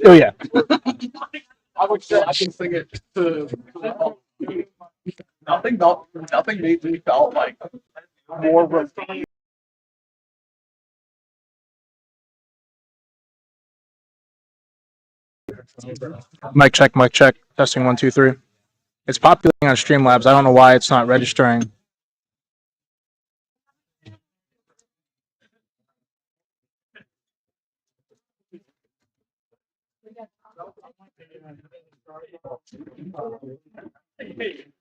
Oh yeah. I would say I can sing it to nothing made me felt like more Mic check, mic check. Testing 1, 2, 3. It's populating on Streamlabs. I don't know why it's not registering.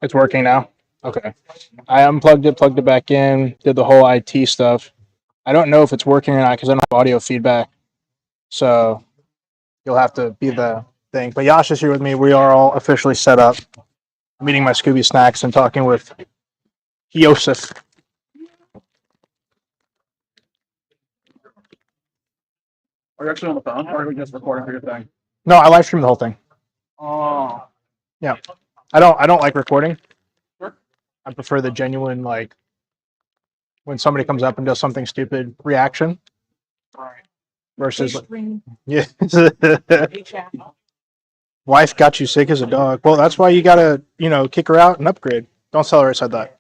It's working now. Okay. I unplugged it, plugged it back in, did the whole IT stuff. I don't know if it's working or not because I don't have audio feedback. So you'll have to be the thing. But Yash is here with me. We are all officially set up. I'm eating my Scooby snacks and talking with Yosef. Are you actually on the phone, or are we just recording for your thing? No, I live stream the whole thing. Oh, Yeah. I don't like recording. Sure. I prefer the genuine, like, when somebody comes up and does something stupid reaction right. versus yeah. Wife got you sick as a dog. Well, that's why you gotta, kick her out and upgrade. Don't tell her I said that.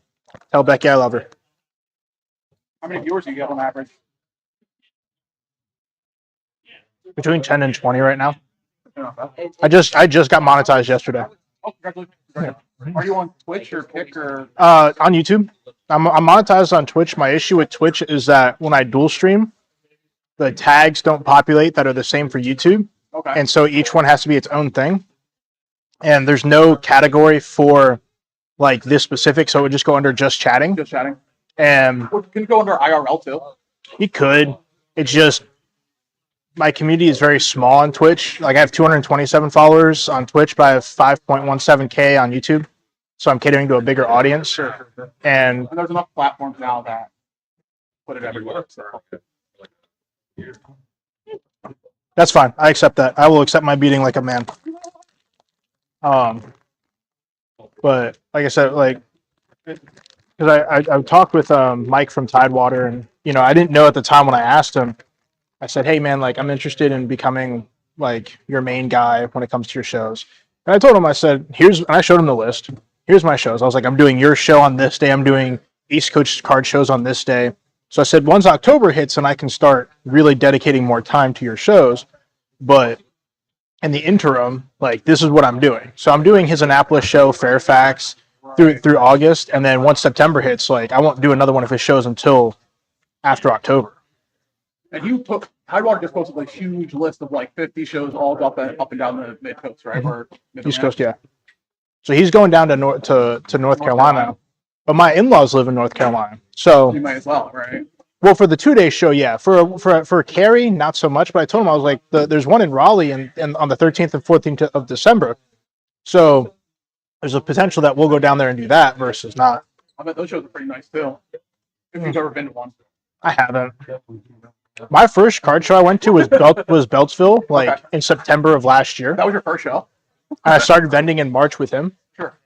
Tell Becky I love her. How many viewers do you get on average? Between 10 and 20 right now. Yeah. I just got monetized yesterday. Oh, congratulations. Yeah. Are you on Twitch or Kick or? On YouTube. I'm monetized on Twitch. My issue with Twitch is that when I dual stream, the tags don't populate that are the same for YouTube. Okay. And so each one has to be its own thing. And there's no category for like this specific, so it would just go under just chatting. Just chatting. And Can you go under IRL too? you could. It's just my community is very small on Twitch. Like I have 227 followers on Twitch, but I have 5.17K on YouTube. So I'm catering to a bigger audience. Sure. And And there's enough platforms now that put it everywhere. So. that's fine. I accept that. I will accept my beating like a man. But like I said, like, because I talked with Mike from Tidewater, and I didn't know at the time when I asked him. I said, "Hey man, like I'm interested in becoming like your main guy when it comes to your shows." And I told him, I said, "And I showed him the list. Here's my shows." I was like, "I'm doing your show on this day. I'm doing East Coast card shows on this day." So I said, "Once October hits, and I can start really dedicating more time to your shows, but in the interim, like this is what I'm doing." So I'm doing his Annapolis show, Fairfax, through August, and then once September hits, like I won't do another one of his shows until after October. And Tidewater just posted like huge list of like 50 shows all up and down the mid coast, right? Mm-hmm. Or East Coast, yeah. So he's going down to North Carolina, but my in-laws live in North Carolina. So you might as well, right? Well, for the 2-day show, yeah. For Cary, not so much. But I told him I was like, there's one in Raleigh and on the 13th and 14th of December. So there's a potential that we'll go down there and do that versus not. I bet those shows are pretty nice too. If you've ever been to one. I haven't. My first card show I went to was Beltsville, like in September of last year. That was your first show? I started vending in March with him. Sure.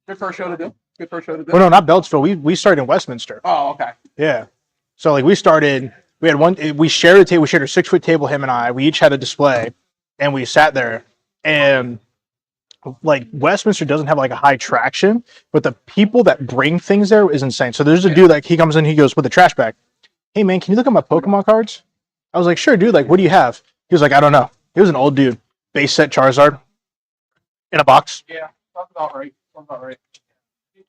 Good first show to do. Well, no, not Beltsville. We started in Westminster. Oh, okay. Yeah. So like we had one. We shared a table. We shared a 6-foot table. Him and I. We each had a display, and we sat there. And like Westminster doesn't have like a high traction, but the people that bring things there is insane. So there's a dude like he comes in. He goes with a trash bag. "Hey man, can you look at my Pokemon cards?" I was like, "Sure, dude. Like, what do you have?" He was like, "I don't know." He was an old dude. Base set Charizard in a box. Yeah, that's about right.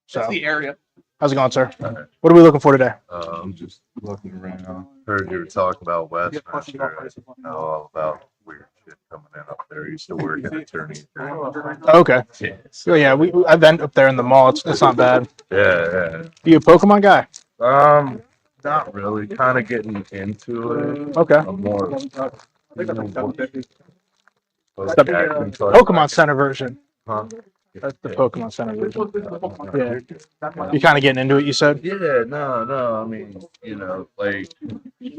So, that's the area. How's it going, sir? Right. What are we looking for today? I'm just looking around. Heard you were talking about Westminster. I know all about weird shit coming in up there. I used to work in attorney. Okay. Yeah. So yeah, I vent up there in the mall. It's not bad. Yeah. Are you a Pokemon guy? Not really. Kind of getting into it. Okay. I'm more. Pokemon Center version. Huh? That's the Pokemon Center version. Yeah. You kind of getting into it, you said? Yeah, no. I mean, like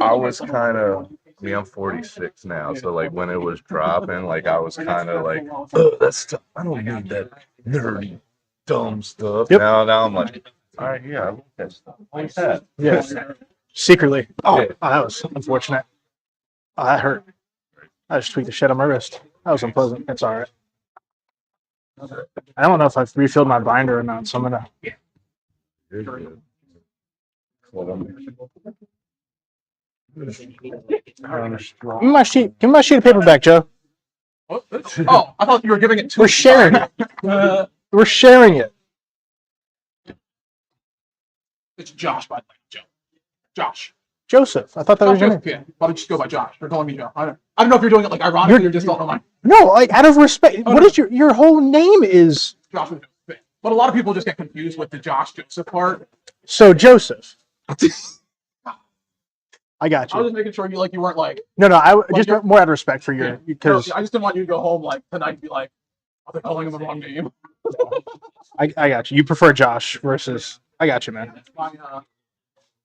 I was kind of. I mean, I'm 46 now, so like when it was dropping, like I was kind of like, oh, that's stuff. I don't need that nerdy, dumb stuff. Yep. Now I'm like, all right, yeah, I like that stuff. Like that. Yeah. Secretly. Oh, that was unfortunate. Oh, that hurt. I just tweaked the shit on my wrist. That was unpleasant. It's all right. I don't know if I've refilled my binder or not, so I'm gonna. You're good. Well, Give me my sheet. Give me my sheet of paper back, Joe. Oh, I thought you were giving it to We're me. sharing it. Uh, We're sharing it. it's Josh, by the way. Joe. Josh. Joseph. I thought that was your name. Yeah, probably just go by Josh. They're calling me Joe. I don't know if you're doing it like ironically or just don't know my No, like out of respect. Oh, What no. is your whole name is? Josh. But a lot of people just get confused with the Josh Joseph part. So Joseph. I got I was you. just making sure you weren't like. No, just you're- more out of respect for your No, because I just didn't want you to go home like tonight and be like, "Are they calling him the wrong name?" I got you. You prefer Josh versus I got you, man.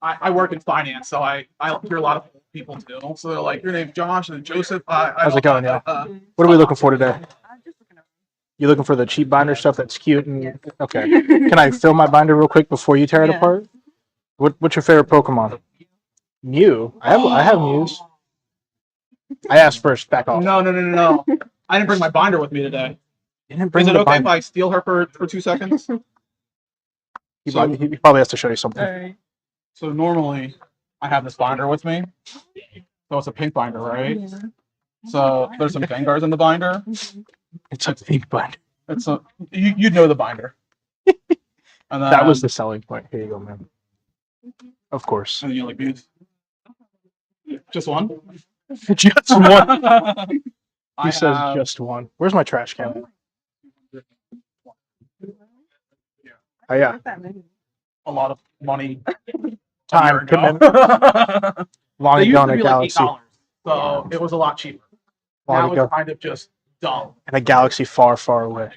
I work in finance, so I hear a lot of people too. So they're like, "Your name's Josh and Joseph." How's it going, y'all? Uh, What are we looking for today? I'm just looking around. You looking for the cheap binder stuff that's cute and Yes. okay. Can I fill my binder real quick before you tear it Yeah. apart? What's your favorite Pokemon? Mew. I have Mews. I asked first. Back off. No. I didn't bring my binder with me today. You didn't bring Is it the okay if binder. I steal her for 2 seconds? He probably has to show you something. Alright. So normally I have this binder with me. So it's a pink binder, right? Yeah. So there's some Gengars in the binder. It's a pink binder. It's a you'd know the binder. And then, That was the selling point. Here you go, man. Of course. And then you like Mews. Just one. Just one. He I says have- just one. Where's my trash can? Oh yeah. Not that many. a lot of money. Time commitment. Long They used ago to in a be like galaxy. $8, so it was a lot cheaper. Long Now ago it's kind of just dumb. in a galaxy far, far away.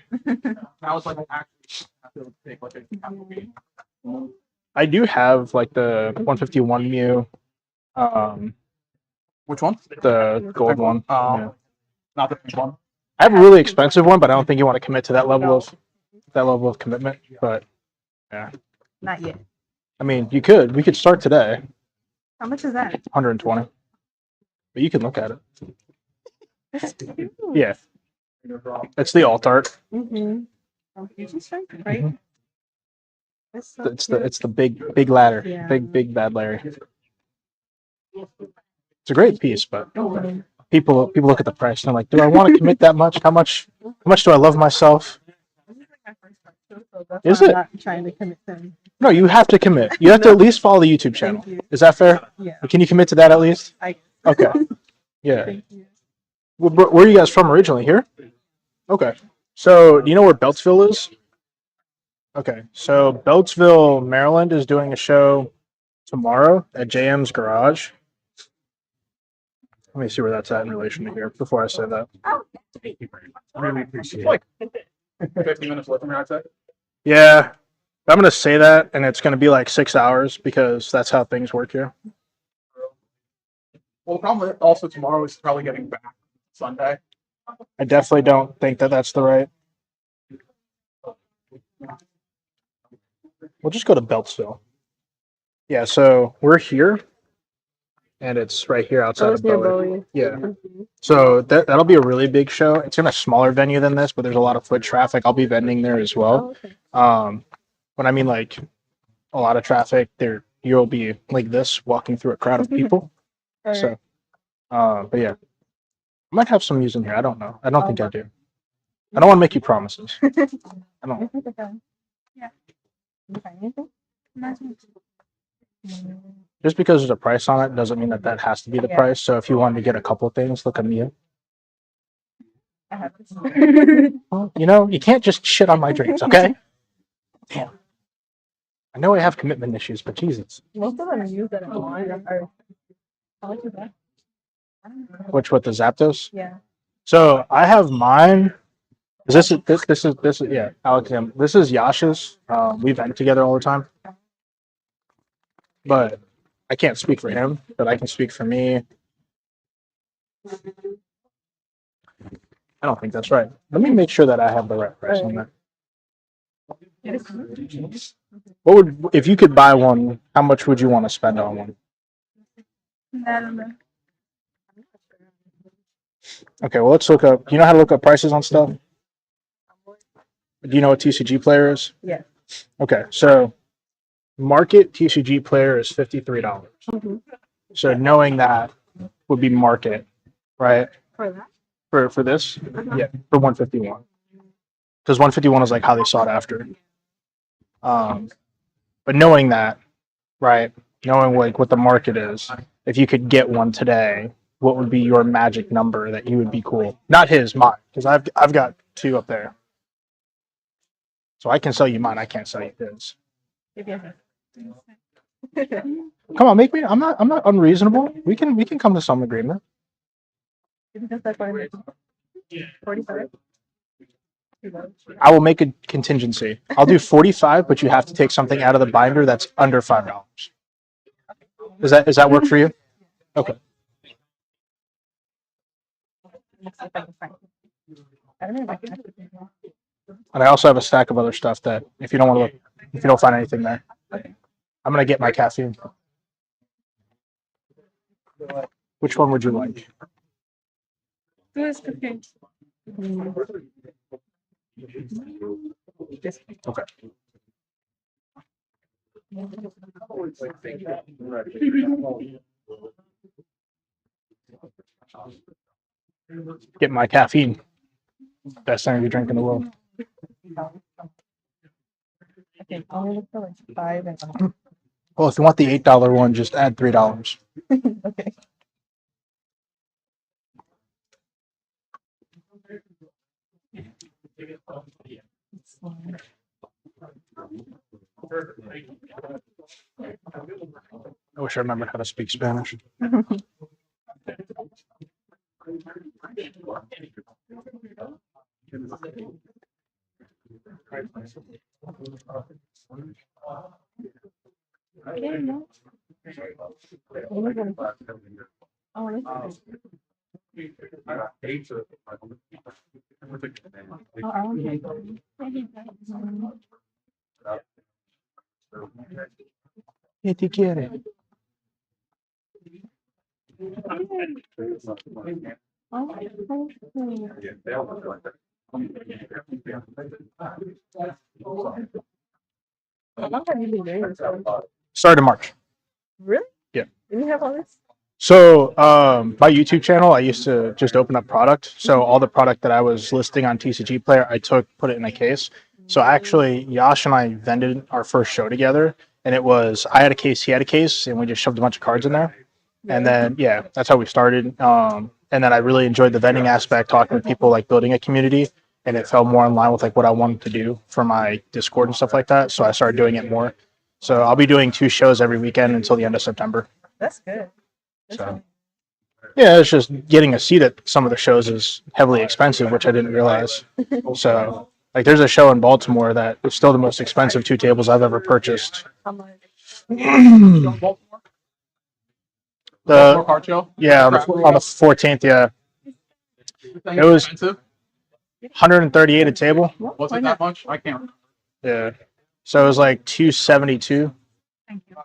Now it's like actually have to take like a half a week. I do have like the 151 Mew, Which one? the gold one. Oh, Yeah. not the pink one. I have a really expensive one, but I don't think you want to commit to that level of commitment. But Not yet. I mean, you could. We could start today, How much is that? 120. But you can look at it. Yeah, it's the alt art. Mm-hmm. From Fusion Strike, right? Mhm. That's so It's the big ladder, Yeah. big bad Larry. It's a great piece, but cute. people look at the price and they're like, do I want to commit that much? How much do I love myself? This is like my first time, too, so that's Is why it? I'm not trying to commit to anything. No, you have to commit. You have to at least follow the YouTube channel. Thank you. Is that fair? Yeah. Can you commit to that at least? I Okay. Yeah. Thank you. Where are you guys from originally? Here? Okay. So, do you know where Beltsville is? Okay. So, Beltsville, Maryland is doing a show tomorrow at JM's Garage. Let me see where that's at in relation to here before I say that. Really appreciate it. Like 50 minutes left from here, I'd say. Yeah. I'm going to say that, and it's going to be like 6 hours because that's how things work here. Well, the problem with also tomorrow is probably getting back Sunday. I definitely don't think that that's the right. We'll just go to Beltsville. Yeah, so we're here, and it's right here outside Oh, of it's near Bowie. Bowie. Yeah, Mhm. so that'll be a really big show. It's in a smaller venue than this, but there's a lot of foot traffic. I'll be vending there as well. Oh, okay. When I mean like a lot of traffic, there you'll be like this walking through a crowd of people. All So, but yeah, I might have some news in here. I don't know. I don't think I do. I don't want to make you promises. I don't. Yeah. Okay, anything? Nothing. Just because there's a price on it doesn't mean that that has to be the Yeah. price. So if you wanted to get a couple of things, look at me. I have this. Well, you can't just shit on my dreams, okay? Damn. I know I have commitment issues, but Jesus. Most of them use that online are how much is that? I don't know. Which with the Zapdos? Yeah. So I have mine. This is yeah, Alex. This is Yasha's. We vent together all the time. But I can't speak for him, but I can speak for me. I don't think that's right. Let me make sure that I have the right price on that. What would if you could buy one? How much would you want to spend on one? I don't know. Okay, well, let's look up. Do you know how to look up prices on stuff? Do you know what TCG player is? Yeah. Okay, so market TCG player is $53. Mhm. So knowing that would be market, right? For that. For this, yeah, for 151, because 151 is like how they sought after. But knowing that, right? Knowing like what the market is, if you could get one today, what would be your magic number that you would be cool? Not his, mine, because I've got two up there, so I can sell you mine. I can't sell you his. Maybe Come on, make me. I'm not unreasonable. We can come to some agreement. that's like 45. I will make a contingency. I'll do 45, but you have to take something out of the binder that's under $5. Does that work for you? Okay. I don't know if I can. And I also have a stack of other stuff that if you don't want to look, if you don't find anything there, I'm gonna get my caffeine. Which one would you like? Okay. Get my caffeine. Best energy drink in the world. Okay, only look for like 5 and Well, if you want the $8 one, just add $3. okay. I wish I remembered how to speak Spanish. ¿Qué te quiere? How long have you been doing this? Started in March. Really? Yeah. And you have all this? So my YouTube channel, I used to just open up product. So all the product that I was listing on TCG Player, I put it in a case. So actually, Yash and I vended our first show together, and it was I had a case, he had a case, and we just shoved a bunch of cards in there. And then yeah, that's how we started. And then I really enjoyed the vending aspect, talking with people, like building a community, and it fell more in line with like what I wanted to do for my Discord and stuff like that. So I started doing it more. So I'll be doing 2 shows every weekend until the end of September. That's good. So yeah, it's just getting a seat at some of the shows is heavily expensive, which I didn't realize. So like there's a show in Baltimore that is still the most expensive 2 tables I've ever purchased. How much? Baltimore The card show. yeah, on the 14th, yeah. It was expensive. 138 a table. Was it that much? I can't remember. Yeah. So it was like 272 Thank you.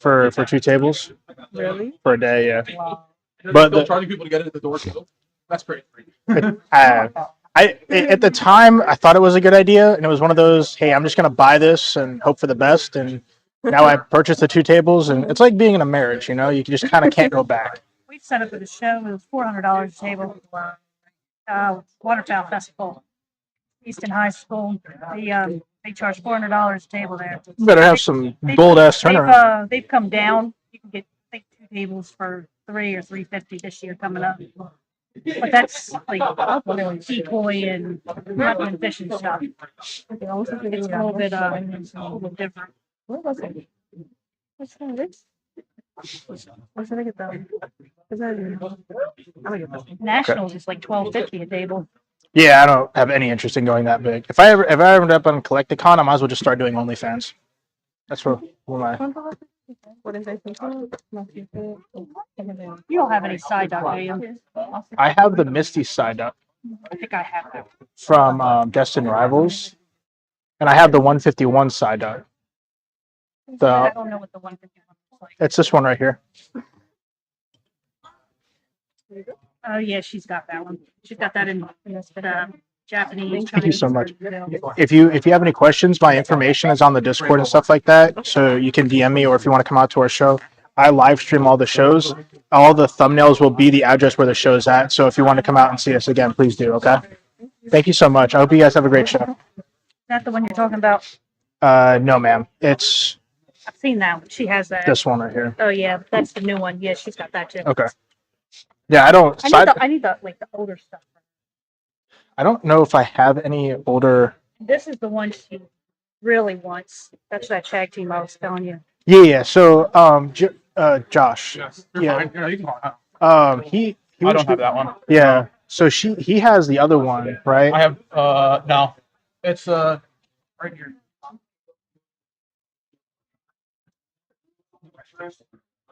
for 2 tables Really? for a day, yeah. Wow. And But they're still the- charging people to get it at the door too. That's crazy. At the time I thought it was a good idea, and it was one of those, hey, I'm just gonna buy this and hope for the best. And now I purchased the 2 tables, and it's like being in a marriage, you know, you just kind of can't go back. We set up at the show. It was $400 a table. Waterfowl Festival, Easton High School. They charge $400 a table there. You better have some bold ass turnaround. They've come down. You can get I think 2 tables for $3 or $3.50 this year coming up. But that's like decoy and hunting and fishing stuff. It's a little bit different. What was it? What's this? Where should I get that? Is that I'm gonna get that. Nationals is like $12.50 a table. Yeah, I don't have any interest in going that big. If I ever end up on Collecticon, I might as well just start doing OnlyFans. That's what my What is that? You don't have any side dock, do you? I have the Misty side up I think I have that. from Destined Rivals, and I have the 151 side up. I don't know what the 151 looks like. It's this one right here. Oh yeah, she's got that one. She's got that in Japanese. Thank you so much. Chinese. If you have any questions, my information is on the Discord and stuff like that. So you can DM me, or if you want to come out to our show, I live stream all the shows. All the thumbnails will be the address where the show's at. So if you want to come out and see us again, please do. Okay. Thank you so much. I hope you guys have a great show. Is that the one you're talking about? No, ma'am. It's I've seen that one. She has that. this one right here. Oh yeah, that's the new one. Yeah, she's got that too. Okay. Yeah, I don't. I need the like the older stuff. I don't know if I have any older. This is the one she really wants. That's that tag team I was telling you. Yeah. So, Josh. Yes. Yeah. Fine. You can call it. He I was don't have that one. Yeah. So he has the other one, right? I have no. It's right here.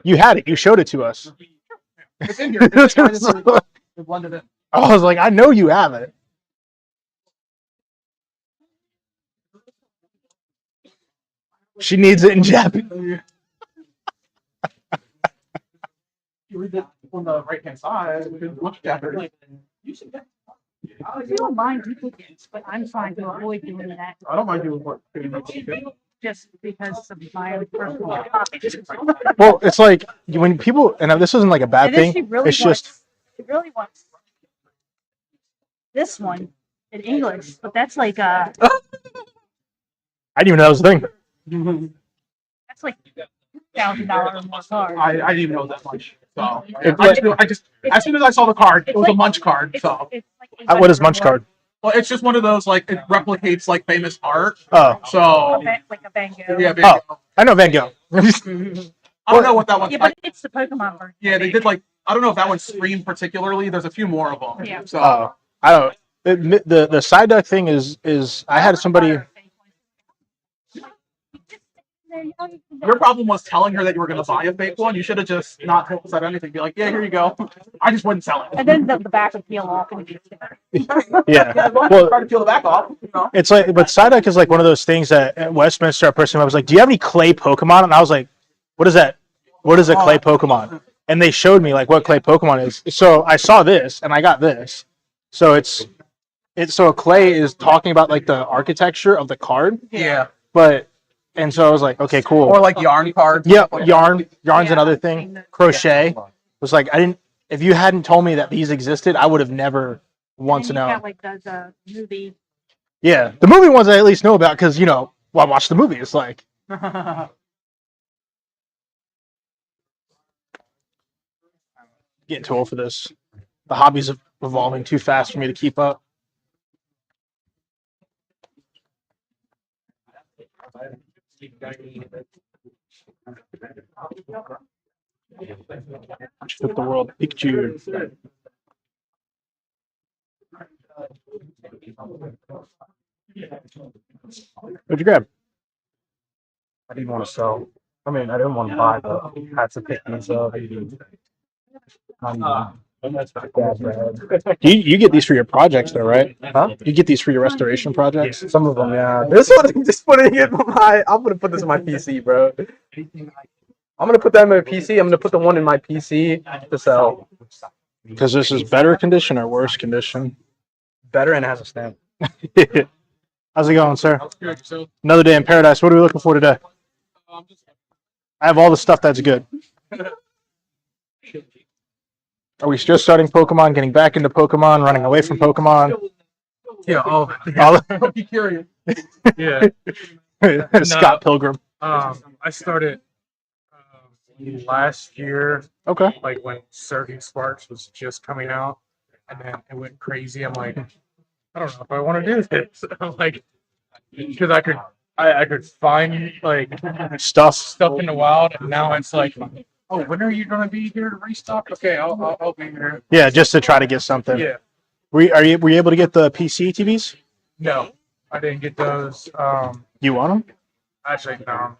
You had it. You showed it to us. It's in here. It's kind of blended in. I was like, I know you have it. She needs it in Japanese. You read that on the right hand side. Look at it. You don't mind duplicates, but I'm trying to avoid doing that I don't mind doing work. just because of my own personal hobby. Well, it's like when people, and this isn't like a bad And then she thing. really It's wants, just she really wants this one in English, but that's like I didn't even know that was a thing. that's like $1,000 or more card. I didn't even know that much. So It's I just as soon as I saw the card, it was a Munch card. It's, So it's like What is Munch card? well, it's just one of those like it replicates like famous art. Oh, So like a Van Gogh. yeah, I know Van Gogh. I don't know what that one's Yeah, like. but it's the Pokemon version. Yeah, they did like I don't know if that one's screened particularly. There's a few more of them. Yeah. So Oh, I don't. The side duck thing is I had somebody. your problem was telling her that you were going to buy a fake one. You should have just not said anything. Be like, yeah, here you go. I just wouldn't sell it. And then the back would peel off and it'd be Yeah. As long as you Well, try to peel the back off. You know. it's like, but Psyduck is like one of those things that at Westminster, a person was like, "Do you have any clay Pokemon?" And I was like, "What is that? What is a clay Pokemon?" And they showed me like what clay Pokemon is. So I saw this and I got this. So it's so a clay is talking about like the architecture of the card, Yeah. but and so I was like, okay, cool. Or like yarn cards. Yeah, Like yarn's Yeah, another I've thing. seen that. Crochet was like I didn't. If you hadn't told me that these existed, I would have never once And known. you got like the movie. Yeah, the movie ones I at least know about because well, I watched the movie. It's like getting too old for this. The hobbies are evolving too fast for me to keep up. Took the world. Pikachu. What'd you grab? I didn't want to sell. I mean, I didn't want to buy, but I had to pick these up. That's not bad. You get these for your projects though, right? Huh? You get these for your restoration projects. Some of them, yeah. This one, I'm just putting it in my. I'm gonna put this in my PC, bro. I'm gonna put that in my PC. I'm gonna put the one in my PC to sell. Because this is better condition or worse condition. Better and it has a stamp. How's it going, sir? Good, so, Another day in paradise. What are we looking for today? I have all the stuff that's good. Are we just starting Pokemon, getting back into Pokemon, running away from Pokemon? Yeah. Oh. I'll be curious. Yeah. Scott Pilgrim. I started last year, Okay. like when Surfing Sparks was just coming out, and then it went crazy. I'm like, I don't know if I want to do this. I'm like, because I could find like Stuff. in the wild, and now it's like, oh, when are you gonna be here to restock? Okay, I'll be here. Yeah, just to try to get something. Yeah. Were you able to get the PC TVs? No, I didn't get those. You want them? Actually, no.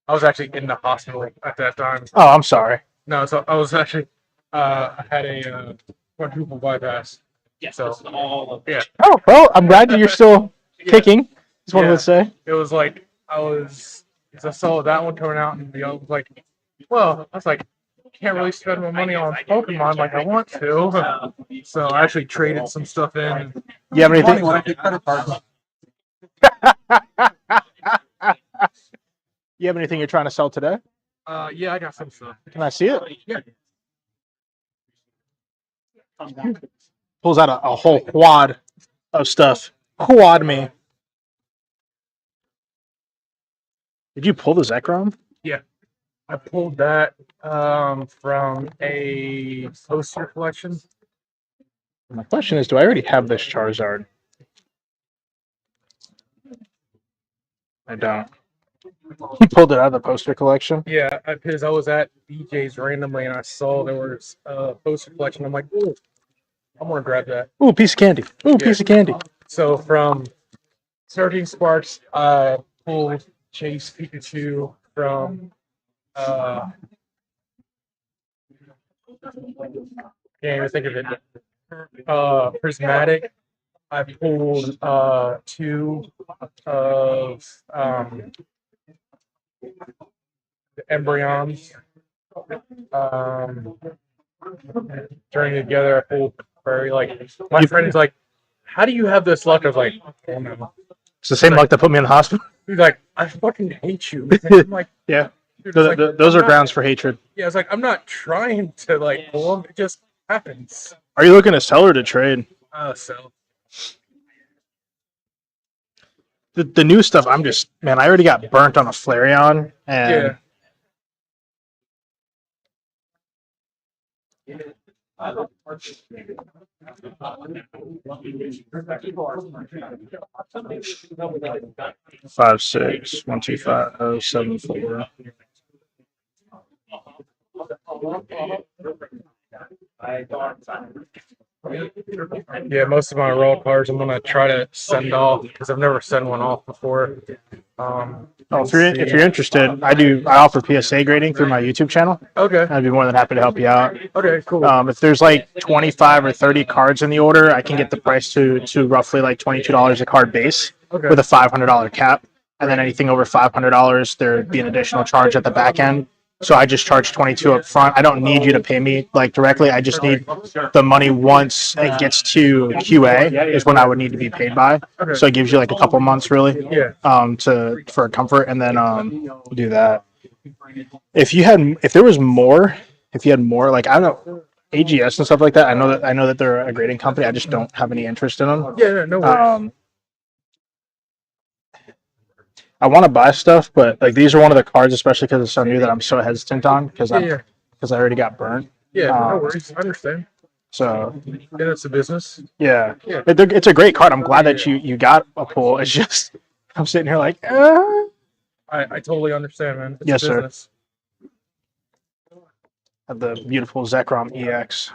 I was actually in the hospital at that time. Oh, I'm sorry. No, so I was actually, I had a quadruple bypass. Yes, so yeah, Oh, well, I'm glad you're still kicking. Is what I Yeah. would say. it was like I saw that one coming out, and the other was like, well, I was like, can't really spend my money on Pokemon like I want to. So I actually traded some stuff in. You have anything? Money when I take credit cards. You have anything you're trying to sell today? Yeah, I got some stuff. Can I see it? Yeah. Pulls out a whole quad of stuff. Quad me. Did you pull the Zekrom? I pulled that from a poster collection. My question is, do I already have this Charizard? I don't. You pulled it out of the poster collection? Yeah, because I was at BJ's randomly and I saw there was a poster collection. I'm like, ooh, I'm gonna grab that. Ooh, piece of candy. Ooh, piece of candy. So from Surging Sparks, I pulled Chase Pikachu from can't even think of it. Prismatic. I pulled two of the embryons. Journey together, I pulled very like my friend is like, how do you have this luck? I was like, oh no. It's the same luck that put me in the hospital. He's like, I fucking hate you. I'm like, Yeah. dude, Those, it's like, those I'm are not- grounds for hatred. Yeah, it's like I'm not trying to like pull them. It just happens. Are you looking to sell or to trade? So The new stuff, I'm just, man, I already got burnt on a Flareon. And yeah. 56125 Yeah, most of my raw cards I'm gonna try to send off because I've never sent one off before. Oh, if you're interested, I offer PSA grading through my YouTube channel. Okay. I'd be more than happy to help you out. Okay. Cool. If there's like 25 or 30 cards in the order, I can get the price to roughly like $22 a card base Okay. with a $500 cap. And then anything over $500, there'd be an additional charge at the back end. So I just charge 22 up front. I don't need you to pay me like directly. I just need the money once it gets to QA is when I would need to be paid by. Okay. So it gives you like a couple months really Yeah. for comfort, and then do that. If you had more like I don't know AGS and stuff like that, I know that they're a grading company. I just don't have any interest in them. Yeah. No worries. I want to buy stuff, but like these are one of the cards, especially because it's so new, that I'm so hesitant on because Yeah. I already got burnt. No worries. I understand. So Yeah, it's a business. yeah, Yeah. it's a great card. I'm glad that you got a pull. It's just I'm sitting here like, I totally understand, man. It's Yes, a sir. business. Have the beautiful Zekrom EX.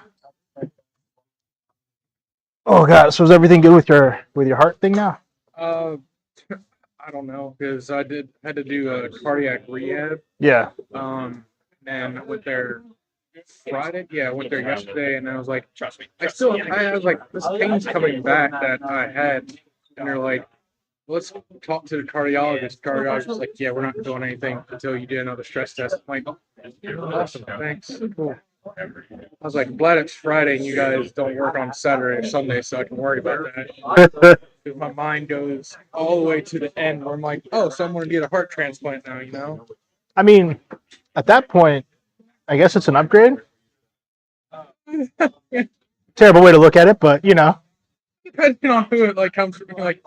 Oh god, so is everything good with your heart thing now? I don't know because I had to do a cardiac rehab. Yeah. And I went there Friday. Yeah, I went there yesterday, and I was like, trust me, I was like, this pain's coming back that I had, and they're like, let's talk to the cardiologist. The cardiologist was like, yeah, we're not doing anything until you do another stress test. I'm like, awesome, thanks. Cool. I was like, glad it's Friday and you guys don't work on Saturday or Sunday, so I can worry about that. Because my mind goes all the way to the end where I'm like, oh, so I'm going to get a heart transplant now, you know? I mean, at that point, I guess it's an upgrade. Terrible way to look at it, but you know, Depending on who it like comes from, like,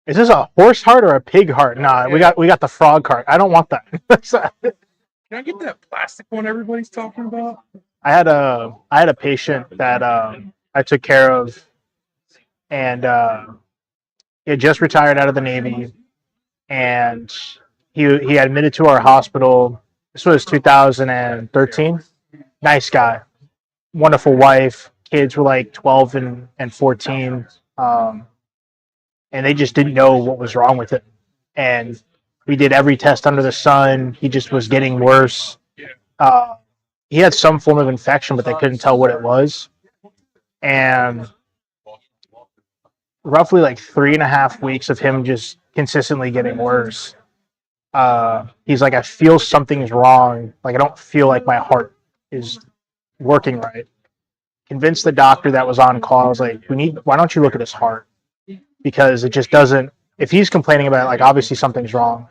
is this a horse heart or a pig heart? Nah, we got the frog heart. I don't want that. can I get that plastic one everybody's talking about? I had a patient that I took care of, and he had just retired out of the Navy, and he had admitted to our hospital. This was 2013. Nice guy, wonderful wife. Kids were like 12 and 14, and they just didn't know what was wrong with him. And we did every test under the sun. He just was getting worse. He had some form of infection, but they couldn't tell what it was. And roughly like 3.5 weeks of him just consistently getting worse. He's like, I feel something's wrong. Like I don't feel like my heart is working right. Convinced the doctor that was on call. I was like, why don't you look at his heart? Because it just doesn't. If he's complaining about it, like obviously something's wrong.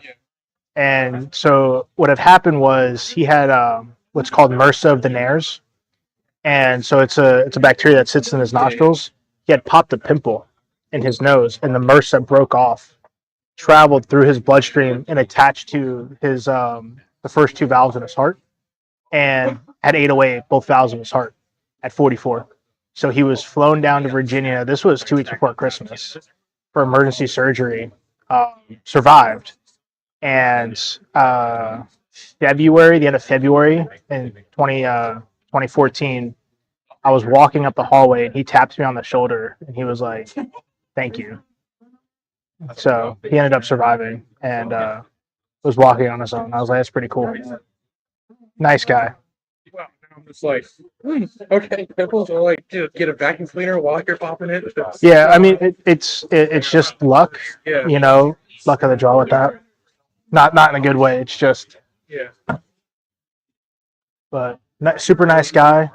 And so what had happened was he had what's called MRSA of the nares, and so it's a bacteria that sits in his nostrils. He had popped a pimple in his nose, and the MRSA broke off, traveled through his bloodstream, and attached to his the first two valves in his heart, and had ate away both valves of his heart at 44. So he was flown down to Virginia. This was 2 weeks before Christmas for emergency surgery. Survived. And February, the end of February in 2014, I was walking up the hallway and he tapped me on the shoulder and he was like, "Thank you." So he ended up surviving and was walking on his own. I was like, "That's pretty cool." Nice guy. Well, now I'm just like, okay, pimples are like, dude, get a vacuum cleaner while you're popping it. Yeah, I mean, it's just luck, Yeah, you know, luck of the draw with that. Not in a good way. It's just, yeah. but super nice guy.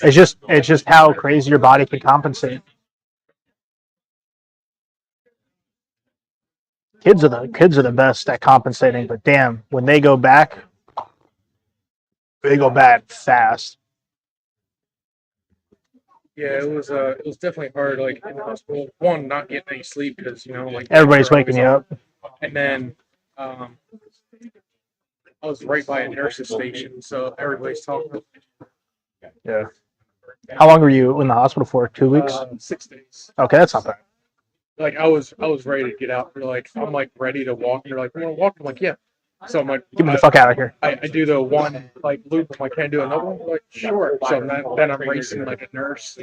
It's just how crazy your body can compensate. Kids are the best at compensating, but damn, when they go back fast. Yeah, it was definitely hard. Like in the hospital, one, not getting any sleep because like Everybody's waking you up. and then I was right by a nurse's station, so everybody's talking. Yeah. How long were you in the hospital for? 2 weeks? 6 days. Okay, that's not bad. Like I was ready to get out. They're like, I'm like ready to walk. They're like, you want to walk? I'm like, yeah. So I'm like, Get me the fuck out of here. I do the one like loop. I'm like, can I do another one? They're like, sure. So then I'm racing like a nurse.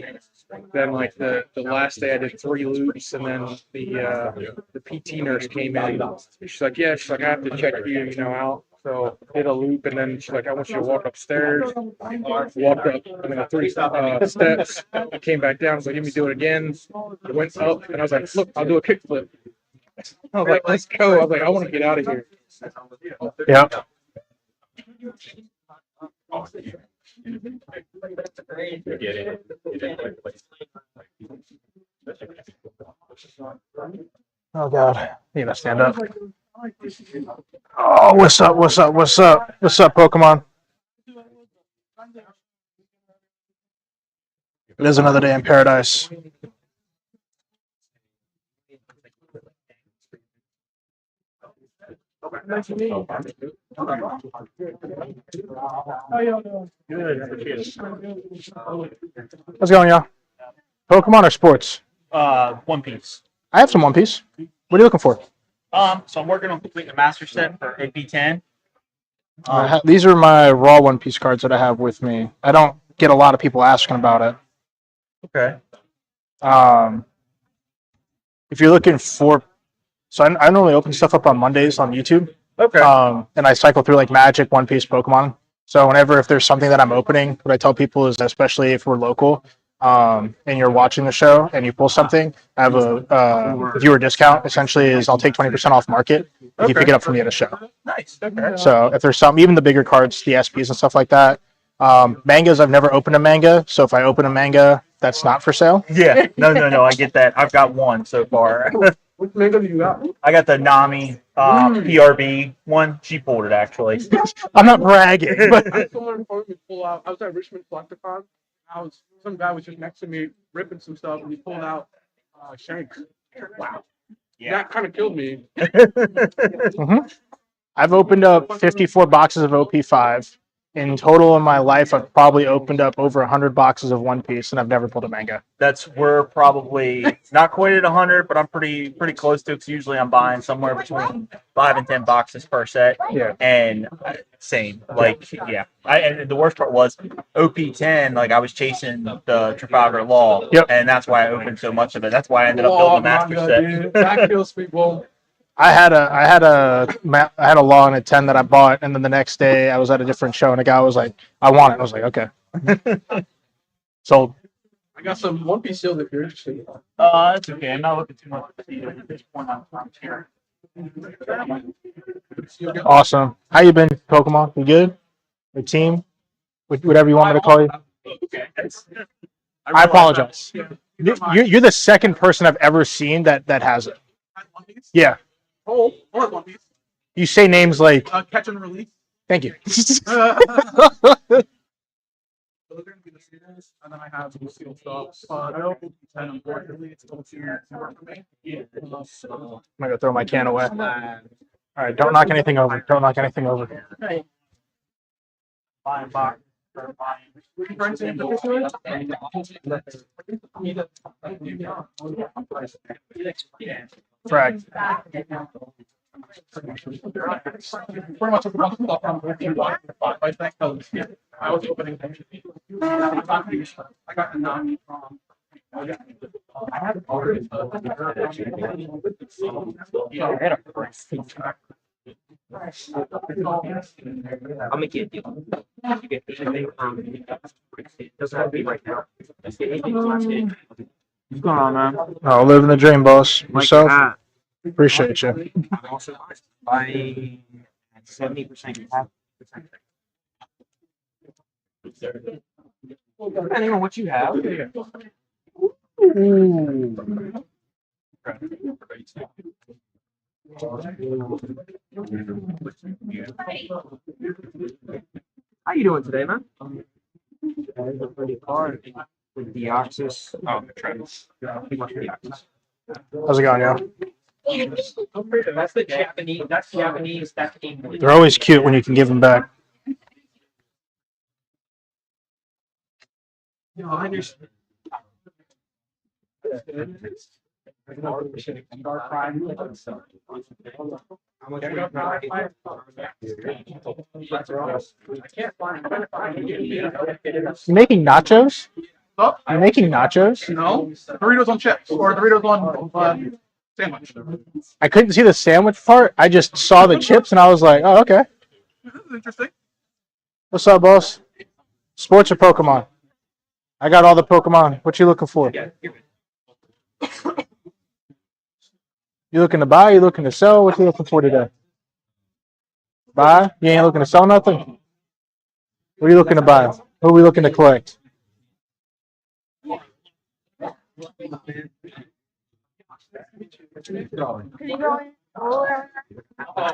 Then like the last day I did 3 loops, and then the PT nurse came in. She's like, yeah. She's like, I have to check you, out. So did a loop, and then she's like, I want you to walk upstairs. Walked up, and then 3 steps. I came back down. So let me do it again. I went up, and I was like, look, I'll do a kickflip. I was like, let's go. I was like, I want to get out of here. Yeah. Oh God, you gotta stand up. Oh, what's up? What's up? What's up? What's up, Pokemon? It is another day in paradise. How's it going, y'all? Pokemon or sports? One Piece. I have some One Piece. What are you looking for? So I'm working on completing the master set for AP10. These are my raw One Piece cards that I have with me. I don't get a lot of people asking about it. Okay. If you're looking for, so I normally open stuff up on Mondays on YouTube. Okay. And I cycle through like Magic, One Piece, Pokemon. So if there's something that I'm opening, what I tell people is, especially if we're local, and you're watching the show and you pull something, I have a viewer discount. Essentially, is I'll take 20% off market if you pick it up from me at a show. Nice. Okay. So if there's some, even the bigger cards, the SPs and stuff like that. Mangas, I've never opened a manga, so if I open a manga, that's not for sale. Yeah. No. I get that. I've got one so far. Which manga do you got? I got the Nami PRB one. She pulled it actually. I'm not bragging, but I had someone told me to pull out. I was at Richmond Collecticon. Some guy was just next to me ripping some stuff, and he pulled out Shanks. Wow. Yeah. That kind of killed me. I've opened up 54 boxes of OP5. In total in my life, I've probably opened up over 100 boxes of One Piece, and I've never pulled a manga. We're probably not quite at 100, but I'm pretty close to it. 'Cause usually I'm buying somewhere between 5 and 10 boxes per set. Yeah. And same, like, yeah. And the worst part was OP10. Like I was chasing the Trafalgar Law, Yep. and that's why I opened so much of it. That's why I ended up building a master set. That kills people. I had a Law and a 10 that I bought, and then the next day I was at a different show, and a guy was like, "I want it." I was like, "Okay." Sold. I got some One Piece seals if you're interested. It's okay. I'm not looking too much at this point. I'm here. Awesome. How you been, Pokemon? You good? Your team? Whatever you want me to call you. I apologize. You're the second person I've ever seen that has it. One Piece? Yeah. Oh, or One Piece. You say names like, Catch and release. thank you. So they're going to be the seals, and then I have some sealed stuff. I don't think and unfortunately it's going to work for me. So, I'm gonna throw my can away. All right, don't knock anything over. Don't knock anything over. Buying box. Frag. pretty much took a bunch of stuff from I think I was opening things. I got the Nami from. I had ordered I'm gonna get you. You get anything it doesn't have to be right now. Just get anything last day. What's going on, man? Oh, living the dream, boss. Like Yourself? that. Appreciate you. I'm also buying 70% cap. Depending on what you have. How you doing today, man? Pretty hard with the Oxus. Oh, Travis. Too much the Oxus. How's it going, yo? That's the Japanese. That's Japanese. That's English. They're always cute when you can give them back. You making nachos? Oh, You're making nachos? no, Doritos on chips or Doritos on sandwich. I couldn't see the sandwich part. I just saw the chips and I was like, oh, okay. This is interesting. What's up, boss? Sports or Pokemon? I got all the Pokemon. What you looking for? You looking to buy? You looking to sell? What you looking for today? Buy? You ain't looking to sell nothing? What are you looking to buy? Who are we looking to collect?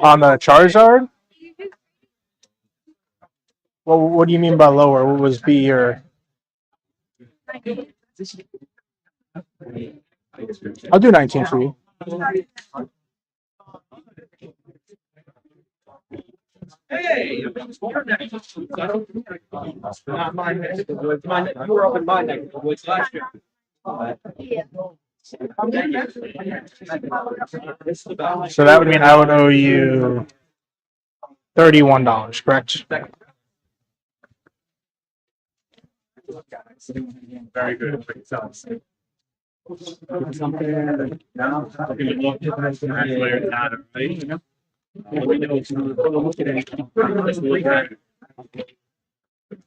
On the Charizard? Well, what do you mean by lower? What was be your? I'll do 19 for you. Hey, you're next. Not my next. You were up in my neck of the woods last year. So that would mean I would owe you $31, correct? Very good. All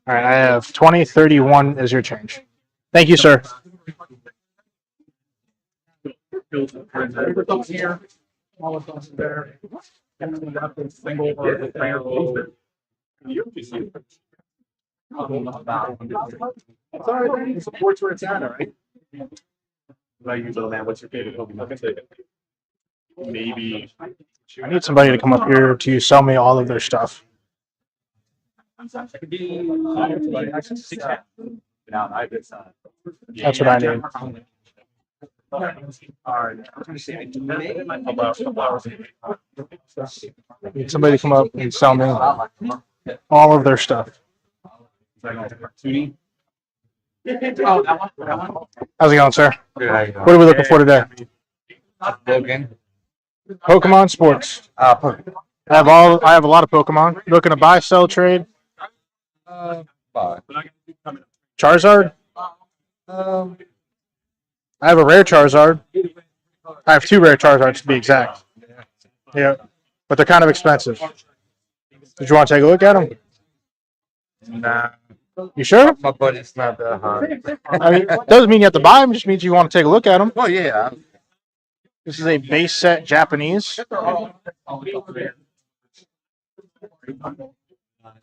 right, I have 20, 31 is your change. Thank you, sir. Favorite stuff here, all the stuff there. And then we got this thing over the barrel. It's all right, man. It supports where it's at, all right? What about you, little man? What's your favorite Pokemon? Maybe. I need somebody to come up here to sell me all of their stuff. That's what I need. I need somebody to come up and sell me all of their stuff. Oh, that one. How's it going, sir? Good, how you doing? What are we looking for today? Logan. Pokemon Sports. I have a lot of Pokemon. Looking to buy, sell, trade. Bye. Charizard. I have a rare Charizard. I have 2 rare Charizards to be exact. Yeah, but they're kind of expensive. Did you want to take a look at them? Nah. You sure? My budget's not that high. I mean, it doesn't mean you have to buy them. It just means you want to take a look at them. Well, yeah. This is a base set Japanese.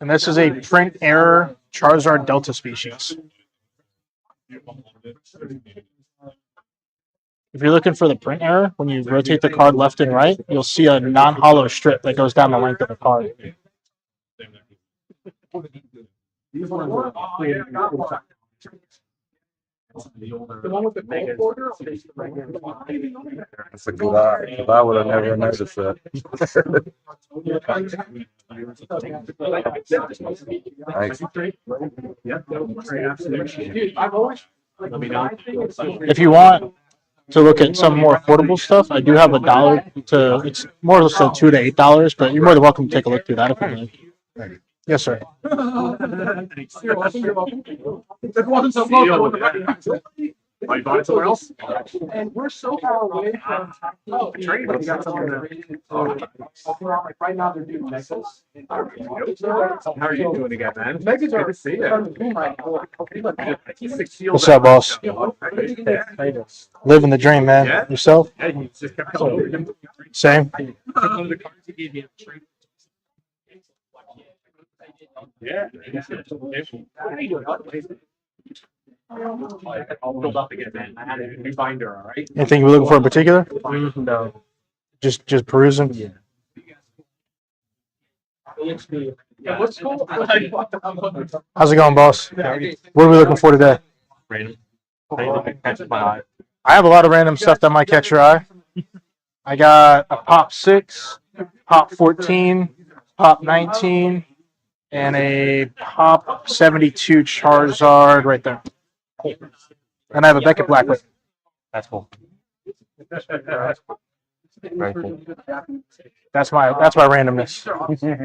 And this is a print error Charizard Delta species. If you're looking for the print error, when you rotate the card left and right, you'll see a non-hollow strip that goes down the length of the card. The one with the gold border. That's a good eye. 'Cause I would have never noticed that. Nice. If you want to look at some more affordable stuff, I do have $1 to, it's more or less like $2 to $8, but you're more than welcome to take a look through that if you like. Yes, sir. You're welcome. You're welcome. It wasn't so close. Are you buying somewhere else? And we're so far away from. Oh, trade. We got something like right now they're doing Megas. How are you doing again, man? Megas are. Good to see you. What's up, boss? Living the dream, man. Yeah. Yourself? Yeah, you just kept coming. Same. One of the cards he gave me. Yeah. How you doing? I'll build up again, man. I had a new binder, all right? Anything you're looking for in particular? No. Just perusing? Yeah. Yeah, what's cool? How's it going, boss? What are we looking for today? Random. Catches my eye. I have a lot of random stuff that might catch your eye. I got a Pop 6, Pop 14, Pop 19, and a Pop 72 Charizard right there. And I have a Beckett Blackwood. That's cool. Very cool. That's my randomness.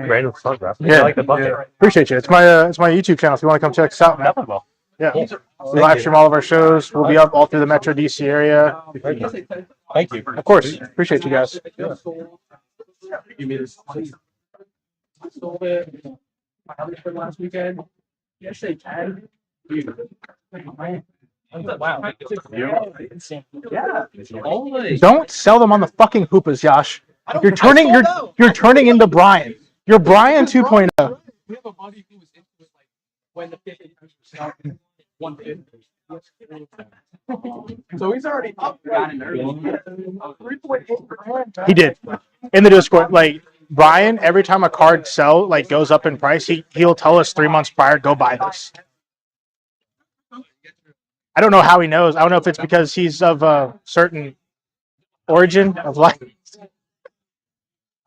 Random stuff, bro. Yeah. I like the bucket. Appreciate you. It's my YouTube channel. If you want to come check us out, man. Definitely will. Yeah. We live stream all of our shows. We'll be up all through the Metro DC area. Thank you. Of course. Appreciate you guys. Give me this. I sold it. My other friend last weekend. Yes, they can. Wow. Yeah. Don't sell them on the fucking Hoopas, Josh. You're turning into Brian. You're Brian 2.0. We have a buddy who was into it like when the 50 150. So he's already up. He did. In the Discord, like Brian, every time a card goes up in price, he'll tell us 3 months prior, go buy this. I don't know how he knows. I don't know if it's because he's of a certain origin of life.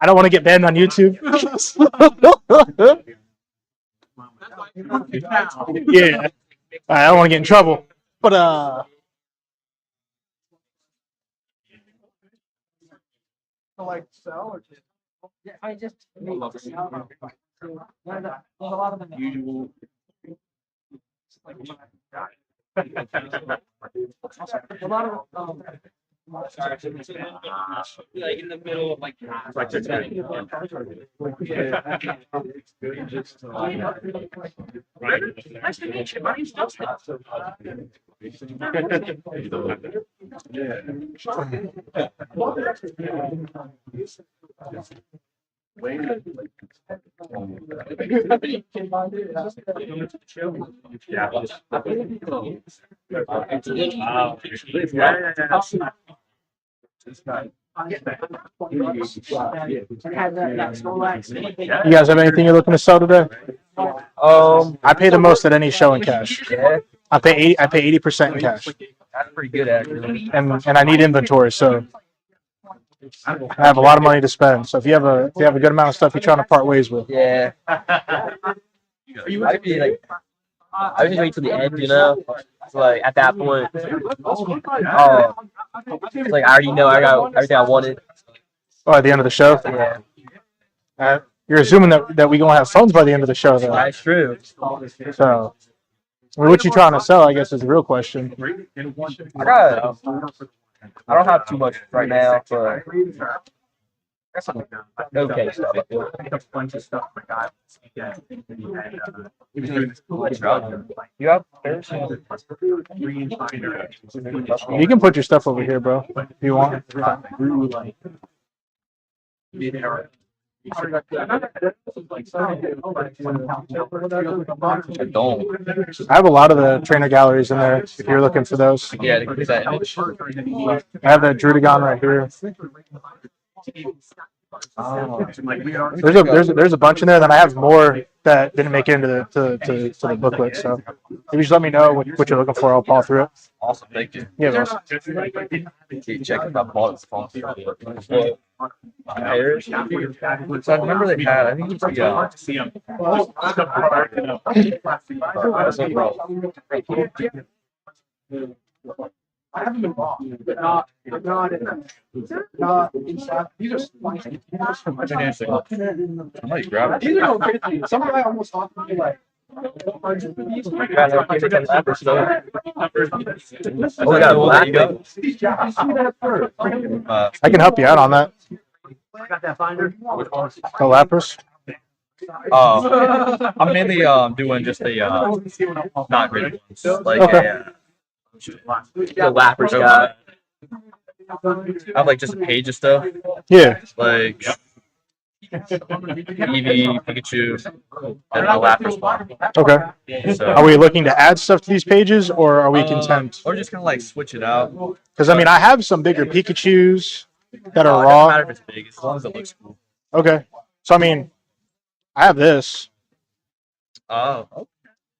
I don't want to get banned on YouTube. Yeah. I don't want to get in trouble. But Like sell or just. Yeah, I just. There's a lot of them. Usual. A lot of Like in the middle of like. Like this guy. Nice to meet you. My name's Dustin. you guys have anything you're looking to sell today? I pay the most at any show in cash. Yeah, I pay 80% in cash, that's pretty good actually. and I need inventory, so I have a lot of money to spend. So if you have a good amount of stuff you're trying to part ways with, Yeah. I'd be like, I would just wait till the end, you know. So, like at that point, it's like I already know I got everything I wanted. oh, at the end of the show, Yeah, you're assuming that we gonna have phones by the end of the show, though. that's true. So, I mean, what you trying to sell? I guess is the real question. I don't have too much right now, but Okay. I picked up a bunch of stuff for God. He was doing this cool You have Paris? green binder. You can put your stuff over here, bro, if you want. Grew like mid-era. I don't. I have a lot of the trainer galleries in there if you're looking for those. Yeah, to that image. I have that Drudagon right here. There's a bunch in there. Then I have more that didn't make it into the to the booklet. So if you just let me know what you're looking for, I'll paw through it. Awesome, thank you. Yeah, boss. Keep checking my bought phone. Paris? So I remember they had, I think it's I haven't been wrong, but not inside. These are spicy. I might grab it. These are okay. Some guy almost offered me like. Oh, we got black. I can help you out on that. Got that binder? The Lapras. I'm mainly doing just the not graded ones. Like Okay. the Lapras guy. I have like just a page of stuff. Yeah. Like Eevee, Pikachu, and the Lapras one. Okay. So, Are we looking to add stuff to these pages, or are we content? or just kind of like switch it out. Because I mean, I have some bigger Pikachu's that It are doesn't raw. matter if it's big, as long as it looks cool. Okay. So I mean, I have this. Oh,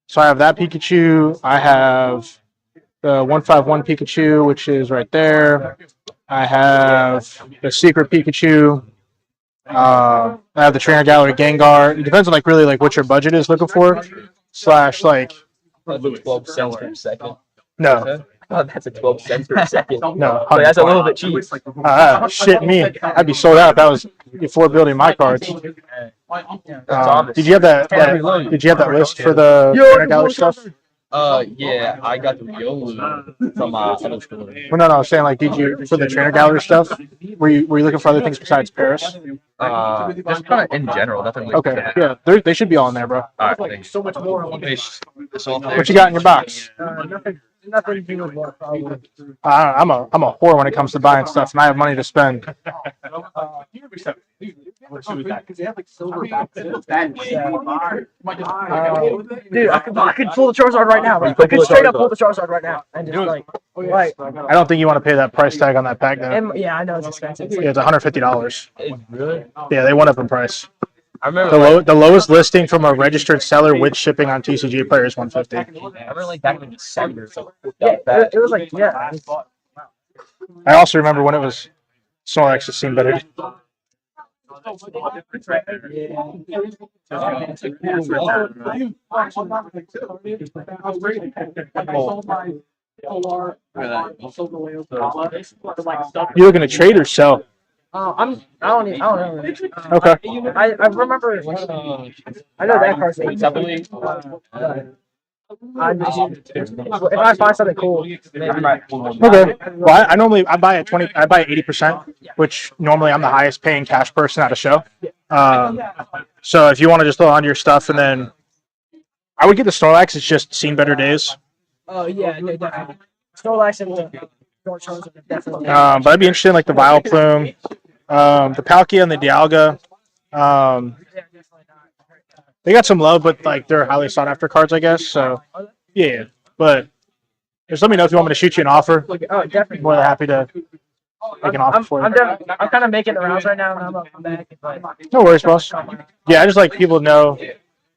So I have that Pikachu. I have the 151 Pikachu, which is right there. I have the secret Pikachu. I have the trainer gallery Gengar. It depends on like really like what your budget is looking for. Slash like 12 cents per second. no. Oh, that's a 12 cents per second. No. But that's a little bit cheap. Shit me. I'd be sold out if that was before building my cards. Did you have that did you have that list for the trainer gallery stuff? Yeah, I got the Riolu from other school. Well, no, I was saying like, did you for the trainer gallery stuff? Were you looking for other things besides Paris? Just kind of in general, nothing like Okay, that. yeah, they should be all in there, bro. All right, thanks. So much more. Finish this off there. What you got in your box? Nothing doable, probably. I'm a whore when it comes to buying stuff, and I have money to spend. Because they have like silver Dude, I could pull the Charizard right now. Bro. I could straight up pull the Charizard right now and just like, I don't think you want to pay that price tag on that pack, though. and, yeah, I know it's expensive. Yeah, it's $150. Really? Yeah, they went up in price. I remember The lowest listing from a registered seller with shipping on TCG Player is $150. I remember like back in December. So Yeah, it was like, yeah. I also remember when it was Snorlax just seemed better. You looking to trade or sell? I don't know. Okay. I remember. I know that card's definitely. If I find something cool, maybe. Okay. Well, I buy at 20. I buy at 80%, which normally I'm the highest paying cash person at a show. So if you want to just throw on your stuff, and then I would get the Snorlax. It's just seen better days. Oh yeah, no, definitely. Snorlax and the Dark Charizard are definitely. But I'd be interested in like the Vileplume, the Palkia, and the Dialga. They got some love, but like they're highly sought after cards, I guess. So yeah, but just let me know if you want me to shoot you an offer. Oh, definitely. More than happy to make an offer for you. I'm kind of making the rounds right now, and I'm back. But No worries, boss. Yeah, I just like people to know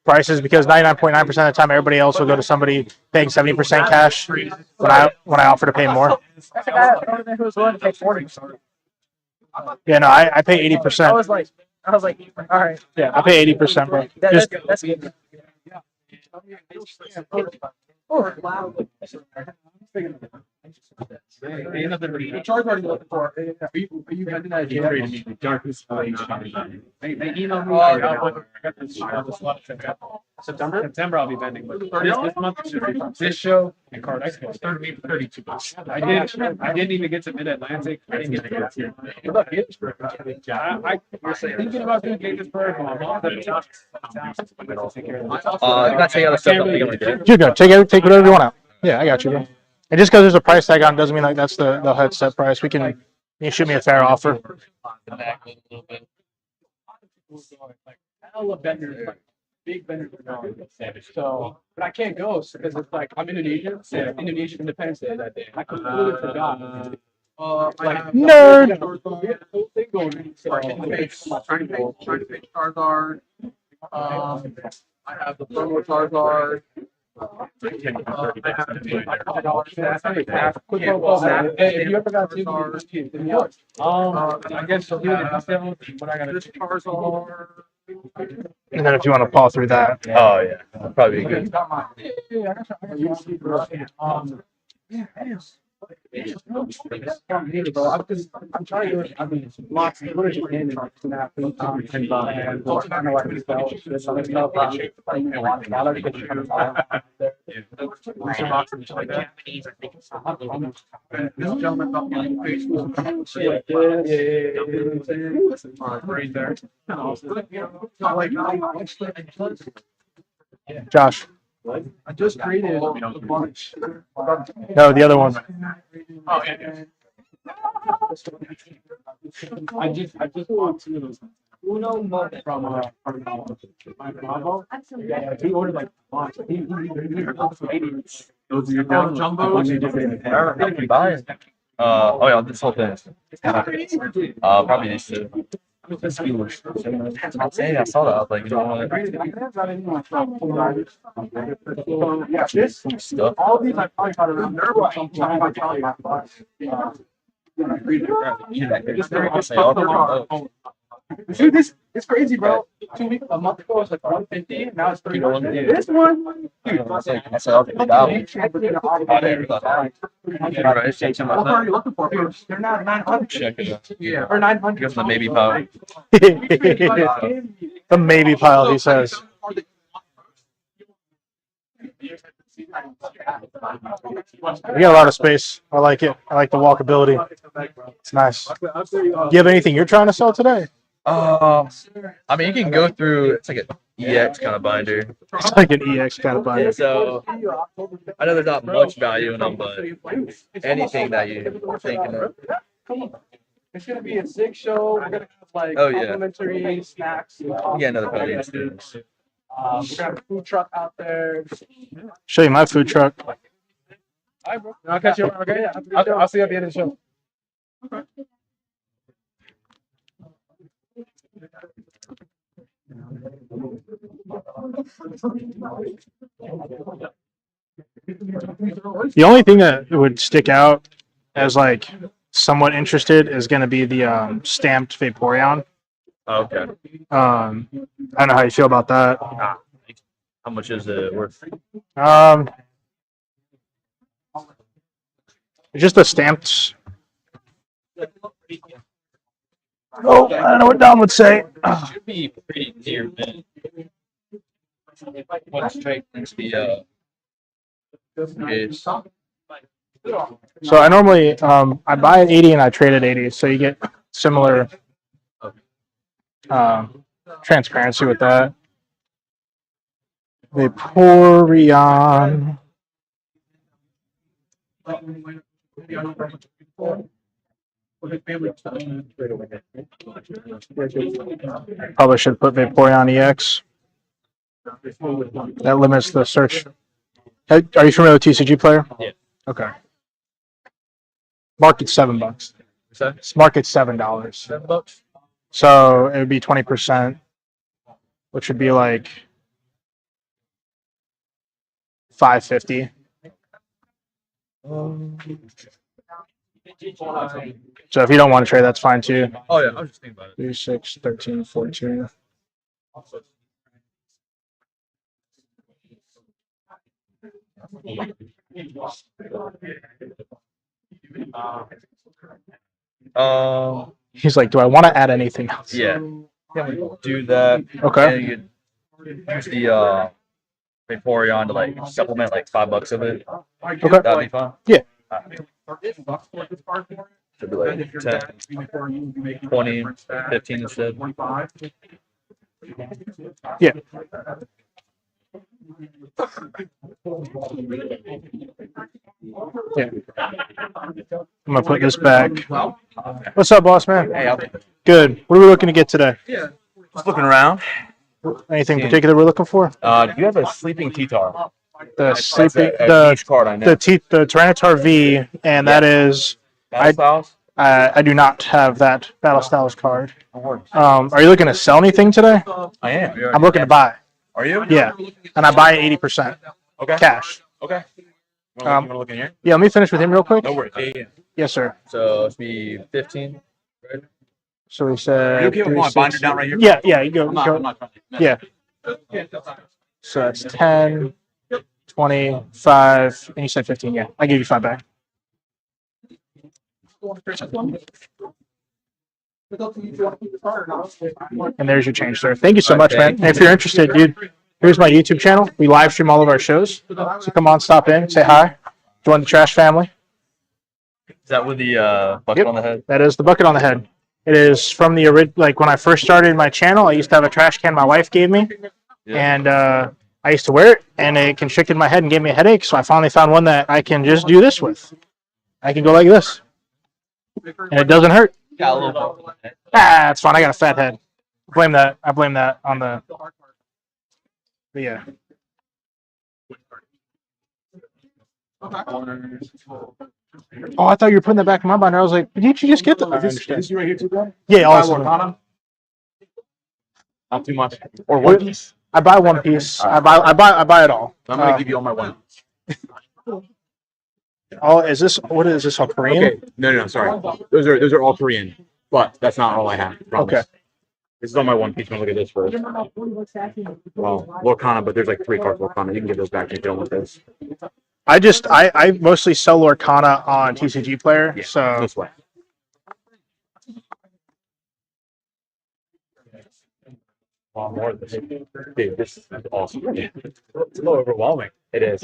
prices because 99.9% of the time everybody else will go to somebody paying 70% cash when I offer to pay more. that's a guy over there who was willing to pay 40. Yeah, no, I pay 80%. I was like, all right. Yeah, I pay 80%, bro. That's Just that's good. The Charizard you're looking for, are you guys in that They emailed me. I got this lot of September I'll be vending, but this month this show and Card Expo started me for 32 bucks. I didn't even get to Mid Atlantic. I didn't get to get here. What about Gaithersburg? I was thinking about doing Gaithersburg. My mom's at the town. You gotta take out the stuff that we did. You're good. Take whatever you want out. Yeah, I got you, bro. And just because there's a price tag on doesn't mean like that's the head set price. You can shoot me a fair offer. Hella vendors, like big vendors are going. So, but I can't go because it's like I'm Indonesian. Yeah, Indonesian Independence Day that day. I completely forgot. Like Nerd. We had the whole thing going. So, trying to make Charizard. I have the promo Charizard. If you ever got to, I guess you'll do it. What I got to Charizard. And then if you want to paw through that, Oh yeah, that'd probably be good. I'm trying to. I mean, lots of what is your name? Snap. And kind of like this stuff. This gentleman got me on Facebook. Right there. Josh. I just created a bunch. No, the other one. Oh, yeah. I just bought two of those. Uno from Bravo. Yeah, he ordered like a bunch. Those are your jumbos. Oh yeah, this whole thing. Probably these two. Hey, I saw that. I was like, you don't want Yeah, this stuff. all these I probably got around there, but dude, this it's crazy, bro. A month ago it was like 150, now it's 300. This one, dude, what are you looking for? They're not 900. Check it out. Yeah, or 900. Guess the maybe power. The maybe pile, he says. We got a lot of space. I like it. I like the walkability. It's nice. Do you have anything you're trying to sell today? I mean, you can go through. It's like an EX kind of binder. It's like an EX kind of binder. So I know there's not much value in them, but anything that you thinking of. It's gonna be a sick show. We're gonna have like Oh, yeah. complimentary snacks. Yeah, another probably is too. We're gonna have a food truck out there. Show you my food truck. All right, bro. I'll catch you. Okay, I'll see you at the end of the show. The only thing that would stick out as like somewhat interested is going to be the stamped Vaporeon. Okay. I don't know how you feel about that. How much is it worth? Just the stamped. Oh, I don't know what Don would say. Should be pretty near mint. What's straight into the is So I normally I buy at 80 and I trade at 80, so you get similar transparency with that. Vaporeon. Probably should put Vaporeon EX. That limits the search. Are you familiar with TCG Player? Yeah. Okay. Market $7. Sorry? It's market $7. $7. So it would be 20%, which would be like $550. So if you don't want to trade, that's fine too. Oh yeah, I was just thinking about it. 3, 6, 13, 14. He's like, do I want to add anything else? Yeah. Do that. Okay. And you could use the before you're on to like supplement like $5 of it. Okay. That'd be fun. Yeah. Should be like 10, 20, 15 instead. Yeah. Yeah. I'm gonna put this back. What's up, boss man? Hey, I'll Good. What are we looking to get today? just looking around. Anything particular we're looking for? Do you have a sleeping T-Tar? The That's sleeping, a niche card I know. the Tyranitar V, and that is Battle Styles? I do not have that Battle Styles card. Are you looking to sell anything today? I am. I'm looking to buy. Are you? Yeah, and I buy 80% Okay. cash. Okay. You Um, want to look in here? Yeah, let me finish with him real quick. No worries. Yeah. Yes, sir. So it's be 15. So we said. Are you okay with my 360. binder down right here? Yeah, yeah. You go. I'm not trying to. Yeah. So that's 10, 25, and you said 15. Yeah, I give you 5 back. And there's your change, sir. Thank you so much, man. And if you're interested, dude, here's my YouTube channel. We live stream all of our shows. So come on, stop in, say hi, join the Trash family. Is that with the bucket Yep. on the head? That is the bucket on the head. It is from the original. Like when I first started my channel, I used to have a trash can my wife gave me, and I used to wear it, and it constricted my head and gave me a headache. So I finally found one that I can just do this with. I can go like this, and it doesn't hurt. Got a little bit. Ah, it's fine. I got a fat head. I blame that on the. But yeah. Oh, I thought you were putting that back in my binder. I was like, didn't you just get that? I understand. you right here too, bro? Yeah, Buy also. Lorcana? Not too much. Or What- one piece. I buy one piece. I buy it all. I'm gonna give you all my one. Oh, is this what is this? All Korean? Okay. No, sorry. Those are all Korean, but that's not all I have. I promise. Okay. This is all my one piece. I'm gonna look at this first. Well, Lorcana, but there's like 3 cards Lorcana. You can give those back if you don't want this. I mostly sell Lorcana on TCG Player. Yeah, So this way. More of this. Dude, this is awesome. It's a little overwhelming. It is.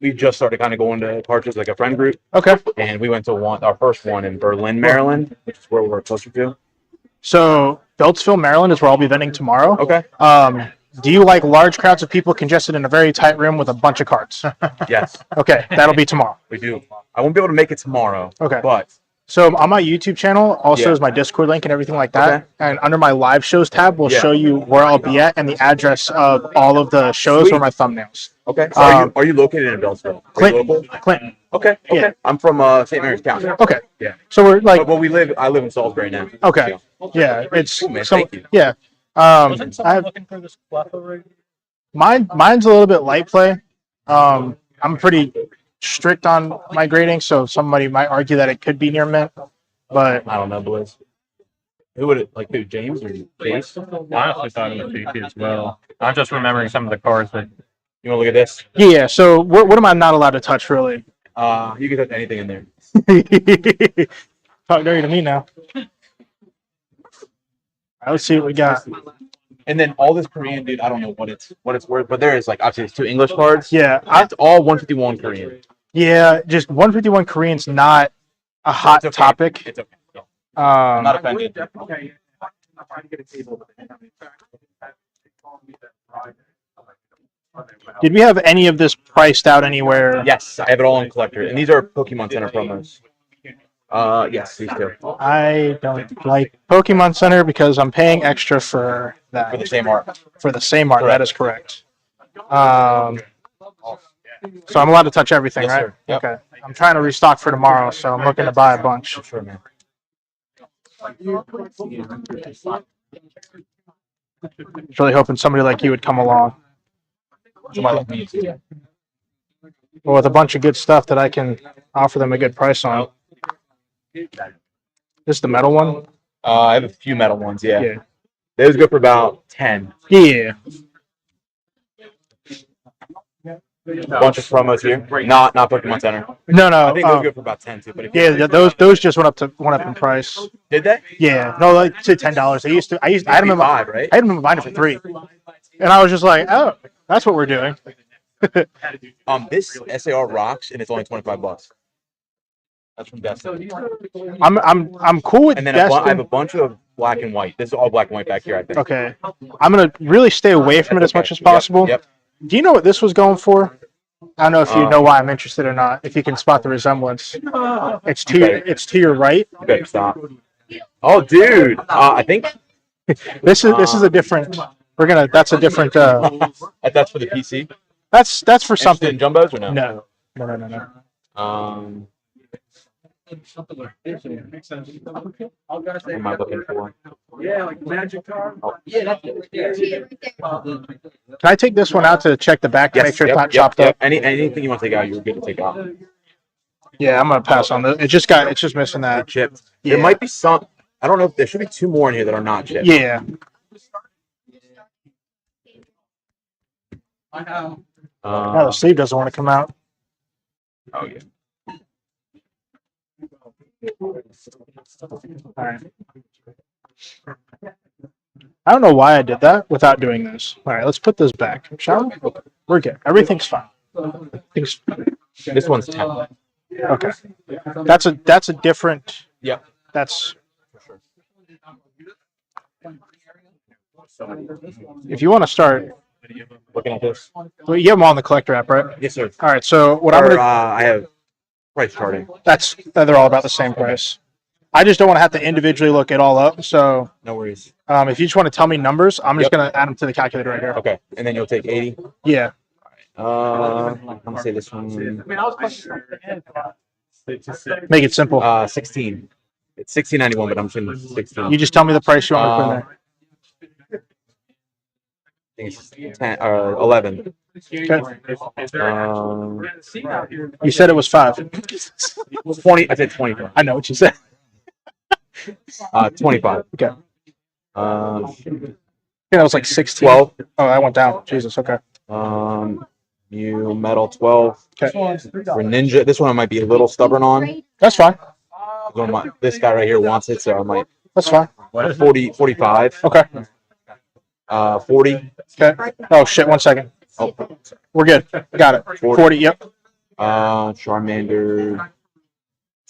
We just started kind of going to parties like a friend group, okay. and we went to our first one in Berlin, Maryland, which is where we're closer to. So Beltsville, Maryland is where I'll be vending tomorrow. Okay. Do you like large crowds of people congested in a very tight room with a bunch of carts? Yes, Okay, that'll be tomorrow. we do. I won't be able to make it tomorrow, Okay. but So on my YouTube channel also Yeah. is my Discord link and everything like that. Okay. And under my live shows tab will Yeah. show you where I'll be at and the address of all of the shows Sweet. or my thumbnails. okay. So are you located in Beltsville? Are you Clinton. local? Clinton. Okay. Yeah. I'm from St. Mary's County. Okay. Yeah. So we're like, But I live in Salisbury now. okay. So, Yeah, it's Cool, man. so Thank you. yeah. Wasn't I someone have, looking for this Fluffo rig? mine's a little bit light play. I'm pretty strict on my grading, so somebody might argue that it could be near mint, but I don't know, Blizz. Who would it like? Who, James or Chase? I honestly thought it was GT as well. I'm just remembering some of the cards that. You want to look at this? yeah. So what am I not allowed to touch really? You can touch anything in there. Talk dirty to me now. All right, let's see what we got. And then all this Korean, dude. I don't know what it's worth, but there is like obviously it's 2 English cards. Yeah, It's all 151 Korean. yeah. Just 151 Korean's not a hot It's okay. topic. It's okay. I'm not offended. Did we have any of this priced out anywhere? Yes, I have it all in collector, and these are Pokemon Center promos. Yes, these two I don't like Pokemon Center because I'm paying extra for that. for the same art. For the same art, Correct. that is correct. So I'm allowed to touch everything, Yes, right? sir. Yep. Okay. I'm trying to restock for tomorrow, so I'm looking to buy a bunch. Sure, man. Really hoping somebody like you would come along. Somebody like me. Well, with a bunch of good stuff that I can offer them a good price on. This is the metal one? I have a few metal ones. Yeah. Yeah. Those go for about 10. Yeah. A bunch of promos here. Not Pokemon Center. No, I think those no. go for about 10 too. But if Yeah, those just went up in price. did they? Yeah. No, like to $10. I had them in my $5, right? I had them in my binder for $3. And I was just like, oh, that's what we're doing. This SAR rocks, and it's only $25. That's from Destin. I'm cool with And then I have a Destin. bunch of black and white. This is all black and white back here, I think. Okay. I'm gonna really stay away from it as much as possible. Yep. Do you know what this was going for? I don't know if you know why I'm interested or not. If you can spot the resemblance, it's to your right. You better stop. Oh, dude. I think This is a different. That's a different. that's for the PC. That's for Interested something. in jumbos or no? No. What am I looking for? Yeah, like magic card. Can I take this one out to check the back to make sure it's not chopped up? Anything you want to take out, you're good to take out. Yeah, I'm gonna pass on this. It's just missing They're that. chipped. Yeah. There might be some. I don't know if there should be 2 more in here that are not chipped. Yeah. No, the sleeve doesn't want to come out. Oh yeah. All right. I don't know why I did that without doing this. All right, let's put this back. Shall we? We're good. Everything's fine. This one's 10. Okay. That's a different. Yep. That's. If you want to start, Looking at this. well, you have them all in the collector app, right? Yes, sir. All right. So what I'm Or, gonna I have price charting. they're all about the same price. I just don't want to have to individually look it all up. So No worries. if you just want to tell me numbers, I'm just Yep. gonna add them to the calculator right here. Okay, and then you'll take 80. Yeah. I'm gonna say this one. Make it simple. 16. It's 16.91, but I'm saying 16. You just tell me the price you want me to put in there. I think it's 10 or 11. Okay. Um, You said it was 5. 20. I said 25. I know what you said. 25. Okay. Um, Yeah, that was like 16. 12. Oh, I went down. Jesus. Okay. New metal 12. Okay. For Ninja, this one I might be a little stubborn on. That's fine. This guy right here wants it, so I might That's fine. 45. Okay. 40. Okay. Oh shit! 1 second. Oh, We're good. Got it. 40. Yep. Charmander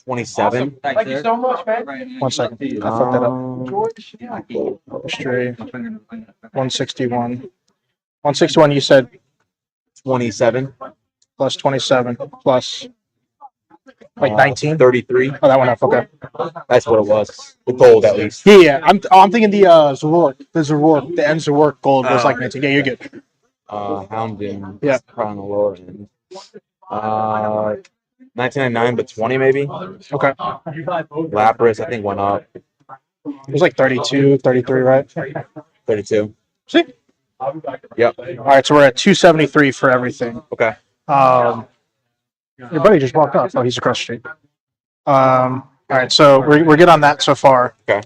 27. Thank you so much, man. 1 second. I fucked that up. History. 161. 161. You said 27. plus 27 plus like 19. 33. Oh, that went up. Okay. That's what it was. The gold, at least. Yeah. I'm thinking the Zerork. The end Zerork gold was like 19. Yeah, you're good. Houndoom. Yeah. Probably on the lower end. 1999, but 20 maybe. Okay. Lapras, I think, went up. It was like 32, 33, right? 32. See? Yep. All right, so we're at 273 for everything. Okay. Your buddy just walked up. Oh, he's across the street. All right, so we're good on that so far. Okay.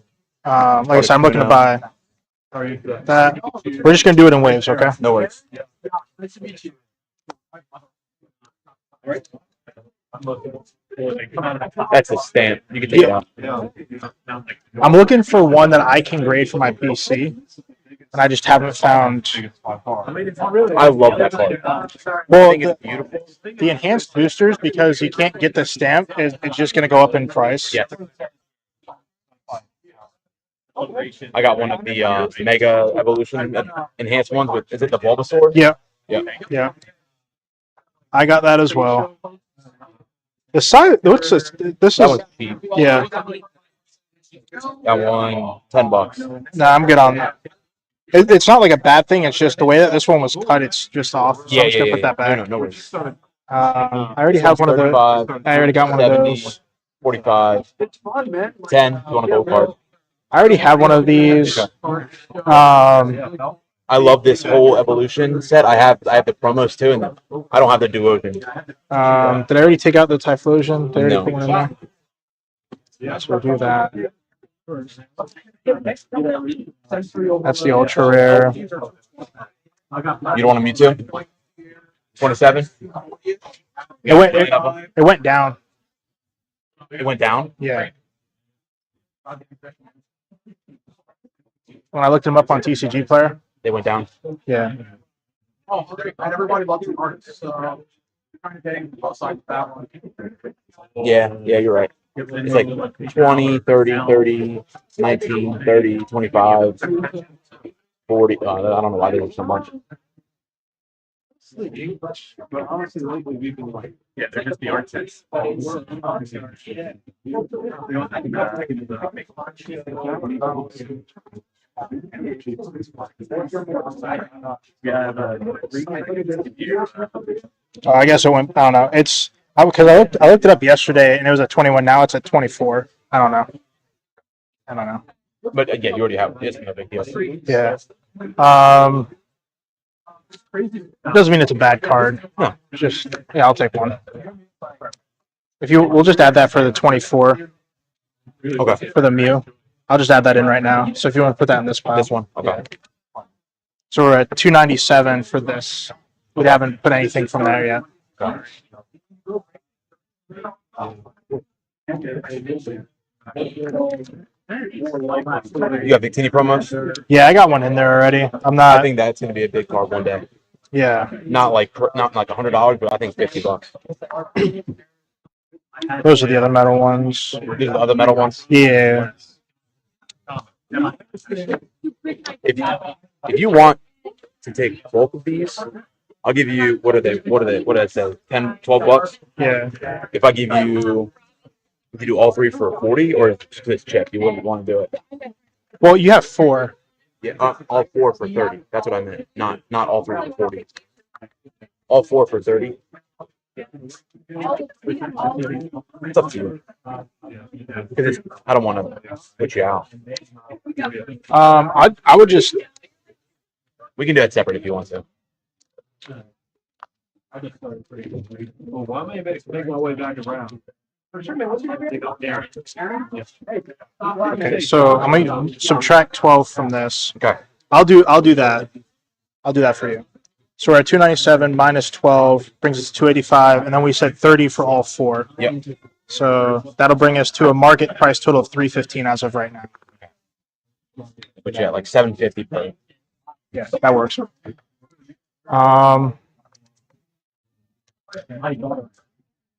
Like I said, I'm looking to buy that. We're just gonna do it in waves, okay? No worries. That's a stamp. You can take it out. I'm looking for one that I can grade for my PC, and I just haven't found. I love that card. Well, I think it's beautiful. the enhanced boosters, because you can't get the stamp, it's just gonna go up in price. Yeah. I got one of the Mega Evolution enhanced ones with, is it the Bulbasaur? Yeah. Yeah. Yeah. I got that as well. The size. What's this? This That is. was cheap. Yeah. That one, $10. No, I'm good on that. It's not like a bad thing. It's just the way that this one was cut. It's just off. So I'm just gonna put that back. No worries. I already have one of those. 35, I already got one of 70, those. 45, 10. You want a gold card? I already have one of these. I love this whole evolution set. I have the promos too, and I don't have the Duoden. Did I already take out the Typhlosion? Did I already No. put one in there? Yes, we'll do that. That's the ultra rare. You don't want a Mewtwo? 27. It went down. It went down. Yeah. When I looked him up on TCG Player, They went down. Yeah. Oh, great. And everybody loves the artists. So kind of getting outside that one. Yeah, you're right. It's like 20, 30, 30, 19, 30, 25, 40. I don't know why they were so much. But honestly, lately we've been like, yeah, they're just the artists. I guess it went. I don't know. It's because I looked it up yesterday and it was at 21. Now it's at 24. I don't know. I don't know. But again, you already have it. It's no big deal. Yeah. Doesn't mean it's a bad card. No. Just yeah, I'll take one. We'll just add that for the 24 Okay. for the Mew. I'll just add that in right now. So if you want to put that in this pile. This one. Okay. So we're at 297 for this. We haven't put anything from there yet. You got Victini promos? Yeah, I got one in there already. I'm I not. think that's going to be a big card one day. Yeah, Not like $100, but I think $50. those are the other metal ones. These are the other metal ones. Yeah. If you want to take both of these, I'll give you what did I say? 10, 12 bucks? Yeah. If I give you do all three for 40 or just chip, you wouldn't want to do it. Well, you have 4. Yeah, all 4 for 30. That's what I meant. Not all 3 for 40. All 4 for 30. It's up to you. Because I don't want to put you out. I would just. We can do it separate if you want to. Well, why am I make my way back around? Okay, so I'm gonna subtract 12 from this. Okay. I'll do that. I'll do that for you. So we're at 297 minus 12 brings us to 285, and then we said 30 for all 4. Yep. So that'll bring us to a market price total of 315 as of right now. But yeah, like $750 per. Yeah, that works.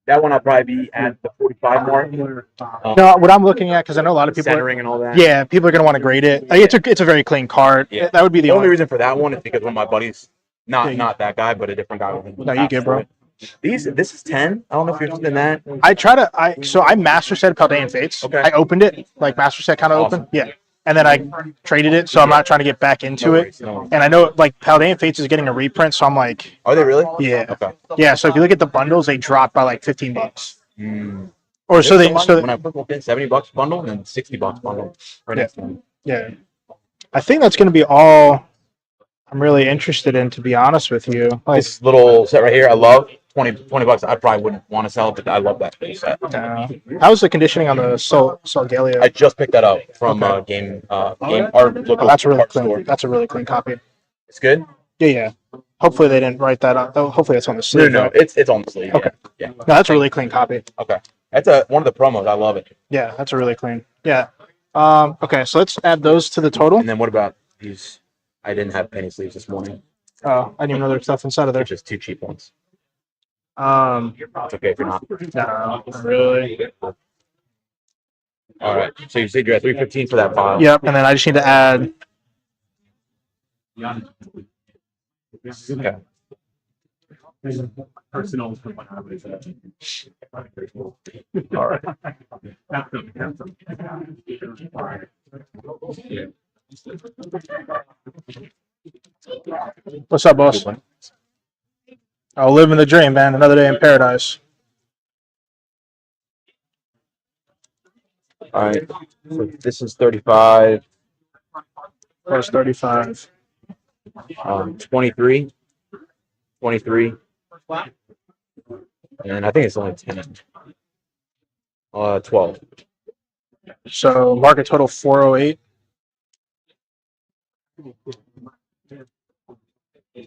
That one I'll probably be at the 45 mark. No, what I'm looking at, because I know a lot of people. Centering and all that. Yeah, people are gonna want to grade it. Like, it's a very clean card. Yeah. That would be the The only only. reason for that one is because one of my buddies, Yeah. not that guy, but a different guy. No, you good, bro. This is 10. I don't know if you're interested in that. I master set Paldean Fates. Okay. I opened it like master set kind of Awesome. open. Yeah, and then I traded it, so I'm not trying to get back into No it. worries, no worries. And I know like Paldean Fates is getting a reprint, so I'm like, Are they really? yeah, Okay. yeah. So if you look at the bundles, they drop by like 15 bucks, Mm. or so they. There's So when I looked in $70 bundle and then $60 bundle right next to them. yeah, I think that's going to be all I'm really interested in, to be honest with you. Like, This little set right here, I love. 20 bucks. I probably wouldn't want to sell it, but I love that full set. how's the conditioning on the Solgaleo? I just picked that up from Okay. game our local Oh, that's a really art clean. store. That's a really clean copy. It's good. Yeah, yeah. Hopefully they didn't write that up. Hopefully it's on the No, sleeve. no, it's on the sleeve. Okay. Yeah. No, that's a really clean copy. Okay. That's one of the promos. I love it. Yeah, that's a really clean. Yeah. Okay, so let's add those to the total. And then what about these? I didn't have penny sleeves this morning. Oh, I didn't even know there's stuff inside of there. They're just 2 cheap ones. It's okay if you're not. No, really. All right. So you said you're at 315 for that file. Yep, and then I just need to add. Okay. Personal. All right. What's up, boss? I'll live in the dream, man. Another day in paradise. All right. So this is 35. Plus 35. 23. 23. And I think it's only 10. 12. So market total 408.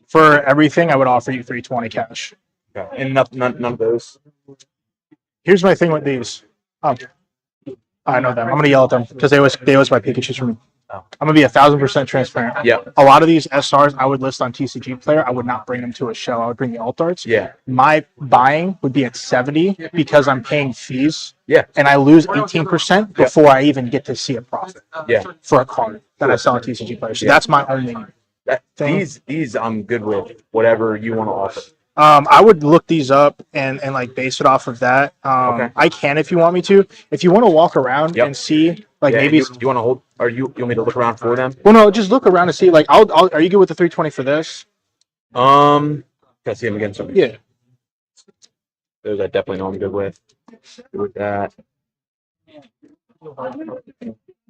For everything, I would offer you 320 cash. Okay. And none of those. Here's my thing with these. I know them. I'm gonna yell at them because they always buy Pikachu's from me. Oh. I'm gonna be 1,000% transparent. Yeah. A lot of these SRs I would list on TCG Player. I would not bring them to a show. I would bring the alt arts. Yeah. My buying would be at 70 because I'm paying fees. Yeah. And I lose 18% before I even get to see a profit. Yeah. For a card that I sell on TCG Player. So Yeah. that's my only thing. These I'm good with. Whatever you want to offer. I would look these up and like base it off of that. Okay. I can if you want me to. If you want to walk around Yep. and see, like Yeah, maybe. you want to hold? Or you want me to look around for them? Well, no, just look around and see. Like, are you good with the 320 for this? Can I see them again? Sorry. Yeah. Those I definitely know I'm good with. Good with that.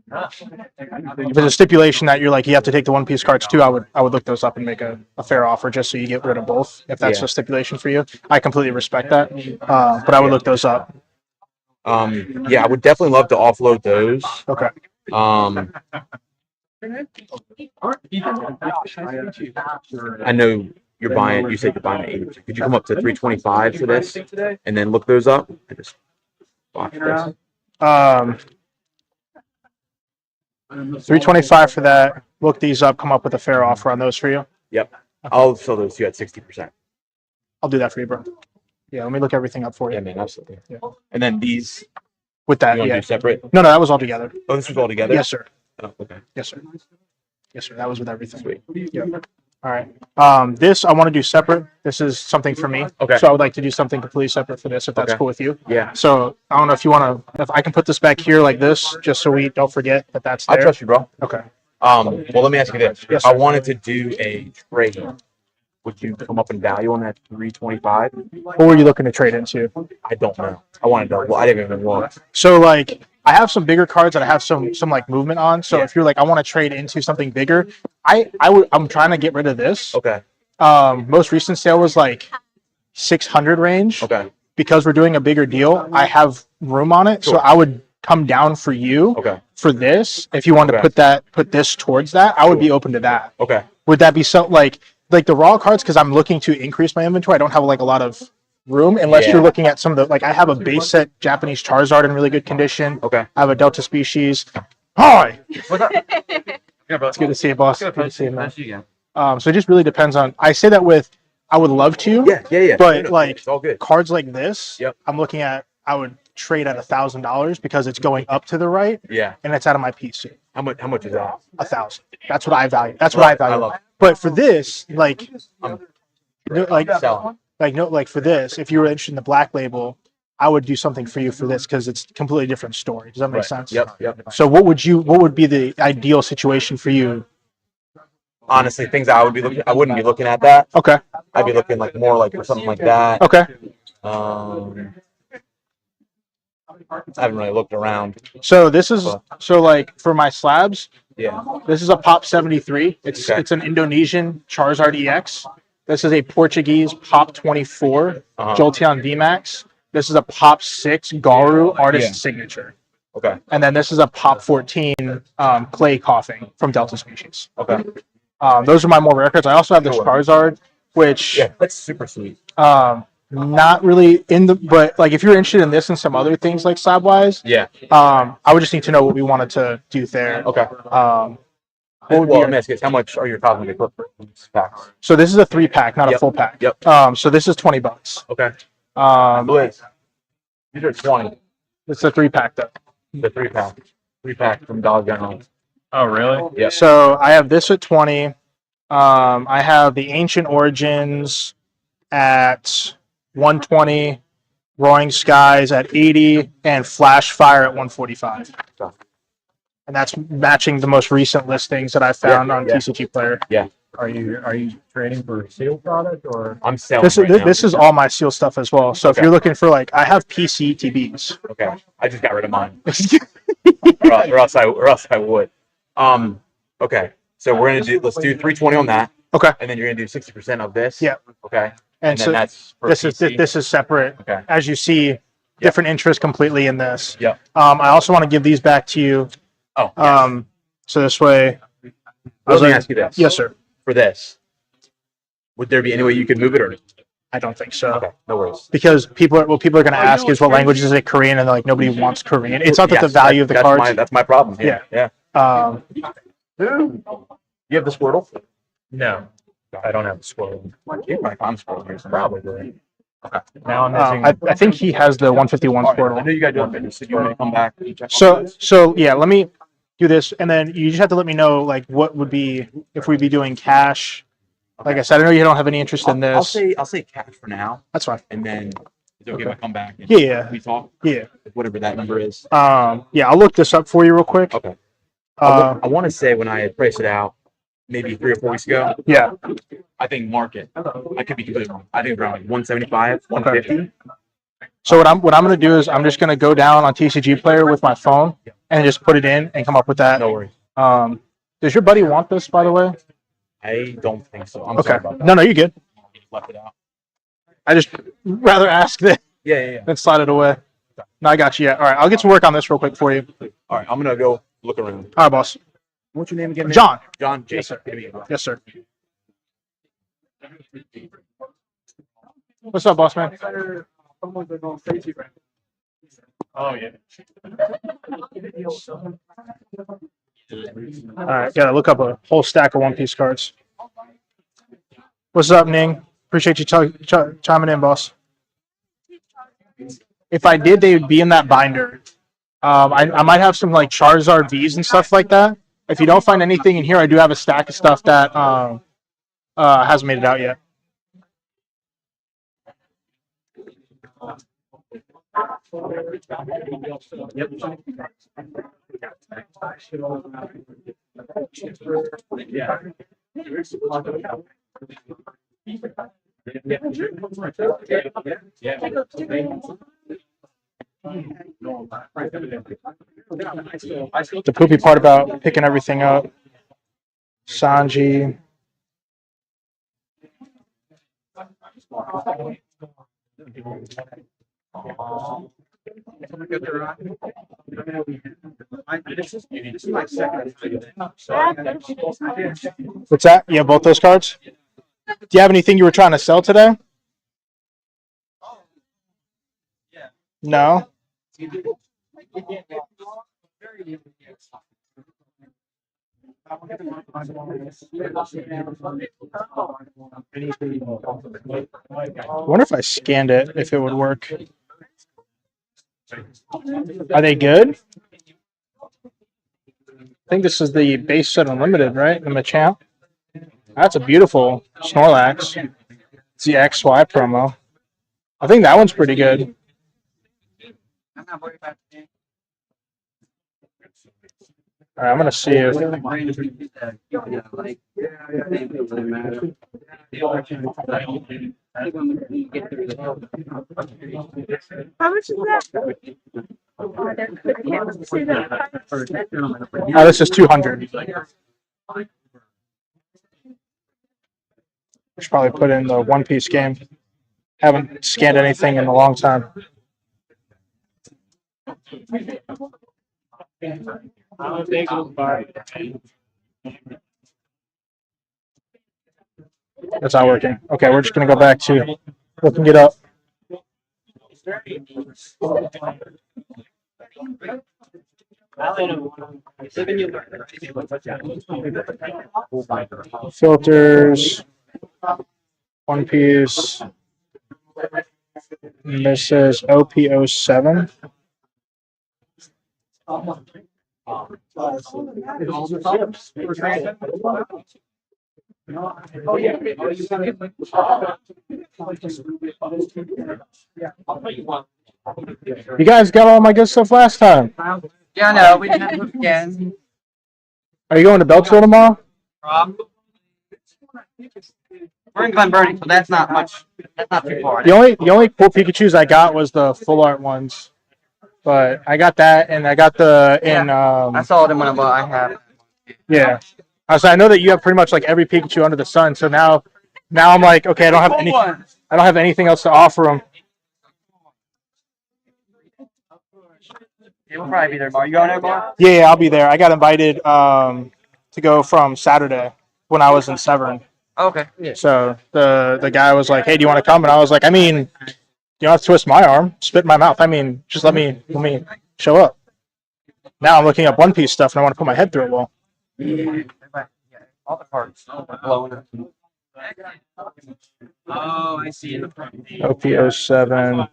If there's a stipulation that you're like you have to take the one piece cards too, I would look those up and make a fair offer just so you get rid of both. If that's Yeah. a stipulation for you, I completely respect that. But I would look those up. Yeah, I would definitely love to offload those. Okay. I know you're buying. You said you're buying at 80. Could you come up to 325 for this, and then look those up? I just box this. 325 for that. Look these up. Come up with a fair offer on those for you. Yep. I'll sell those to you at 60%. I'll do that for you, bro. Yeah, let me look everything up for you. Yeah, man, absolutely. Yeah. And then these, With that, you want to yeah. do separate? No, that was all together. Oh, this was all together? Yes, sir. Oh, okay. Yes, sir. Yes, sir. That was with everything. Sweet. Yeah. All right. This I want to do separate. This is something for me. Okay. So I would like to do something completely separate for this, if that's Okay. cool with you. Yeah. So I don't know if you want to, if I can put this back here like this, just so we don't forget that that's I there. trust you, bro. Okay. Well, let me ask you this. Yes, I sir. wanted to do a trade. Would you come up in value on that 325? What were you looking to trade into? I don't know. I wanted to. Well, I didn't even look. So like, I have some bigger cards that I have some like movement on. So Yeah. if you're like, I want to trade into something bigger, I'm trying to get rid of this. Okay. Most recent sale was like 600 range. Okay. Because we're doing a bigger deal, I have room on it. So Sure. I would come down for you Okay. for this. If you want to Okay. put this towards that, I would be open to that. Okay. Would that be so like the raw cards? Because I'm looking to increase my inventory. I don't have like a lot of room unless Yeah. you're looking at some of the like I have a base set Japanese Charizard in really good condition. Okay. I have a Delta species. Hi, Yeah, bro. it's good to see you, boss. Good Good to see you, man. Nice to see you again. So it just really depends on. I say that with I would love to. Yeah. But, No, like, it's all good. Cards like this, Yep. I'm looking at. I would trade at $1,000 because it's going up to the right Yeah. and it's out of my PC. How much is that? 1,000. That's what I value. That's what I value. love it. But for this, like, Um, like Sell. like for this, if you were interested in the black label, I would do something for you for this because it's a completely different story. Does that make Right. sense? Yep. So what would be the ideal situation for you? Honestly, things I wouldn't be looking at that. Okay. I'd be looking like more like for something like that. Okay. I haven't really looked around. So this is so like for my slabs, Yeah. this is a Pop 73. It's Okay. it's an Indonesian Charizard EX. This is a Portuguese Pop 24 Uh-huh. Jolteon VMAX. This is a Pop 6 Garu Artist Yeah. Signature. Okay. And then this is a Pop 14 Clay Coughing from Delta Species. Okay. Those are my more rare cards. I also have the Sure. Charizard, which Yeah, that's super sweet. not really in the, but like if you're interested in this and some other things like Slabwise, Yeah. I would just need to know what we wanted to do there. Okay. What would be Well, your- let me ask you this. How much are you talking to for these packs? so this is a 3-pack, not a Yep. full pack. Yep. So this is $20. Okay. It's These are 20. a 3-pack though. The 3-pack. 3-pack from Dollar General. Oh, really? Yeah. So I have this at 20. I have the Ancient Origins at 120, Roaring Skies at 80, and Flash Fire at 145. And that's matching the most recent listings that I found on yeah. TCG Player. Are you trading for a seal product or? I'm selling This right is now. this is all my seal stuff as well. So if Okay. you're looking for like, I have PC TBs. Okay. I just got rid of mine. or else I would. Okay. So let's do 320 on that. Okay. And then you're gonna do 60% of this. Yeah. Okay. And And then so that's for this is PC. this is separate. Okay. As you see, different interest completely in this. Yep. I also want to give these back to you. Oh. Yes. So this way. Let me ask you this. Yes, sir. For this, would there be any way you could move it or? I don't think so. Okay. No worries. Because people are going to ask is what language is it, Korean, and they're like nobody wants Korean. It's not that the Yes, value of the that's cards. That's my problem here. Yeah. You have the Squirtle? No, I don't have the Squirtle. You might find the Squirtle here somewhere. Probably. Now I'm missing. I think he has the 151 All right, I Squirtle. know you guys do fitness. So you want me to come back and check? So yeah, let me do this, and then you just have to let me know like what would be if we'd be doing cash. Like I said, I know you don't have any interest in I'll this. I'll say cash for now, That's fine. and then it's okay if I come back. And Yeah. we talk. Yeah. Whatever that number is. Yeah, I'll look this up for you real quick. Okay. Uh, I want to say when I had priced it out, maybe 3 or 4 weeks ago, yeah. I think market. I could be completely wrong. I think around like 175, 150. So what I'm gonna do is I'm just gonna go down on TCG Player with my phone and just put it in and come up with that. No worries. Does your buddy want this, by the way? I don't think so. I'm Okay. sorry about that. No, you're good. Left it out. I just rather ask that Yeah. than slide it away. No, I got you. Yeah. All right, I'll get to work on this real quick for you. All right, I'm gonna go look around. All right, boss. What's your name again? man? John. John. Jake. Yes, sir. Good to meet you, bro. Yes, sir. What's up, boss man? Oh, yeah. All right, gotta look up a whole stack of One Piece cards. What's up, Ning? Appreciate you chiming in, boss. If I did, they would be in that binder. I might have some like Charizard V's and stuff like that. If you don't find anything in here, I do have a stack of stuff that hasn't made it out yet. The poopy part about picking everything up. Sanji. What's that? You have both those cards? Do you have anything you were trying to sell today? No. I wonder if I scanned it, if it would work. Are they good? I think this is the base set unlimited, right? The Machamp. That's a beautiful Snorlax. It's the XY promo. I think that one's pretty good. All right, I'm gonna see if How much is that? Oh, they're good. Yeah, let's see that. this is 200. Should probably put in the One Piece game. Haven't scanned anything in a long time. That's not working. Okay, we're just gonna go back to looking it up. Filters, One Piece. And this says OP07. You guys got all my good stuff last time. Yeah, no, we didn't move again. Are you going to Beltsville tomorrow? We're in Glen Burnie, so that's not much. That's not too far. The only cool Pikachu's I got was the full art ones, but I got that and I got the in I saw it in one of I have. yeah. So I know that you have pretty much like every Pikachu under the sun. So now I'm like, okay, I don't have anything else to offer them. Yeah, we'll probably be there, Bar. You going there, Bar? Yeah, I'll be there. I got invited to go from Saturday when I was in Severn. Oh, okay. So the guy was like, "Hey, do you want to come?" And I was like, "I mean, you don't have to twist my arm, spit in my mouth. I mean, just let me show up." Now I'm looking up One Piece stuff and I want to put my head through it. Well, Yeah, all the parts are blowing up. Oh, I see in the front. OP07,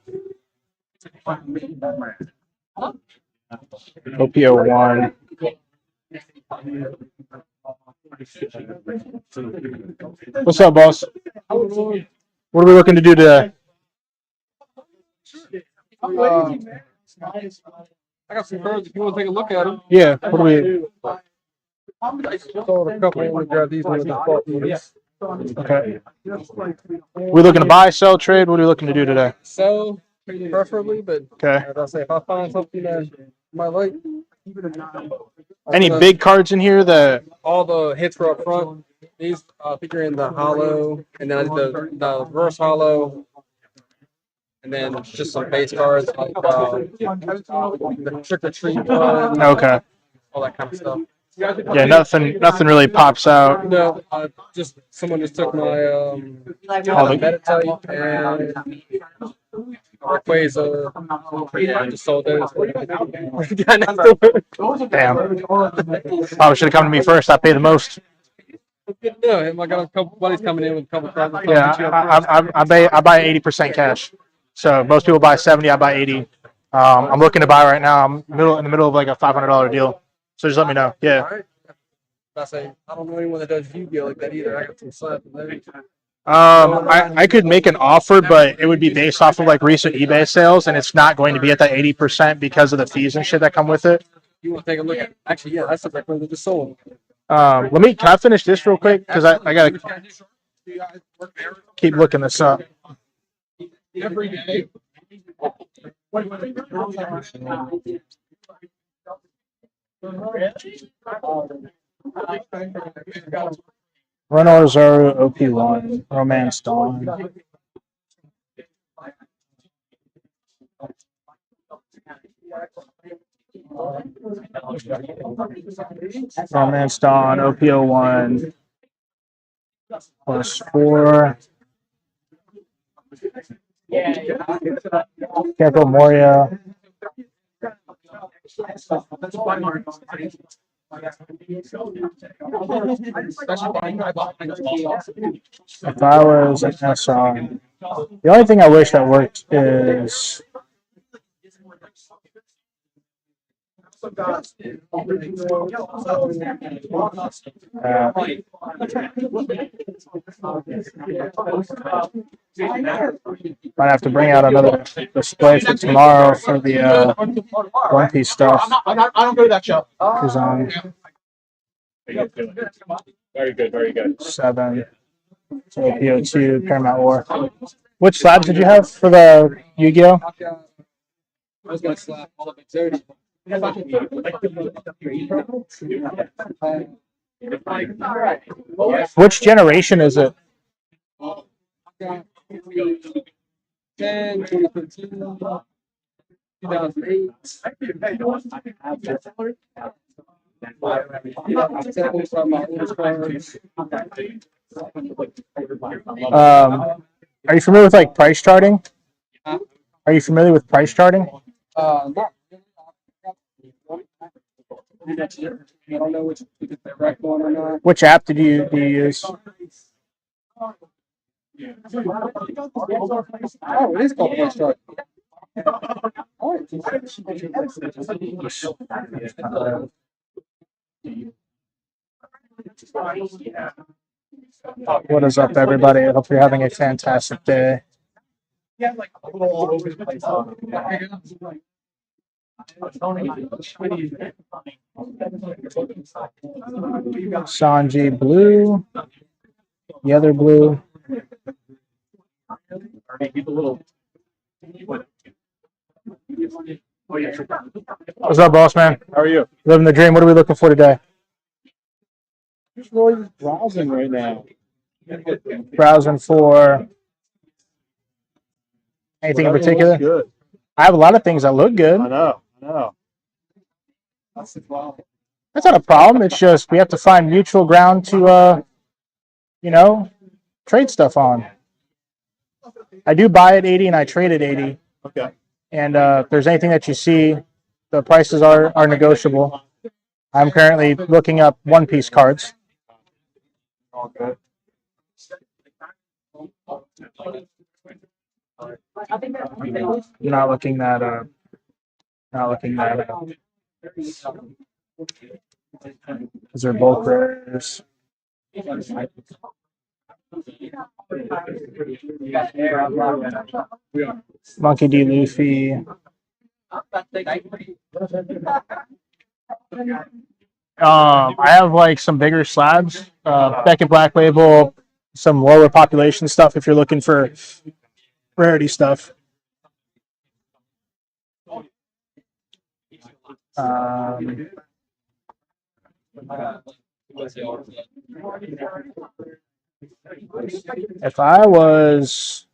OP01. What's up, boss? What are we looking to do today? I got some cards if you want to take a look at them. Yeah, what do we? Sold a couple. I'm gonna grab these ones. Okay. We looking to buy, sell, trade? What are we looking to do today? Sell, preferably, but Okay. as I say, if I find something that I might like, Any big cards in here that? all the hits were up front. These figuring the hollow, and then I did the reverse hollow, and then just some base cards like the trick or treat one, Okay. all that kind of stuff. Yeah, nothing really pops out. No, just someone just took my All the- Metatype and Rayquaza. I just sold those. Damn. Probably should have come to me first. I pay the most. No, I got a couple buddies coming in with a couple cards. Yeah, I buy 80% cash. So most people buy 70. I buy 80. I'm looking to buy right now. I'm in the middle of like a $500 deal. So just let me know. Yeah. All right. I say I don't know anyone that does Yu-Gi-Oh like that either. I got some slap in there. I could make an offer, but it would be based off of like recent eBay sales, and it's not going to be at that 80% because of the fees and shit that come with it. You want to take a look at it? Actually, yeah, that's the Rayquaza that just sold. Can I finish this real quick? Because I gotta keep looking this up. Every day. Reno Rosario, OP1, Romance Dawn. Romance Dawn, OP01, +4. Gecko Moria. If I was an SR, the only thing I wish that worked is might have to bring out another display for tomorrow for the One Piece stuff. I don't go to that show. 'Cause, Very good, very good. 7, OPO2, Paramount War. Which slabs did you have for the Yu-Gi-Oh? I was gonna slap all of it too. Which generation is it? 10, 2015, 2008. Are you familiar with like price charting? Are you familiar with price charting? Not really. I don't know which if it's the correct one or not. Which app do you use? Oh, it is called Price Chart. All right. What is up, everybody? I hope you're having a fantastic day. Sanji blue, the other blue. What's up, boss man? How are you? Living the dream. What are we looking for today? Just really browsing right now. Browsing for anything in Whatever particular? looks good. I have a lot of things that look good. I know. That's not a problem. It's just we have to find mutual ground to, trade stuff on. I do buy at 80 and I trade at 80. Okay. And if there's anything that you see, the prices are negotiable. I'm currently looking up One Piece cards. All good. Not looking that up. Not looking that up. These are bulk rares. Monkey D. Luffy. I have like some bigger slabs. Beckett Black Label, some lower population stuff if you're looking for rarity stuff. If I was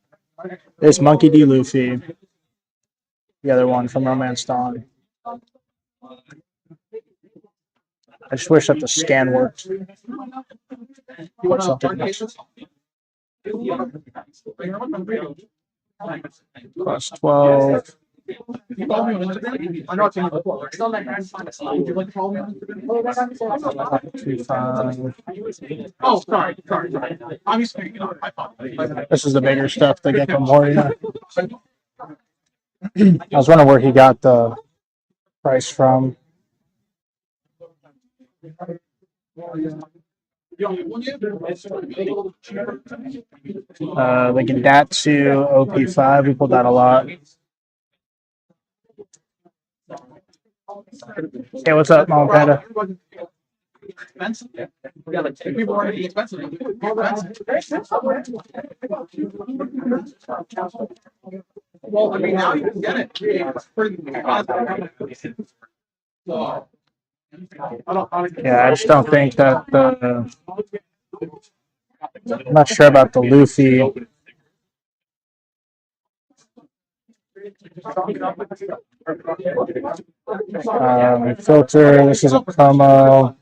this Monkey D. Luffy, the other one from Romance Dawn, I just wish that the scan worked. Or something. Plus 12. Oh, sorry. Obviously, This is the bigger stuff, the Gecko Moria. I was wondering where he got the price from. The Gadatsu OP5, we pulled that a lot. Hey, what's up, Mom Panda? People are really expensive. Well, I mean, now you can get it. It's pretty Yeah, I just don't think that the. I'm not sure about the Luffy. Filter. This is a promo.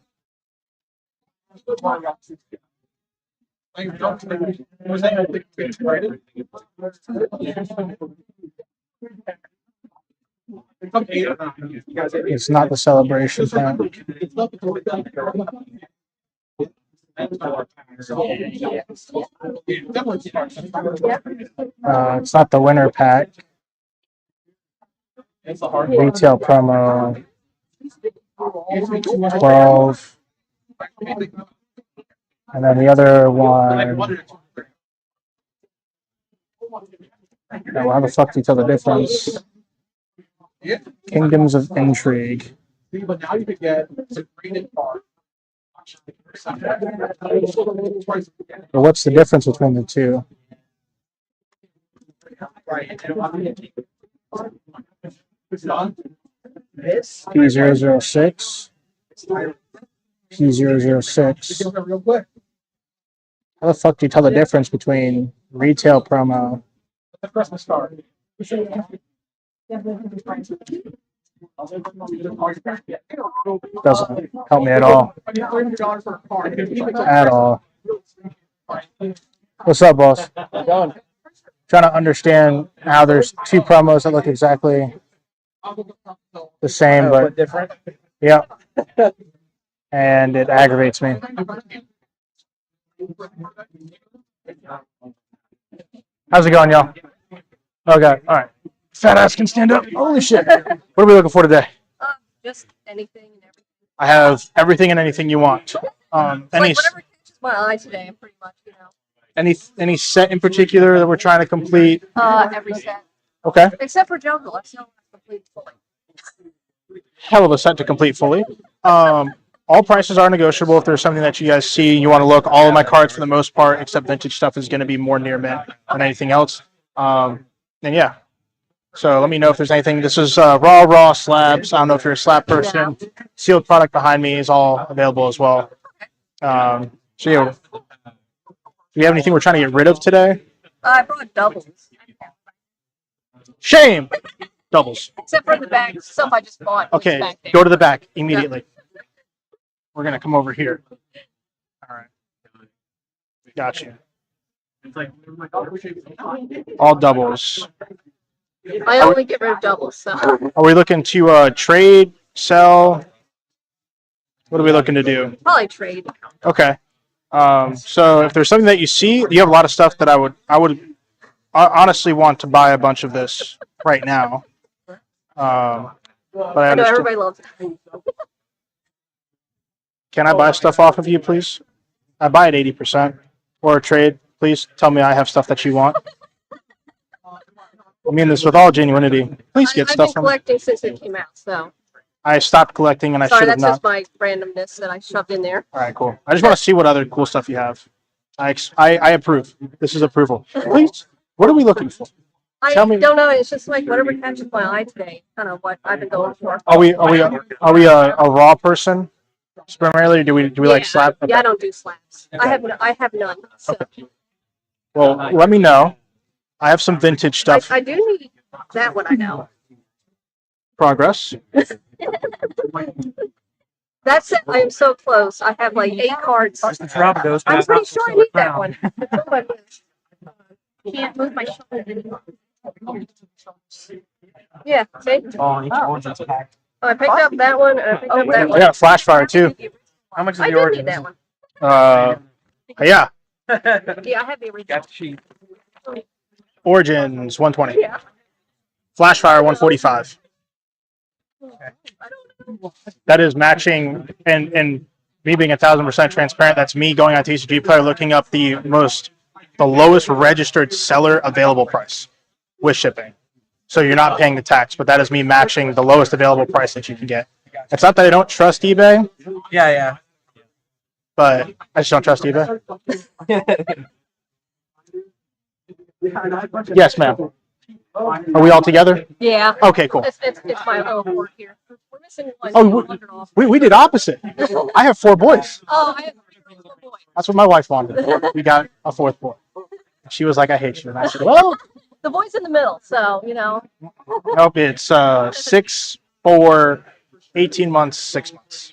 It's not the celebration pack. It's not the winter pack. Retail promo 12. And then the other one. Well, how the fuck do you tell the difference? Kingdoms of Intrigue. But now you can get a graded card. Well, what's the difference between the two? P006. P006. How the fuck do you tell the difference between retail promo? The Christmas card. Doesn't help me at all. At all. What's up, boss? Trying to understand how there's two promos that look exactly the same, but different. yeah. And it aggravates me. How's it going, y'all? Okay, all right. Fat ass can stand up. Holy shit. What are we looking for today? Just anything and everything. I have everything and anything you want. Any Like whatever catches my eye today, pretty much, any set in particular that we're trying to complete? Every set. Okay. Except for Jungle. I still want to complete fully. Hell of a set to complete fully. All prices are negotiable. If there's something that you guys see and you want to look, all of my cards for the most part, except vintage stuff, is going to be more near mint than anything else. And yeah. So let me know if there's anything. This is raw slabs. I don't know if you're a slab person. Sealed product behind me is all available as well. So yeah. Do we have anything we're trying to get rid of today? I brought doubles. Shame. Doubles. Except for the bags, stuff I just bought. Okay, Back there. go to the back immediately. We're gonna come over here. All right. Gotcha. All doubles. I only get rid of doubles, so. Are we looking to trade, sell? What are we looking to do? Probably trade. Okay. So if there's something that you see, you have a lot of stuff that I would honestly want to buy a bunch of this right now. But I I know understand. everybody loves it. Can I buy stuff off of you, please? I buy at 80% or a trade. Please tell me I have stuff that you want. I mean this with all genuinity. Please get I've stuff been from me. collecting since it came out, so I stopped collecting and I sorry, should have that's not. just my randomness that I shoved in there. All right, cool. I just want to see what other cool stuff you have. I approve. This is approval. Please. What are we looking for? I Tell me- don't know. It's just like whatever catches my eye today. Kind of what I've been going for. Are we a raw person primarily? Or do we like slap? Okay. Yeah, I don't do slabs. I have none. So Well, let me know. I have some vintage stuff. I do need that one. I know. Progress. That's it. I am so close. I have like 8 cards. I'm pretty sure I need that one. Can't move my shoulder anymore. Yeah. See? Oh, I picked up that one. And I picked up that I one. got flash fire too. How much is I the do need origin? that one. Yeah. Yeah, I have the original. Got the sheet. Origins 120. Yeah. Flash fire 145. That is matching, and me being 1,000% transparent. That's me going on TCG Player looking up the lowest registered seller available price with shipping. So you're not paying the tax, but that is me matching the lowest available price that you can get. It's not that I don't trust eBay, Yeah. but I just don't trust eBay. Yes, ma'am. Are we all together? Yeah. Okay, cool. It's my own work here. We're missing one. Oh, We'll wander off. We did opposite. I have 4 boys. Oh, I have 3 little boys. That's what my wife wanted. We got a 4th boy. She was like, I hate you. And I said, well, The boy's in the middle, so nope, it's 6, 4, 18 months, 6 months.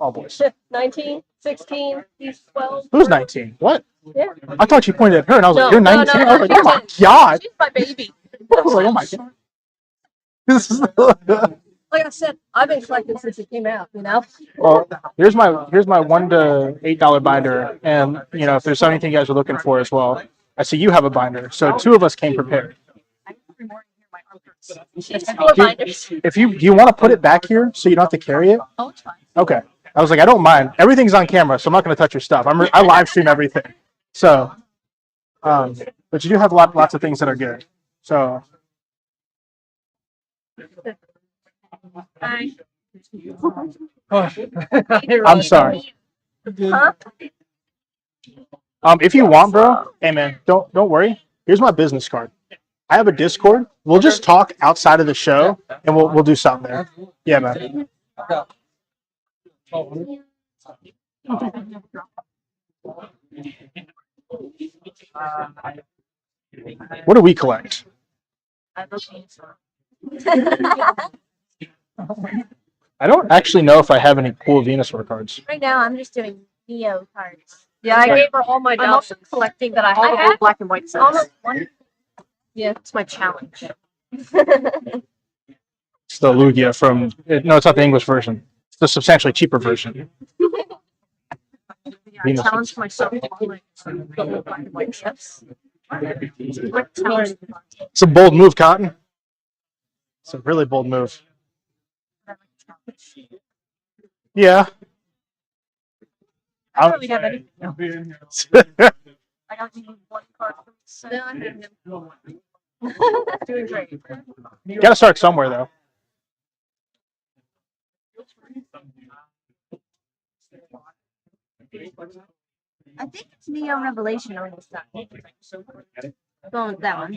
All boys. 19, 16, he's 12. Who's 19? What? Yeah. I thought you pointed at her and I was like, No, you're no, 19? no, I was like, oh my she's God. She's my baby. I was like, oh my God. This is Like I said, I've been collecting since it came out, well, here's my $1 to $8 binder. And, if there's anything you guys are looking for as well, I see you have a binder. So 2 of us came prepared. She's 4 binders. If you want to put it back here so you don't have to carry it? Oh, it's fine. Okay. I was like, I don't mind. Everything's on camera, so I'm not going to touch your stuff. I live stream everything. So, but you do have lots of things that are good. So, Hi. I'm sorry. Huh? If you want, bro, hey man, don't worry. Here's my business card. I have a Discord. We'll just talk outside of the show, and we'll do something there. Yeah, man. What do we collect? I don't actually know if I have any cool Venusaur cards. Right now, I'm just doing Neo cards. Yeah, I gave her all my I'm also dolls. collecting that I All the have. old black and white sets. Almost one. Yeah, it's my challenge. It's the Lugia from. No, it's not the English version. It's the substantially cheaper version. I challenged myself to collect the old black and white sets. It's a bold move, Cotton. It's a really bold move. Yeah. I don't really have any. I don't need one card from the set. No, I have him. Doing great. You gotta start somewhere, though. I think it's Neo Revelation on this side. Going with that one.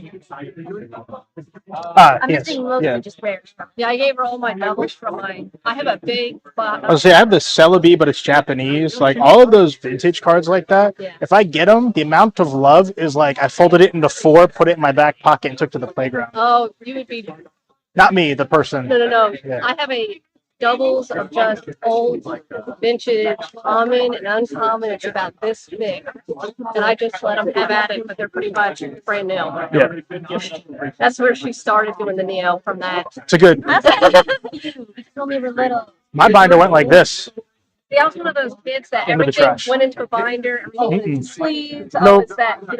I'm Yes. missing mostly Yeah. just rares from Yeah, I gave her all my doubles from my. I have a big I box. was say I have the Celebi, but it's Japanese. Like all of those vintage cards like that. Yeah. If I get them, the amount of love is like I folded it into 4, put it in my back pocket, and took to the playground. Oh, you would be. Not me, the person. No. Yeah. I have a doubles of just old, vintage, common, and uncommon. It's about this big. And I just let them have at it, but they're pretty much brand new. Yeah. That's where she started doing the Neo from that. It's a good. you. Told me we're little. My binder went like this. See, I was one of those kids that Into the everything trash. went into a binder, everything was in Mm-mm. sleeves. I Nope. was that, kid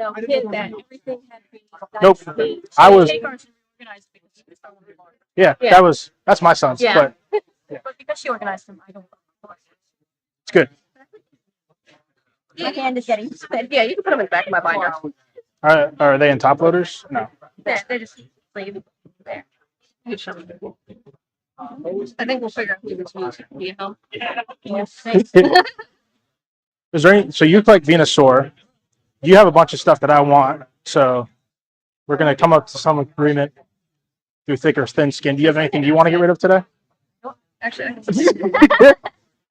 that everything had to be Nope. nice, neat. I was, Take ours and organized because she was so organized. yeah, Yeah. that's my son's, Yeah. but But because she organized them, I don't. it's good. My hand is getting sweaty. Yeah, you can put them in the back of my binder. Are they in top loaders? No. Yeah, they just leave there. You show them. I think we'll figure out who this was. You know? Is there any, so you like Venusaur. You have a bunch of stuff that I want, so we're gonna come up to some agreement through thick or thin skin. Do you have anything you want to get rid of today? Actually, I can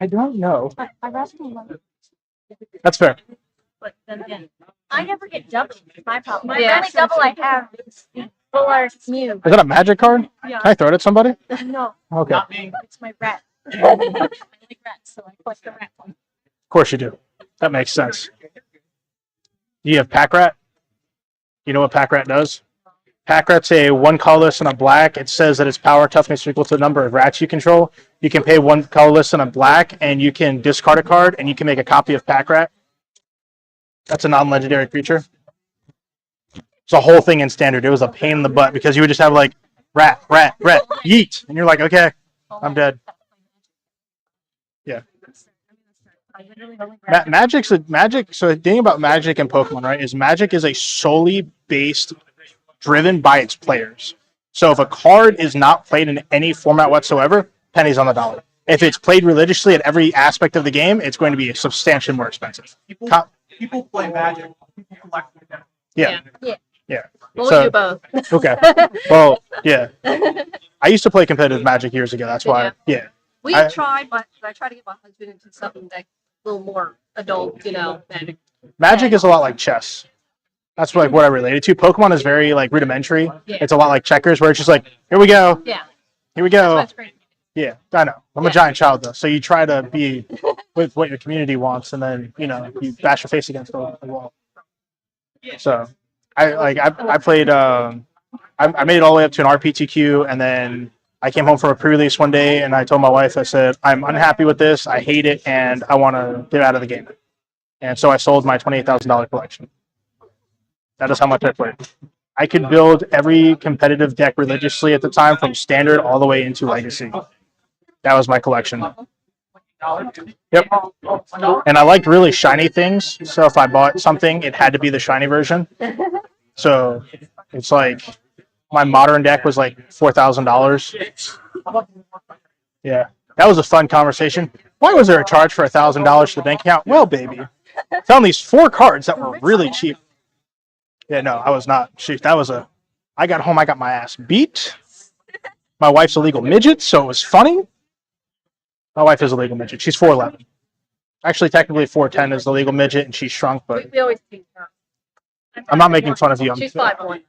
I don't know. I wrestle one, That's fair. but then again, I never get double. My problem. My Yeah. only double I have is Fuller Mew. Is that a magic card? Yeah. Can I throw it at somebody? No, Okay. it's my rat. I like rats, so I collect the rat one. Of course you do. That makes sense. Do you have Pack Rat? You know what Pack Rat does? Pack Rat's a one colorless and a black. It says that its power toughness is equal to the number of rats you control. You can pay one colorless and a black, and you can discard a card, and you can make a copy of Pack Rat. That's a non-legendary creature. It's a whole thing in standard. It was a pain in the butt because you would just have like rat, yeet, and you're like, okay, I'm dead. Yeah. I literally only grab Magic. So the thing about Magic and Pokemon, right, is Magic is a solely based, driven by its players. So if a card is not played in any format whatsoever, pennies on the dollar. If it's played religiously at every aspect of the game, it's going to be substantially more expensive. People play Magic. People collect them. Yeah. Well, So- we do both. Okay. Well, yeah. I used to play competitive Magic years ago. That's why. Yeah. We I- tried, but I tried to get my husband into something that a little more adult, than Magic is a lot like chess. That's like what I related to. Pokemon is very like rudimentary. Yeah. It's a lot like checkers, where it's just like, here we go, yeah. here we go. That's great. Yeah, I know. I'm a Yeah. giant child though, so you try to be with what your community wants, and then you bash your face against the wall. So, I played. I made it all the way up to an RPTQ, and then I came home from a pre-release one day, and I told my wife, I said, I'm unhappy with this. I hate it, and I want to get out of the game. And so I sold my $28,000 collection. That is how much I played. I could build every competitive deck religiously at the time, from standard all the way into legacy. That was my collection. Yep. And I liked really shiny things. So if I bought something, it had to be the shiny version. So it's like my modern deck was like $4,000. Yeah. That was a fun conversation. Why was there a charge for $1,000 to the bank account? Well, baby, found these 4 cards that were really cheap. Yeah, no, I was not. Shoot, I got home, I got my ass beat. My wife's a legal midget, so it was funny. My wife is a legal midget. She's 4'11". Actually, technically 4'10" is the legal midget, and she's shrunk, but We always tease her. I'm not making fun of you. She's 5'1".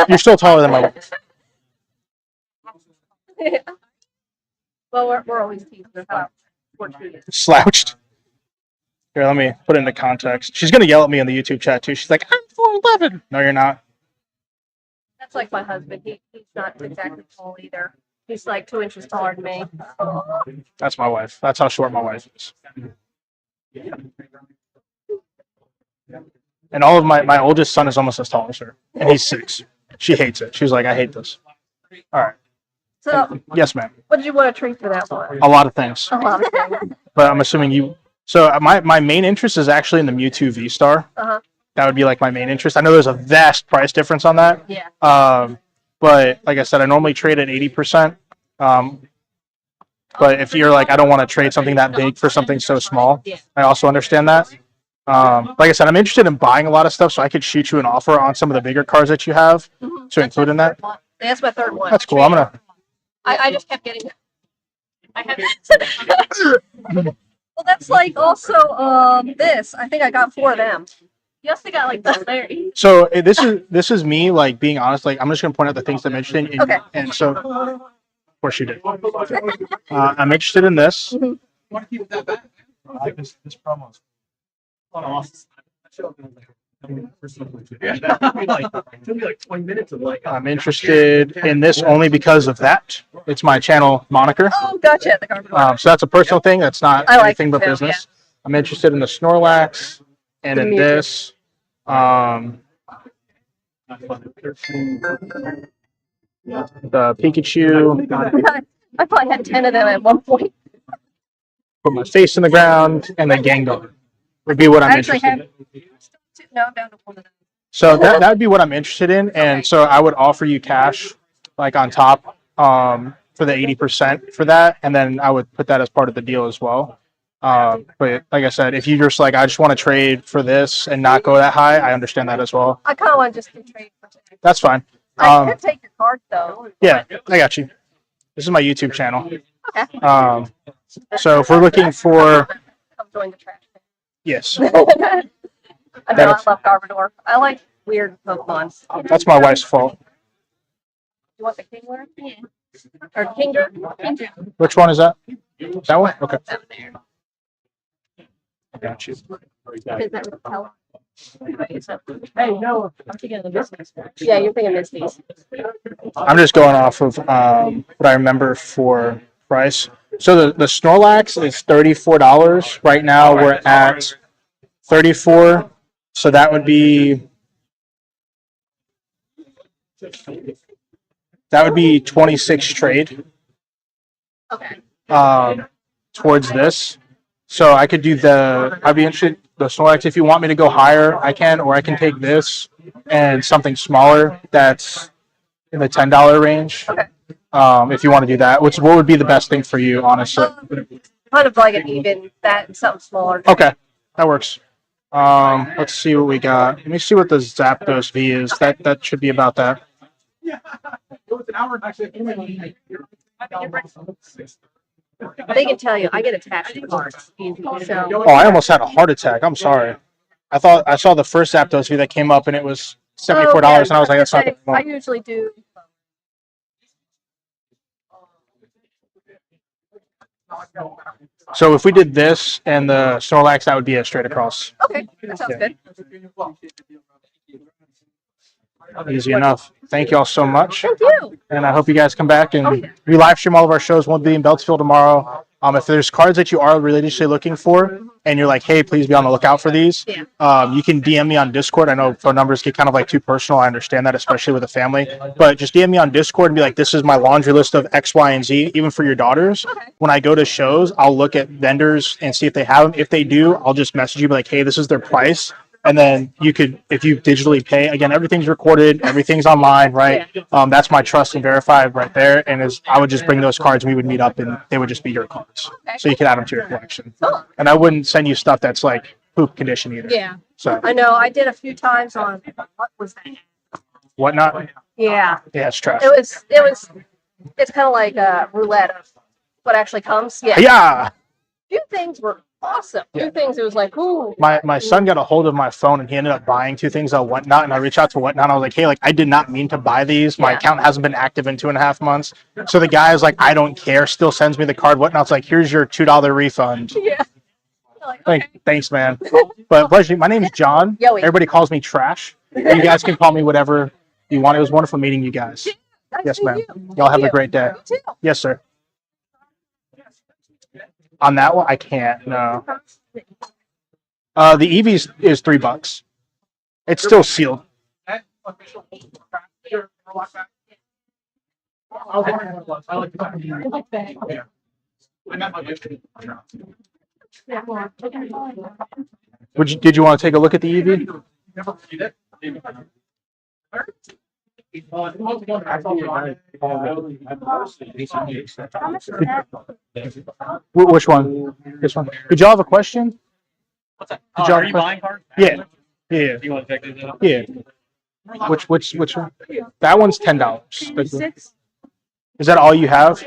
You're still taller than my wife. Well, we're always teasing her about 14 years. Slouched. Here, let me put it into context. She's going to yell at me in the YouTube chat, too. She's like, I'm 4'11". No, you're not. That's like my husband. He's not exactly tall either. He's like 2 inches taller than me. That's my wife. That's how short my wife is. And all of my oldest son is almost as tall as her, and he's 6. She hates it. She's like, I hate this. All right. So, Yes, ma'am. what did you want to treat for that one? A lot of things, A lot of things. but I'm assuming you. So my main interest is actually in the Mewtwo V-Star. Uh-huh. That would be like my main interest. I know there's a vast price difference on that. Yeah. But like I said, I normally trade at 80%. But if you're like, I don't want to trade something that big for something so small, Yeah. I also understand that. Like I said, I'm interested in buying a lot of stuff, so I could shoot you an offer on some of the bigger cars that you have Mhm. to include in that. That's my third one. That's cool. I'm gonna. I just kept getting. I have Well, that's like also this. I think I got 4 of them. You also got like this there. So this is me like being honest. Like I'm just gonna point out the things I'm interested in. Okay. And so, of course you did. I'm interested in this. Mhm. Want to keep that back? This promo's. I'm interested in this only because of that. It's my channel moniker. Oh, gotcha. The carbon. So that's a personal thing. That's not I like anything it but too, business. I'm interested in the Snorlax and The in Mewtwo. this. The Pikachu. I probably had 10 of them at one point. Put my face in the ground, and then Gengar would be what I'm I actually interested in. have two, no, I'm down to one of them. So that would be what I'm interested in, and Okay. so I would offer you cash, like on top, for the 80% for that, and then I would put that as part of the deal as well. But like I said, if you just like, I just want to trade for this and not go that high, I understand that as well. I kind of want to just do trade for today. That's fine. I could take your card though. Yeah, I got you. This is my YouTube channel. Okay. So if we're looking for, Come join the trash. yes, I know I love Garbodor. I like weird Pokemon. that's my wife's fault. You want the Kingler? Yeah. Or Kinger? Kinger. Which one is that? That one? Okay. Over there. I got you. Is that with Pella? Hey, no, I'm thinking of the Misty's. Yeah, you're thinking Misty's. I'm just going off of what I remember for price. So the Snorlax is $34. Right now we're at 34. So that would be 26 trade Okay. towards this. So I could do I'd be interested the Snorlax. If you want me to go higher, I can, or I can take this and something smaller that's in the $10 range. Okay. If you want to do that, what would be the best thing for you, honestly? Kind of like an even, that and something smaller. Okay, that works. Let's see what we got. Let me see what the Zapdos V is. That should be about that. They can tell you, I get attached to cards. So, Oh, I almost had a heart attack. I'm sorry. I thought I saw the first Zapdos V that came up and it was $74, and I was like, that's not the I one. usually do. So if we did this and the Snorlax, that would be a straight across. Okay, that sounds Yeah. good. Easy enough. Thank you all so much. Thank you. And I hope you guys come back and Oh, yeah. we live stream all of our shows. We'll be in Beltsville tomorrow. If there's cards that you are religiously looking for and you're like, hey, please be on the lookout for these, Yeah. you can DM me on Discord. I know phone numbers get kind of like too personal. I understand that, especially with a family. But just DM me on Discord and be like, this is my laundry list of X, Y, and Z, even for your daughters. Okay. When I go to shows, I'll look at vendors and see if they have them. If they do, I'll just message you, be like, hey, this is their price. And then you could, if you digitally pay, again, everything's recorded, everything's online, right? That's my trust and verified right there. And I would just bring those cards and we would meet up and they would just be your cards. Okay. So you could add them to your collection. Cool. And I wouldn't send you stuff that's like poop condition either. Yeah. So I know. I did a few times on, what was that? whatnot. Yeah. Yeah, it's trash. It's kind of like a roulette of what actually comes. Yeah. Yeah. Few things were awesome. Yeah. Few things it was like, ooh. My son got a hold of my phone and he ended up buying two things on Whatnot, and I reached out to Whatnot and I was like, hey, like I did not mean to buy these. My Yeah. account hasn't been active in 2.5 months. So the guy is like, I don't care, still sends me the card. Whatnot's like, here's your $2 refund. Yeah. Like, okay. Thanks, man. But pleasure. My name is John. Yoey. Everybody calls me Trash. You guys can call me whatever you want. It was wonderful meeting you guys. Nice Yes, to meet ma'am. you. Y'all have You a great day. too. Yes, sir. On that one, I can't. No. The Eevee is $3. It's still sealed. Did you want to take a look at the Eevee? Which one? This one. Did y'all have a question? Did y'all have Are a you question? buying cards? Yeah. Yeah. You want to check this out? Yeah. Which one? That one's $10. Is that all you have?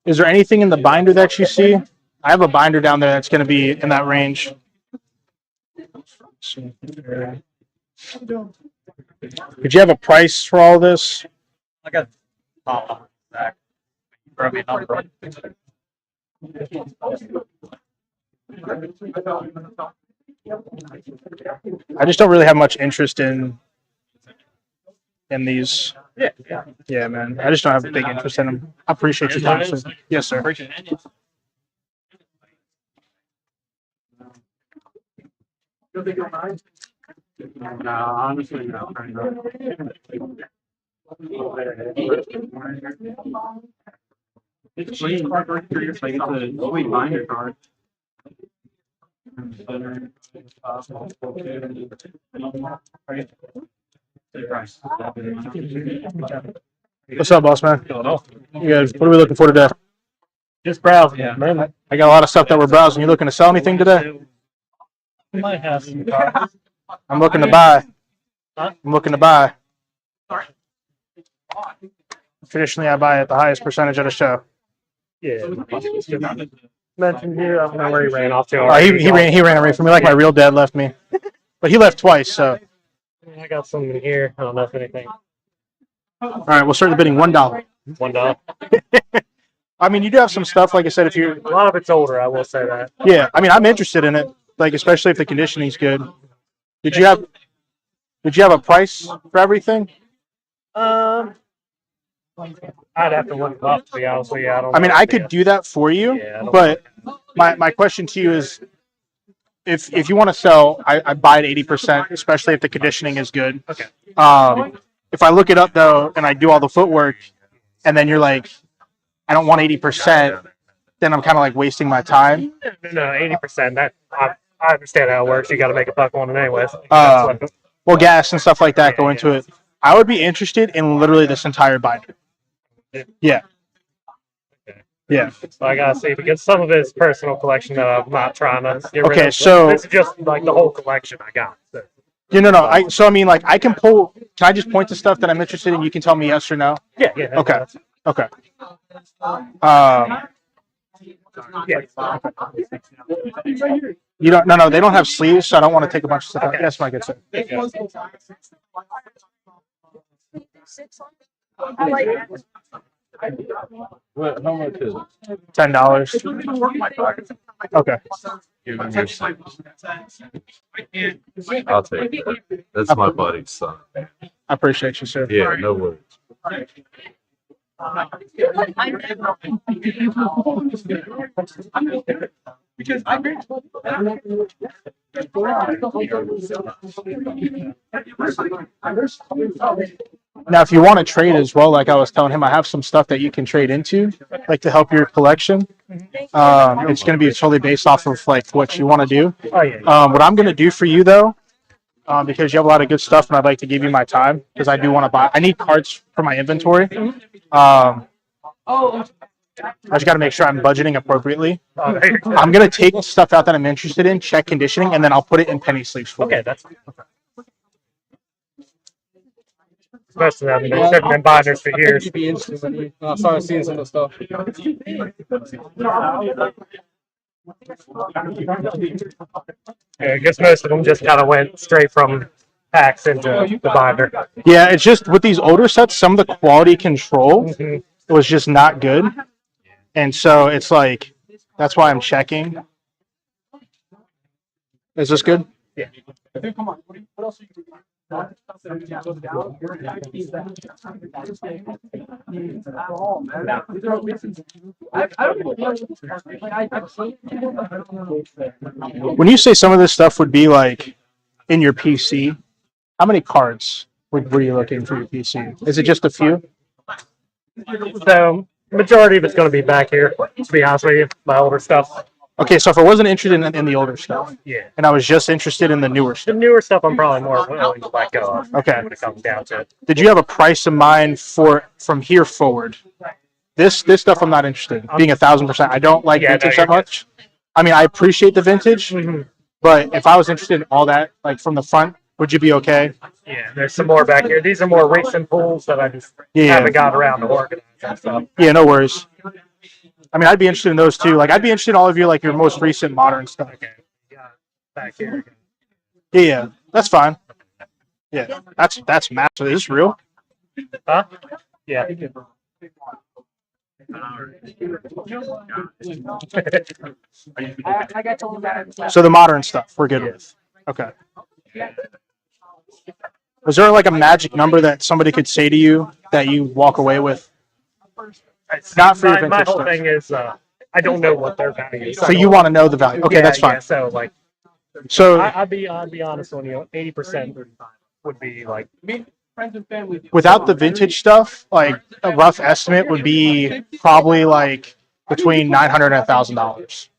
Is there anything in the binder that you see? I have a binder down there that's going to be in that range. Did you have a price for all this? I got back. Grab me a number. I just don't really have much interest in these. Yeah, man. I just don't have a big interest in them. I appreciate your time, sir. Yes, sir. No, honestly, no. It's sweet card right here. It's like it's a sweet binder card. What's up, boss man? You guys, what are we looking for today? Just browsing, Yeah. man. I got a lot of stuff that we're browsing. You looking to sell anything today? Might have some cards. I'm looking to buy. I'm looking to buy. Traditionally, I buy at the highest percentage at a show. Yeah. Mentioned here. I don't know where he ran off to. He ran away from me like my real dad left me, but he left twice. So I got some in here. I don't know if anything. all right, we'll start the bidding $1. $1. I mean, you do have some stuff. Like I said, if you're A lot of it's older. I will say that. yeah, I mean, I'm interested in it. Like especially if the conditioning's good. Did you have a price for everything? I'd have to look it up to be honest with you. I don't. I mean, know I if could do that for you, Yeah, I don't but my question to you is, if you want to sell, I buy at 80%, especially if the conditioning is good. Okay. If I look it up though, and I do all the footwork, and then you're like, I don't want 80%, then I'm kind of like wasting my time. No, 80%. That I understand how it works. You got to make a buck on it anyways. Well, gas and stuff like that go into it. I would be interested in literally this entire binder. Yeah. Yeah. So I gotta see because some of it's personal collection that I'm not trying to get rid Okay, of. so- It's just like the whole collection I got. So, Yeah, no. I mean, like, I can pull. Can I just point to stuff that I'm interested in? You can tell me yes or no. yeah. Okay. Okay. Yeah. You don't. No. They don't have sleeves, so I don't want to take a bunch of stuff out. Okay. Yes, my good sir. I like that. What? How much is it? $10. Okay. Give him your sleeve. I'll take that. That's my buddy's son. I appreciate you, sir. Yeah, no worries. Because I agree. Now, if you want to trade as well, like I was telling him, I have some stuff that you can trade into, like to help your collection. It's going to be totally based off of like what you want to do. Oh yeah. What I'm going to do for you though, because you have a lot of good stuff, and I'd like to give you my time because I do want to buy. I need cards for my inventory. I just got to make sure I'm budgeting appropriately. Oh, there you go. I'm going to take stuff out that I'm interested in, check conditioning, and then I'll put it in penny sleeves for you. Okay, that's. Especially, I mean, they've been in binders for years. You'd be interested when you started seeing some of the stuff. Yeah, I guess most of them just kind of went straight from packs into the binder. Yeah, it's just with these older sets, some of the quality control Mhm. was just not good. And so it's like, that's why I'm checking. Is this good? Yeah. Come on. What else are you When you say some of this stuff would be like in your PC, how many cards were you looking for your PC? Is it just a few? So, majority of it's going to be back here, to be honest with you, my older stuff. Okay, so if I wasn't interested in the older stuff, Yeah. and I was just interested in the newer The stuff, newer stuff I'm probably more willing to let go of okay. when it comes down to it. Did you have a price in mind for from here forward? This stuff I'm not interested in. Being 1,000%, I don't like Yeah, no, vintage you're that much. I mean, I appreciate the vintage, Mhm. but if I was interested in all that, like from the front, would you be okay? Yeah, there's some more back here. These are more recent pools that I just Yeah. haven't got around to organize and stuff. Yeah, no worries. I mean, I'd be interested in those too. Like, I'd be interested in all of your like your most recent modern stuff. Okay. Got back here. Yeah, that's fine. Yeah, that's massive. Is this real? Huh? Yeah. I got told that. So the modern stuff we're good with. Okay. Was there like a magic number that somebody could say to you that you walk away with? Not for your my vintage whole stuff. thing is I don't know what their value is. So you want to know the value? Okay, Yeah, that's fine. Yeah, so like So I'd be honest on you, 80% would be like Friends and family. without the vintage stuff, like a rough estimate would be probably like between $900 and $1,000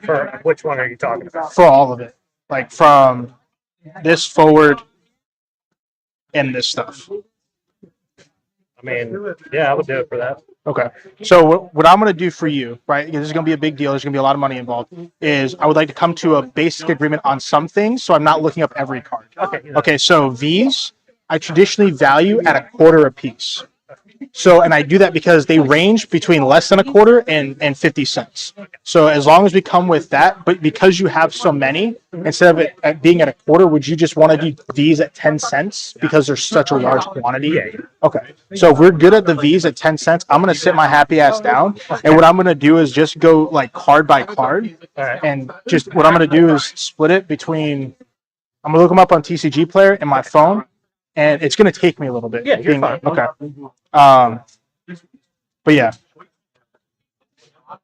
for which one are you talking about? for all of it, like from this forward and this stuff. I mean, yeah, I would do it for that. Okay. So what I'm going to do for you, right? Because this is going to be a big deal. There's going to be a lot of money involved. Is I would like to come to a basic agreement on some things, so I'm not looking up every card. Okay. Okay. So these I traditionally value at a quarter a piece. So, and I do that because they range between less than a quarter and 50 cents. So as long as we come with that, but because you have so many, instead of it at being at a quarter, would you just want to do these at 10 cents because there's such a large quantity? Yeah. Okay. So if we're good at the V's at 10 cents, I'm going to sit my happy ass down. And what I'm going to do is just go like card by card. All right. And just what I'm going to do is split it between, I'm going to look them up on TCG Player and my phone. And it's going to take me a little bit. Yeah, you're fine. Okay. But yeah. I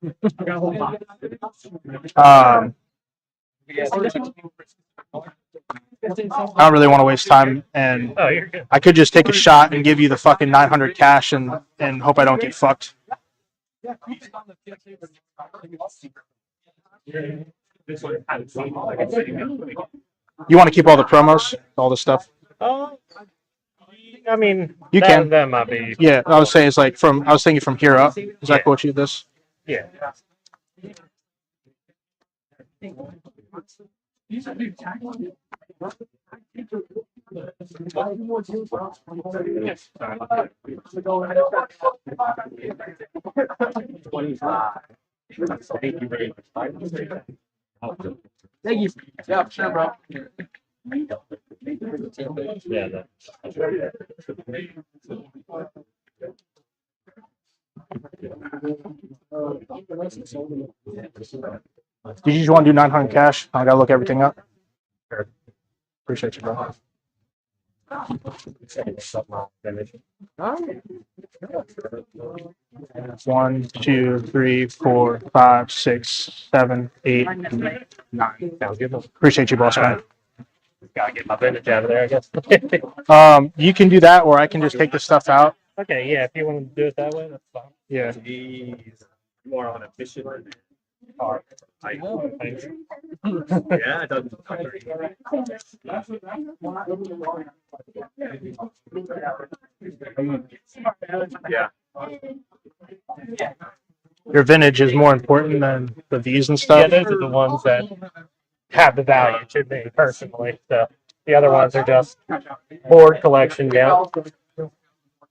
don't really want to waste time, and Oh, you're good. I could just take a shot and give you the fucking 900 cash and hope I don't get fucked. You want to keep all the promos, all the stuff? I mean, You can. That might be. Yeah, I was saying it's like I was thinking from here up. Is that cool with you? This? Yeah. Thank you. Yeah, sure, bro. Yeah. Did you just want to do 900 cash? I gotta look everything up. Sure. Appreciate you, bro. 1, 2, 3, 4, 5, 6, 7, 8, 9. Appreciate you, boss man. Gotta get my vintage out of there, I guess. You can do that, or I can just take the stuff out. Okay, yeah, if you want to do it that way, that's fine. Yeah. Jeez. You are on a mission. Yeah, it doesn't. Yeah. Your vintage is more important than the V's and Yeah, stuff. those are the ones that have the value to me personally. So the other ones are just board collection. Yeah.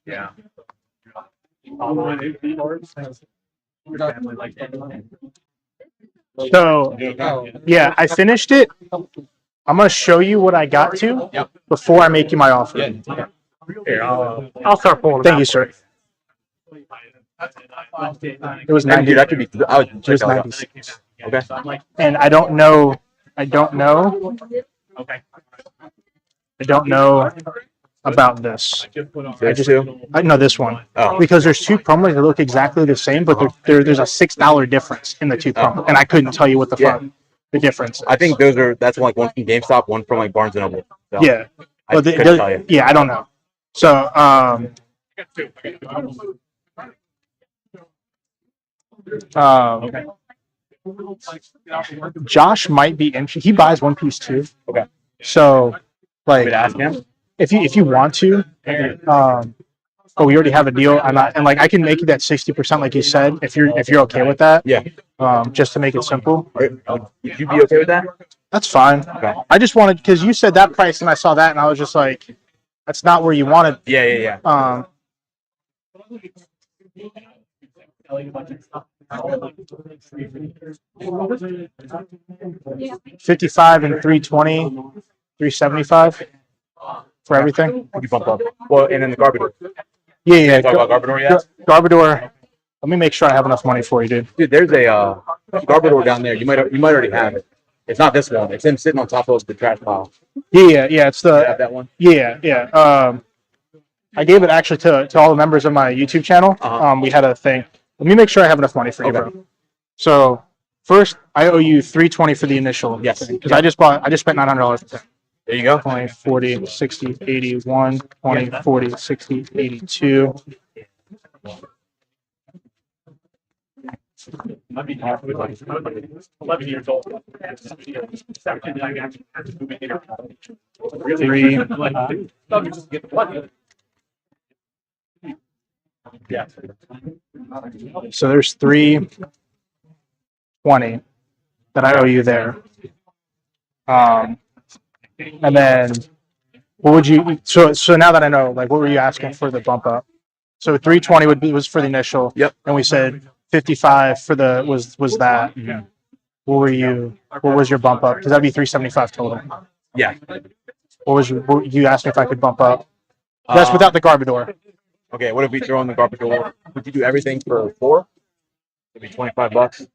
Yeah. So, yeah, I finished it. I'm gonna show you what I got to before I make you my offer. Here, I'll start pulling. Thank you, sir. It was Dude, 90. that could be. I would It check was that out. 96. Okay. And I don't know. Okay. I don't know about this. There's two. I know this one Oh. because there's two promos that look exactly the same, but there's a $6 difference in the two promos, and I couldn't tell you what the fuck the difference is. I think that's like one from GameStop, one from like Barnes and Noble. So Yeah. I But couldn't tell you. yeah, I don't know. So, Josh might be interested. He buys One Piece too. Okay. So, like, Could ask him. if you want to, but we already have a deal, and like I can make it that 60%, like you said, if you're okay with that. Yeah. Just to make it simple. Would you be okay with that? That's fine. Okay. I just wanted because you said that price, and I saw that, and I was just like, that's not where you wanted. Yeah. $55 and $320, $375 for everything. Would you bump up? Well, and then the Garbodor. Yeah. Talk about Garbodor yet? Garbodor. Let me make sure I have enough money for you, dude. Dude, there's a Garbodor down there. You might already have it. It's not this one. It's him sitting on top of the trash pile. Yeah. It's You the have that one? yeah. I gave it actually to all the members of my YouTube channel. Uh-huh. We had a thing. Let me make sure I have enough money for you, Okay. bro. So first, I owe you $320 for the initial. Yes. Because I just spent $900 for it. There you go. 20, 40, 60, 81, 20, 40, 60, 82. I'd be happy with like 11 years old. Three. Yeah. So there's 320 that I owe you there. And then what would you so now that I know, like, what were you asking for the bump up? So 320 was for the initial. Yep. And we said 55 for the was that. Mhm. What was your bump up? Because that'd be 375 total. Yeah. What you asked me if I could bump up? That's without the Garbodor. Okay, what if we throw in the Garbodor? Would you do everything for 4? It'd be $25.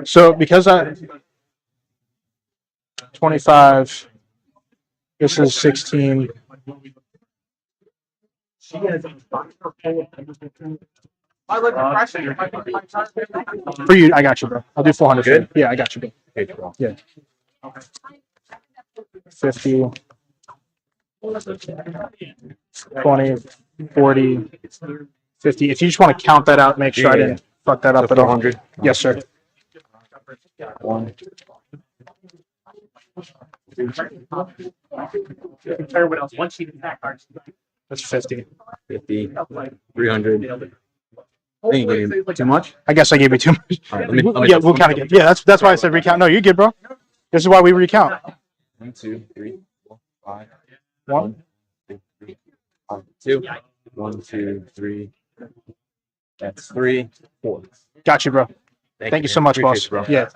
So because 25, this is 16. For you, I got you, bro. I'll do 400. Good? Yeah, I got you, bro. Okay, bro. 50, 20, 40, 50. If you just want to count that out, make sure I Yeah. didn't fuck that up So at all. 400. Yes, sir. 1. What else? One sheet of attack cards. That's 50. 50. 300. I think you gave me too much. I guess I gave you too much. All right, let me Yeah, we'll count again. Yeah, that's why I said recount. No, you're good, bro. This is why we recount. 1, 2, 3, 4, 5. 1, 2. 1, 2, 3. That's 3, 4. got you, bro. Thank you so much, boss. Appreciate Yeah.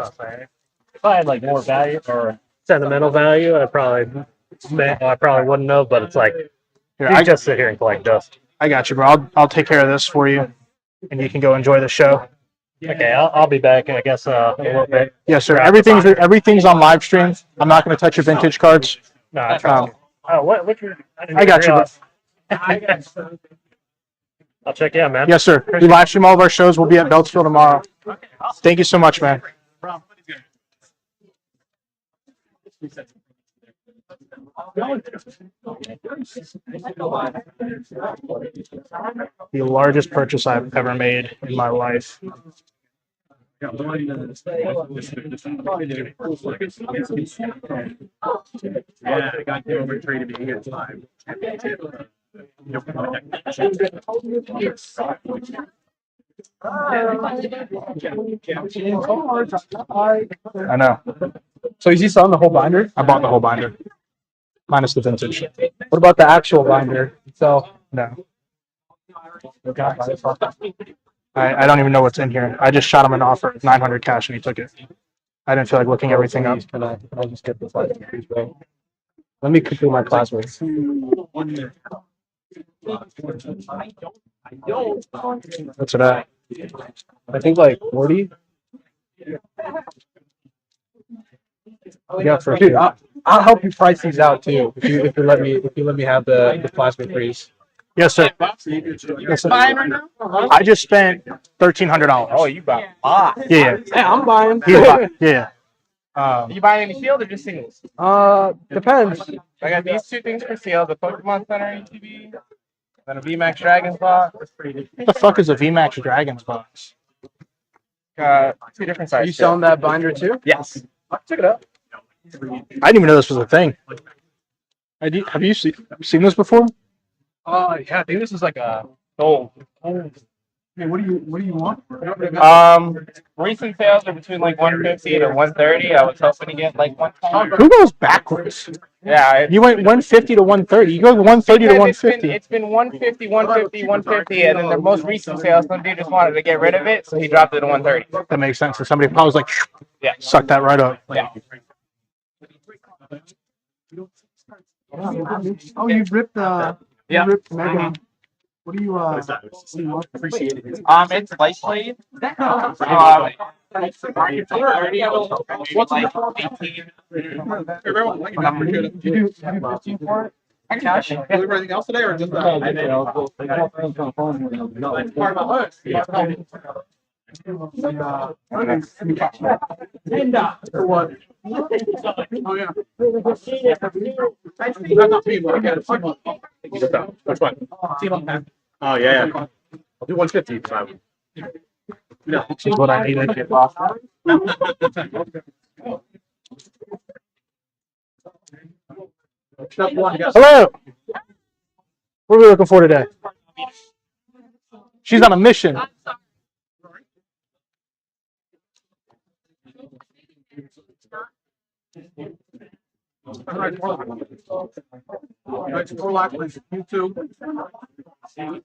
If I had like more value or sentimental value, I probably wouldn't know. But it's like Here, you just sit here and collect dust. I got you, bro. I'll take care of this for you, and you can go enjoy the show. Okay, I'll be back. I guess in a little bit. Yes, sir. Everything's on live stream. I'm not going to touch your vintage cards. No, I trust. Oh, what? Which? I got you, bro. I'll check you out, man. Yes, sir. We live stream all of our shows. We'll be at Beltsville tomorrow. Thank you so much, man. The largest purchase I've ever made in my life. Yeah, I got you over traded me here time. I know. So is he selling the whole binder? I bought the whole binder, minus the vintage. What about the actual binder? So No. I don't even know what's in here. I just shot him an offer of 900 cash and he took it. I didn't feel like looking everything up. Can I just get this light, please, bro? Let me complete my classmates. What's it at? I think like 40. Yeah, for Dude, I'll help you price these out too. If you let me have the plasma freeze. Yes, sir. Yes, sir. I just spent $1,300. Oh, you bought five. Yeah, Yeah, I'm buying. yeah. You buying any sealed or just singles? Depends. I got these two things for sale: the Pokemon Center ATV, then a VMAX Dragons box. What the fuck is a VMAX Dragons box? Two different Are sizes. you selling that binder too? Yes. Check it out. I didn't even know this was a thing. Have you seen this before? Yeah, I think this is like a gold. Hey, what do you want? Recent sales are between like 150 to 130. I was hoping to get like 120. Who goes backwards? Yeah, You went 150 to 130. You go 130 to because 150. it's been 150, 150, 150, and then the most recent sales, some dude just wanted to get rid of it, so he dropped it to 130. That makes sense. So somebody probably was like, Yeah. suck that right up. Yeah. Oh, you ripped Yeah. you ripped Mega. What do you appreciate it? It's light blade. What's like 18? Did you do 15 for it? Cash. Do everything else today or just that? For what? Oh yeah. That's not me, but I got it. Which one? Team on that. Oh yeah. I'll do 150. No. This is what I need to get off. Hello. What are we looking for today? She's on a mission. It's more likely you two. At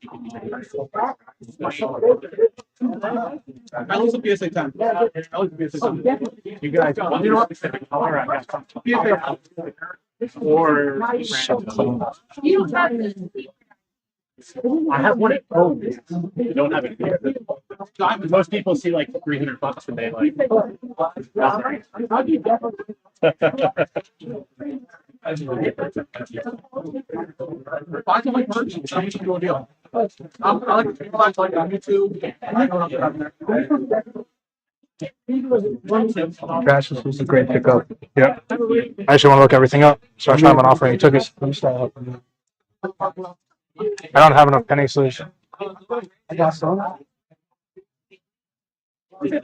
least a PSA 10. At least a PSA 10. You guys, You know what? all right. PSA Or I have one at home. I don't have it here. Most people see like $300 and they like. Find some like merch and tell me some good deal. I like to find like on YouTube. I know what I'm there. Trash, this was a great pickup. Yep. I actually want to look everything up. So I found an offering. Took it. I don't have enough penny sleeves. I got some. You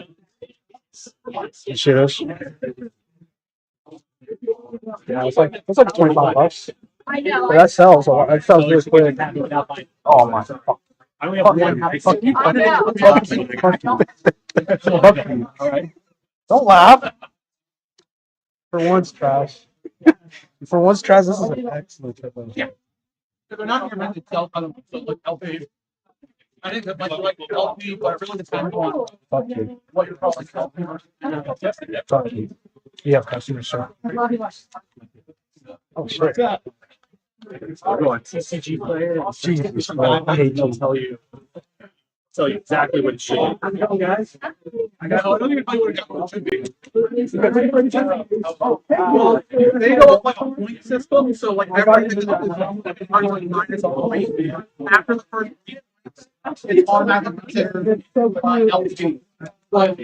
see this? Yeah, it's like $25. I know. But that sells. That sells really quick. Oh my. I only have one. Fuck you. I know. Fuck you. All right. Don't laugh. For once, trash. For once, trash. This is an excellent pickup. Yeah. If they're not here meant to sell, I don't know, like LP. I think that might be like LP, but it really depends on Fuck you. what you're calling LP versus. Fuck you. You have customers, sir. Oh shit. Go on TCG player. Jesus. I hate to tell you exactly what it should be. I don't even know what it should be. Well, they go up like a point system, so like everything is like minus a point. After the first week, it's automatically considered LP. But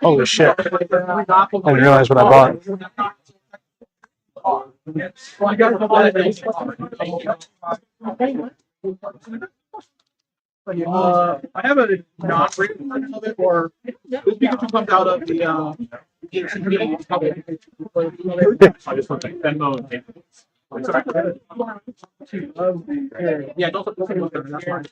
Holy shit. I didn't realize what I bought. Well, I got I have a non-written version of it, or this Pikachu comes out of the I just want like Venmo and PayPal. yeah, don't that's fine.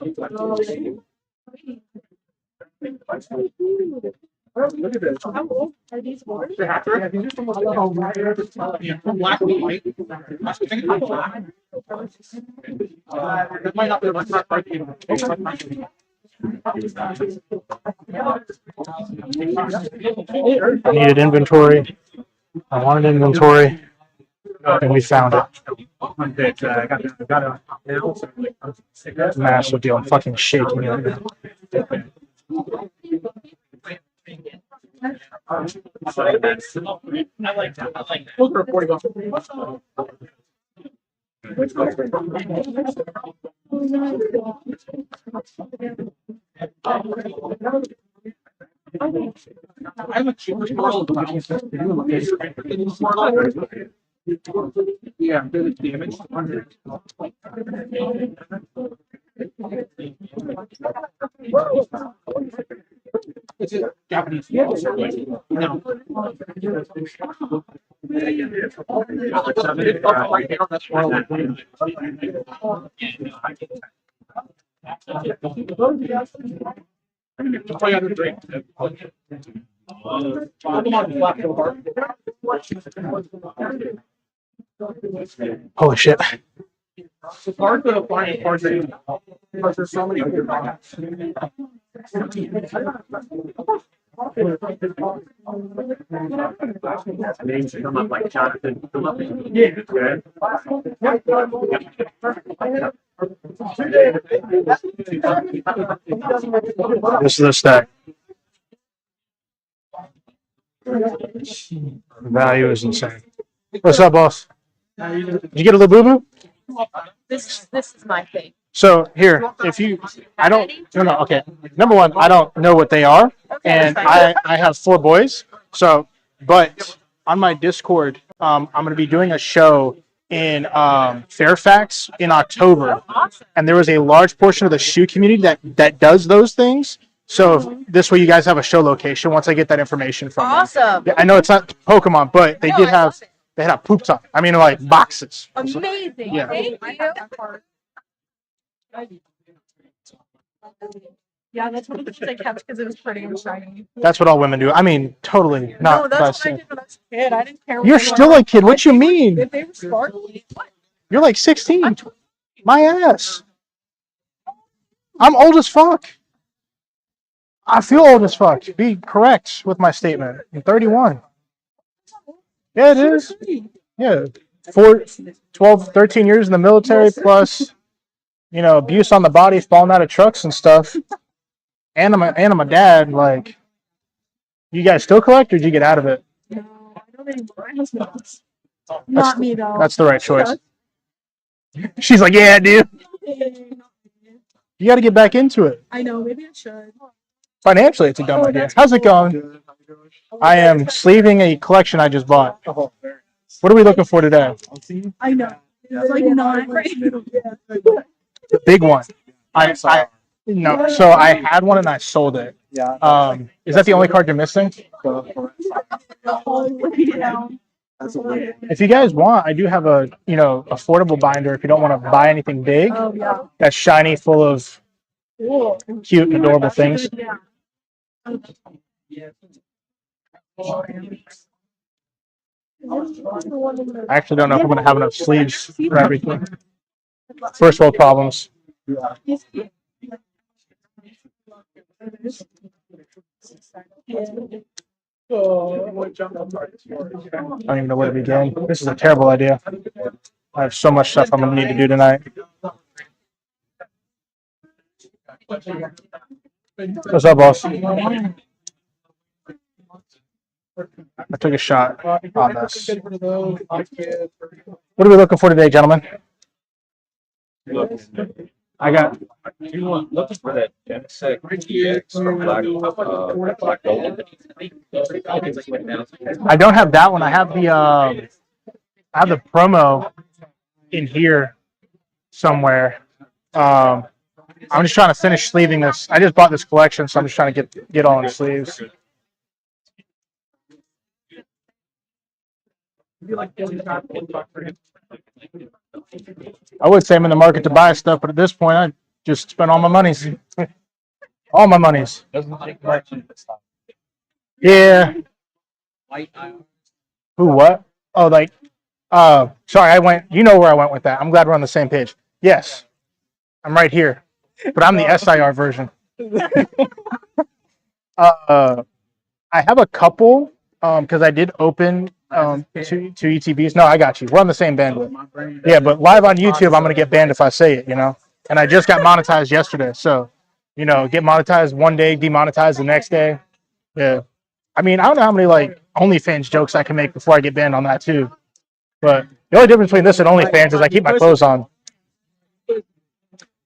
Look at this. Are these boards? The hacker, yeah, from black and white. I think it's black. It might not be like right. I needed inventory. I wanted inventory. And we found it. Massive deal. I'm fucking shaking right now. I like that. I like that. Those are $40. I have a cheaper Squirtle than yeah, there's damage. It's a Japanese. No. It's up right here on that Squirtle. Holy shit. It's hard to find cards that because there's so many good cards. Names come up like Jonathan Phillips. This is the stack. The value is insane. What's up, boss? Did you get a little boo boo? This is my thing. So here, if you, I don't, no, okay. Number one, I don't know what they are, and I have 4 boys. So, but on my Discord, I'm going to be doing a show in Fairfax in October, and there was a large portion of the shoe community that does those things. So this way, you guys have a show location once I get that information from them. Awesome. Yeah, I know it's not Pokemon, but they did have they had a poop ton. I mean, like boxes. Amazing. Yeah. Thank you. Yeah, that's what I kept because it was pretty and shiny. That's what all women do. I mean, totally not. No, that's what I did when I was a kid. I didn't care. what You're they still were. a kid. What you mean? If they were sparkly, You're like 16. My ass. I'm old as fuck. I feel old as fuck. Be correct with my statement. I'm 31. Yeah, it is. Yeah. 12, 13 years in the military plus, abuse on the body, falling out of trucks and stuff. And I'm a dad. Like, you guys still collect or did you get out of it? no, I don't anymore. My husband does. Not me though. That's the right choice. She's like, yeah, dude. You got to get back into it. I know. Maybe I should. Financially, it's a dumb idea. How's it going? I am sleeving a collection I just bought. What are we looking for today? I know. It's like not right. The big one. No. So I had one and I sold it. Is that the only card you're missing? If you guys want, I do have a affordable binder. If you don't want to buy anything big, Oh yeah. that's shiny, full of Cool. cute, adorable things. Yeah. I actually don't know if I'm going to have enough sleeves for everything. First world problems. I don't even know where to begin. This is a terrible idea. I have so much stuff I'm going to need to do tonight. What's up, boss? I took a shot on this. What are we looking for today, gentlemen? I got. Looking for that Genesec GX or Black Gold. I don't have that one. I have the promo in here somewhere. I'm just trying to finish sleeving this. I just bought this collection, so I'm just trying to get all in the sleeves. I would say I'm in the market to buy stuff, but at this point, I just spent all my monies. All my monies. Yeah. Who, what? Oh, like, sorry, you know where I went with that. I'm glad we're on the same page. Yes. I'm right here, but I'm the SIR version. I have a couple, because I did open two ETBs. No, I got you. We're on the same bandwidth. Yeah, but live on YouTube, I'm going to get banned if I say it, And I just got monetized yesterday. So, get monetized one day, demonetized the next day. Yeah. I mean, I don't know how many, OnlyFans jokes I can make before I get banned on that, too. But the only difference between this and OnlyFans is I keep my clothes on.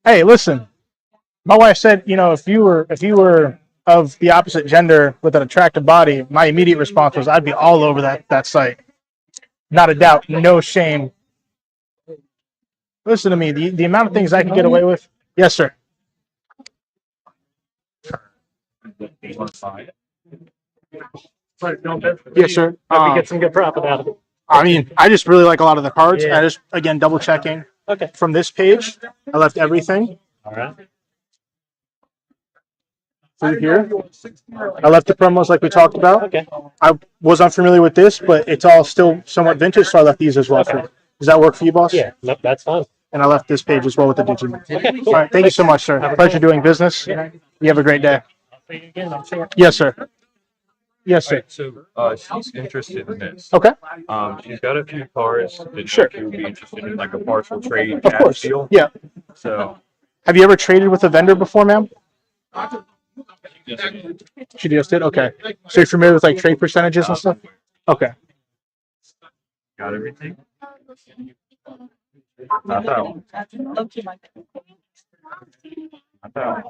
Hey, listen. My wife said, if you were of the opposite gender with an attractive body, my immediate response was I'd be all over that site. Not a doubt, no shame. Listen to me, the amount of things I can get away with. Yes, sir. Yes, sir. We get some good profit out of it. I mean, I just really like a lot of the cards. Yeah. I just, again, double checking. Okay. From this page, I left everything. All right. through here. I left the promos like we talked about. Okay. I was unfamiliar with this, but it's all still somewhat vintage, so I left these as well. Okay. Does that work for you, boss? Yeah, nope, that's fine. And I left this page as well with the Digimon. Okay, All cool. right. Thank you so much, sir. Pleasure doing business. You have a great day. See you again, I'm sure. Yes, sir. Yes, sir. So, she's interested in this. Okay. She's got a few cars that Sure. she would be interested in, like a partial trade Of cash course. deal. Yeah. So, Have you ever traded with a vendor before, ma'am? She just did? Okay. So you're familiar with like trade percentages and stuff? Okay. got everything. I found. I found.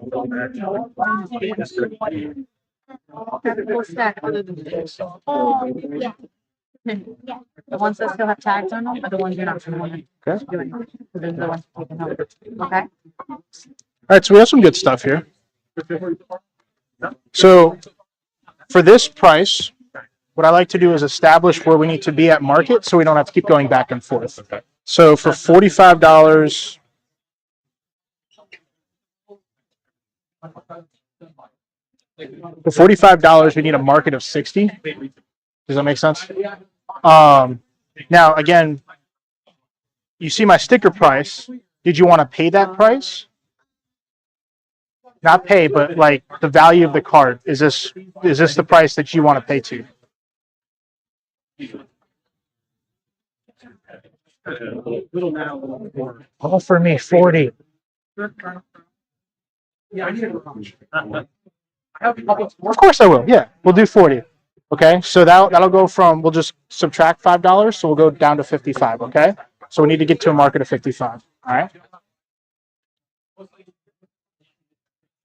Full stack other than this. The ones that still have tags on them are the ones you're not doing. Okay. Those are the ones you can help. Okay? All right. So we have some good stuff here. So for this price, what I like to do is establish where we need to be at market so we don't have to keep going back and forth. So for $45, we need a market of 60. Does that make sense? Now, again, you see my sticker price. Did you want to pay that price? Not pay, but like the value of the card. Is this the price that you want to pay to? Offer me 40. Of course I will. Yeah, we'll do 40. Okay, so that'll go from, we'll just subtract $5, so we'll go down to 55. Okay, so we need to get to a market of 55. All right. All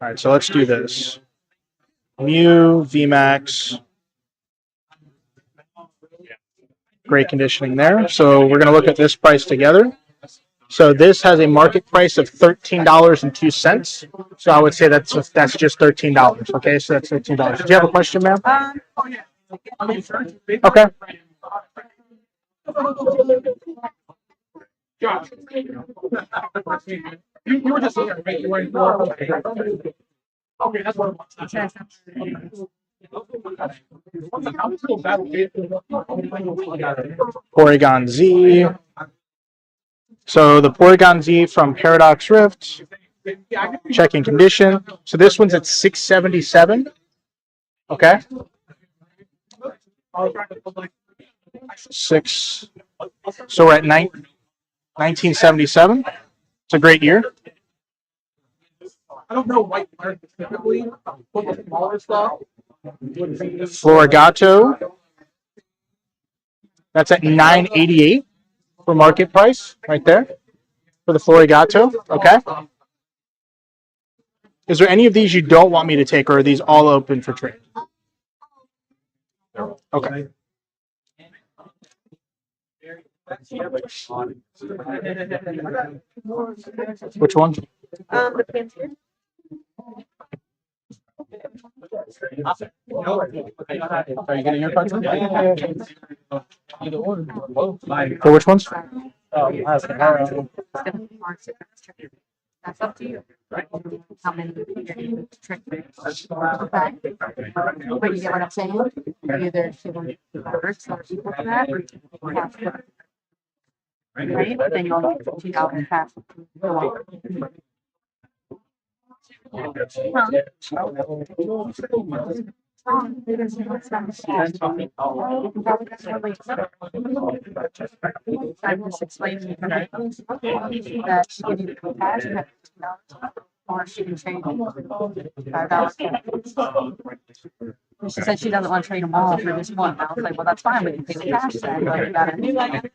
right, so let's do this. Mew, VMAX. Great conditioning there. So we're going to look at this price together. So this has a market price of $13.02. So I would say that's just $13. Okay, so that's $13. Did you have a question, ma'am? Okay. Josh. You were just here, right? You weren't. Okay, that's what I'm Porygon Z. So the Porygon Z from Paradox Rift. Checking condition. So this one's at 677. Okay. 6. So we're at 1977. It's a great year. I don't know white card specifically, but the smaller stuff. Florigato. That's at 988 for market price, right there, for the Florigato. Okay. Is there any of these you don't want me to take, or are these all open for trade? Okay. Which one? The Panther. Are you getting your cards? For which ones? That's up to you. How many you're able to trick. Okay. But you get what I'm saying? Either give them first or equal to that, or you have to. Right? Then you'll get $15 past. I'm just explaining that she can either pay cash and have $15, or she can trade $5. She said she doesn't want to trade them all for this one. I was like, well, that's fine. We can pay the cash then. But you gotta.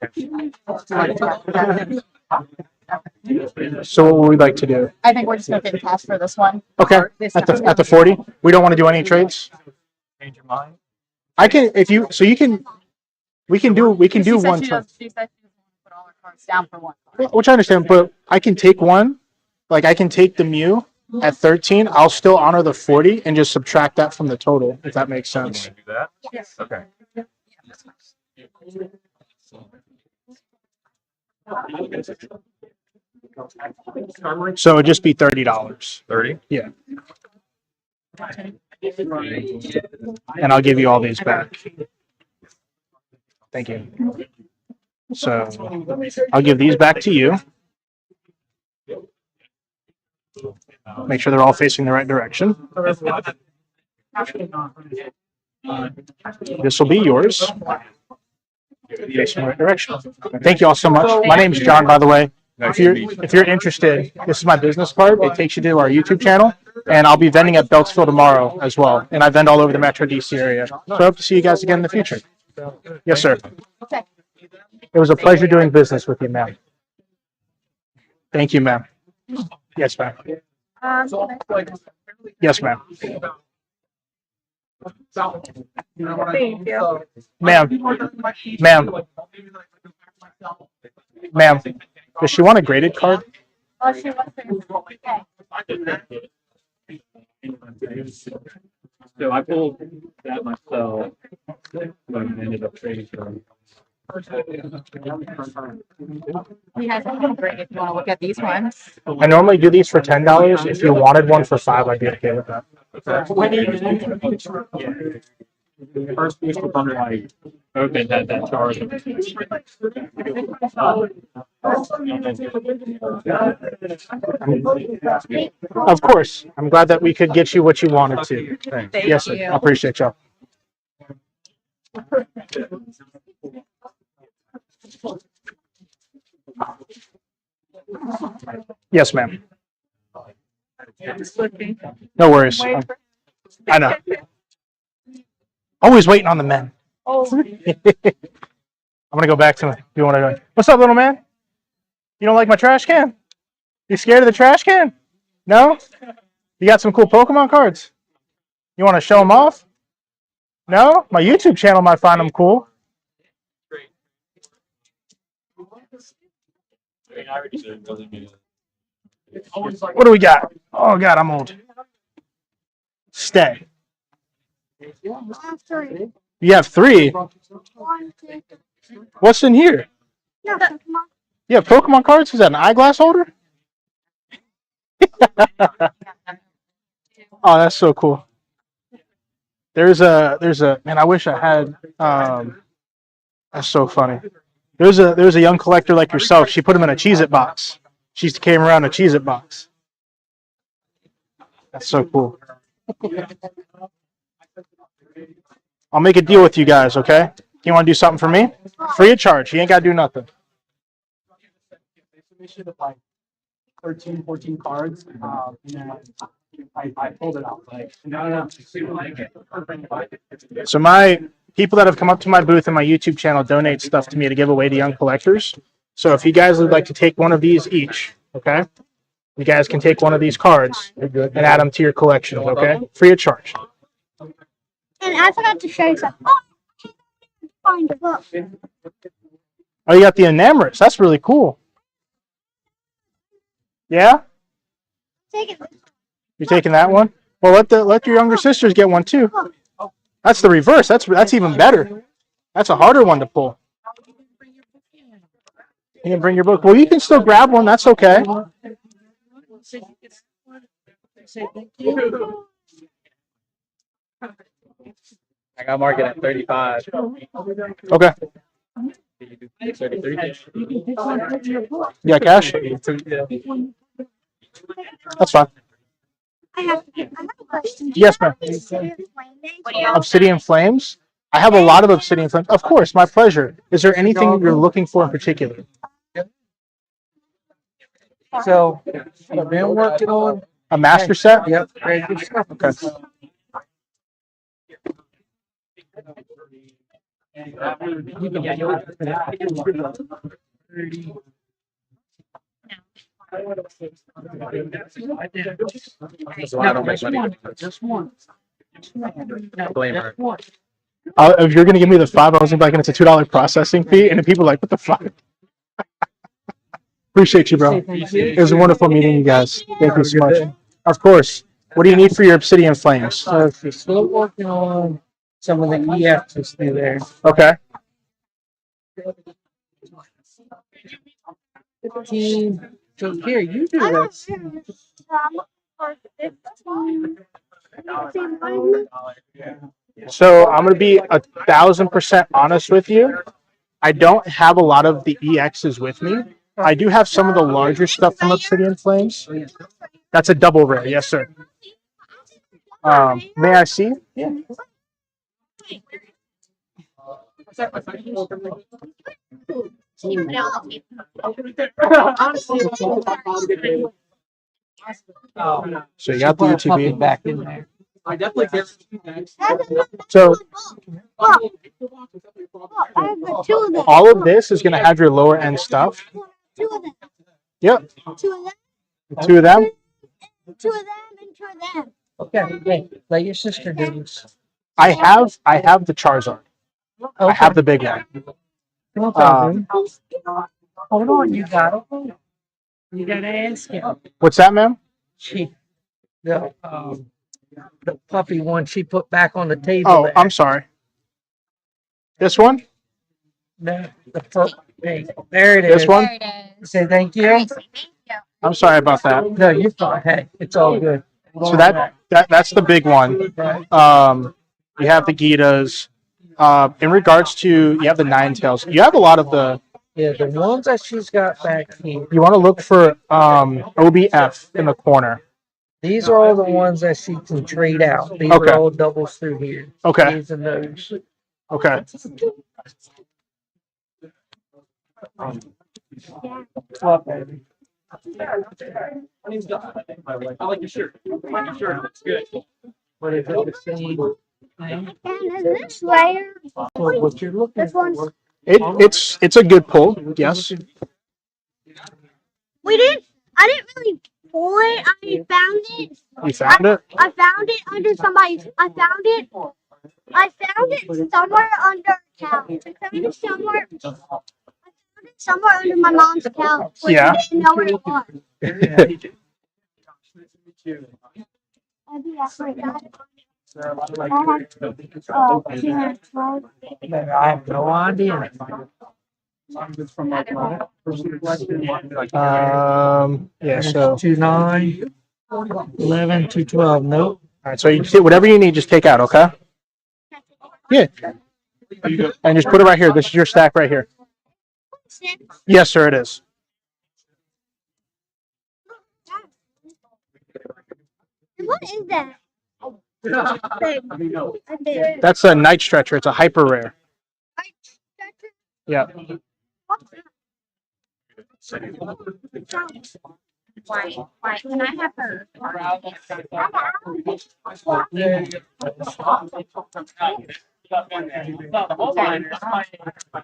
So what would we like to do? I think we're just gonna pay the cash for this one. Okay. At the 40, we don't want to do any trades. Change your mind. I can if you so you can. We can do She said one she trade, doesn't- she said she doesn't want to put all her cards down for one. which I understand. But I can take one, like I can take the Mew at 13. I'll still honor the 40 and just subtract that from the total, if that makes You sense. want to do that? Yes. Okay. So it'd just be $30. 30? Yeah. And I'll give you all these back. Thank you. So I'll give these back to you. Make sure they're all facing the right direction. This will be yours. Facing the right direction. Thank you all so much. My name is John, by the way. If you're interested, this is my business card. It takes you to our YouTube channel, and I'll be vending at Beltsville tomorrow as well. And I vend all over the Metro DC area. So I hope to see you guys again in the future. Yes, sir. It was a pleasure doing business with you, ma'am. Thank you, ma'am. Yes, ma'am. Yes, ma'am. Thank you. Ma'am. Ma'am. Does she want a graded card? Oh, she wants to. So I pulled that myself, but ended up trading for him. We have something great if you want to look at these ones. I normally do these for $10. If you wanted one for $5, I'd be okay with that. The first piece was under like open had that charge. Of course. I'm glad that we could get you what you wanted to. Thank Yes, sir. you. I appreciate y'all. Yes, ma'am. No worries. I know. Always waiting on the men. Oh, I'm gonna go back to you. Want to go? What's up, little man? You don't like my trash can? You scared of the trash can? No? You got some cool Pokemon cards? You want to show them off? No? My YouTube channel might find them cool. What do we got? Oh God, I'm old. Stay. You have 3. What's in here? You have Pokemon cards? Is that an eyeglass holder? Oh, that's so cool. There's a man. I wish I had. That's so funny. There's a young collector like yourself. She put him in a Cheez-It box. She used to carry him around a Cheez-It box. That's so cool. I'll make a deal with you guys, okay? You want to do something for me? Free of charge. You ain't got to do nothing. 13, 14 cards. I pulled it out. No. So my people that have come up to my booth and my YouTube channel donate stuff to me to give away to young collectors. So if you guys would like to take one of these each, okay? You guys can take one of these cards and add them to your collection, okay? Free of charge. And I forgot to show you something. Oh, I can't find a book. Oh, you got the Enamorous. That's really cool. Yeah? Take it. You're taking that one? Well, let your younger sisters get one too. That's the reverse. That's even better. That's a harder one to pull. You can bring your book. Well, you can still grab one. That's okay. I got market at 35. Okay. Yeah, cash? That's fine. I have a question. Yes, ma'am. Obsidian Flames? I have a lot of Obsidian Flames. Of course, my pleasure. Is there anything you're looking for in particular? So I've been working on. A master set? Yep. Ready to stuff. Okay. So I don't make money. Just one. Blame her. If you're going to give me the 5, I was like, it's a $2 processing fee. And the people are like, what the fuck? Appreciate you, bro. It was a wonderful meeting you guys. Thank you so much. Of course. What do you need for your Obsidian Flames? So if you're still working on some of the EF to stay there. Okay. 15. So here, you do I this. don't know. For 15. So I'm gonna be 1,000% honest with you. I don't have a lot of the EXs with me. I do have some of the larger stuff from Obsidian Flames. That's a double rare, yes, sir. May I see? Yeah. So you got the UTV back in there. I definitely get. So I have the two of them. all of this is gonna have your lower end stuff. Two of them. Yep. Two of them. Two of them. Two of them and two of them. Okay, hey, let your sister do this. I have the Charizard. I have the big one. Hold on, you gotta ask him. What's that, ma'am? The puppy one she put back on the table. Oh, there. I'm sorry. This one? No, hey, there it is. This one? Say thank you. I'm sorry about that. No, you're fine. Hey, it's all good. So that's the big one. You have the Gitas. In regards to you have the Ninetales. You have a lot of the. Yeah, the ones that she's got back here. You want to look for OBF in the corner. These are all the ones that she can trade out. These Okay. are all doubles through here. Okay. These and those. Okay. What, baby? I like your shirt. Your shirt looks good. What is it? The same thing? And this layer. So what you're looking for? It's a good pull. Yes. I didn't really pull it. I found it. You found it. I found it under somebody's. I found it somewhere under a couch. I found it somewhere under my mom's couch. Yeah. I didn't know where it was. I have no idea. Yeah. So 2-9, 11, 2-12. Nope. all right. So you see whatever you need, just take out. Okay. Yeah. And just put it right here. This is your stack right here. Yes, sir. It is. What is that? That's a Night Stretcher. It's a hyper rare. Yeah. Why? Can I have her?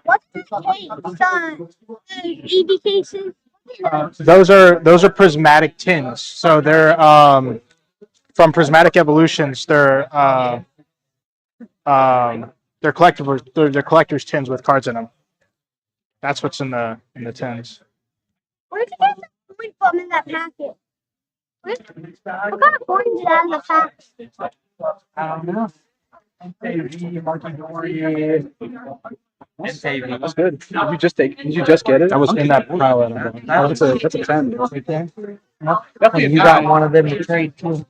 What's the case? The EV cases? Those are prismatic tins. So they're from Prismatic Evolutions. They're collectibles. They're collectors tins with cards in them. That's what's in the tins. Where'd you get the coin from in that packet? What kind of coins is that in the packet? I don't know. That's good. Did you just get it? That was in that pile. That's a 10. You got one of them to trade too.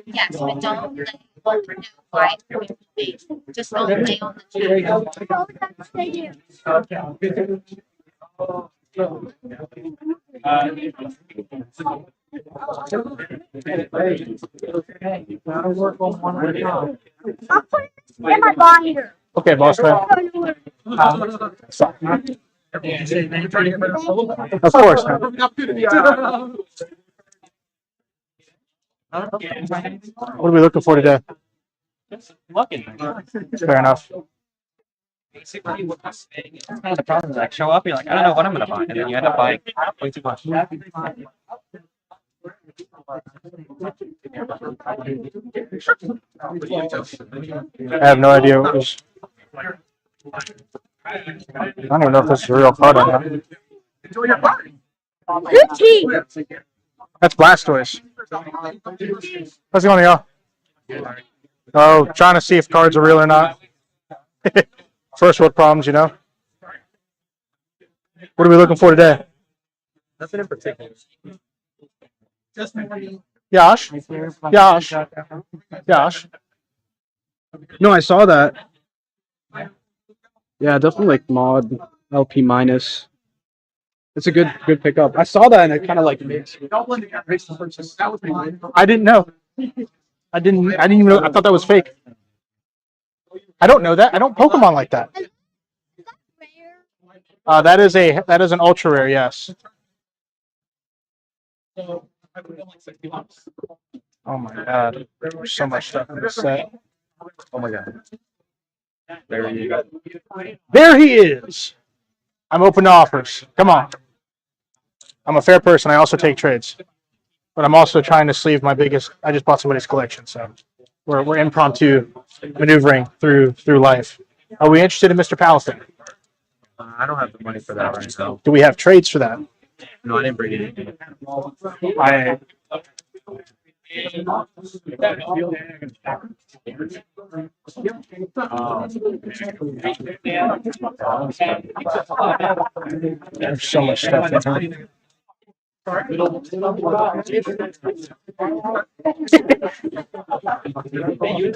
Yes, but don't lay why just don't lay on the Gotta work on one at a time. I'll put it in my binder. Okay, boss man. Of course, man. What are we looking for today? Fair enough. Basically, what's the problem is like show up, you're like, I don't know what I'm gonna buy, and then you end up buying way too much. I have no idea what was. I don't even know if this is a real card or not. Enjoy your party. 15. That's Blastoise. How's it going, y'all? Oh, trying to see if cards are real or not. First world problems, you know. What are we looking for today? Nothing in particular. Yash, Yash, Yash. No, I saw that. Yeah, definitely like mod LP minus. It's a good pickup. I saw that and it kind of like makes. I didn't know. I didn't even know. I thought that was fake. I don't know that. I don't Pokemon like that. That is an ultra rare. Yes. Oh my god! There's so much stuff in this set. Oh my god. There you go. There he is. I'm open to offers. Come on. I'm a fair person. I also take trades, but I'm also trying to sleeve my biggest. I just bought somebody's collection, so we're impromptu maneuvering through life. Are we interested in Mr. Palestine? I don't have the money for that right now. Do we have trades for that? No, I didn't bring anything. There's so much stuff in here.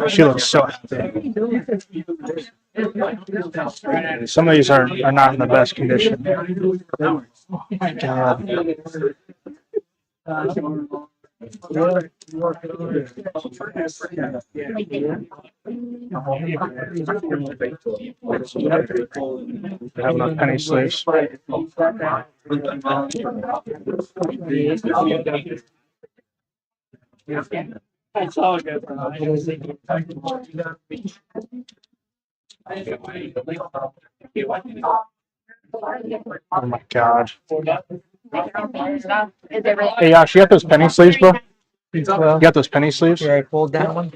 She looks so happy. Some of these are not in the best condition. Oh my god. Have enough penny sleeves. It's all good. Oh my god. Is it really? Hey, Yash, you got those penny sleeves, bro? You got those penny sleeves? Yeah, I pulled that one.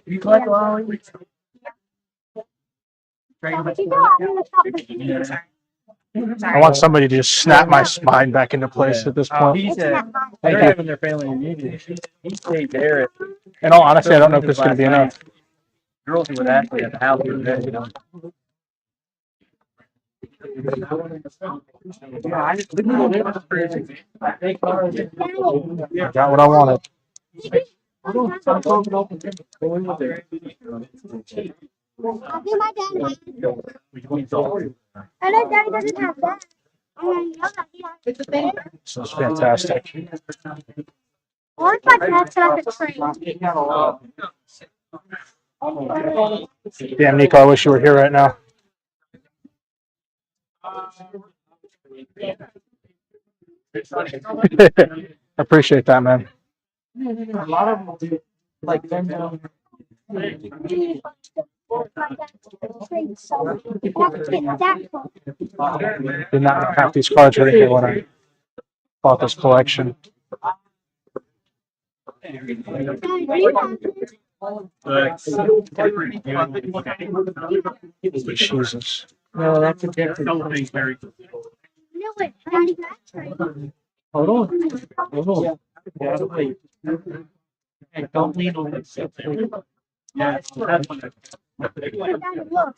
I want somebody to just snap my spine back into place at this point. He said Thank they're you. having their family reunion. He stayed there. In all honesty, I don't know if this is going to be enough. Girls were actually at the house. You know. I got what I wanted. I think my dad has it. I know Daddy doesn't have that. And I know that he has it. This is fantastic. Or if my dad got the train. Damn, Nico, I wish you were here right now. I appreciate that, man. A lot of them do like them. Did not count these cards right here when I bought this collection. Jesus. No, that's a different. No, wait, I already got train. Hold on. Hold on. Yeah, wait. Hey, don't lean on it. Yeah, that's one. Look.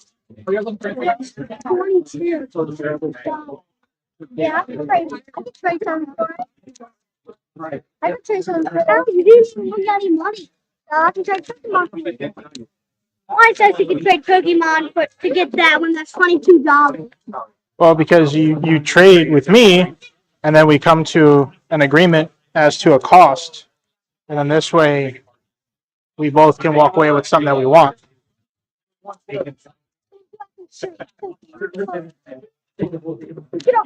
22. Yeah, I can trade some for it. Right. I can trade some for it. Oh, you didn't even look at any money. I can trade Pokemon. Why says you can trade Pokemon to get that one that's $22? Well, because you trade with me, and then we come to an agreement as to a cost, and then this way we both can walk away with something that we want. You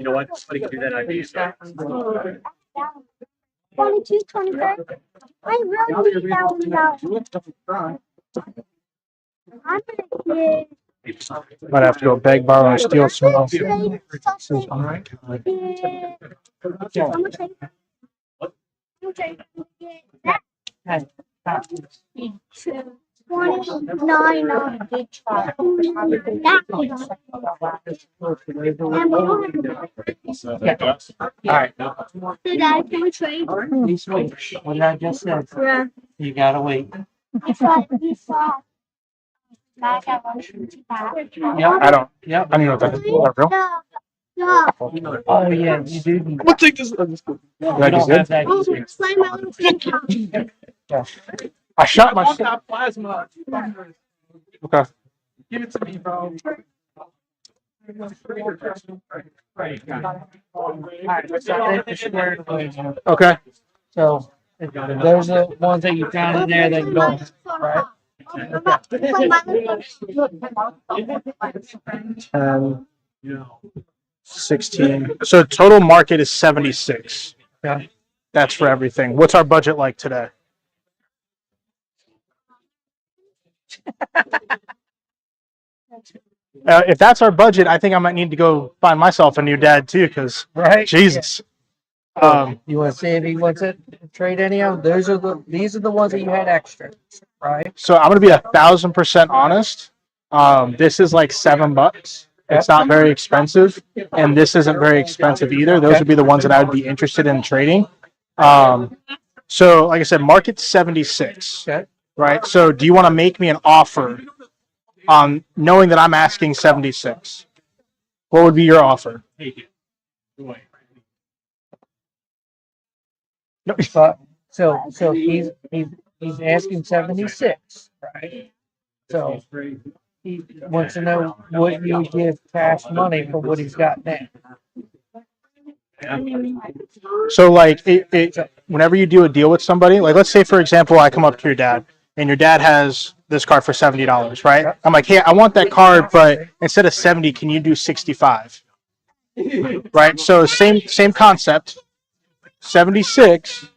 know what? Somebody can do that idea. 22, 23. I really need $1,000. I'm gonna get. Might have to go beg, borrow, and steal some more. Trade something. Oh my god. I'm gonna trade. I'm gonna trade. Get that. 29 of that. And we don't have All right. So Dad, can we trade? Please wait. What I just said. Yeah. You gotta wait. It's like we saw. Back at 155. I don't. Yep. I don't even know what that is. Is that real? No. Yeah. Oh, yeah, you do. I'm gonna take this. I'm just kidding. You Glad you don't did. have that Oh, easy. slide my little finger. I shot my. Plasma. Okay. Give it to me, bro. Okay. So those are the ones that you found in there that you don't, right? Um, 16. So total market is 76. Yeah. That's for everything. What's our budget like today? If that's our budget, I think I might need to go find myself a new dad too, because Right? Jesus. You want to see if he wants to trade any of them? These are the ones that you had extra, right? So I'm gonna be 1,000% honest. This is like $7. It's not very expensive, and this isn't very expensive either. Those would be the ones that I would be interested in trading. So like I said, market 76. Okay. Right. So do you want to make me an offer on knowing that I'm asking 76? What would be your offer? No. But so he's asking 76, right? So he wants to know what you would give cash money for what he's got now. So like whenever you do a deal with somebody, like let's say for example, I come up to your dad and your dad has this card for $70, right? I'm like, hey, I want that card, but instead of 70, can you do 65? Right? So same concept. 76.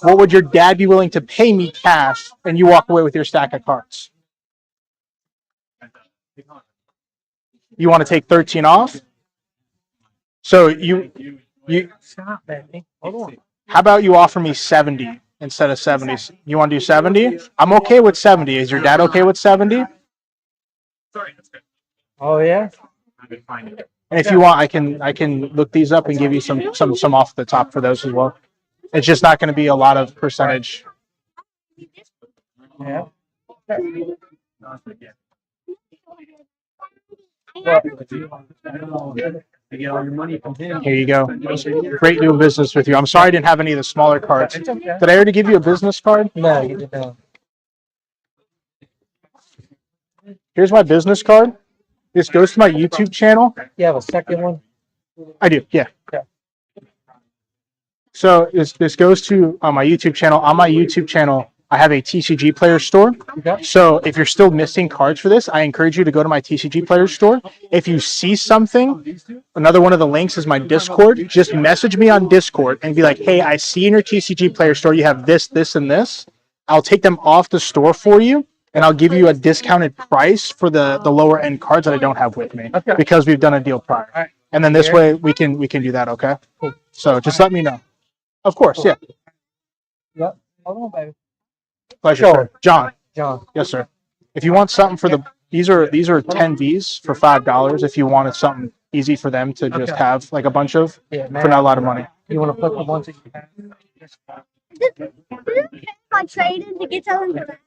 What would your dad be willing to pay me cash and you walk away with your stack of cards? You want to take 13 off? So you Stop, baby. Hold on. how about you offer me 70 instead of 70? You want to do 70? I'm okay with 70. Is your dad okay with 70? Oh yeah. And if you want, I can look these up and give you some off the top for those as well. It's just not going to be a lot of percentage. Yeah. Here you go. Great doing business with you. I'm sorry I didn't have any of the smaller cards. It's okay. Did I already give you a business card? No, you did not. Here's my business card. This goes to my YouTube channel. You have a second one? I do, yeah. Yeah. So this goes to my YouTube channel. On my YouTube channel, I have a TCG Player store. Okay. So if you're still missing cards for this, I encourage you to go to my TCG Player store. If you see something, another one of the links is my Discord. Just message me on Discord and be like, hey, I see in your TCG Player store you have this, this, and this. I'll take them off the store for you, and I'll give you a discounted price for the lower end cards that I don't have with me, Okay. because we've done a deal prior. All right. And then this way we can do that, okay? Cool. So just let me know. Of course, yeah. Yep. Hold on, baby. Pleasure, Sure. sir. John. John. Yes, sir. If you want something for these are 10 Vs for $5. If you wanted something easy for them to just Okay. have like a bunch of Yeah, for not a lot of money. You want to put the ones that you have? My trading to get something for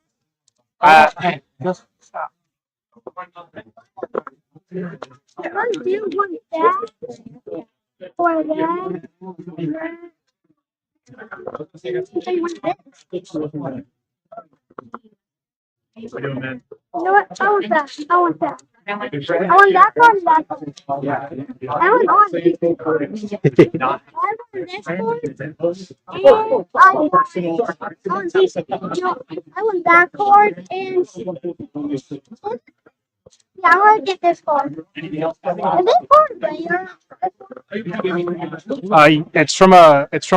Hey, just stop. I do want that or that. I want this. You know what? I want that. I want that. I want that one. That one. I want all these. I want this one. And I want these. I want that card and yeah, I want to get this card. And this card player. It's from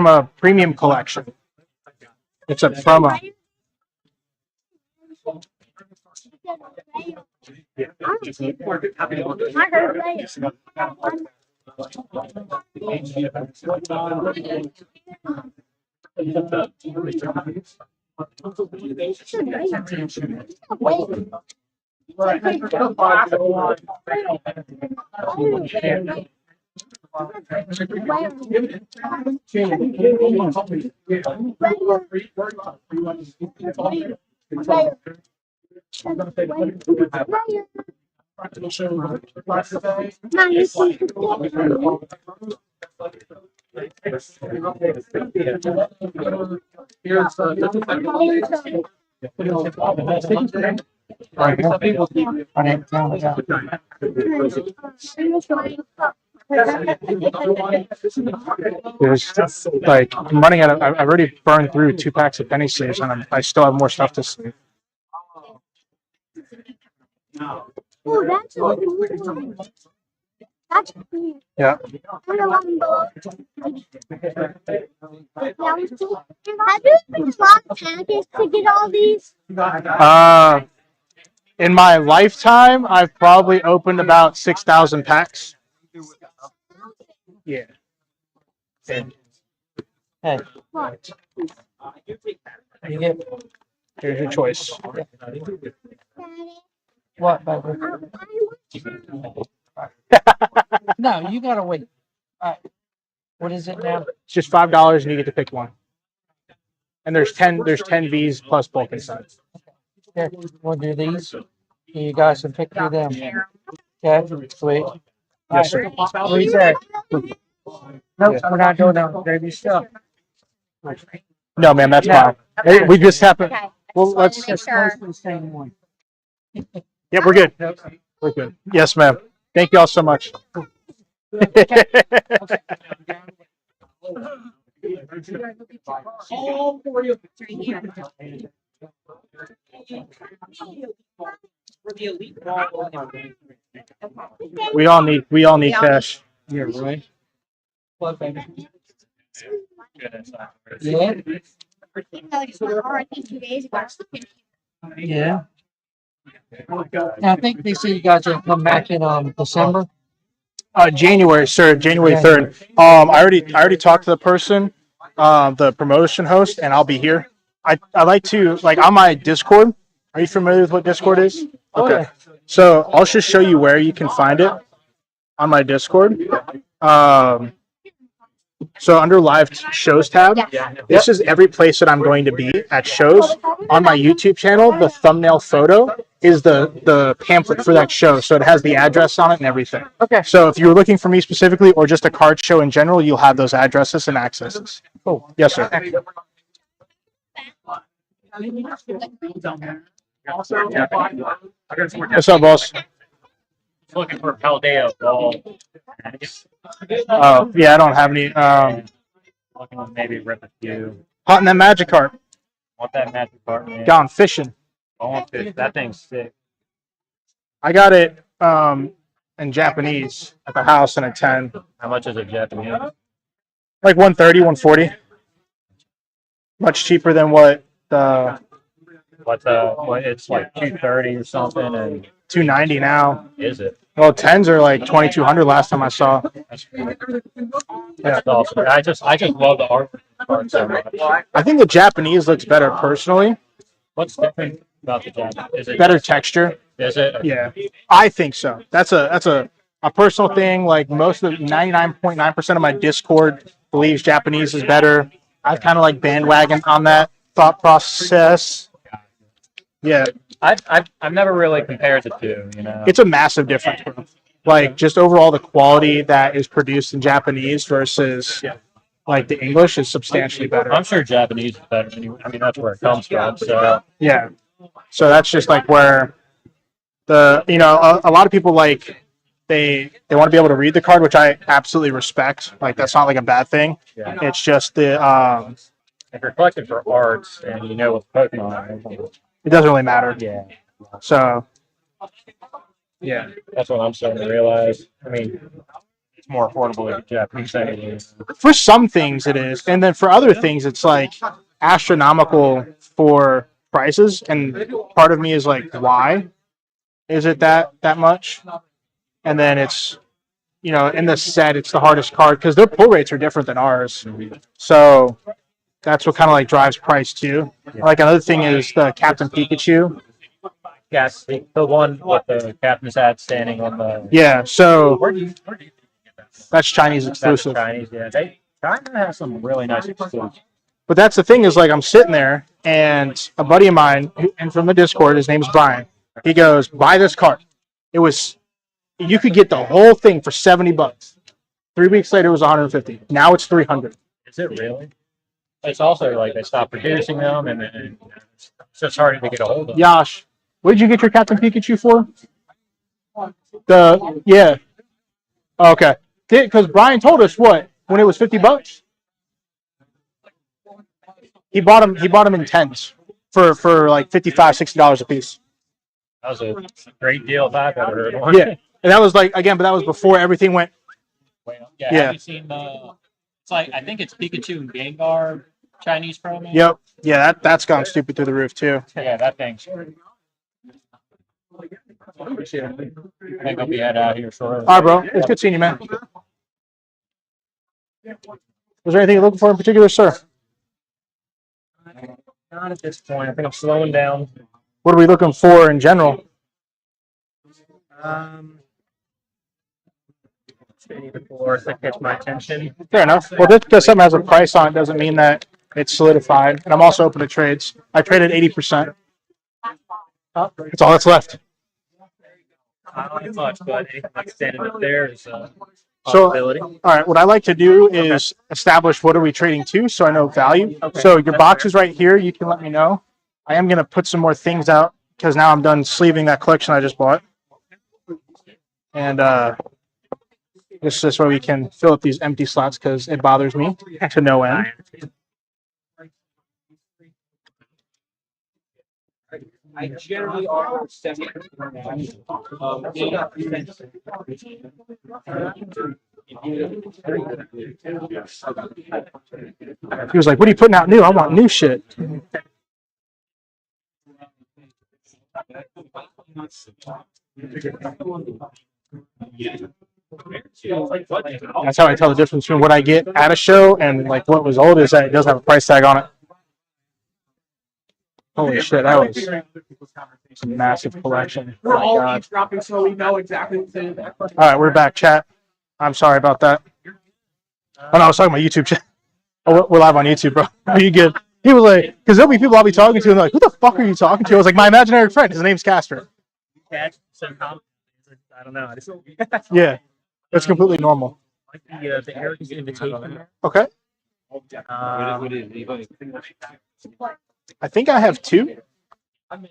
a premium collection. It's a promo. I heard player. Mom, you see There's like I'm running out of. I've already burned through 2 packs of penny sleeves, and I still have more stuff to sleeve. Oh, that's a cool one. That's cool. Yeah. And a one below. That was cool. Have you been a lot of packets to get all these? In my lifetime, I've probably opened about 6,000 packs. Yeah. Hey, What? you get Here's your choice. what, baby? No, you gotta wait. All right. What is it now? It's just $5, and you get to pick one. And there's 10 V's plus bulk inside. Here, we'll do these. You guys can pick through them. Okay, sweet. Yes, sir. What do you say? Nope, we're not doing that. Baby stuff. No, ma'am, that's No. fine. Hey, we just happen. Okay. Well, let's. Make sure. The same one. Yeah, we're good. We're good. Yes, ma'am. Thank you all so much. We all need cash. Yeah, right. Yeah. Two days ago. Yeah. I think they say you guys are come back in December. January, sir, January 3rd. I already talked to the person, the promotion host, and I'll be here. I like to like on my Discord. Are you familiar with what Discord is? Okay. So I'll just show you where you can find it on my Discord. So under live shows tab, this is every place that I'm going to be at shows. On my YouTube channel, the thumbnail photo is the pamphlet for that show. So it has the address on it and everything. Okay. So if you were looking for me specifically or just a card show in general, you'll have those addresses and accesses. Cool. Yes, sir. What's up, boss? Looking for Paldea ball. Oh, yeah, I don't have any. Looking to maybe rip a few. Hunting that magic card. Want that magic card, man? Gone fishing. That thing's sick. I got it in Japanese at the house in a 10. How much is it Japanese? Like 130, 140. Much cheaper than what the What it's like 230 or something, and 290 now. is it? Well, 10s are like 2200 last time I saw. That's awesome. I just love the art so much. I think the Japanese looks better personally. What's different about the Japanese? Is it Better texture. Is it? Yeah, I think so. That's a personal thing. Like most of 99.9% of my Discord believes Japanese is better. I kind of like bandwagon on that thought process. Yeah, I've never really compared the two. You know, it's a massive difference, bro. Like just overall, the quality that is produced in Japanese versus like the English is substantially better. I'm sure Japanese is better. I mean, that's where it comes from. So Yeah, so that's just like where the a lot of people like they want to be able to read the card, which I absolutely respect. Like that's not like a bad thing. yeah. It's just the If you're collecting for arts and you know with Pokemon, it doesn't really matter. yeah, So yeah, that's what I'm starting to realize. I mean, it's more affordable in Japanese anyway. for some things it is, and then for other things it's like astronomical for prices. And part of me is like, why is it that much? And then it's in the set it's the hardest card because their pull rates are different than ours. So that's what kind of like drives price too. Like another thing is the Captain Pikachu. Yes, the one with the captain's hat standing on the. Yeah, so Where do you get that? that's Chinese That's exclusive. Chinese, yeah. China has some really nice exclusives. But that's the thing is like I'm sitting there and a buddy of mine and from the Discord, his name's Brian. He goes, buy this card. It was, you could get the whole thing for $70. 3 weeks later, it was 150. Now it's 300. Is it really? It's also like they stopped producing them, and it's just hard to get a hold of. Yash, what did you get your Captain Pikachu for? Yeah. Okay. Because Brian told us what when it was $50. He bought them in tens for like $55-$60 a piece. That was a great deal if I've ever heard one. Yeah, and that was like again, but that was before everything went. Yeah. Yeah. Have you seen the? It's like I think it's Pikachu and Gengar Chinese promo. Yep. Yeah, that's gone stupid through the roof too. Yeah, that thing's. I think I'll be head out here shortly. All right, bro. It's good seeing you, man. Was there anything you're looking for in particular, sir? Not at this point. I think I'm slowing down. What are we looking for in general? Before that catch my attention. Fair enough. Well, just because something has a price on it doesn't mean that it's solidified. And I'm also open to trades. I traded 80%. That's all that's left. I don't have much, but anything like standing up there is a So, possibility. all right, what I like to do is establish what are we trading to so I know value. Okay. So your box is right here. You can let me know. I am going to put some more things out because now I'm done sleeving that collection I just bought. And this way we can fill up these empty slots because it bothers me to no end. I generally are 70. He was like, what are you putting out new? I want new shit. That's how I tell the difference between what I get at a show and like what was old is that it does have a price tag on it. Holy shit, that was a massive collection. Oh We're my all God. eavesdropping, so we know exactly what's in that. All right, we're back, chat. I'm sorry about that. Oh, no, I was talking about YouTube chat. Oh, we're live on YouTube, bro. Are you good? He was like, because there'll be people I'll be talking to and they're like, who the fuck are you talking to? I was like, my imaginary friend. His name's Casper. I don't know. I just Yeah, it's completely normal. like the Eric's invitation. Okay. I think I have two.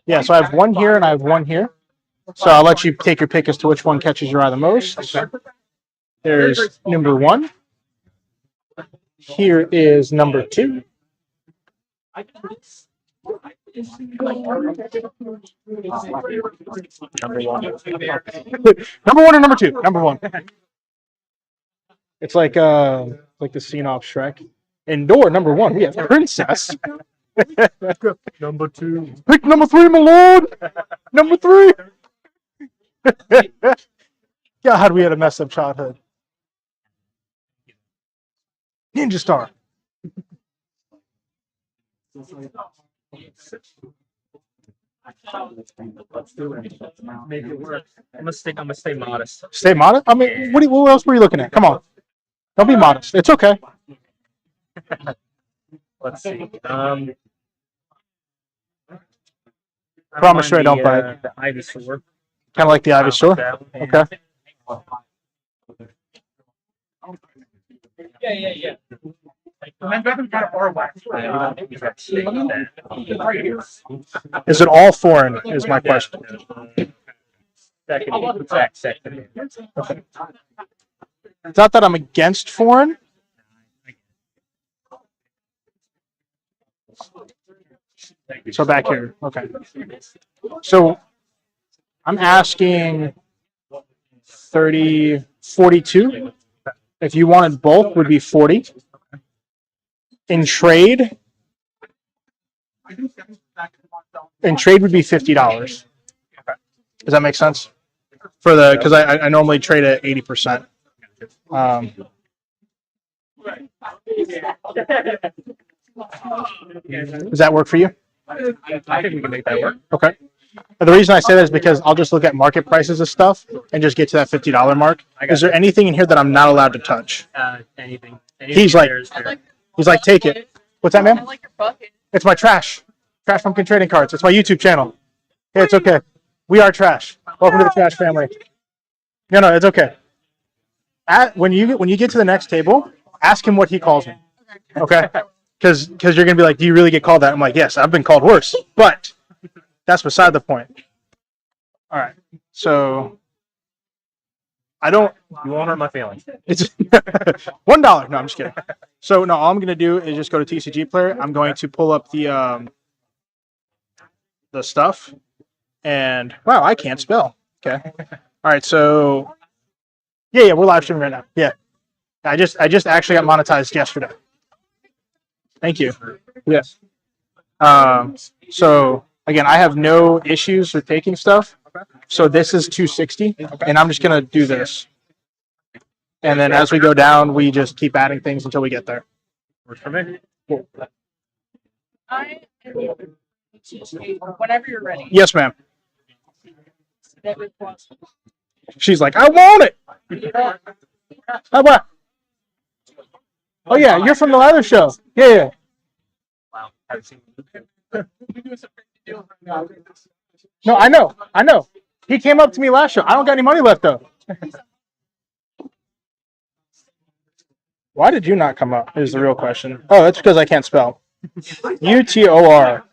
Yeah, so I have one here and I have one here. So I'll let you take your pick as to which one catches your eye the most. There's number one. Here is number two. Number one. Number one or number two? Number one. It's like the scene off Shrek. Indoor number one, we have Princess. Number two. Pick number three, my lord. Number three. God, we had a messed up childhood. Ninja Star. Make it work. I'm gonna stay modest. Stay modest. I mean, what else were you looking at? Come on, don't be modest. It's okay. Let's see. Promise you I don't bite. The Ivysaur. Kind of like the Ivysaur. Okay. Yeah. I'm kind of far away. Right here. Is it all foreign? Is my question. Second. Okay. It's not that I'm against foreign. So back here. Okay. So I'm asking 42. If you wanted both, would be 40. In trade would be $50. Does that make sense? For the because I normally trade at 80%. Does that work for you? I think we can make that work. Okay. The reason I say that is because I'll just look at market prices of stuff and just get to that $50 mark. Is there anything in here that I'm not allowed to touch? Anything. He's like, take it. What's that, man? I like your bucket. It's my trash. Trash Pumpkin Trading Cards. It's my YouTube channel. Hey, it's okay. We are trash. Welcome to the trash family. No, it's okay. When you get to the next table, ask him what he calls me. Okay? Because you're gonna be like, do you really get called that? I'm like, yes, I've been called worse, but that's beside the point. All right. So I don't. You won't hurt my feelings. It's $1. No, I'm just kidding. So no, all I'm gonna do is just go to TCG Player. I'm going to pull up the stuff, and wow, I can't spell. Okay. All right. So yeah, we're live streaming right now. Yeah. I just actually got monetized yesterday. Thank you. Yes. So again, I have no issues with taking stuff. So this is 260, and I'm just gonna do this. And then as we go down, we just keep adding things until we get there. Works for me. Whenever you're ready. Yes, ma'am. She's like, I want it. How about? Oh yeah, you're from the leather show. Yeah. No, I know. He came up to me last show. I don't got any money left though. Why did you not come up? Is the real question. Oh, that's because I can't spell. UTOR.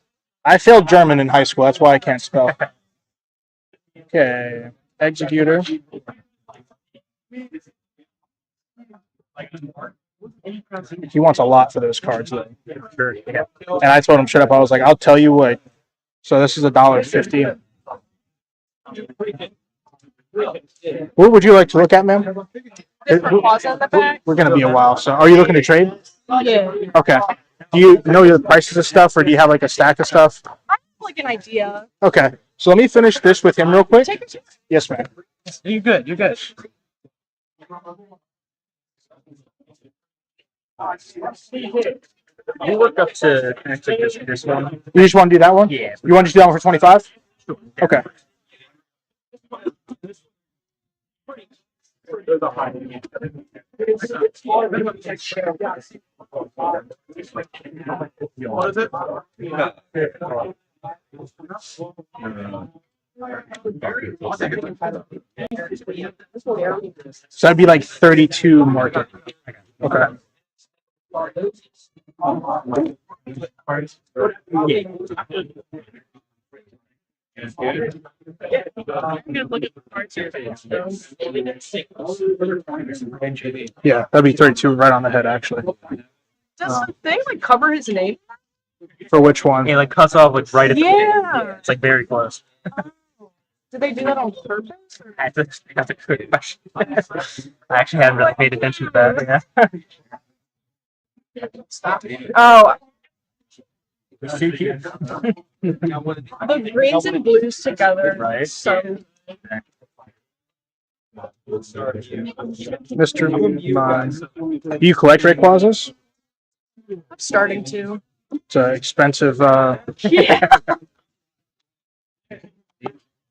I failed German in high school. That's why I can't spell. Okay. Executor. He wants a lot for those cards, though. Sure. Yeah. And I told him, shut up. I was like, I'll tell you what. So this is $1.50. What would you like to look at, ma'am? We're going to be a while. So are you looking to trade? Yeah. Okay. Do you know the prices of stuff, or do you have like a stack of stuff? I have like an idea. Okay. So let me finish this with him real quick. Yes, ma'am. You're good. You're good. I'll work up to actually this one. You just want to do that one? Yeah. You want to just do that one for 25? Okay. What is it? So that'd be like 32 market. Okay. Yeah, that'd be 32 right on the head, actually. Does the thing like cover his name? For which one? It like cuts off like right at the beginning. Yeah. It's like very close. Did they do that on purpose? Or? That's a good question. I actually haven't really paid attention to that. Yeah. Oh, The the greens and blues together. Right. So Mr. Mime. Do you collect Rayquazas? I'm starting to. It's an expensive. Yeah.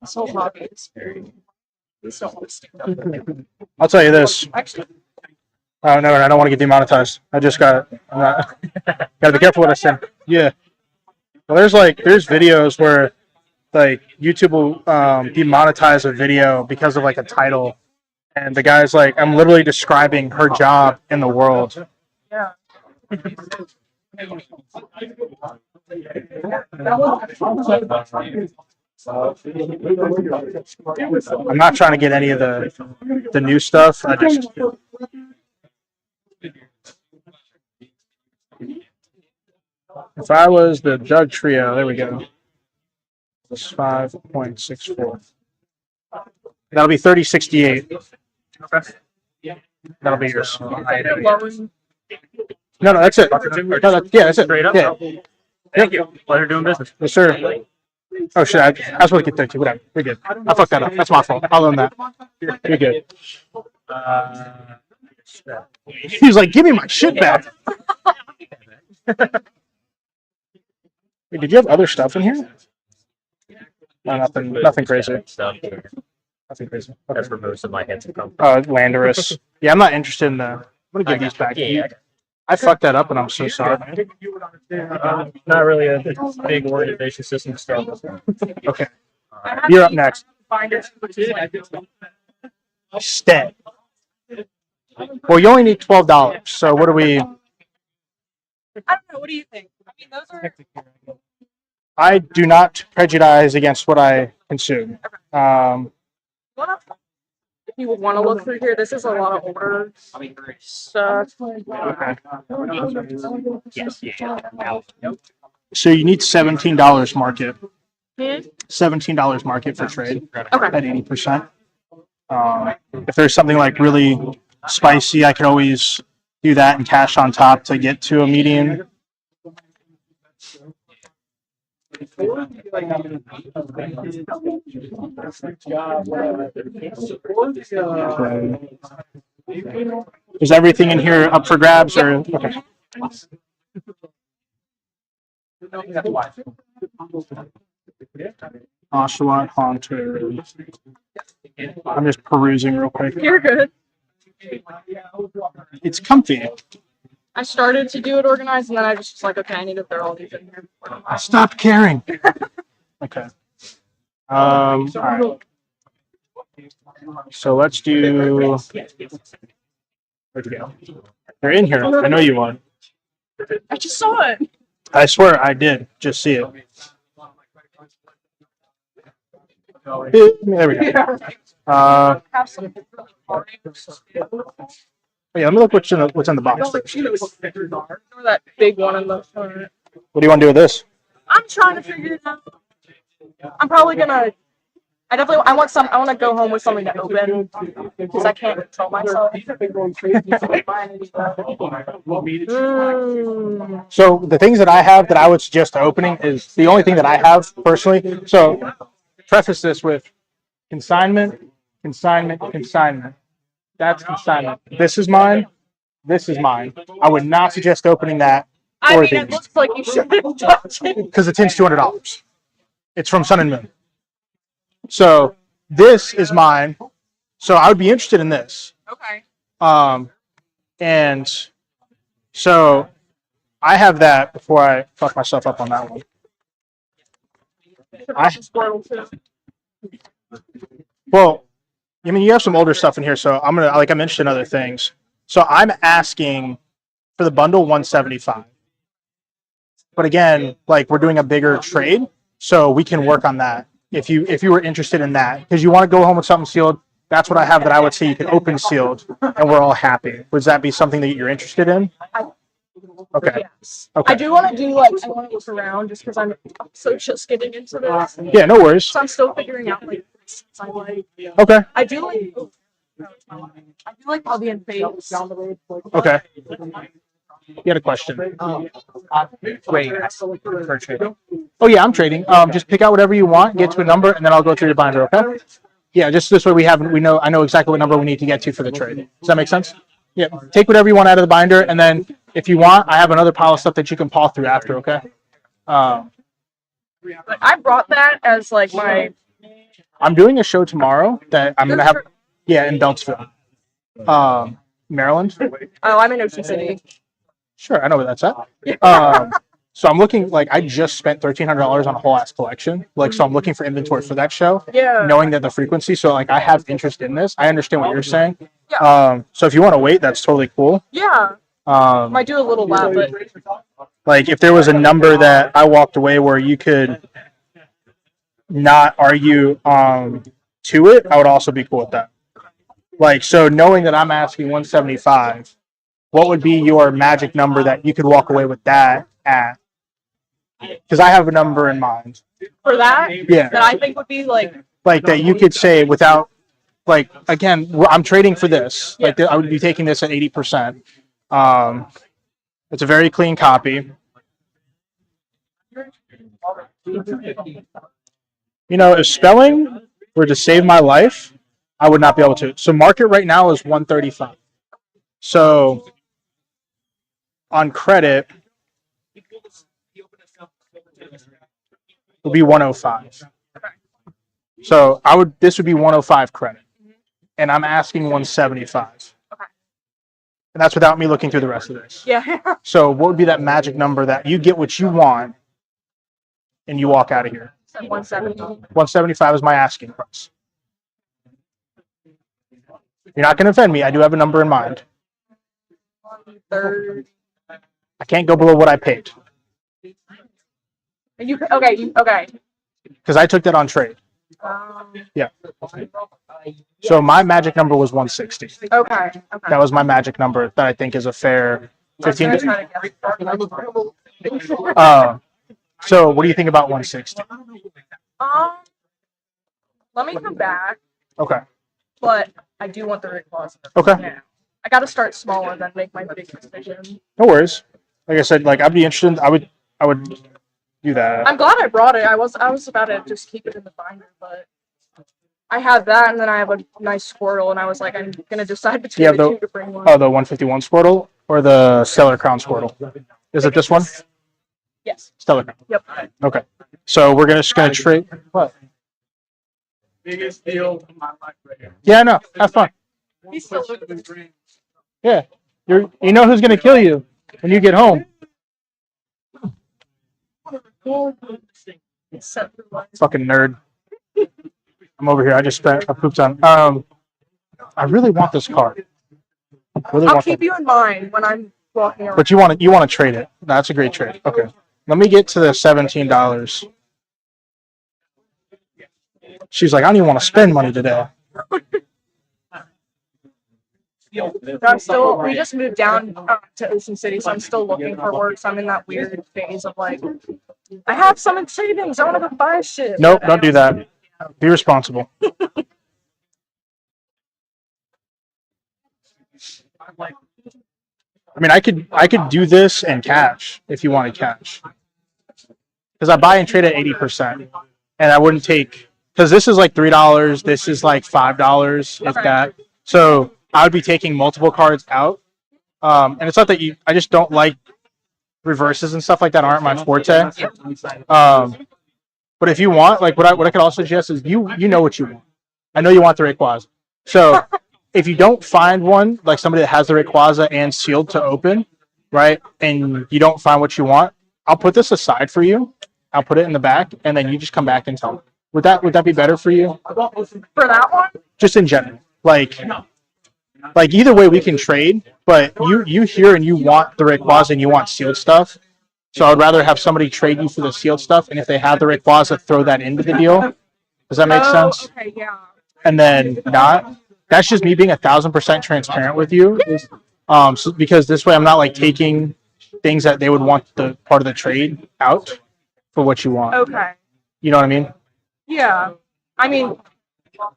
This whole hobby is very. Please don't want to stick up. I'll tell you this. Actually, Oh no, I don't want to get demonetized. I just got. I'm not. Gotta be careful what I say. Yeah. Well, there's videos where like YouTube will demonetize a video because of like a title, and the guy's like, I'm literally describing her job in the world. yeah. I'm not trying to get any of the new stuff. I just. If I was the Jug Trio, there we go. It's 5.64. That'll be 3068. That'll be yours. No, that's it. No, that's it. Straight up. Yeah. Thank you. Pleasure doing business. Yes, sir. Oh shit! I was supposed to get 32. Whatever. You're good. I fucked that up. That's my fault. I'll own that. You're good. He was like, "Give me my shit back." Wait, did you have other stuff in here? No, nothing crazy. Stuff. Nothing crazy. That's where most of my hits have come from. Oh, Landorus. Yeah, I'm not interested in the. I'm gonna give these back. Yeah. I fucked that up, and I'm so sorry. Not really a big organization system to start with. Okay, you're up next. binders, which is like Stay. Well, you only need $12. So what do we? I don't know. What do you think? I mean, those are. I do not prejudice against what I consume. If you want to look through here, this is a lot of older stuff. Okay. So you need $17 market. $17 market for trade at 80%. If there's something like really spicy, I could always do that and cash on top to get to a median. Okay. Is everything in here up for grabs or okay? Oshawott Haunter. I'm just perusing real quick. You're good. It's comfy. I started to do it organized, and then I just was like, okay, I need to throw all these in here. I stopped caring. Okay. All right. So let's do. Where'd you go? They're in here. I know you are. I just saw it. I swear I did just see it. There we go. Have some Yeah, let me look what's in the box. or that big one in the front. What do you want to do with this? I'm trying to figure it out. I'm probably gonna. I want to go home with something to open because I can't control myself. So the things that I have that I would suggest opening is the only thing that I have personally. So preface this with consignment, consignment, consignment. That's consignment. This is mine. This is mine. I would not suggest opening that. I mean, it looks like you shouldn't touch it. Because the tin's $200. It's from Sun and Moon. So this is mine. So I would be interested in this. Okay. And so I have that before I fuck myself up on that one. Well, I mean, you have some older stuff in here, so I'm interested in other things. So I'm asking for the bundle $175. But again, like we're doing a bigger trade, so we can work on that. If you were interested in that, because you want to go home with something sealed, that's what I have that I would say you can open sealed, and we're all happy. Would that be something that you're interested in? Okay. Yes. Okay. I do want to do I want to look around just because I'm so just getting into this. Yeah, no worries. So I'm still figuring out like I like. Okay. I do like Bobby and Fates. Okay. You had a question. Wait. Oh yeah, I'm trading. Just pick out whatever you want, get to a number, and then I'll go through your binder. Okay. Yeah, just this way I know exactly what number we need to get to for the trade. Does that make sense? Yeah. Take whatever you want out of the binder, and then if you want, I have another pile of stuff that you can paw through after. Okay. I brought that as like my. I'm doing a show tomorrow that I'm gonna have. Yeah, in Beltsville, Maryland. Oh, I'm in Ocean City. Sure, I know where that's at. So I'm looking I just spent $1,300 on a whole ass collection. So I'm looking for inventory for that show. Yeah. Knowing that the frequency, so I have interest in this. I understand what you're saying. Yeah. So if you want to wait, that's totally cool. Yeah. Might do a little lap, but. Like if there was a number that I walked away where you could not argue to it, I would also be cool with that. So knowing that I'm asking 175, what would be your magic number that you could walk away with that at? Because I have a number in mind. For that? Yeah. That I think would be like that you could say without, again, I'm trading for this. I would be taking this at 80%. It's a very clean copy. If spelling were to save my life, I would not be able to. So market right now is 135. So on credit, would be 105. So this would be 105 credit, and I'm asking 175. Okay. And that's without me looking through the rest of this. Yeah. So what would be that magic number that you get what you want, and you walk out of here? 170. 175 is my asking price. You're not going to offend me. I do have a number in mind. 3rd. I can't go below what I paid You okay? Okay. because I took that on trade. Yeah. So my magic number was 160. Okay. Okay. That was my magic number that I think is a fair 15. So what do you think about 160? Let me come back, Okay. but I do want the Rayquaza. Okay. Yeah. I got to start small and then make my big decision. No worries. Like I said, like I'd be interested. I would do that. I'm glad I brought it. I was about to just keep it in the binder, but I had that, and then I have a nice Squirtle, and I was like, I'm gonna decide between Yeah, the two the to bring one. the 151 Squirtle or the Stellar Crown Squirtle. Is it this one? Yes. Stellar Crown. Yep. Okay. So we're just gonna trade. What? Biggest deal of my life right here. Yeah, no. Have fun. He's still Yeah. You know who's gonna kill you when you get home. Fucking nerd. I'm over here. I pooped on. I really want this card. Really I'll want keep that. you in mind when I'm walking around. But you want to trade it. That's a great trade. Okay. Let me get to the $17. She's like, I don't even want to spend money today. I'm still. We just moved down to Ocean City, so I'm still looking for work. So I'm in that weird phase of like, I have some in savings. I want to go buy shit. Nope, don't do that. Be responsible. I mean, I could do this and cash if you wanted cash, because I buy and trade at 80%, and I wouldn't take because this is like $3. This is like $5, if that. So I would be taking multiple cards out, and it's not that I just don't like reverses and stuff like that aren't my forte. But if you want, like what I could also suggest is you know what you want. I know you want the Rayquaza. So if you don't find one, like somebody that has the Rayquaza and sealed to open, right, and you don't find what you want, I'll put this aside for you. I'll put it in the back, and then you just come back and tell me. Would that be better for you? For that one? Just in general, like either way we can trade, but you hear and you want the Rayquaza and you want sealed stuff. So I'd rather have somebody trade you for the sealed stuff, and if they have the Rayquaza, throw that into the deal. Does that make sense? Okay, yeah. And then not. That's just me being 1,000% transparent with you. So, because this way I'm not like taking things that they would want the part of the trade out for what you want. Okay. You know what I mean? Yeah. I mean,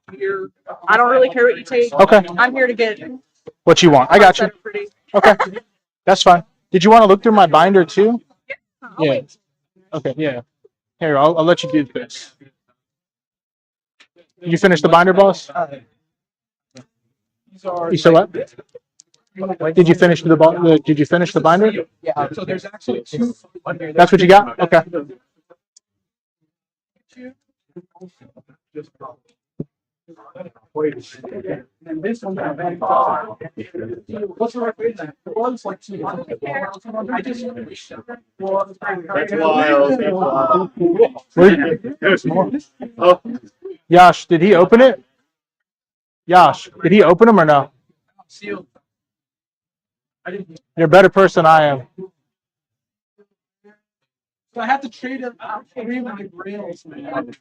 I don't really care what you take. Okay. I'm here to get. What you want. I got you. Pretty. Okay. That's fine. Did you want to look through my binder too? Yeah. Okay. Yeah. Here, I'll let you do this. Did you finish the binder, boss? You said what? Did you finish Did you finish the binder? Yeah. So there's actually two. That's what you got? Okay. And this one got back. What's the right way then? It was like 200. I just There's more. Oh, Yash, did he open it? Yash, did he open them or no? Sealed. You're a better person than I am. So I have to trade it out for my grails, man.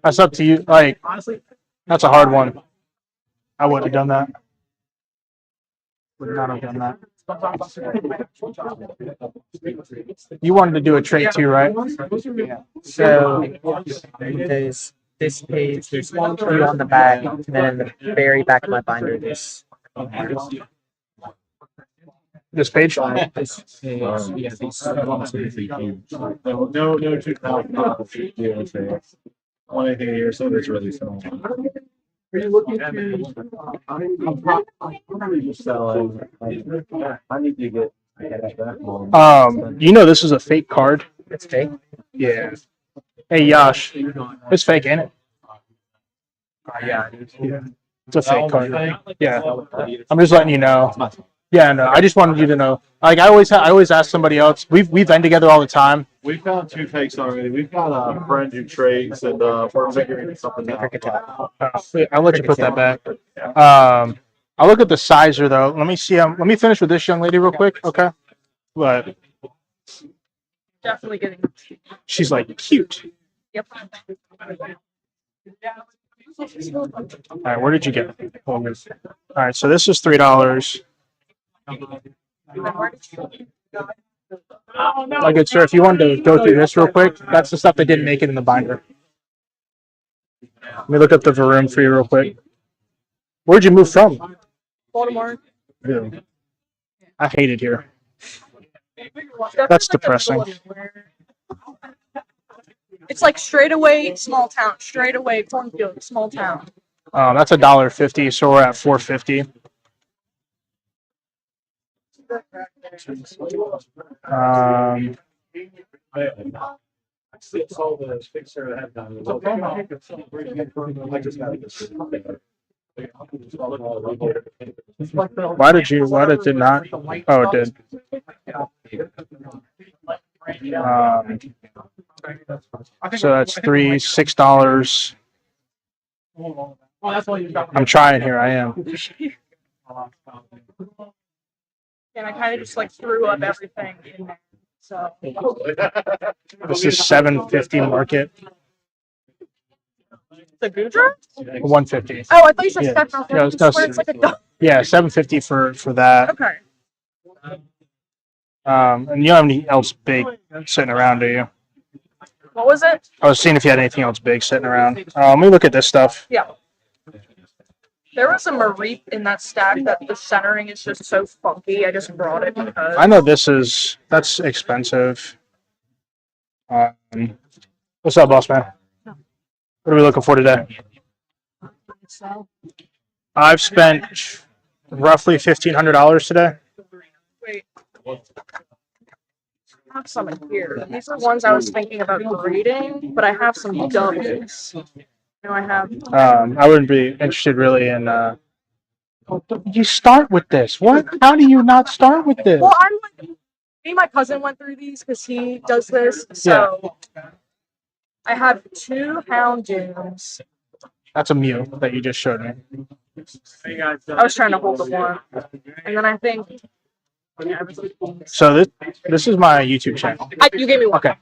That's up to you. Like, Honestly, that's a hard one. I wouldn't have done that. Would not have done that. You wanted to do a trade too, right? So there's this page, there's two on the back, and then in the very back of my binder, there's this page? This page, yeah, these No, two one anything here, so it's really small. are you looking to? I'm probably just selling. I need to get. You know this is a fake card. It's fake? Yeah. Hey Yash, it's fake, ain't it? Yeah. It's a fake card. Yeah. I'm just letting you know. Yeah, no, I just wanted you to know. Like I always ask somebody else. We've been together all the time. We found two fakes already. We've got a friend who trades, and we're figuring something out. I'll let you put that back. I'll look at the sizer though. Let me see. Let me finish with this young lady real quick, okay? But Definitely getting. she's like cute. Yep. All right, where did you get it? All right, so this is $3. My good sir, if you wanted to go through this real quick, that's the stuff that didn't make it in the binder. Let me look up the Varoom for you real quick. Where'd you move from? Baltimore. Ew. I hate it here. That's depressing. It's like straight away small town, straight away cornfield, small town. That's $1.50, so we're at $4.50. Why did it not? Oh, it did. So that's $6. I'm trying here. I am. And I kind of just like threw up everything in there. So This is $7.50 market. the Gudra? $1.50. Oh, I thought you said Yeah. Stefan. No, I swear it's like a dog. Yeah, $7.50 for that. Okay. And you don't have anything else big sitting around, do you? What was it? I was seeing if you had anything else big sitting around. Let me look at this stuff. Yeah. There was a Mareep in that stack that the centering is just so funky. I just brought it because. I know that's expensive. What's up, boss man? What are we looking for today? I've spent roughly $1,500 today. Wait. I have some in here. These are ones I was thinking about grading, but I have some dummies. No, I have. I wouldn't be interested really in. You start with this. What? How do you not start with this? Well, I'm like, me and my cousin went through these because he does this. So I have 2 Houndooms. That's a Mew that you just showed me. I was trying to hold the one, and then I think. So this is my YouTube channel. You gave me one. Okay.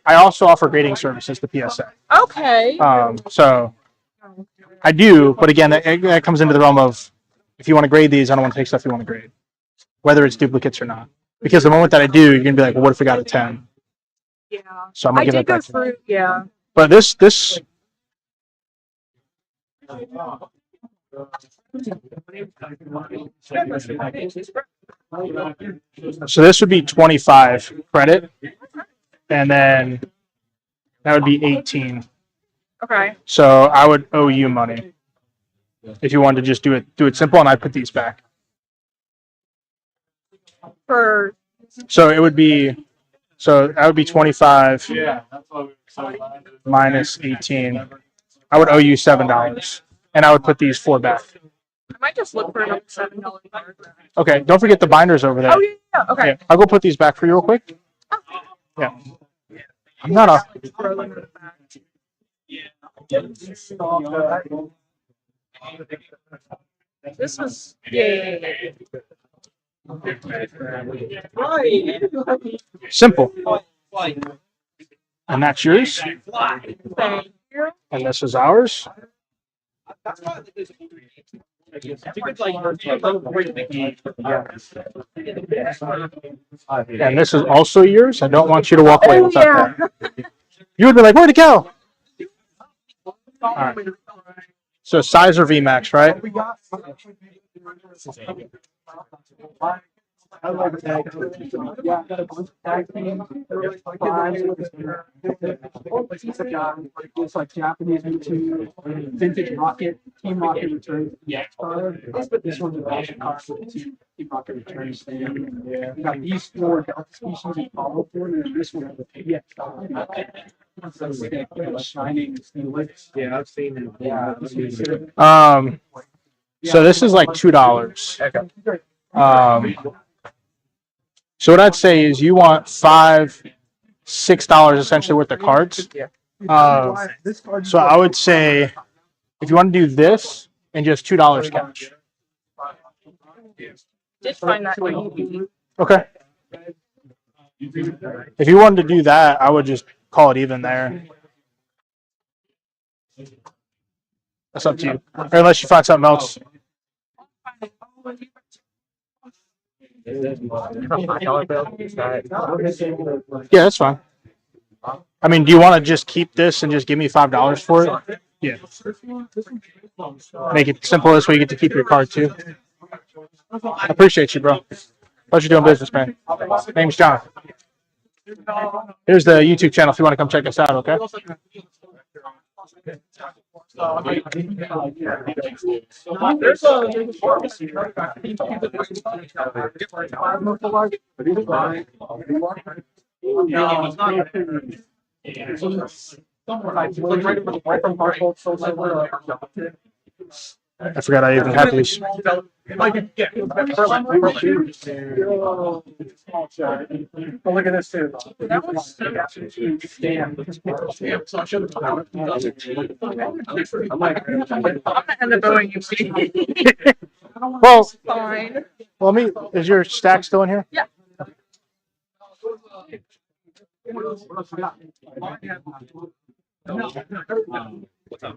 I also offer grading services to PSA. Okay. So I do, but again, that comes into the realm of if you want to grade these, I don't want to take stuff you want to grade, whether it's duplicates or not. Because the moment that I do, you're gonna be like, well, what if we got a 10? Yeah. So I'm gonna I give did it go back to you. through. Yeah. But this so this would be 25 credit, and then that would be 18. Okay. So I would owe you money if you wanted to just do it simple, and I put these back. For. So it would be, so that would be 25 minus 18. I would owe you $7, and I would put these 4 back. I might just look for another $7 card. Okay, don't forget the binders over there. Oh yeah. Okay. Yeah, I'll go put these back for you real quick. Yeah. I'm not a. This was Simple. And that's yours. Thank you. And this is ours. And this is also yours. I don't want you to walk away without that. You would be like, where'd it go? All right. So size or VMAX, right? I love that. Yeah, got a bunch of tag teams. It's like Japanese YouTube, vintage rocket, Team Rocket Returns. Yeah, but this one's a version card with Team Rocket Returns. Yeah, we got these 4 species of Apollo 4, and then this one has a PX. Shining. Yeah, I've seen it. Yeah. So this is like $2. So what I'd say is you want $6 essentially worth of cards. So I would say if you want to do this and just $2 cash. Did find that easy. Okay. If you wanted to do that, I would just call it even there. That's up to you. Or unless you find something else. Yeah, that's fine. I mean, do you want to just keep this and just give me $5 for it? Yeah. Make it simple this way you get to keep your card too. I appreciate you, bro. Pleasure doing business, man. Name's John. Here's the YouTube channel if you want to come check us out, okay? There's a pharmacy, right? I forgot I even had these. But look at this too. That was so I should have I'm gonna end up owing you. Well, Fine. well, is your stack still in here? Yeah.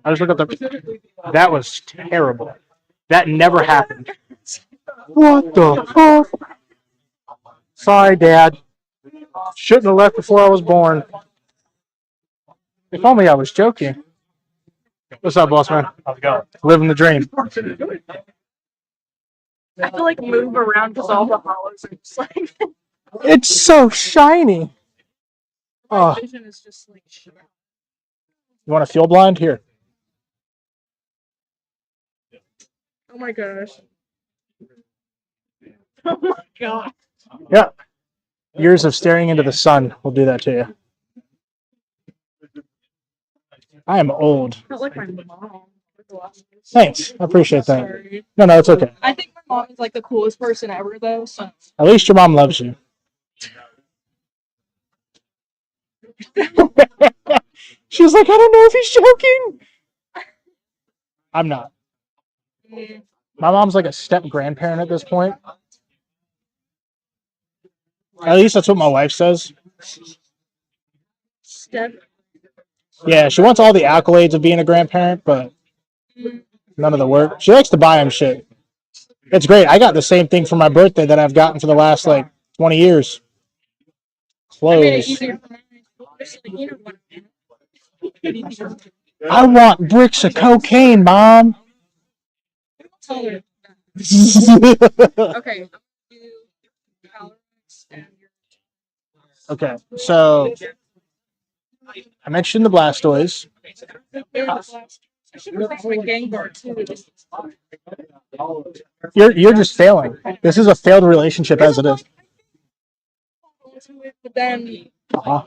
I just looked up that was terrible. That never happened. What the fuck? Sorry, Dad. Shouldn't have left before I was born. If only I was joking. What's up, boss man? How's it going? Living the dream. I have to like move around because all the hollows are just like. It's so shiny. My Oh, vision is just like shit. you want a fuel blind? Here. Oh my gosh. Oh my god. Yeah. Years of staring into the sun will do that to you. I am old. Not like my mom. Thanks. I appreciate that. Sorry. No, it's okay. I think my mom is like the coolest person ever though, so At least your mom loves you. She was like, I don't know if he's joking. I'm not. My mom's like a step grandparent at this point. At least that's what my wife says. Step. Yeah, she wants all the accolades of being a grandparent, but none of the work. She likes to buy him shit. It's great. I got the same thing for my birthday that I've gotten for the last like 20 years. I made it Clothes. easier for me. You know what I mean. I want bricks of cocaine, Mom. Okay. Okay, so I mentioned the Blastoise. I should have brought my Gengar too. You're just failing. This is a failed relationship as it is. But then Uh-huh.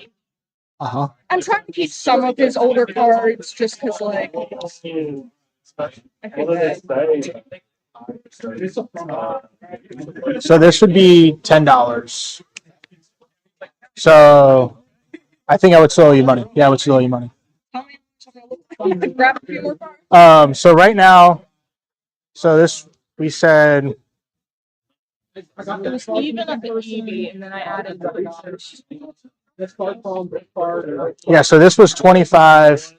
Uh-huh. I'm trying to keep some of his older cards just because, like, I think that. So this would be $10. So I think I would still owe you money. Yeah, I would still owe you money. Grab a few more cards. So right now, so this we said It was even at the EV, and then I added $3. yeah, so this was 25,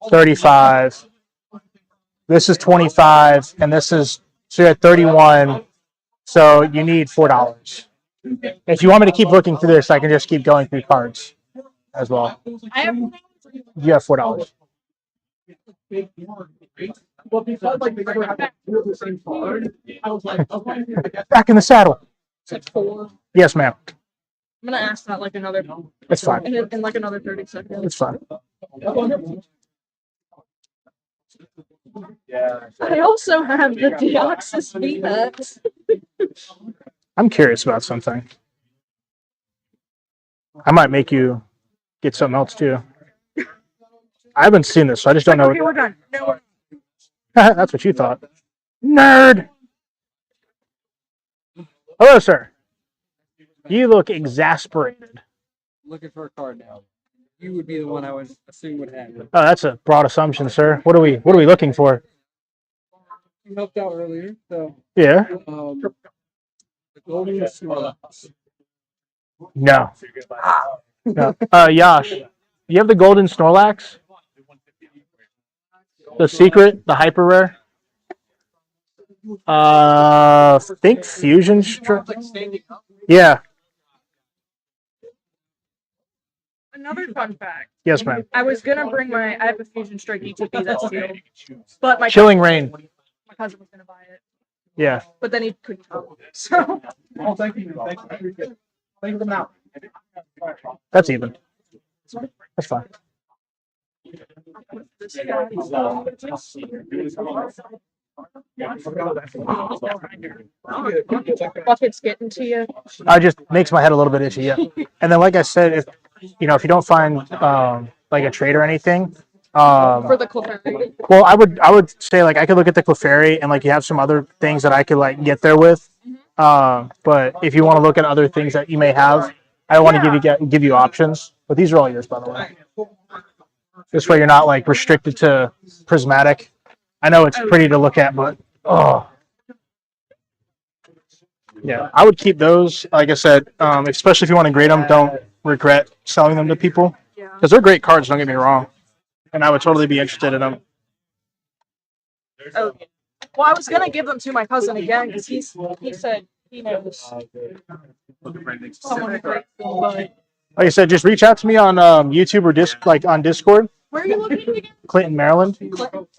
35. This is 25, and this is so you're at 31. So you need $4. If you want me to keep looking through this, I can just keep going through cards as well. I have You have $4. Well, because like they never had to do the same card, I was like, okay. Back in the saddle. It's like 4. Yes, ma'am. I'm gonna ask that like another. It's fine. In like another 30 seconds. It's fine. I also have the Deoxys VMAX. I'm curious about something. I might make you get something else too. I haven't seen this, so I just don't know. Okay, we're done. No, That's what you thought. Nerd. Hello, sir. You look exasperated. Looking for a card now. You would be the one I would assume would have it. Oh, that's a broad assumption, sir. What are we looking for? You helped out earlier, so. Yeah. The golden Snorlax. No. No. Yash, you have the golden Snorlax? The secret, the hyper rare? Think fusion. Yeah. Another fun fact. Yes, ma'am. I was gonna bring I have a Fusion Strike ETB that's sealed, but my Chilling Rain. My cousin was gonna buy it, Yeah. but then he couldn't come. So. Oh, thank you. Thank you. Thank you for now. That's even. That's fine. Bucket's getting to you. It just makes my head a little bit itchy, yeah. And then, like I said, if you don't find like a trade or anything, For the Clefairy. well, I would say like I could look at the Clefairy and like you have some other things that I could like get there with. But if you want to look at other things that you may have, I don't want to give you options. But these are all yours, by the way. This way, you're not like restricted to prismatic. I know it's pretty to look at, but yeah, I would keep those. Like I said, especially if you want to grade them, don't regret selling them to people because they're great cards. Don't get me wrong, and I would totally be interested in them. Oh, well, I was gonna give them to my cousin again because he said he knows someone who breaks them, but Like I said, just reach out to me on YouTube or on Discord. where are you looking again? Clinton, Maryland.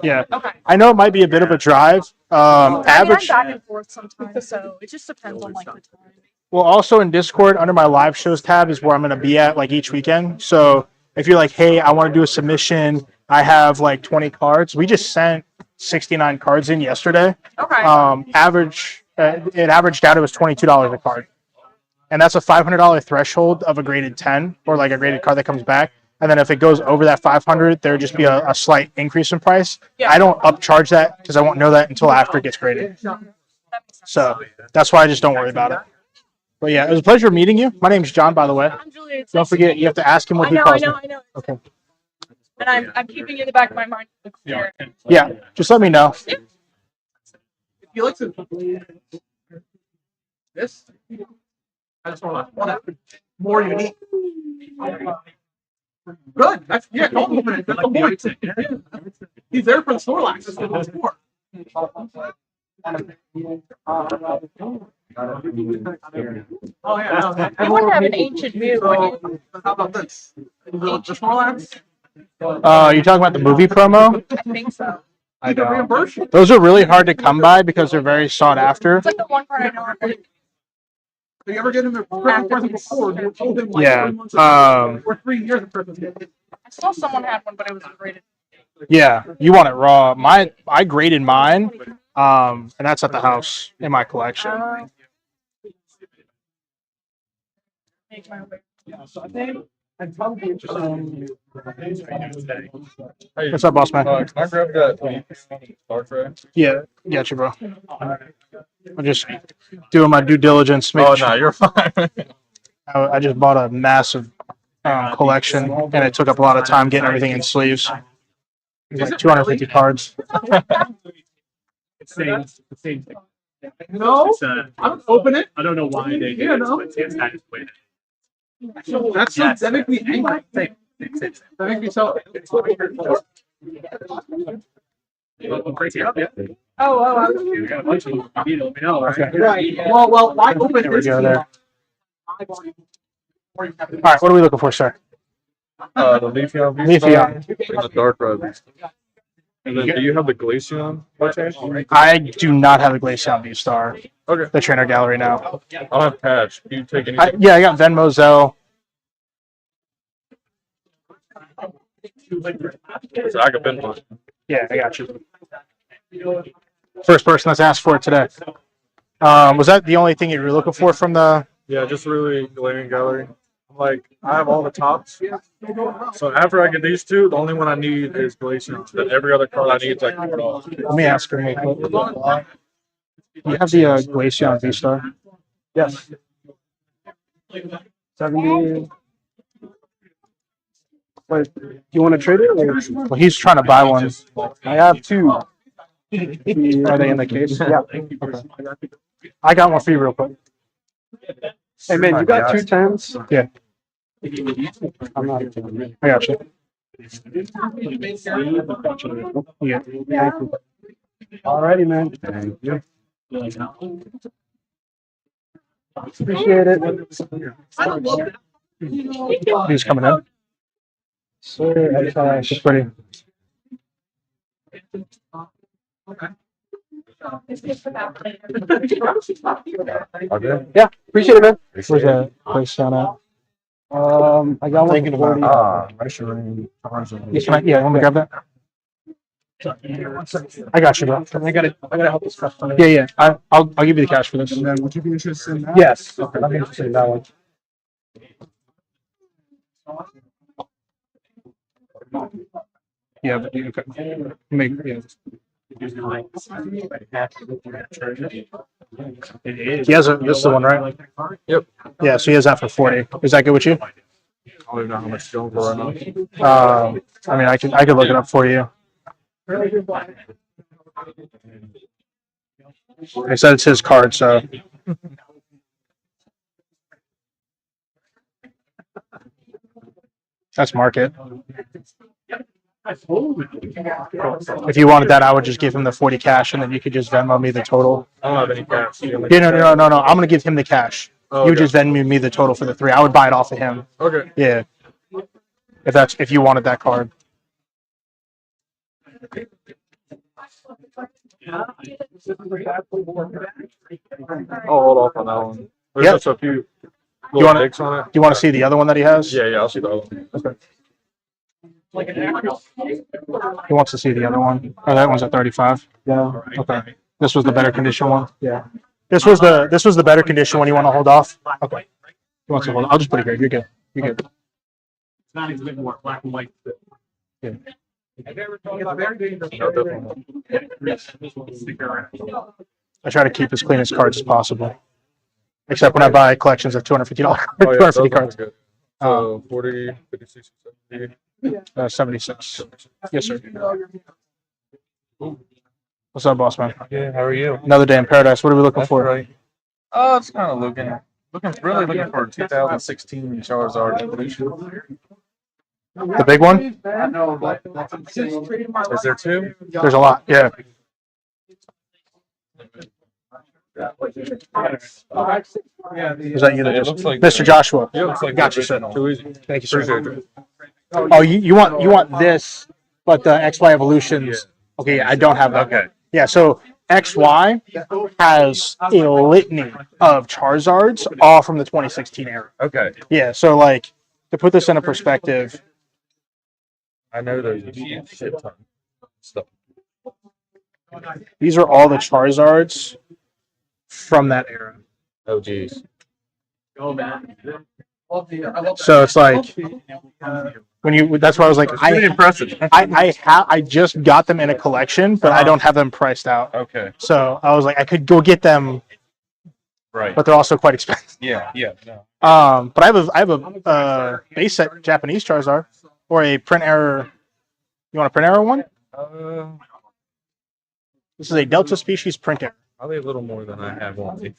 Yeah. Okay. I know it might be a bit of a drive. Average. I'm back and forth sometimes, so it just depends on like the time. Well, also in Discord, under my live shows tab is where I'm going to be at like each weekend. So if you're like, hey, I want to do a submission, I have like 20 cards. We just sent 69 cards in yesterday. Okay. It averaged out, it was $22 a card. And that's a $500 threshold of a graded 10 or like a graded card that comes back. And then if it goes over that 500, there'll just be a slight increase in price. Yeah. I don't upcharge that because I won't know that until after it gets graded. So that's why I just don't worry about it. But yeah, it was a pleasure meeting you. My name's John, by the way. I'm Julia. It's Don't nice to forget, meet you have to ask him what he calls me. I know. Okay. And I'm keeping it in the back of my mind. Yeah, just let me know. If you like to this, I just want to more unique. Good. That's don't open it. That's the point. He's there for the Snorlax. That's what it's for. Oh yeah. You wouldn't have an ancient view, would you? How about this? The Snorlax. You're talking about the movie promo? I think so. I know. Those are really hard to come by because they're very sought after. It's like the one part I know. Did you ever get him a Christmas present before? You told him like Yeah. 3 months ago, or 3 years of Christmas gift. I saw someone had one, but it was graded. Yeah, you want it raw. I graded mine, and that's at the house in my collection. Make my way. So I think I'd probably be interested in. Hey, What's up, boss man? Can I grab that Star Trek? Yeah, gotcha, bro. I'm just doing my due diligence. Oh, no, you're fine. I just bought a massive collection, and it took up a lot of time getting everything in sleeves. It was like 250 cards. The same thing. No, I don't open it. I don't know why they Yeah, no. it's kind of weird. That's so that makes me angry. That makes me so. Crazy. Yeah. Oh, You got a bunch of them. You let me know, right? Right. Well, I open There we this. go there. All right, what are we looking for, sir? The Leafeon Leafeon. and the Dark Red. And then do you have the Glaceon by chance? I do not have a Glaceon V-Star. Okay. The trainer gallery now. I'll have Patch. Do you take anything? Yeah, I got Venmo, Zelle. So I got Venmo. Yeah, I got you. First person that's asked for it today. Was that the only thing you were looking for from the? Yeah, just really glaring gallery. Like, I have all the tops. So after I get these two, the only one I need is Glacier. Then every other card I need is like $4. Let me ask her real quick. You have the Glaceon V-Star? Yes. 70. Wait, do you want to trade it? Or? Well, he's trying to buy one. I have two. Are they in the case? Yeah. Okay. I got one for you real quick. Hey man, you got 2 10s? Yeah. I'm not. I got you. Yeah. Alrighty, man. Thank you. Appreciate it. He's coming in. Sir, It's pretty. Okay. Yeah, appreciate it, man. Where's that place down at? I got one. Thinking for about 40. Measuring Yes, can I, yeah, want me to grab that? I got you, bro. I gotta help this customer. Yeah, yeah. I'll give you the cash for this. And then would you be interested in that? Yes. Okay, I'm interested in that one. Yeah, but okay. Make yeah. He has a this is the one, right? Yep. Yeah, so he has that for 40. Is that good with you? I don't even know how much it's going for right now. I mean, I could look it up for you. I said it's his card, so that's market. If you wanted that, I would just give him the 40 cash, and then you could just Venmo me the total. I don't have any cash. Yeah, no. I'm gonna give him the cash. Oh, You okay. just Venmo me the total for the 3. I would buy it off of him. Okay. Yeah. If you wanted that card. I'll hold off on that one. There's Yep. just a few You little want ticks on it. Do you want to see the other one that he has? Yeah, I'll see the other one. Okay. He wants to see the other one. Oh, that one's at 35. Yeah. Okay. This was the better condition one. Yeah. This was the better condition one. You want to hold off? Okay. He wants to hold. I'll just put it here. You're good. You're good. It's not even more black and white. Yeah. I try to keep as clean as cards as possible, except when I buy collections of $250 Oh, yeah, those 250 ones cards. are good. So 40, 56, 70. 76. Yes, sir. What's up, boss man? Yeah, how are you? Another day in paradise. What are we looking That's for? right. Oh, it's kind of looking really looking for 2016 Charizard Evolution. The big one? Is there 2? There's a lot. Yeah. Is that you? It looks like Mr. Joshua. It looks like Gotcha, the sir. original. Too easy. Thank you, sir. Appreciate it. Oh, you want this, but the XY Evolutions. Okay, I don't have that. Okay. Yeah, so XY has a litany of Charizards, all from the 2016 era. Okay. Yeah, so like to put this into perspective, I know there's a shit ton of stuff. these are all the Charizards from that era. Oh, geez. So it's like when you. That's why I was like, Pretty impressive. I just got them in a collection, but I don't have them priced out. Okay. So I was like, I could go get them, Right. but they're also quite expensive. Yeah. No. But I have a base set Japanese Charizard or a print error. You want a print error one? This is a Delta species print error. Probably a little more than I have on me.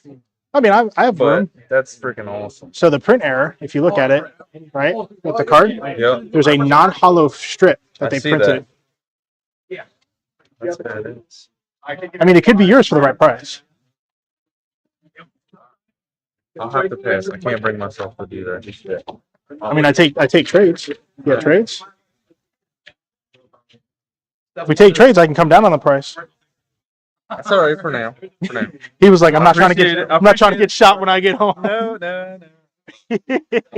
I mean, I have room. But that's freaking awesome. So the print error, if you look at it, right, with the card, Yeah. there's a non-hollow strip that I they see printed. that. That's badass. I mean, it could be yours for the right price. I'll have to pass. I can't bring myself to do that just yet. I mean, I take trades. Yeah, trades. If we take trades, I can come down on the price. That's all right for now. For now. He was like, "I'm not trying to Appreciate get, it. I'm not trying to get shot when I get home." No.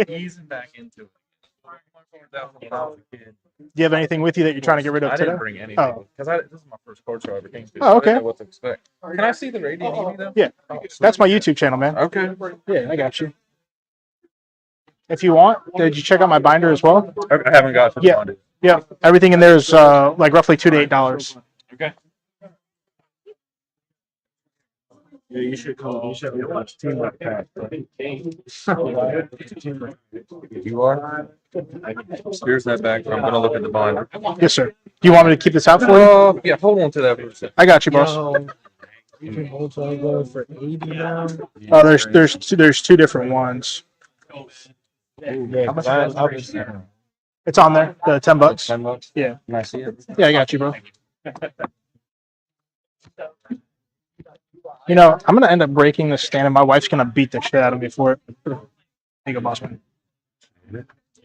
Easing back into it. Do you have anything with you that you're trying to get rid of I today? didn't bring anything Oh, because this is my first card show I ever came to. Oh, okay. I didn't know what to expect. Can I see the Radiant Eevee though? yeah. That's my YouTube channel, man. Okay. Yeah, I got you. If you want, did you check out my binder as well? I haven't got to Yeah. find it. Yeah, everything in there is like roughly $2 to $8. Okay. Yeah, you should call. You should watch Teamwork Pack. You are? Here's that back. I'm gonna look at the binder. Yes, sir. Do you want me to keep this out for you? Yeah, hold on to that for a second. I got you, boss. You can also go for 80 now. Oh, there's two different ones. Yeah, It's on there. The $10. $10. Yeah. Can I see it? Yeah, I got you, bro. You know, I'm gonna end up breaking this stand, and my wife's gonna beat the shit out of me for it. There you go, boss man.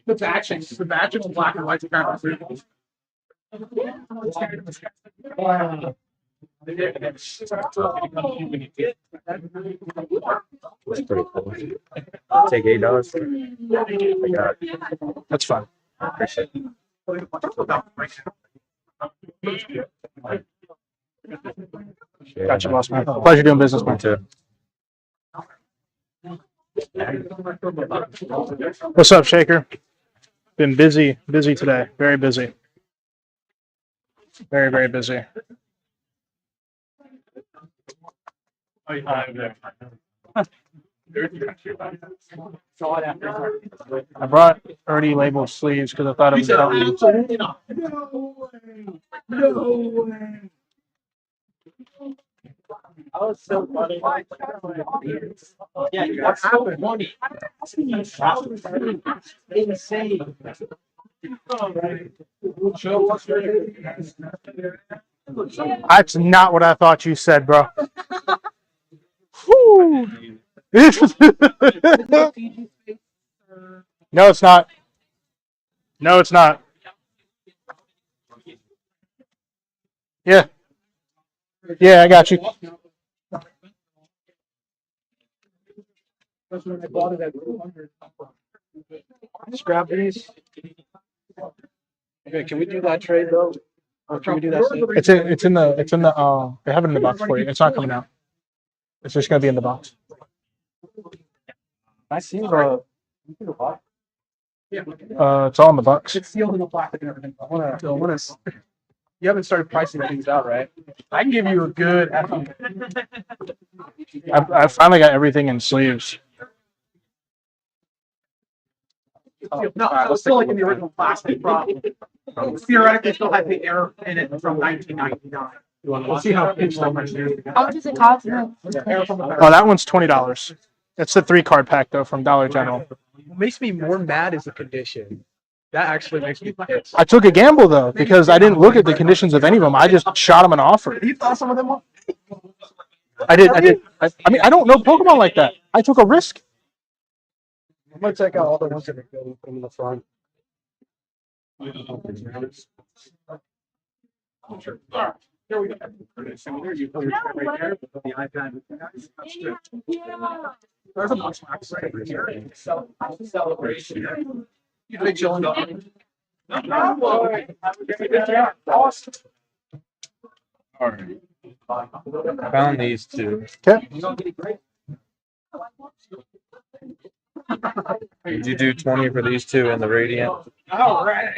The batching in black and white is kind of cool. That's pretty cool. Take $8 for it. I got it. That's fine. Appreciate it. Got you, boss man. Pleasure doing business, man. Too. What's up, Shaker? Been busy today. Very busy. Very, very busy. I brought already labeled sleeves because I thought it was Absolutely not. No way. No way. I was so funny. Yeah, what happened? Money. Insane. That's not what I thought you said, bro. Whew. No, it's not. No, it's not. Yeah. Yeah, I got you. That's when I bought it at 200. Just grab these. Okay, can we do that trade though? Or can we do that? It's in the they have it in the box for you. It's not coming out. It's just gonna be in the box. I see the. It's all in the box. It's sealed in the plastic and everything. I wanna. You haven't started pricing things out, right? I can give you a good. I finally got everything in sleeves. No, it's still like in the original plastic problem. Theoretically, still has the air in it from 1999. We'll see how pitched so much. How much does it cost? Oh, that one's $20. That's the 3-card pack though from Dollar General. What makes me more mad is the condition. That actually makes me pissed. I took a gamble though because I didn't look at the conditions of any of them. I just shot them an offer. You thought some of them were. I did. I mean, I don't know Pokemon like that. I took a risk. I'm gonna check out all the ones that are good and put them in the front. Here we go. So there you go. Right there. The iPad. There's a box box right here. Celebration. You big chilling. Awesome. All right. Found these two. Okay. Did you do 20 for these two in the Radiant? All right.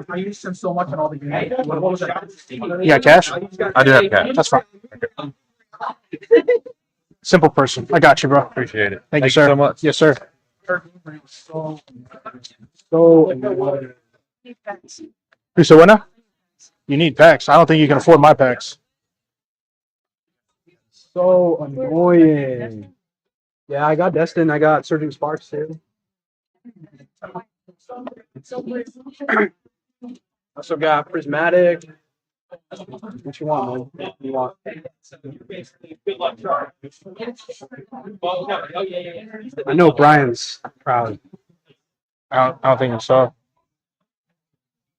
I used them so much in all the games. What was that? You got cash? I do have cash. That's fine. Simple person. I got you, bro. Appreciate it. Thank you, sir. so much. Yes, sir. So annoying. Who said what now? You need packs. I don't think you can afford my packs. So annoying. Yeah, I got Destin. I got Surging Sparks too. I also got Prismatic. What you want, man? You want? I know Brian's proud. I don't think so.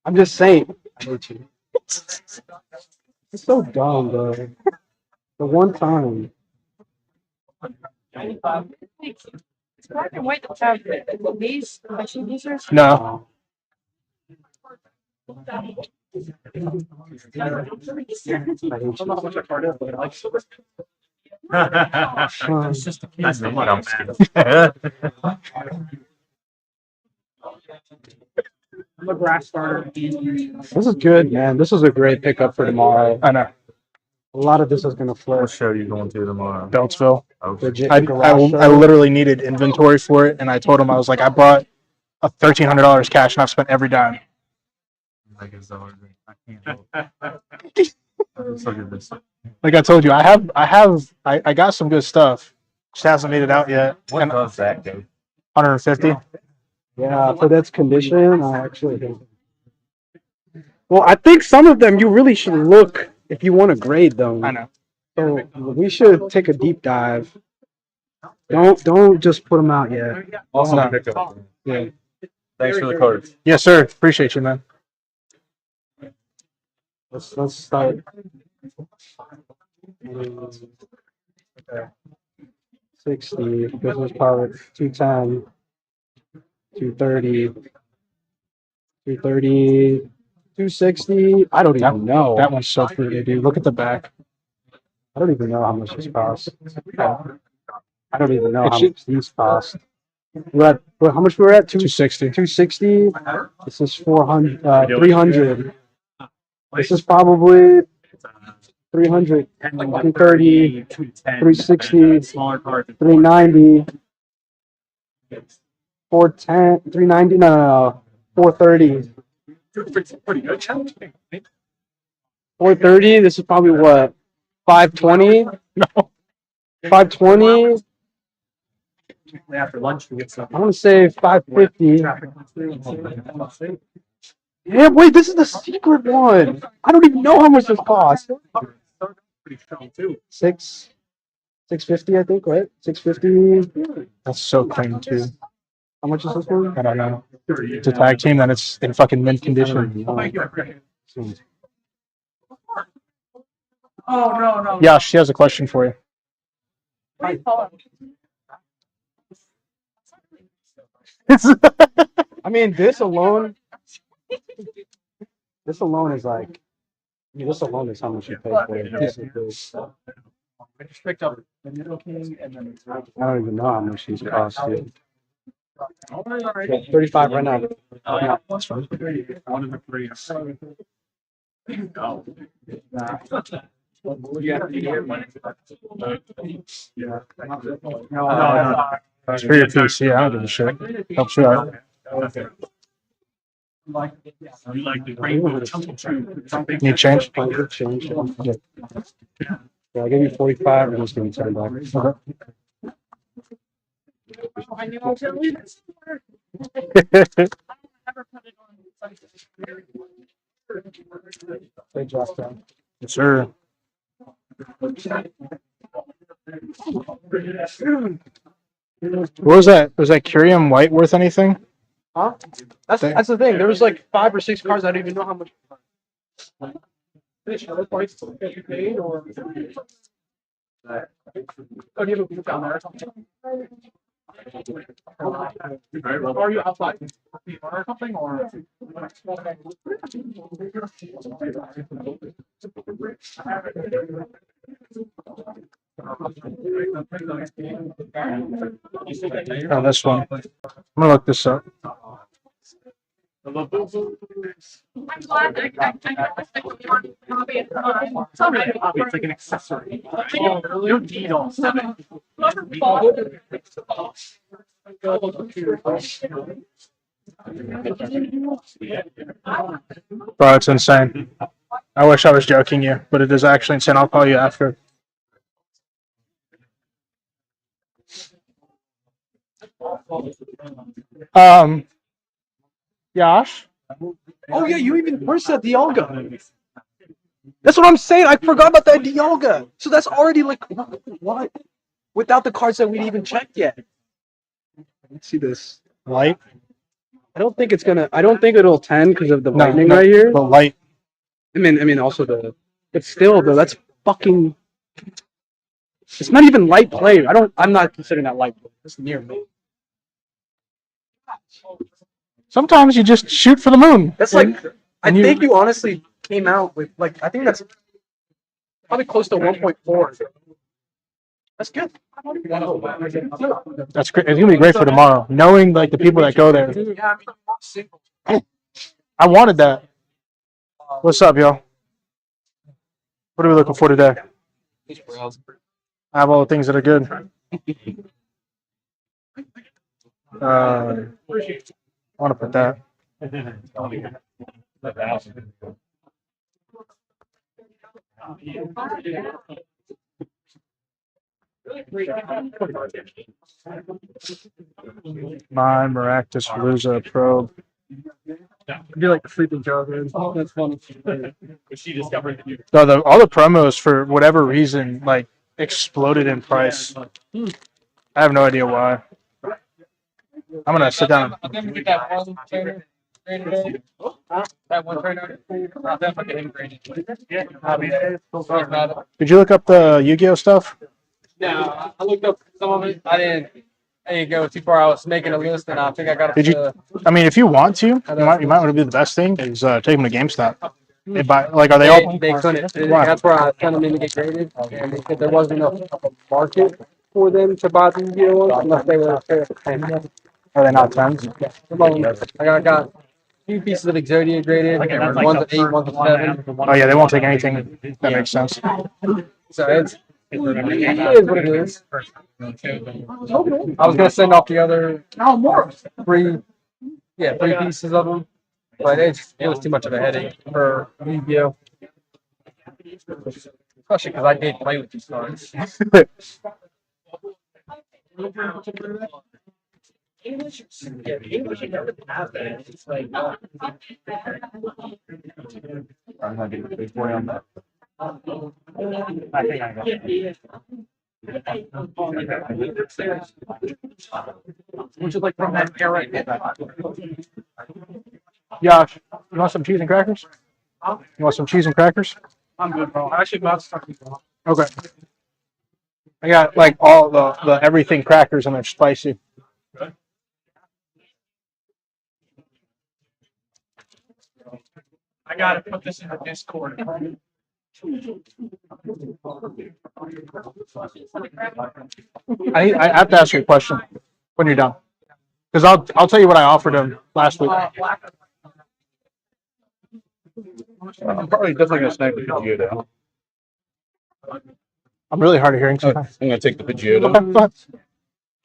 I'm just saying. I hate you. It's so dumb, bro. The one time. It's black and white that have these machine users. No. It's just a That's case. what I'm saying. I'm a grass starter. This is good, man. This is a great pickup for tomorrow. I know. A lot of this is gonna flip. What show you going to tomorrow? Beltsville. Okay. Legit I garage show. literally needed inventory for it, and I told him I was like, I brought a $1,300 cash, and I've spent every dime. Like it's the hard thing. I can't help it. Just look at this. Like I told you, I got some good stuff. Just hasn't made it out yet. What And does that go? 150. Yeah, for that condition, I actually think. Well, I think some of them you really should look if you want to grade them. I know. So we should take a deep dive. Don't just put them out yet. Also, No. pick up. Yeah. Thanks for the cards. Yes, sir. Appreciate you, man. Let's start. Okay. 60 business part 210, 230, 230, 260. I don't even know. That one's so pretty, dude. Look at the back. I don't even know how much this costs. I don't even know It how should- much these cost. We're at how much we're at? 260. 260. This is 400. 300. This is probably 300, 230, 360, 390, 410, 390. No, 430. Pretty good challenge. 430. This is probably what 520. No. 520. After lunch, we get stuff. I want to say 550. Yeah, wait, this is the secret one. I don't even know how much this costs. Pretty strong too. 650, I think, right? 650. That's so clean, too. How much is this one? I don't know. It's a tag team that it's in fucking mint condition. Oh, no. Yeah, she has a question for you. What do you call him? I mean, this alone is like, this alone is how much you pay for it. This is this. I just picked up the Middle King and then I don't even know how much these cost, dude. Yeah, 35 right now. Yeah. one of the three. No. No. It's for your PC. I don't give a shit. Helps you out. You like the rainbow chunky too. Need change? Change. Yeah, I gave you 45 and it's going to turn back. Okay. I knew I was gonna leave it somewhere. Never put it on something. They dropped down. Yes, sir. What was that? Was that Curium White worth anything? Huh? That's the thing. There was like 5 or 6 cars. I don't even know how much. Oh, do you have a booth down there or something? Are you outside or something or? Oh, this one. I'm gonna look this up. I'm glad it's all right. It's like an accessory. You need all seven. Bro, it's insane. I wish I was joking you, but it is actually insane. I'll call you after. Yash? Oh yeah, you even where's that Dialga? That's what I'm saying. I forgot about that Dialga. So that's already like what? Without the cards that we even checked yet. Let's see this. Light? I don't think it's gonna. I don't think it'll 10 because of the No, lightning no, right here. but light. I mean, also the. But still, though, that's fucking. It's not even light play. I'm not considering that light play. It's near me. Sometimes you just shoot for the moon. That's like. I and you- think you honestly came out with like. I think that's probably close to 1.4. That's good. That's great. It's gonna be great for tomorrow. Knowing like the people that go there. Yeah, I wanted that. What's up, yo? What are we looking for today? I have all the things that are good. I want to put that. Mine, Maractus, Palooza, Probe. I do like the sleeping children. Oh, that's fun. She discovered that you. No, all the promos for whatever reason like exploded in price. I have no idea why. I'm gonna sit down. I'll never get that one trainer graded. That one trainer. I'll definitely get him graded. Yeah. Did you look up the Yu-Gi-Oh stuff? No, I looked up some of it. I didn't go too far. I was making a list, and I think I got. Did you? I mean, if you want to, you might want to do the best thing is take them to GameStop. They buy, like, are they all? They couldn't. Why? That's where I sent them in to get graded, and they said there wasn't enough of a market for them to buy the Yu-Gi-Oh ones unless they were. Are they not tens? I got a few pieces of Exodia graded. One's at 8, one's at 7. Oh yeah, they won't take anything. That makes sense. So it is what it is. I was gonna send off the other three pieces of them, but it was too much of a headache for Yu-Gi-Oh. Especially because I did play with these cards. English doesn't have that. It's like. I'm gonna get a big boy on that. I think I got it. Which is like from that era. Josh, you want some cheese and crackers? You want some cheese and crackers? I'm good, bro. I actually bought stuff before. Okay. I got like all the everything crackers and they're spicy. I gotta put this in the Discord. I have to ask you a question when you're done, because I'll tell you what I offered him last week. I'm probably definitely gonna snag the Pidgeotto. I'm really hard of hearing sometimes. I'm gonna take the Pidgeotto. Okay, go ahead.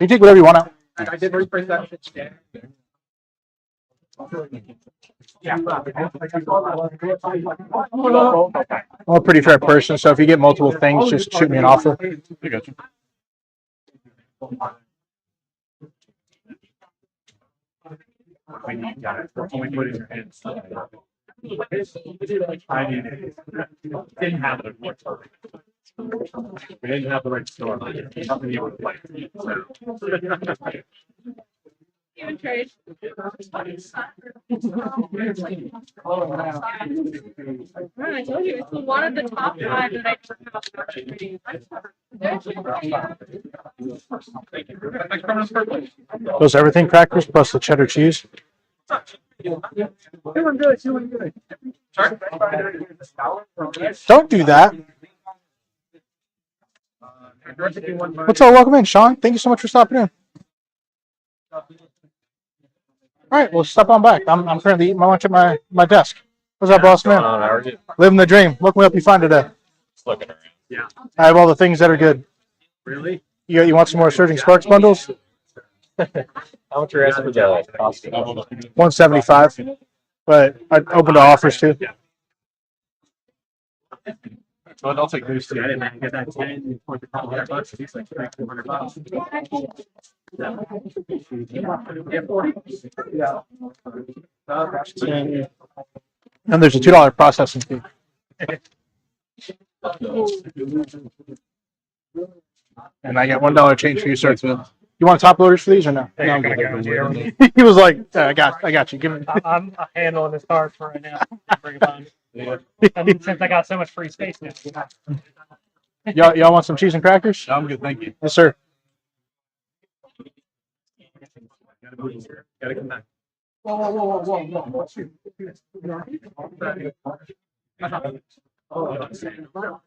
You take whatever you want out. I did rephrase that shit today. Yeah. I'm a pretty fair person, so if you get multiple things, just shoot me an offer. I got you. I didn't have it. We didn't have the right store. Nothing you would like. Even trade. I told you it's one of the top 5 that I Those everything crackers plus the cheddar cheese. Doing good, doing good. Don't do that. What's up? Welcome in, Sean. Thank you so much for stopping in. All right, well, step on back. I'm currently eating my lunch at my desk. What's up, boss man? How are you? Living the dream. What can we help you find today? Just looking around. Yeah. I have all the things that are good. Really? You want some more Surging Sparks bundles? How much are asking for that? 175. But I'm open to offers too. Well, I'll take those 2. I didn't get that 10 for the $100. It's like $400. Yeah, 40. Yeah. And there's a $2 processing fee. And I get $1 change for you, sir. You want top loaders for these or no? Hey, No. He was like, I got you. Give me. I'm handling this card for right now. Bring it on. Since I got so much free space now. Y'all want some cheese and crackers? I'm good, thank you. Yes, sir. Gotta come back. Whoa.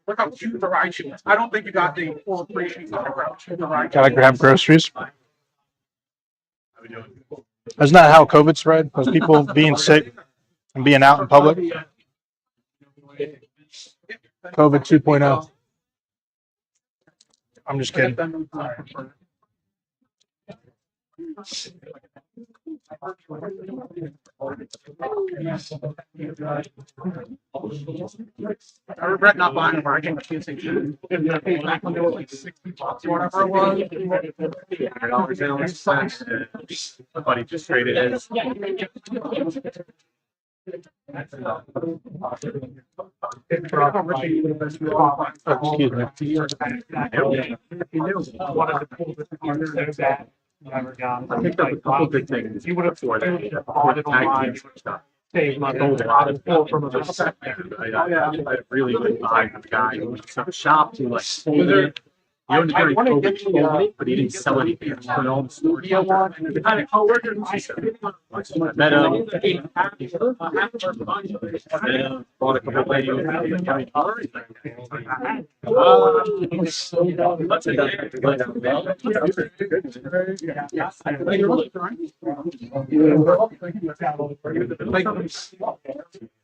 Look how cute the Raichu is. I don't think you got the full appreciation of the Raichu. Gotta grab groceries. Isn't that how COVID spread? Was people being sick and being out in public? COVID 2.0. I'm just kidding. I regret not buying them. I think back when they were like $60 or whatever it was. $100 down. My buddy just traded it. Excuse me. I picked up a couple good things. You would have for the tag team stuff. Save my gold. I really like buy the guy who was some shop to like sold it. He owned it during COVID, but he didn't sell anything. He put it all in the store. The kind of coworker I met him. Bought a couple of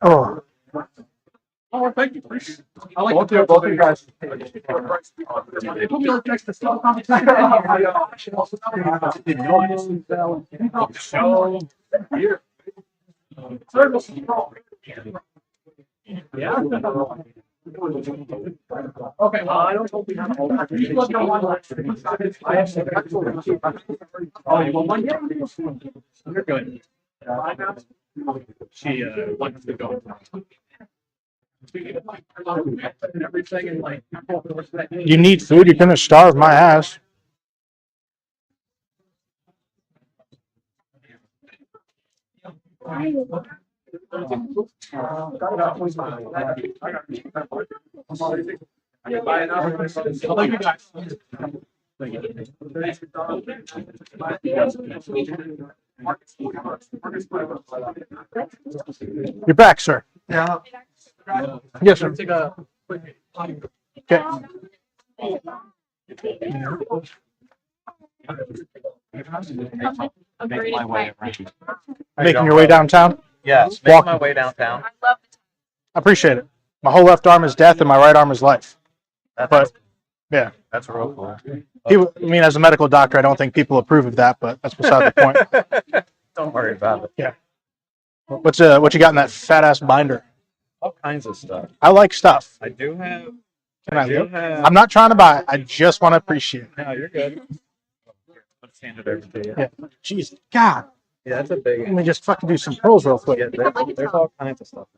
Oh. Oh, thank you. I like both of you guys. They put me on next to stuff. Here. Service is wrong. Yeah. Okay, well, I don't hope we have a whole. I have some. Oh, you want one? Yeah. You're good. She wants to go. Everything and like. You need food. You're gonna starve my ass. You're back, sir. Yeah. Yes, sir. Take a quick. Okay. Making your way downtown? Yes, making Walking. my way downtown. I appreciate it. My whole left arm is death and my right arm is life. But yeah, That's real cool. I mean, as a medical doctor, I don't think people approve of that, but that's beside the point. Don't worry about it. Yeah. What you got in that fat ass binder? All kinds of stuff. I like stuff. I do have. Can I do look? have. I'm not trying to buy it. I just want to appreciate it. No, you're good. Let's hand it over to you. Yeah. Jeez, God. Yeah, that's a big. Let me just fucking do some pros real quick. Yeah, there's all kinds of stuff.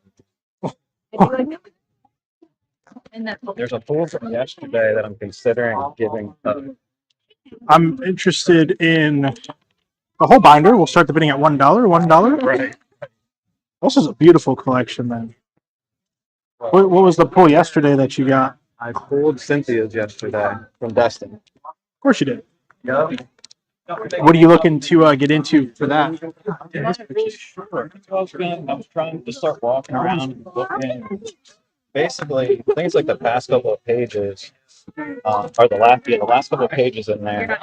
There's a pool from yesterday that I'm considering giving up. I'm interested in the whole binder. We'll start the bidding at $1. $1. Right. This is a beautiful collection, man. What was the pull yesterday that you got? I pulled Cynthia's yesterday from Destin. Of course you did. Yeah. What are you looking to get into for that? Sure. I was trying to start walking around looking. Basically, things like the past couple of pages, or the last couple of pages in there.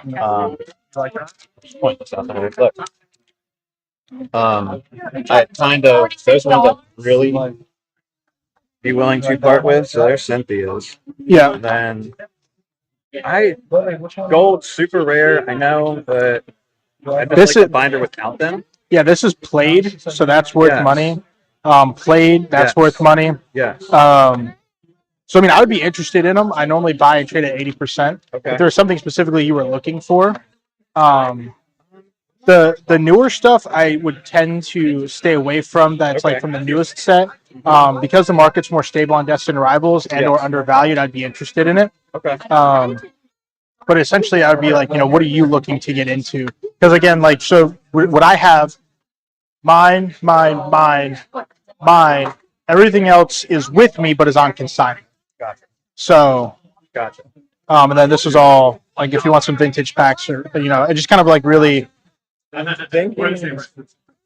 Just point this out there. Look. I kind of those ones I really be willing to part with. So there's Cynthia's. Yeah. And then gold super rare. I know, but I just like the binder without them. Yeah, this is played, so that's worth Yes. money. Played, that's Yes. worth money. Yes. So I mean, I would be interested in them. I normally buy and trade at 80%. Okay. If there's something specifically you were looking for, the newer stuff I would tend to stay away from. That's like from the newest set, because the market's more stable on Destined Rivals and or undervalued. I'd be interested in it. Okay. But essentially, I would be like, what are you looking to get into? Because again, like, so what I have, mine. Everything else is with me, but is on consignment. Gotcha. So. Gotcha. And then this is all like if you want some vintage packs or it just kind of like really. I'm thinking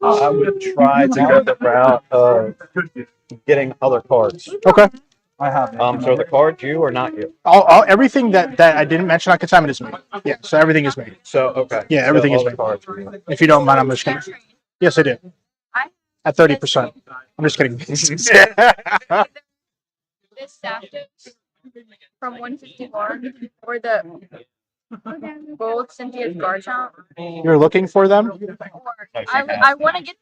I would try to go the route of getting other cards. Okay. I have. So the card you or not you? All everything that I didn't mention on consignment is made. Yeah, so everything is made. So okay. Yeah, everything So is all the made. cards. If you don't mind, I'm just gonna. Yes, I do. At 30%. I'm just kidding. this Zapdos from 150 bar or the gold Cynthia's Garchomp. You're looking for them? I want to get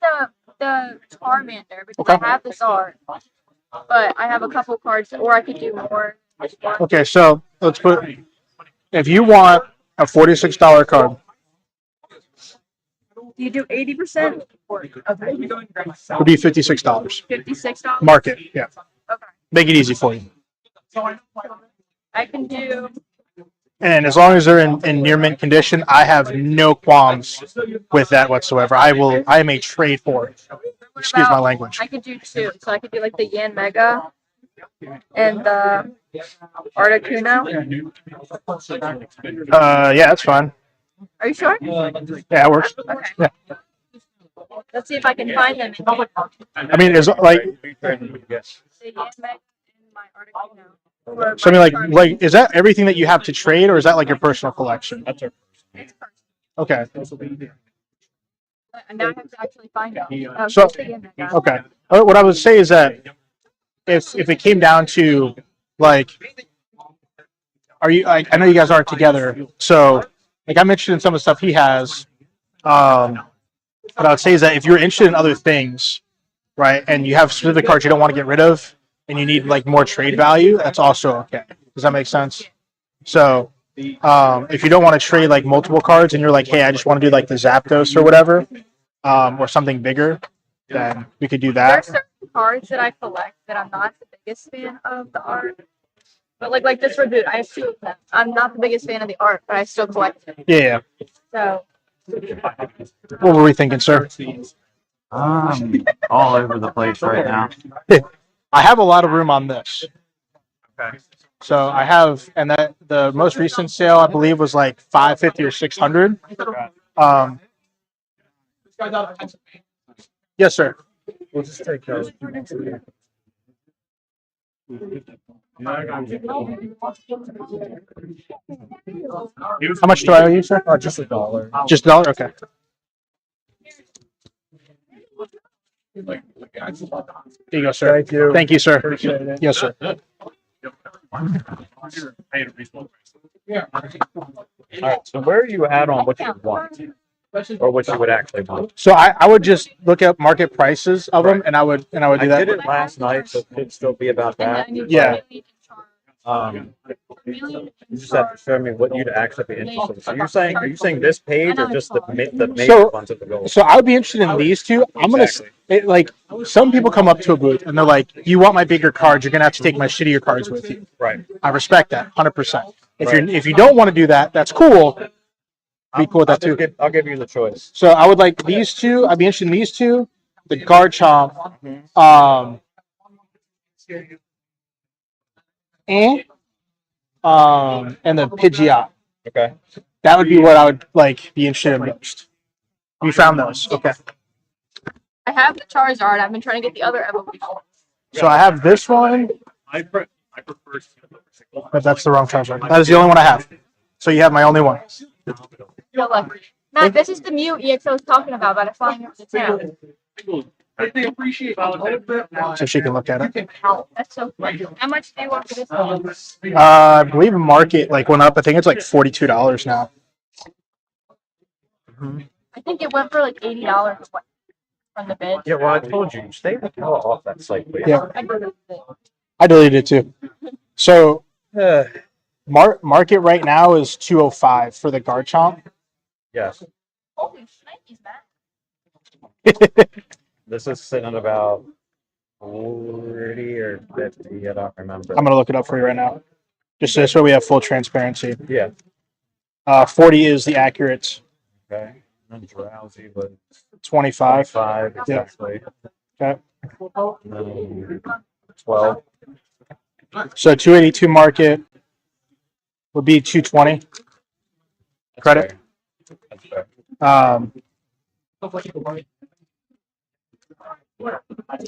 the Charmander because Okay. I have the Zard, but I have a couple cards, or I could do more. Okay, so let's put. If you want a $46 card, Do you do 80%? Okay. it would be $56. $56. Market, yeah. Okay. Make it easy for you. I can do. And as long as they're in near mint condition, I have no qualms with that whatsoever. I am a trade for it. Excuse my language. I could do two, so I could do like the Yan Mega and the Articuno. Yeah, that's fine. Are you sure? Yeah, it works. Okay. Yeah. Let's see if I can find them. I mean, it's like, The Yan Mega and my Articuno. so I mean, like, is that everything that you have to trade, or is that like your personal collection? That's our Okay. And now I have to actually find them. So, just the Yan Mega. okay. What I would say is that if it came down to like, are you? I know you guys aren't together, so like I'm interested in some of the stuff he has. What I would say is that if you're interested in other things, right, and you have specific cards you don't want to get rid of, and you need like more trade value, that's also okay. Does that make sense? So, if you don't want to trade like multiple cards, and you're like, hey, I just want to do like the Zapdos or whatever, or something bigger, then we could do There are that. certain cards that I collect that I'm not the biggest fan of the art. But like this Reboot, I have two of them. I'm not the biggest fan of the art, but I still collect it. Yeah. So What were we thinking, sir? All over the place right now. I have a lot of room on this. Okay. So I have, and that the most recent sale I believe was like 550 or 600. Yes, sir. We'll just take those. How much do I owe you, sir? Just $1. Just $1? Okay. There you go, sir. Thank you. Thank you, sir. Appreciate it. Yes, sir. All right. So where are you at on what you want, or what you would actually want? So I would just look at market prices of them, and I would do I that. did it last night, so it could still be about that. Yeah. You just have to show me what you'd actually be interested in. So are you saying this page or just the main So- ones of the gold? So I would be interested in these two. I'm gonna like some people come up to a booth and they're like, "You want my bigger cards? You're gonna have to take my shittier cards with you." Right. I respect that 100%. If you don't want to do that, that's cool. Be cool with that too. I'll give you the choice. So I would like these two. I'd be interested in these two, the Garchomp, and the Pidgeot. Okay. That would be what I would like be interested in most. You found those, okay? I have the Charizard. I've been trying to get the other evolution. So I have this one, I prefer. but that's the wrong Charizard. That is the only one I have. So you have my only one. Feel lucky. Matt, this is the Mew EX I was talking about, but I found it in the town. They appreciate a little bit. So she can look at it. That's so funny. How much do you want for this one? I believe market like went up. I think it's like $42 now. I think it went for like $80 from the bid. Yeah, well, I told you, stay the hell off that site, please. Yeah. I deleted it. I deleted it too. So market right now is 205 for the Garchomp. Yes. Holy shnikes, Matt. This is sitting at about 40 or 50. I don't remember. I'm gonna look it up for you right now. Just so this way we have full transparency. Yeah. 40 is the accurate. Okay. And drowsy was 25. 5 Yeah. exactly. Okay. 12. So 282 market would be 220 credit. That's fair.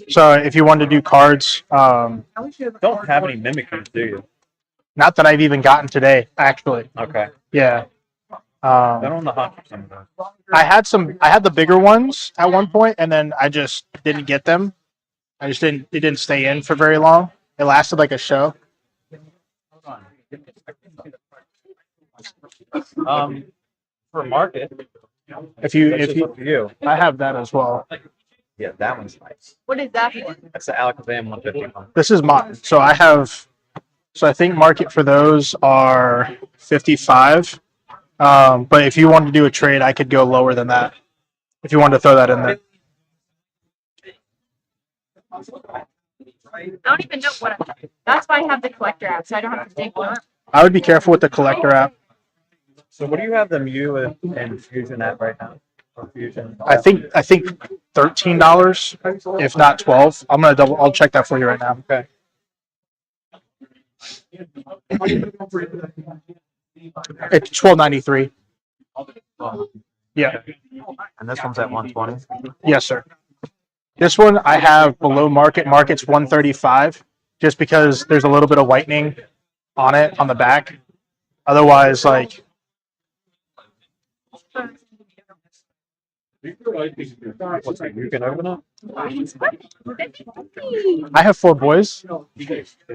So if you wanted to do cards, Don't have any Mimikyus, do you? not that I've even gotten today, actually. Okay. Yeah. I don't know hunt for some of those. I had the bigger ones at one point, and then I just didn't get them. It didn't stay in for very long. It lasted like a show. For market, If you that's if just you up to you. I have that as well. Yeah, that one's nice. What is that for? That's the Alakazam 151. This is mine. So I think market for those are 55. But if you wanted to do a trade, I could go lower than that. If you wanted to throw that in there. I don't even know what I'm. That's why I have the collector app, so I don't have to dig one up. I would be careful with the collector app. So what do you have the Mew and Fusion at right now? Or Fusion? I think $13, if not 12. I'll check that for you right now. Okay. It's $12.93. Yeah. And this one's at 120. Yes, sir. This one I have below market. Market's 135, just because there's a little bit of whitening on it on the back. Otherwise, like What's that? You can open it? I have 4 boys.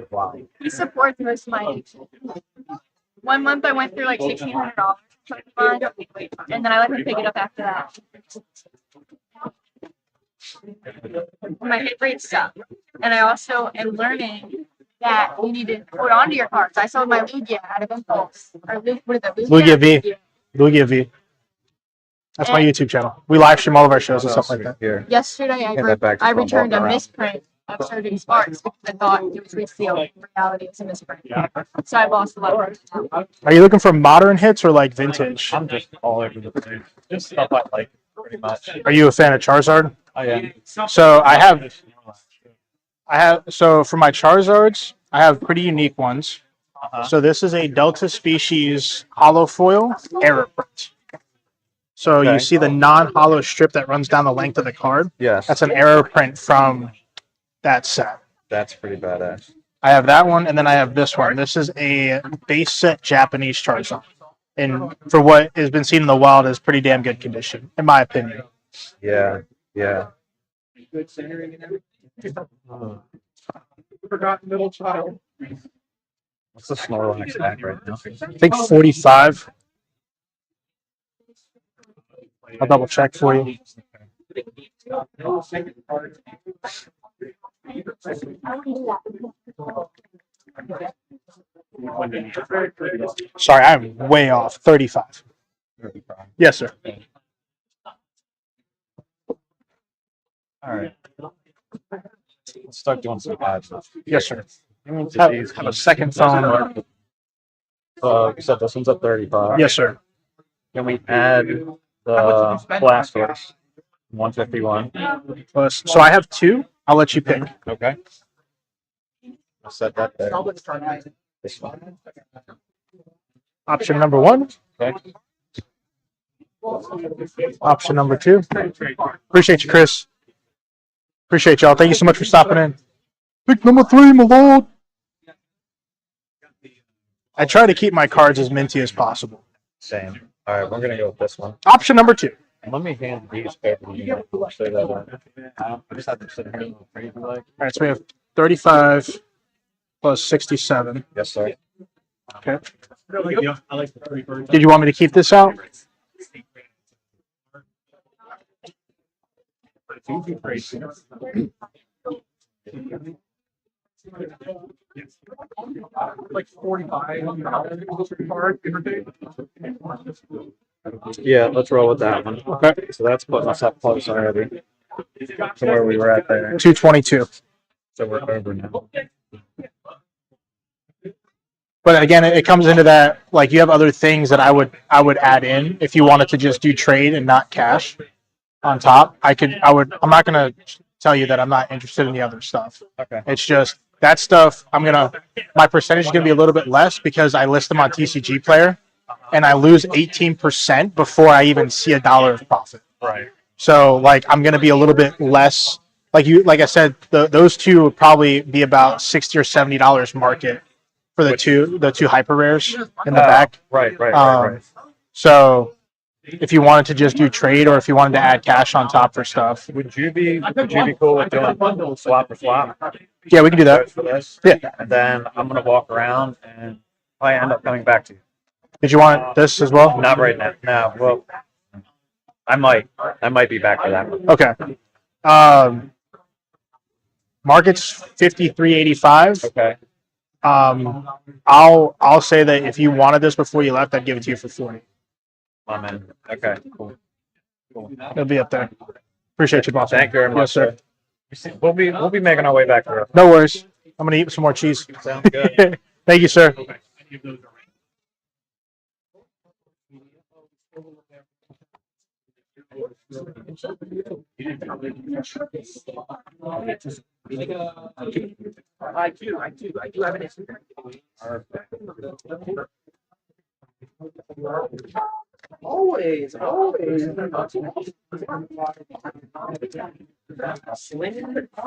Wow. He supports most of my. 1 month I went through like $1,600, and then I let him pick it up after that. My hit rate sucked, and I also am learning that you need to hold on to your cards. I sold my Lugia out of impulse. Or what is it? Lugia V. Lugia V. That's my YouTube channel. We live stream all of our shows and stuff like that. Here. Yesterday, Hand that back to I Tom returned walking a around. misprint of Surging Sparks because I thought it was resealed. In reality, it's a misprint. So I lost a lot of. Are you looking for modern hits or like vintage? I'm just all over the place. Just stuff I like, pretty much. Are you a fan of Charizard? I am. So so for my Charizards, I have pretty unique ones. So this is a Delta Species hollow foil error print. So you Okay. see the non-hollow strip that runs down the length of the card. Yes. That's an error print from that set. That's pretty badass. I have that one, and then I have this one. This is a base set Japanese Charizard, and for what has been seen in the wild, is pretty damn good condition, in my opinion. Yeah. Yeah. Good centering and everything. Oh. Forgotten middle child. What's the Snorlax back right now? I think 45. I'll double check for you. Sorry, I'm way off. 35. Yes, sir. All right. Let's start doing some ads. Yes, sir. Have a second phone. You said this one's at 35. Yes, sir. Can we add the Blastoise? 151. So I have 2. I'll let you pick. Okay. I'll set that there. This one. Option number 1. Okay. Option number 2. Appreciate you, Chris. Appreciate y'all. Thank you so much for stopping in. Pick number 3, my lord. I try to keep my cards as minty as possible. Same. All right, we're gonna go with this one. Option number 2. Let me hand these over to you. So that I just have to sit here and look crazy like. All right, so we have 35 plus 67. Yes, sir. Okay. I like the 3 birds. Did you want me to keep this out? Like 45 card, give or take. Yeah, let's roll with that one. Okay. So that's putting us up close already to where we were at there. 222. So we're over now. But again, it comes into that, like, you have other things that I would add in if you wanted to just do trade and not cash on top. I'm not gonna tell you that I'm not interested in the other stuff. Okay. It's just that stuff my percentage is gonna be a little bit less because I list them on TCG Player and I lose 18% before I even see $1 of profit. Right. So like I'm gonna be a little bit less like I said, those two would probably be about $60 or $70 market for the two hyper rares in the back. Right. So if you wanted to just do trade or if you wanted to add cash on top for stuff. Would you be cool with doing swap for swap? Yeah, we can do that. For this? Yeah. And then I'm gonna walk around and I end up coming back to you. Did you want this as well? Not right now. No. Well, I might be back for that one. Okay. Market's 53.85. Okay. I'll say that if you wanted this before you left, I'd give it to you for 40. I'm in. Okay. Cool. It'll be up there. Appreciate you, boss. Thank you very much, Yes, sir. We'll be making our way back there. No worries. I'm gonna eat some more cheese. Sounds good. Thank you, sir. I do have an issue. Always.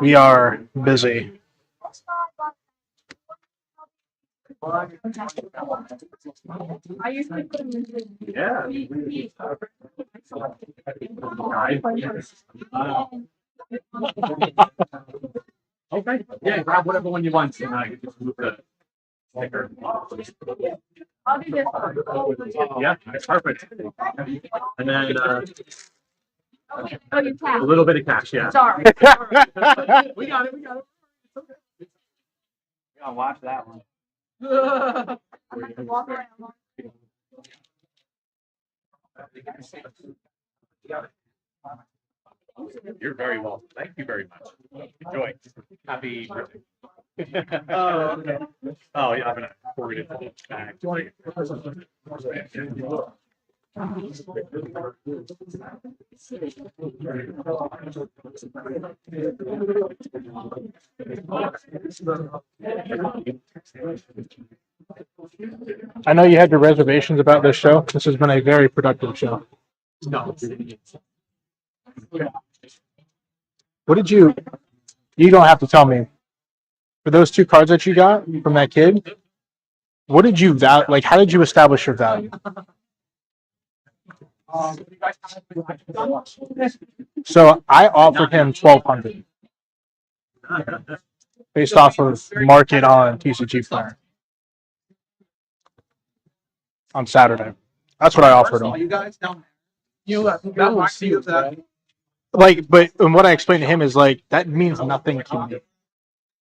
We are busy. I usually put them in. Yeah. Okay. Yeah, grab whatever one you want, and I can just move the sticker. I'll do this. Yeah, that's perfect. And then Oh, you a tapped. little bit of cash, yeah. Sorry. We got it. It's okay. You gotta watch that one. I'm gonna walk around. You're very welcome. Thank you very much. Enjoy. Happy birthday. Oh, okay. Oh, yeah, I'm gonna forward it to the bag. Do you want I know you had your reservations about this show. This has been a very productive show. No. What did you don't have to tell me. For those two cards that you got from that kid, what did you like how did you establish your value? So I offered him 1,200 based off of market on TCG Flare on Saturday. That's what I offered him. You guys down there. That was sealed, right? Like, but and what I explained to him is like that means nothing to me.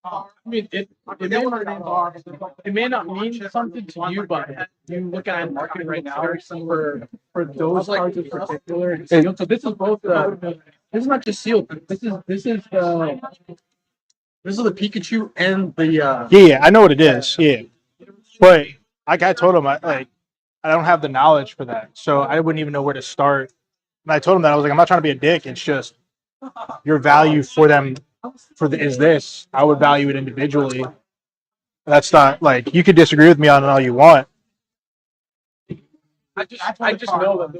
I mean, it may not mean something to you, but you look at the market right now for those cards in particular. It's sealed. So this is both this is not just sealed. This is the Pikachu and the Yeah, I know what it is. Yeah, but like I told him, I don't have the knowledge for that, so I wouldn't even know where to start. And I told him that I was like, I'm not trying to be a dick. It's just your value for them is this. I would value it individually. That's not like you could disagree with me on it all you want. I just know that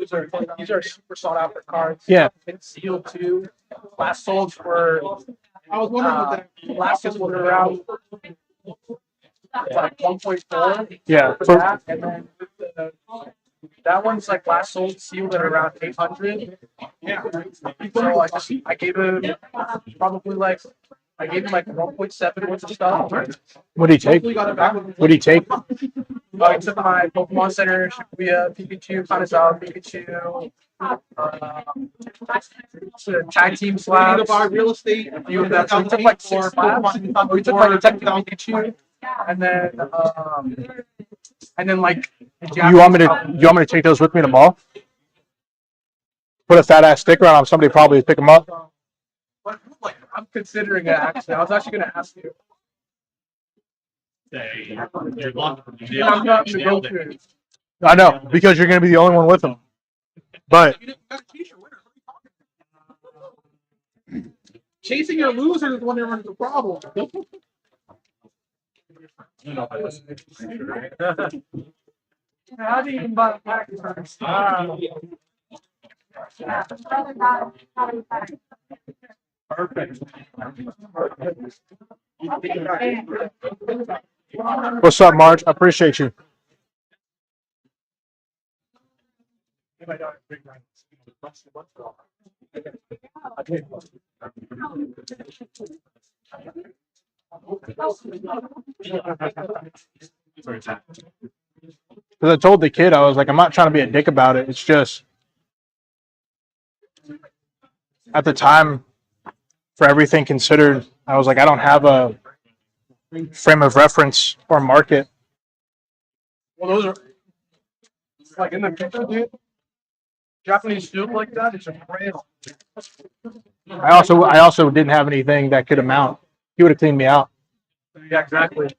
these are super sought after cards. Yeah. It's sealed too. Last sold for I was wondering what that last sold were around like 1.4. Yeah. For that, and then that one's like last sold sealed at around 800. Yeah. So I gave him probably like I gave him like 1.7 worth of stuff. What do you take? What do you take? I took my Pokemon Center, Shibuya, Pikachu, Kanazawa, Pikachu, tag team slabs. We buy real estate. You we took like 6 slabs. We took like Detective Pikachu, and then like. You want me to take those with me to the mall? Put a fat ass sticker on them. Somebody probably pick them up. I'm considering it actually. I was actually going to ask you. I'm not to go to. I know because you're going to be the only one with them. But chasing your loser is when there's a problem. How do you even buy a package? Perfect. what's up, Marge? I appreciate you. Because I told the kid, I was like, I'm not trying to be a dick about it. It's just at the time, for everything considered, I was like, I don't have a frame of reference or market. Well, those are like in the picture, dude. Japanese soup like that is a brand. I also didn't have anything that could amount. He would have cleaned me out. Yeah, exactly.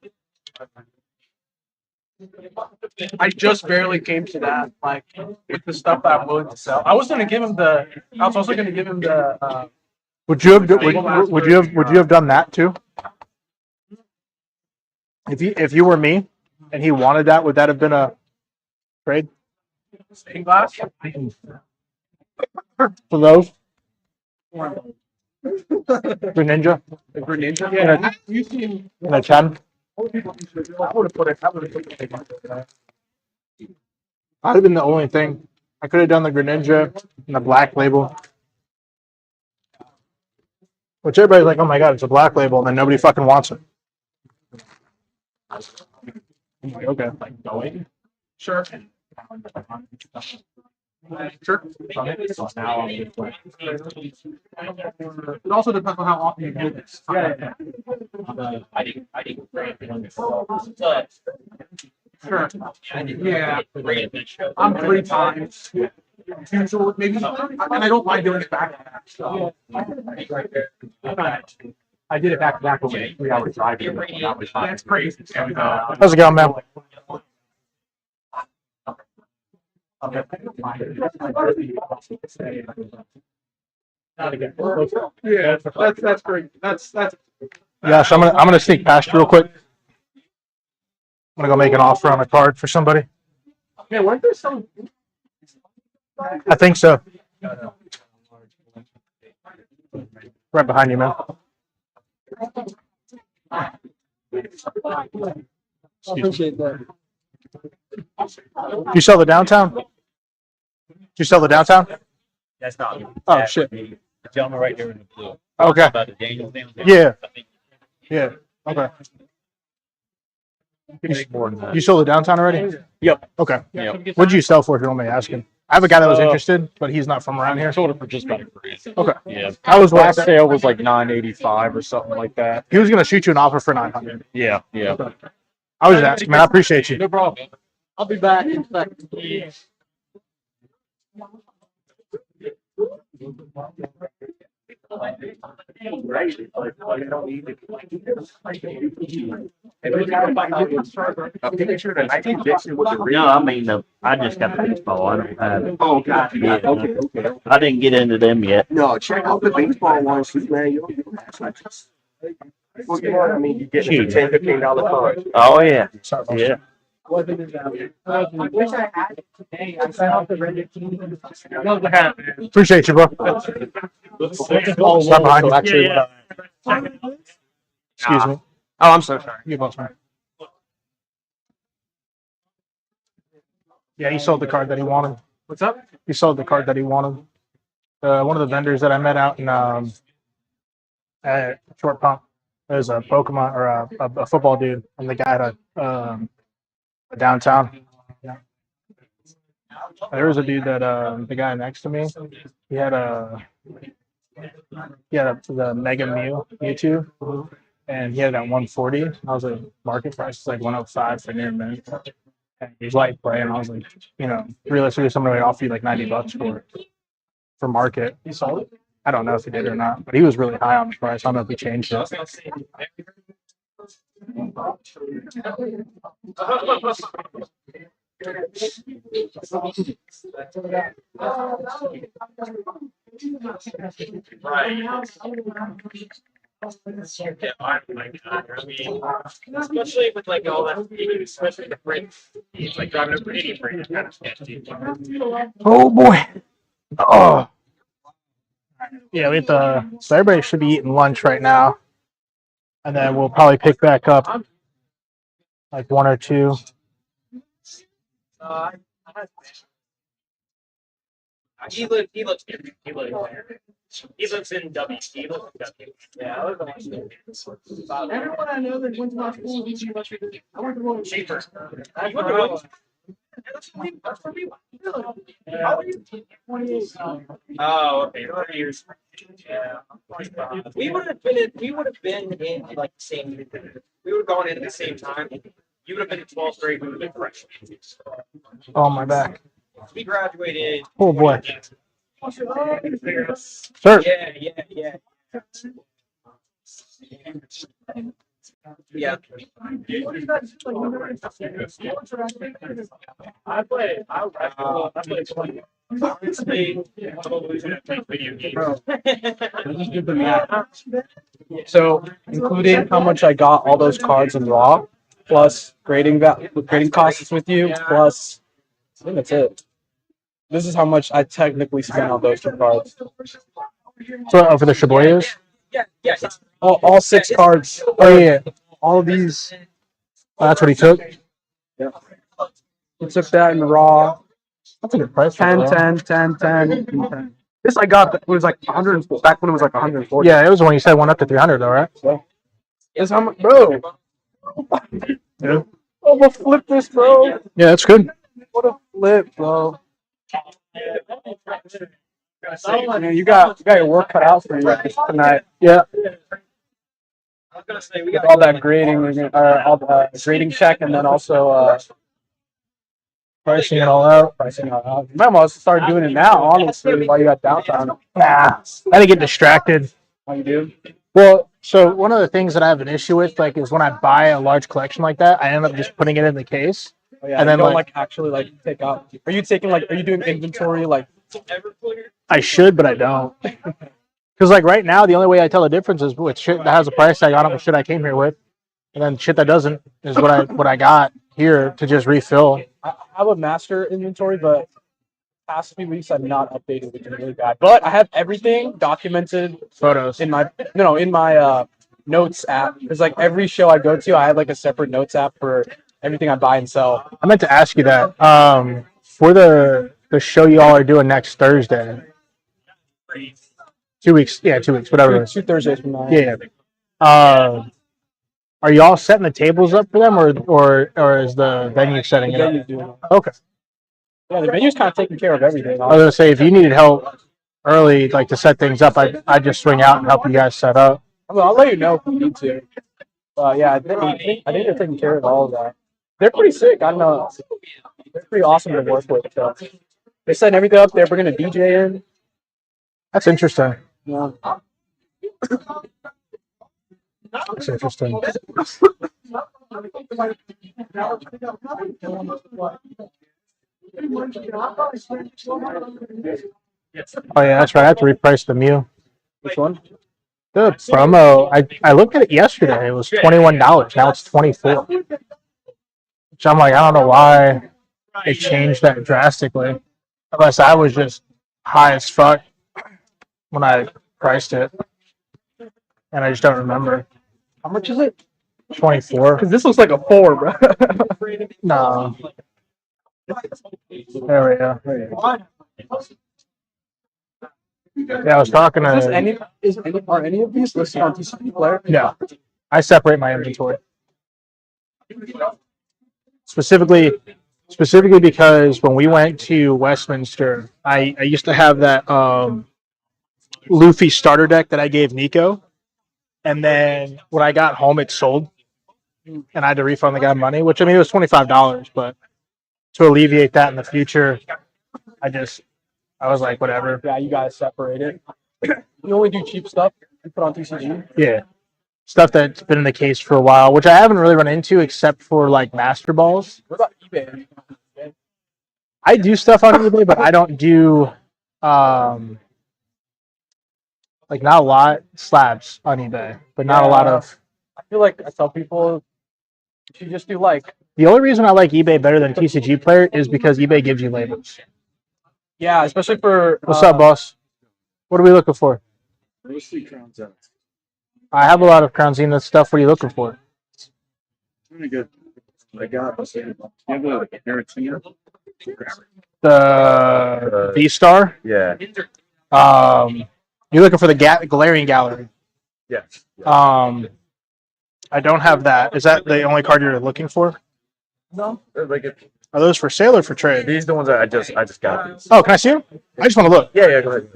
I just barely came to that, like with the stuff that I'm willing to sell. I was gonna give him the. I was also gonna give him the. Would you have done that too? If you were me and he wanted that, would that have been a trade Stained glass. for those? Greninja The Greninja. Yeah, you seen. in a 10? I would have put it. I would have put it. I'd have been the only thing. I could have done the Greninja and the black label. Which everybody's like, oh my god, it's a black label, and then nobody fucking wants it. I'm like, okay. Sure. Sure. It also depends on how often you do this. Yeah. Sure. Yeah. I'm 3 times. Usually, maybe, and I don't mind doing it back to back. So. I did it back to back over 3 hours driving. That's crazy. How's it going, man? Yeah, that's great. That's. Yeah, so I'm gonna sneak past you real quick. I'm gonna go make an offer on a card for somebody. Yeah, weren't there some? I think so. Right behind you, man. Appreciate that. You sell the downtown? Did you sell the downtown? That's not. Oh shit. The gentleman right there in the blue. Okay. About the Daniels down there. Yeah. Yeah. Okay. You can make more than that. You sold the downtown already? Yep. Okay. Yep. What'd you sell for? If you don't mind me asking. I have a guy that was interested, but he's not from around here. Sold it for just about $1,000. Okay. Yeah. I was Last sale was like $985 or something like that. He was gonna shoot you an offer for 900. Yeah. Yeah. I was just asking, man. I appreciate you. No problem. I'll be back in a second. No, I mean, I just got the baseball. I don't have. Oh, God. Yeah, Okay, okay. I didn't get into them yet. No, check out the baseball ones, man. You don't have to just. Well, you know what I mean? You get Jeez. $10, $15 cards. Oh yeah, yeah. I wish I had it today. I sent out the Reddit team. Appreciate you, bro. Stop behind you. Actually, Excuse me. Oh, I'm so sorry. You both, man. Yeah, he sold the card that he wanted. What's up? He sold the card that he wanted. One of the vendors that I met out in at Short Pump is a Pokemon or a football dude, and the guy had a downtown. There was a dude that the guy next to me, he had the Mega Mewtwo, and he had it at 140. I was like, market price is like 105 for near mint. And he was like playing. I was like, realistically, somebody would offer you like $90 for market. You sold it? I don't know if he did or not, but he was really high on the price. I don't know if he changed it. Especially with like all that, especially the print, it's like driving a pretty print kind of sketchy. Oh boy. Oh. Yeah, we have to. So everybody should be eating lunch right now, and then we'll probably pick back up like 1 or 2. He lives here. He lives in W. He lives in W. Yeah, I live in Everyone I know that went to my school, I went to William Schaefer. That's You went to Williams? That's where we went. How old are you? 28. Oh, okay, 30 years. Yeah. We would have been in like the same. We would have gone in at the same time. You would have been in 12th grade. We would have been freshmen. Oh, my back. We graduated. Oh, boy. Sir. Yeah. Yeah. I play 20. Honestly, I'm losing at video games. Just did the math. So, including how much I got all those cards in raw, plus grading costs with you, plus I think that's it. This is how much I technically spent on those 2 cards. So, for the Shiboyas? Yeah. All 6 cards. Oh, yeah. All of these. Oh, that's what he took? Yeah. He took that in the raw. That's a good price. 10, 10, 10, 10, and 10. This I got, it was like 100, back when it was like 140. Yeah, it was when you said one up to 300, though, right? So, it's how much, bro. Yeah. Oh, we'll flip this, bro. Yeah, that's good. What a flip, bro. Man, you got your work cut out for you tonight. Yeah. I was gonna say we With got all that grading, all the grading check, and then also Pricing it all out. pricing it out. You might as well start doing it now, honestly, while you got downtime. Nah, I didn't get distracted. How you do? Well, so one of the things that I have an issue with, like, is when I buy a large collection like that, I end up just putting it in the case. Oh, yeah, And then, you don't like- actually take out. Are you doing inventory like? I should, but I don't. Because, like, right now, the only way I tell the difference is with shit that has a price tag on it with shit I came here with. And then shit that doesn't is what I got here to just refill. I have a master inventory, but past few weeks I've not updated, which is really bad. But I have everything documented Photos. in my notes app. Because like every show I go to, I have like a separate notes app for everything I buy and sell. I meant to ask you that. For the show you all are doing next Thursday. 2 weeks. Yeah, 2 weeks, whatever it is. 2 Thursdays from now. Yeah. Are y'all setting the tables up for them, or is the venue setting it Venue's up? doing it. Okay. Yeah, the venue's kind of taking care of everything. I was gonna say, if you needed help early, like to set things up, I'd just swing out and help you guys set up. I'll let you know if you need to. Yeah, I think they're taking care of all of that. They're pretty sick. I don't know. They're pretty awesome to work with. So they're setting everything up. They're bringing a DJ in. That's interesting. Yeah. That's interesting. Oh yeah, that's right. I have to reprice the Mew. Which one? The promo. I looked at it yesterday. It was $21. Now it's 24. Which I'm like, I don't know why they changed that drastically. Unless I was just high as fuck when I priced it, and I just don't remember. How much is it? 24. Because this looks like a 4, bro. No. There we go. Yeah, I was talking to. Are any of these listed on TCP Player? No, I separate my inventory. Specifically because when we went to Westminster, I used to have that Luffy starter deck that I gave Nico, and then when I got home, it sold, and I had to refund the guy money. Which, I mean, it was $25, but to alleviate that in the future, I was like, whatever. Yeah, you guys separate it. You only do cheap stuff you put on TCG? Yeah. Stuff that's been in the case for a while, which I haven't really run into except for like Master Balls. What about eBay? I do stuff on eBay, but I don't do like not a lot slabs on eBay, but not a lot of. I feel like I tell people you should just do like. The only reason I like eBay better than TCG Player is because eBay gives you labels. Yeah, especially for. What's up, boss? What are we looking for? Mostly Crown Zenith. I have a lot of Crown Zenith stuff. What are you looking for? Really good. I got. You have a Giratina? The V Star. Yeah. You're looking for the Galarian Gallery. Yes. I don't have that. Is that the only card you're looking for? No. Like it, Are those for sale or for trade? these are the ones that I just got these. Oh, can I see them? I just want to look. Yeah, go ahead.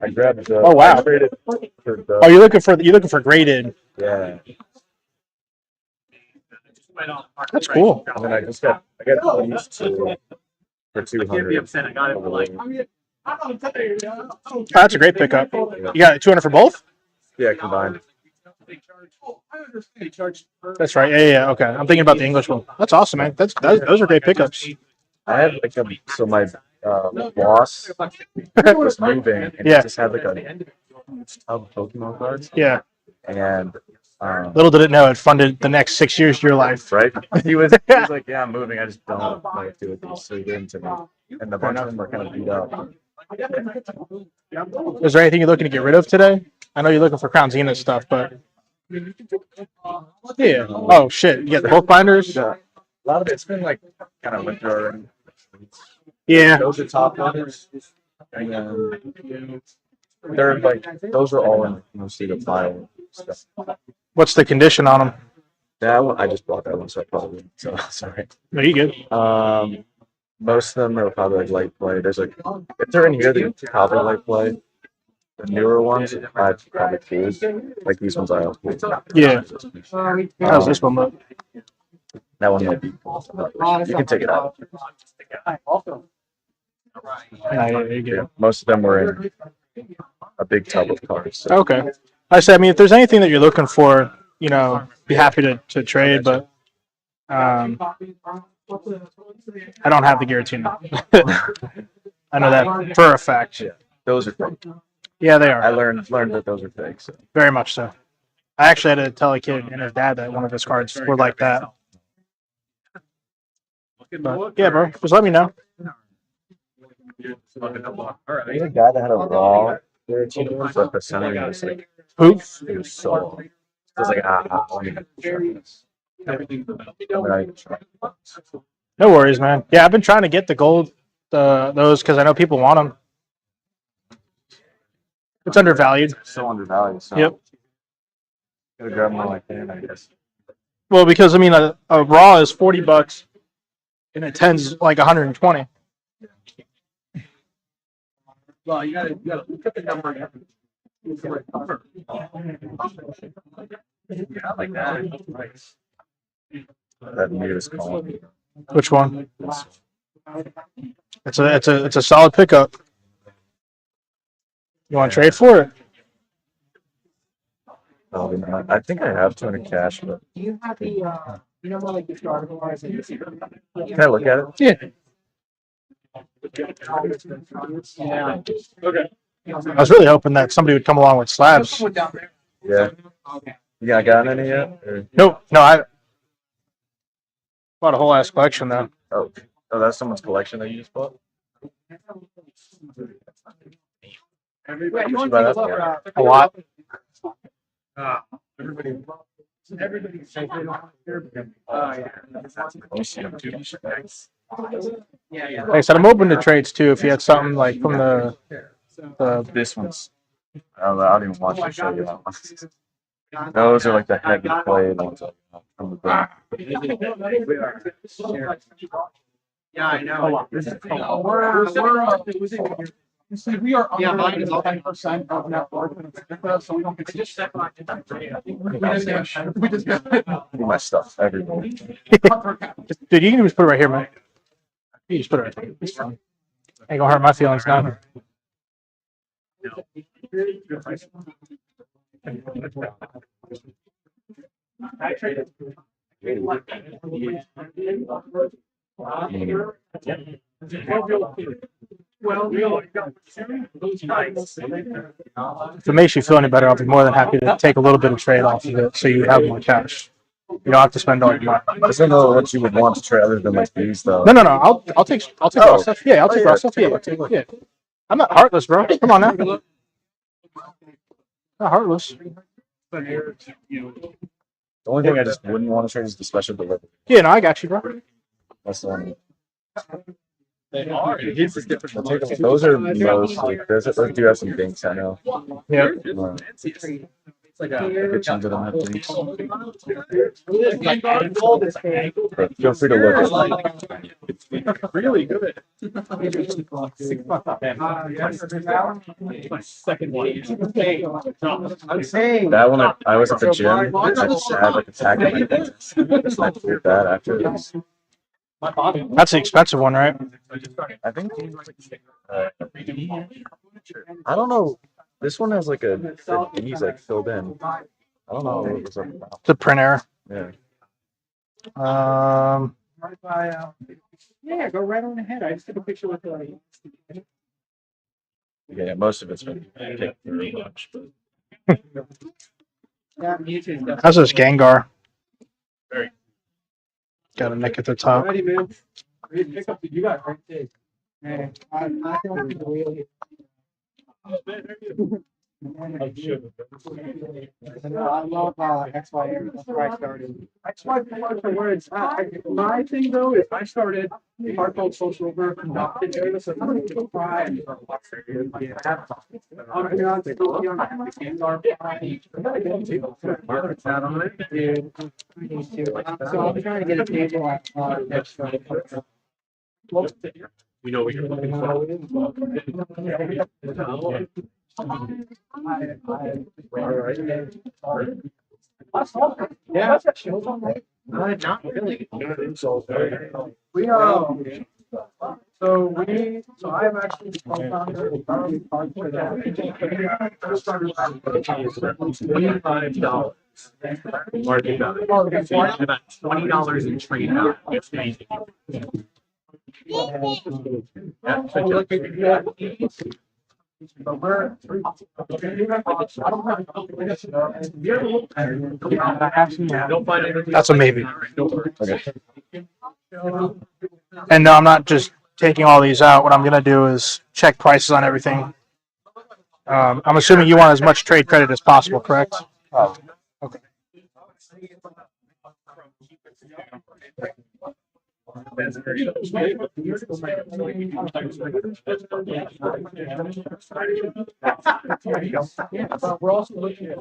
I grabbed the. Oh, wow. I traded for the, Oh, you're looking for graded. yeah. That's cool. And then I got these two for 200. That's a great pickup. You got 200 for both? Yeah, combined. That's right. Yeah. Okay. I'm thinking about the English one. That's awesome, man. Those are great pickups. I had like so my boss was moving and Yeah. he just had like a tub of Pokemon cards. Yeah. And Little did it know it funded the next 6 years of your life. right, he was like, yeah, I'm moving. I just don't like do it. So he gave them to me, and a bunch of them are kind of beat up. Is there anything you're looking to get rid of today? I know you're looking for Crown Zenith stuff, but yeah. Oh shit! You got the bulk binders. A lot of it's been like kind of winter already. Yeah. Those are top loaders. And then they're like, those are all in mostly the file stuff. What's the condition on them? That one, I just bought that one, so I probably, so sorry. No, you good? Most of them are probably like light play. There's like, if they're in here, they're probably light play. The newer ones, I'd probably choose. Like these ones I also choose. Yeah. How's this one look? That one might be. You can take it out. Yeah, most of them were in a big tub of cards. So. Okay. I said, I mean, if there's anything that you're looking for, you know, be happy to trade, but I don't have the Giratina. I know that for a fact. Yeah, those are fake. Yeah, they are. I learned that those are fake. So. Very much so. I actually had to tell a kid and his dad that one of his cards were like that. But, yeah, bro. Just let me know. There's a guy that had a raw Giratina, but the center was like, who? It was so. It was like, I want to try this. No worries, man. Yeah, I've been trying to get the gold, those, because I know people want them. It's undervalued. So undervalued. So Yep. Gotta grab one like that, I guess. Well, because I mean, a raw is $40, and a 10's like 120. Well, you gotta look at the number. Yeah, I like that. That mirror's calling. Which one? It's a solid pickup. You want to trade for it? Probably not. I think I have 200 cash, but Do you have the, you know, like the starter wise? can I look at it? Yeah. Yeah. Okay. I was really hoping that somebody would come along with slabs. Yeah. Okay. Yeah, I got any yet? Or? No, I bought a whole ass collection though. Oh, that's someone's collection that you just bought? Yeah, you want buy to that? look A lot. everybody. Everybody's safe. They don't care. Let me see them too. Yeah. Like I said, I'm open to trades too. If you had something like from the This one's. I don't even want to show you that one. Those are like the heavy play ones from the back. Yeah, I know. You see, we are. Yeah, mine is 10% of net worth, so we don't get to just we just got. My stuff everywhere. Dude, you can just put it right here, man. You just put it right there. It's fine. Ain't gonna hurt my feelings now. If it makes you feel any better, I'll be more than happy to take a little bit of trade off of it so you have more cash. You don't have to spend all your money. I don't know what you would want to trade other than like these though. No. I'll take raw stuff. Yeah, I'll take raw stuff. Yeah. I'm not heartless, bro. Come on now. Not heartless. The only thing I just wouldn't want to trade is the special delivery. Yeah, no, I got you, bro. That's the only. They are. His is different. I'll take them. Those are mostly. Those do have some dinks, I know. Yeah. It's like I could change it on that dinks. a But feel free to look at it. really good. My second one. I'm saying. That one, I was at the gym. I just had like a tag in my dentist. I did that after this. That's the expensive one, right? I think. I don't know. This one has like the D's like filled in. I don't know what it was about. It's a print error. Yeah. Right by, yeah, go right on ahead. I just took a picture with Yeah, most of it's been taken through a bunch, but Yeah, me too. How's this Gengar? Got a nick at the top. Ready, man. Ready to pick up. You got a great day. Man, I don't really. I love XY. That's where I started. XY for words. My thing though is I started Heartfelt Social Work and adopted area, so I'm going to try and so I'm trying to get a table at next Friday. We know what you're looking Yeah. Not really. So I've actually become founder of Barley Park for that. $25 market value. So you have about $20 in trade value. It's amazing. Yeah, so look at But we're That's a maybe. okay. And no, I'm not just taking all these out. What I'm gonna do is check prices on everything. I'm assuming you want as much trade credit as possible, correct? Oh. Okay. We're also looking at.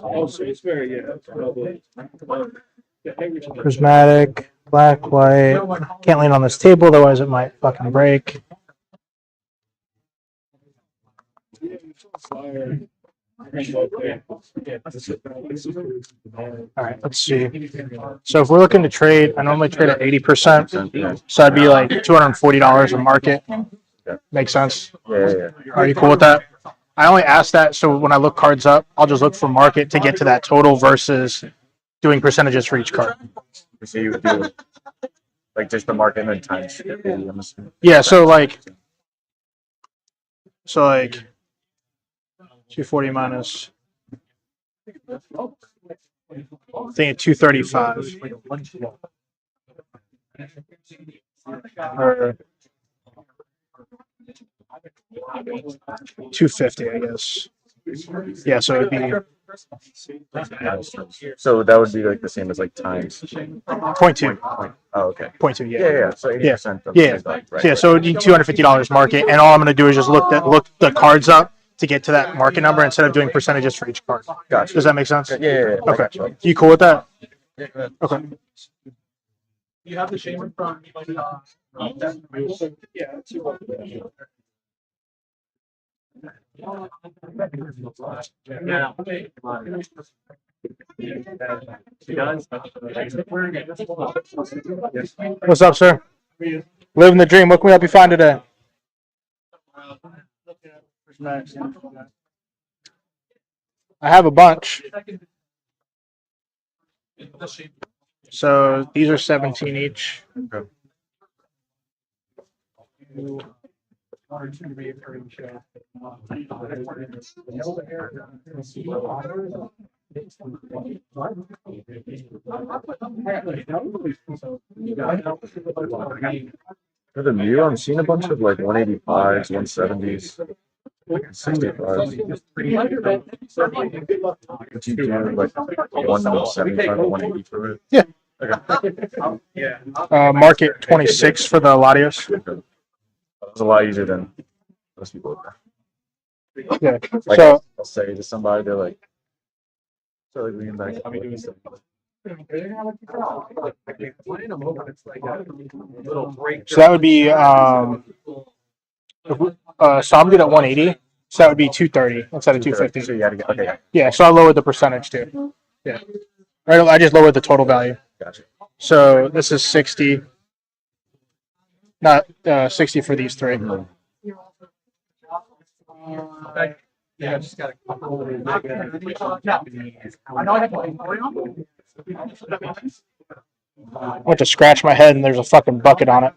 Also, it's very Prismatic, black, white. Can't lean on this table, otherwise it might fucking break. All right, let's see. So if we're looking to trade, I normally trade at 80%. So I'd be like $240 a market. Makes sense? Yeah. Are you cool with that? I only ask that so when I look cards up, I'll just look for market to get to that total versus doing percentages for each card. So you would do like just the market and then times 50, I'm assuming. Yeah, so like 240 minus I think 235. Or 250, I guess. Yeah, so it'd be So that would be like the same as like times 0.2. Oh, okay. 0.2, yeah. Yeah. So 80% of Yeah. Yeah, so it'd be $250 market, and all I'm going to do is just look the cards up to get to that market number instead of doing percentages for each card. Gotcha. Does that make sense? Yeah. Okay. You cool with that? Yeah, go ahead. Okay. You have the shaman from yeah. What's up, sir? Living the dream. What can we help you find today? I have a bunch. So these are 17 each. Okay. For the Mew, I'm seeing a bunch of like 185s, 170s. 65. Would you do like 175 or 180 for it? Yeah. Okay. Yeah. Market 26 for the Latios. That was a lot easier than most people. Yeah. Like So I'll say to somebody, they're like, "So like leaning back." So that would be so I'm good at 180. So that would be 230 instead of 250. So you gotta get okay. Yeah, so I lowered the percentage too. Yeah. Right, I just lowered the total value. Gotcha. So this is 60. Not 60 for these three. Yeah, I just got a couple of I went to scratch my head and there's a fucking bucket on it.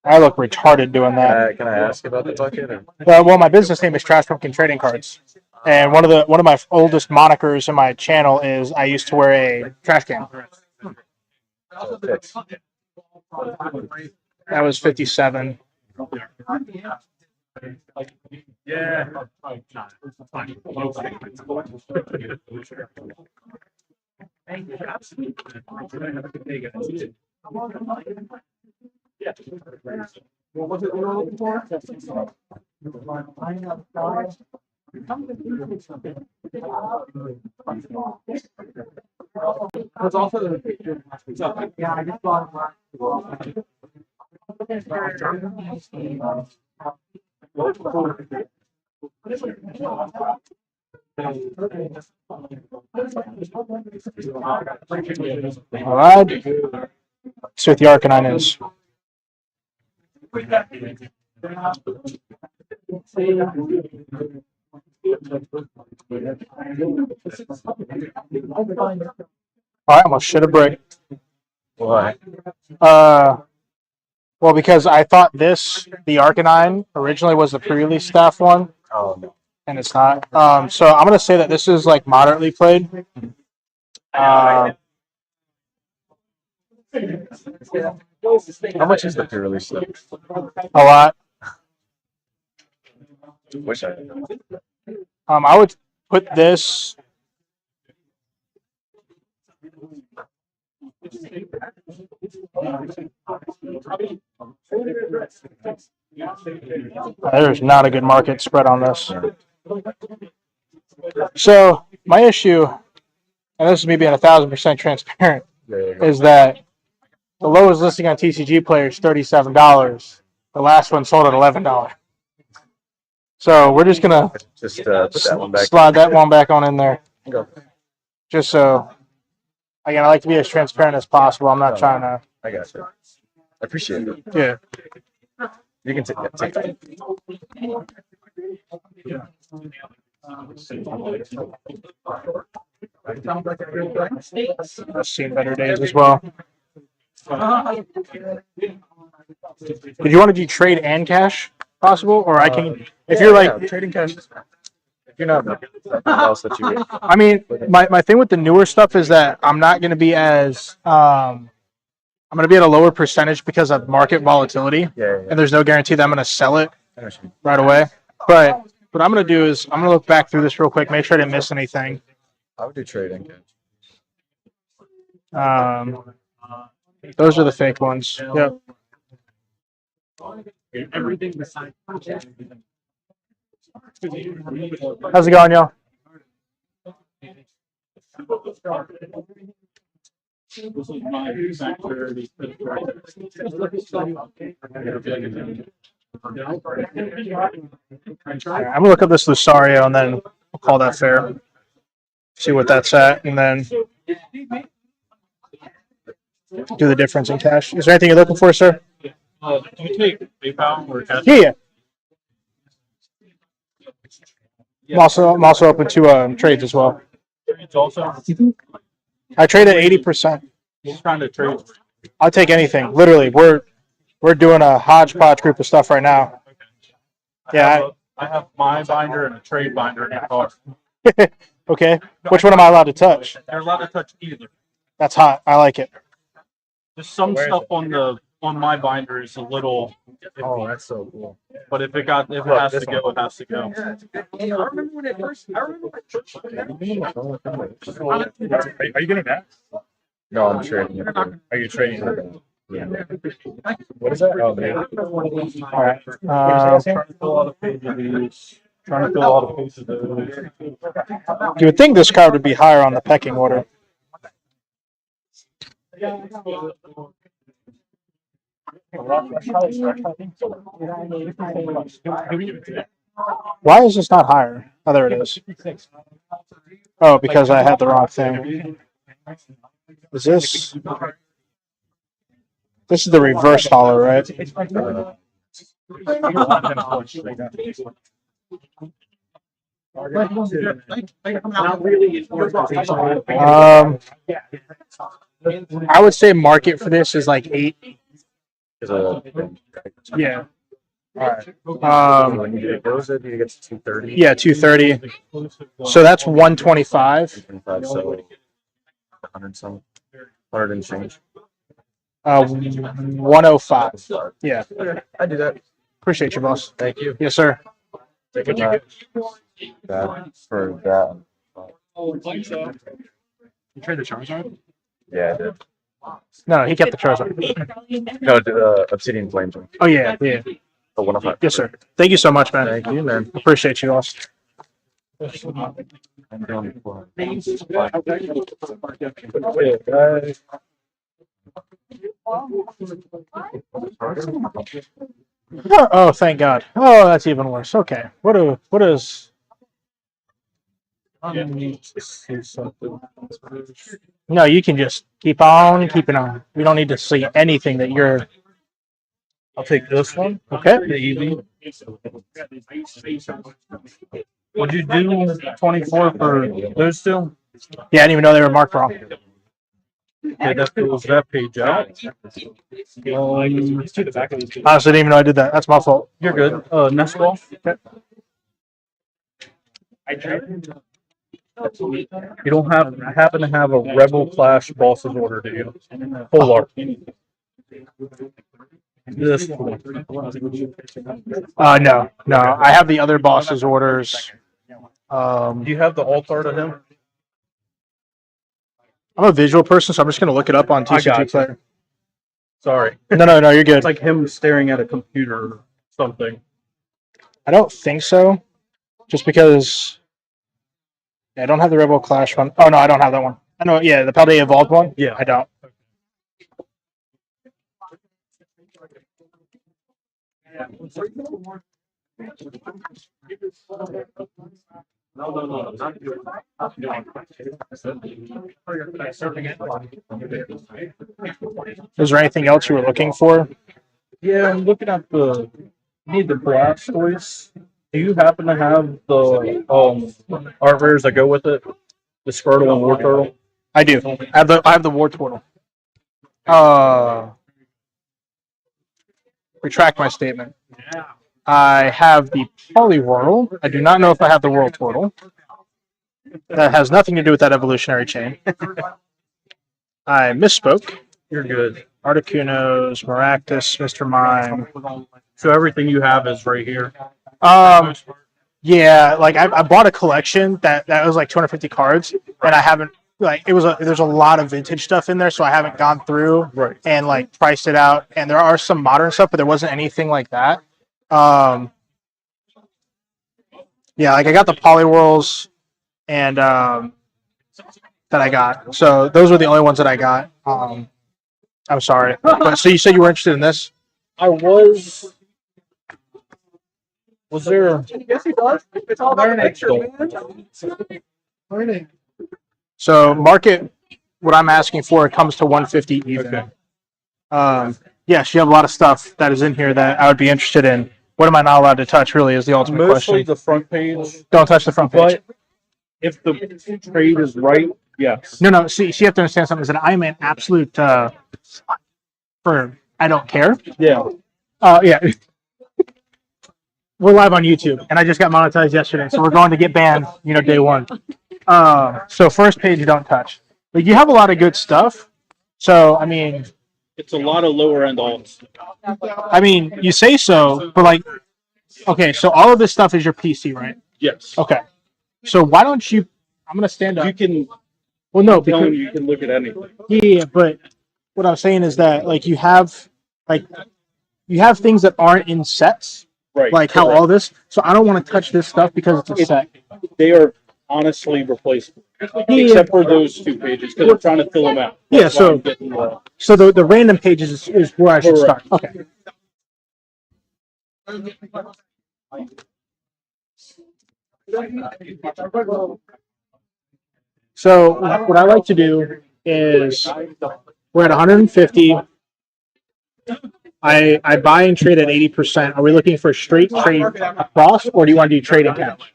I look retarded doing that. Can I ask about the bucket? Or? Well, my business name is Trash Pumpkin Trading Cards, and one of my oldest monikers in my channel is I used to wear a trash can. That was 57. Yeah. What was it we were looking for? There's also the picture. Yeah, I just thought. All right. See what the Arcanine is. All right, I'm gonna shit a brick. Why? Well, because I thought the Arcanine originally was the pre-release staff one. Oh no. And it's not. So I'm gonna say that this is like moderately played. How much is the pre-release stuff? A lot. Wish I. I would put this. There's not a good market spread on this. So my issue, and this is me being 1,000% transparent, is that the lowest listing on TCG Player is $37. The last one sold at $11. So we're just gonna put that one back. slide that one back on in there, Go. just so. Again, I like to be as transparent as possible. I'm not trying to. I got you. I appreciate it. Yeah. You can take that. I've seen better days as well. Did you want to do trade and cash possible, or I can? If you're like trading cash. If you're not nothing else that you. I mean, my thing with the newer stuff is that I'm not going to be as I'm going to be at a lower percentage because of market volatility, and there's no guarantee that I'm going to sell it right away. But what I'm going to do is I'm going to look back through this real quick, make sure I didn't miss anything. I would do trading cash. Those are the fake ones. Yep. Everything besides. How's it going, y'all? This is my factor. I'm gonna look up this Lucario and then we'll call that fair. See what that's at, and then do the difference in cash. Is there anything you're looking for, sir? Do you take PayPal or cash? Yeah. I'm also open to trades as well. Trades also. I trade at 80%. Just trying to trade. I'll take anything. Literally, we're doing a hodgepodge group of stuff right now. Yeah. I have my binder and a trade binder in the car. Okay. Which one am I allowed to touch? You're allowed to touch either. That's hot. I like it. Just some stuff on the on my binder is a little. Oh, that's so cool. But if it Look, has to this go, one. it has to go. I remember when it first. I remember when first. Are you getting that? No, I'm trading it. Are you trading it? Yeah. What is that? Oh, man. All right. Trying to fill all the pages. Trying to fill all the pages. You would think this card would be higher on the pecking order. Why is this not higher? Oh, there it is. Oh, because I had the wrong thing. Is this? This is the reverse hollow, right? I would say market for this is like 8. Yeah. All right. When you goes it, you get to 230. Yeah, 230. So that's 125. 125, so 100 some, 100 and change. 105. Yeah. I do that. Appreciate you, boss. Thank you. Yes, sir. Take that for that. You trade the Charizard? Yeah, I did. No, he kept the Charizard. No, Obsidian Flames. Oh yeah, yeah. Oh, 105. Yes, sir. Thank you so much, man. Thank you, man. Appreciate you, boss. I'm doing for Oh, thank God. Oh, that's even worse. Okay. What is? No, you can just keep on keeping on. We don't need to see anything that you're. I'll take this one. Okay. The easy. Would you do 24 for those two? Yeah, I didn't even know they were marked wrong. Okay, that fills that page out. Honestly, didn't even know I did that. That's my fault. You're good. Next ball. You don't happen to have a Rebel Clash Boss's Order, do you? Full art. This one. No. I have the other boss's orders. Do you have the alt art of him? I'm a visual person, so I'm just gonna look it up on I got TCG Player. Sorry. No, you're good. It's like him staring at a computer or something. I don't think so. Just because I don't have the Rebel Clash one. Oh no, I don't have that one. I know, yeah, the Paldea Evolved one. Yeah. I don't. Is there anything else you were looking for? Yeah, I'm looking at the need the Blastoise. Do you happen to have the art rares that go with it? The Squirtle and War Turtle? I do. I have the War Turtle. Retract my statement. I have the Poliwhirl. I do not know if I have the World Turtle. That has nothing to do with that evolutionary chain. I misspoke. You're good. Articunos, Maractus, Mr. Mime. So everything you have is right here. Yeah, like I bought a collection that was like 250 cards, and I haven't there's a lot of vintage stuff in there, so I haven't gone through and like priced it out. And there are some modern stuff, but there wasn't anything like that. Yeah, like I got the Poliwhirls and that I got. So those were the only ones that I got. I'm sorry. But, so you said you were interested in this? I was. Was there? Yes, he does. It's all about the picture, man. So market, what I'm asking for, it comes to 150 even. Okay. Yes, you have a lot of stuff that is in here that I would be interested in. What am I not allowed to touch? Really, is the ultimate Mostly question. the front page. Don't touch the front page. But if the trade is right, yes. No. See, you have to understand something. Is that I'm an absolute for I don't care. Yeah. Yeah. We're live on YouTube, and I just got monetized yesterday, so we're going to get banned, day one. So first page, you don't touch. But you have a lot of good stuff. So, I mean, It's a lot of lower end alts. I mean, you say so, but like, okay, so all of this stuff is your PC, right? Yes. Okay. So why don't you? I'm gonna stand up. You can. Well, no, I'm telling because you can look at anything. yeah, but what I'm saying is that like you have things that aren't in sets, Right. like how correct. all this. So I don't want to touch this stuff because it's a set. They are honestly replaceable, Yeah. except for those 2 pages because I'm trying to fill them out. Yeah, That's why so- I'm getting, So the random pages is where I should Correct. start. Okay. So what I like to do is we're at 150. I buy and trade at 80%. Are we looking for a straight trade across, or do you want to do trade in cash?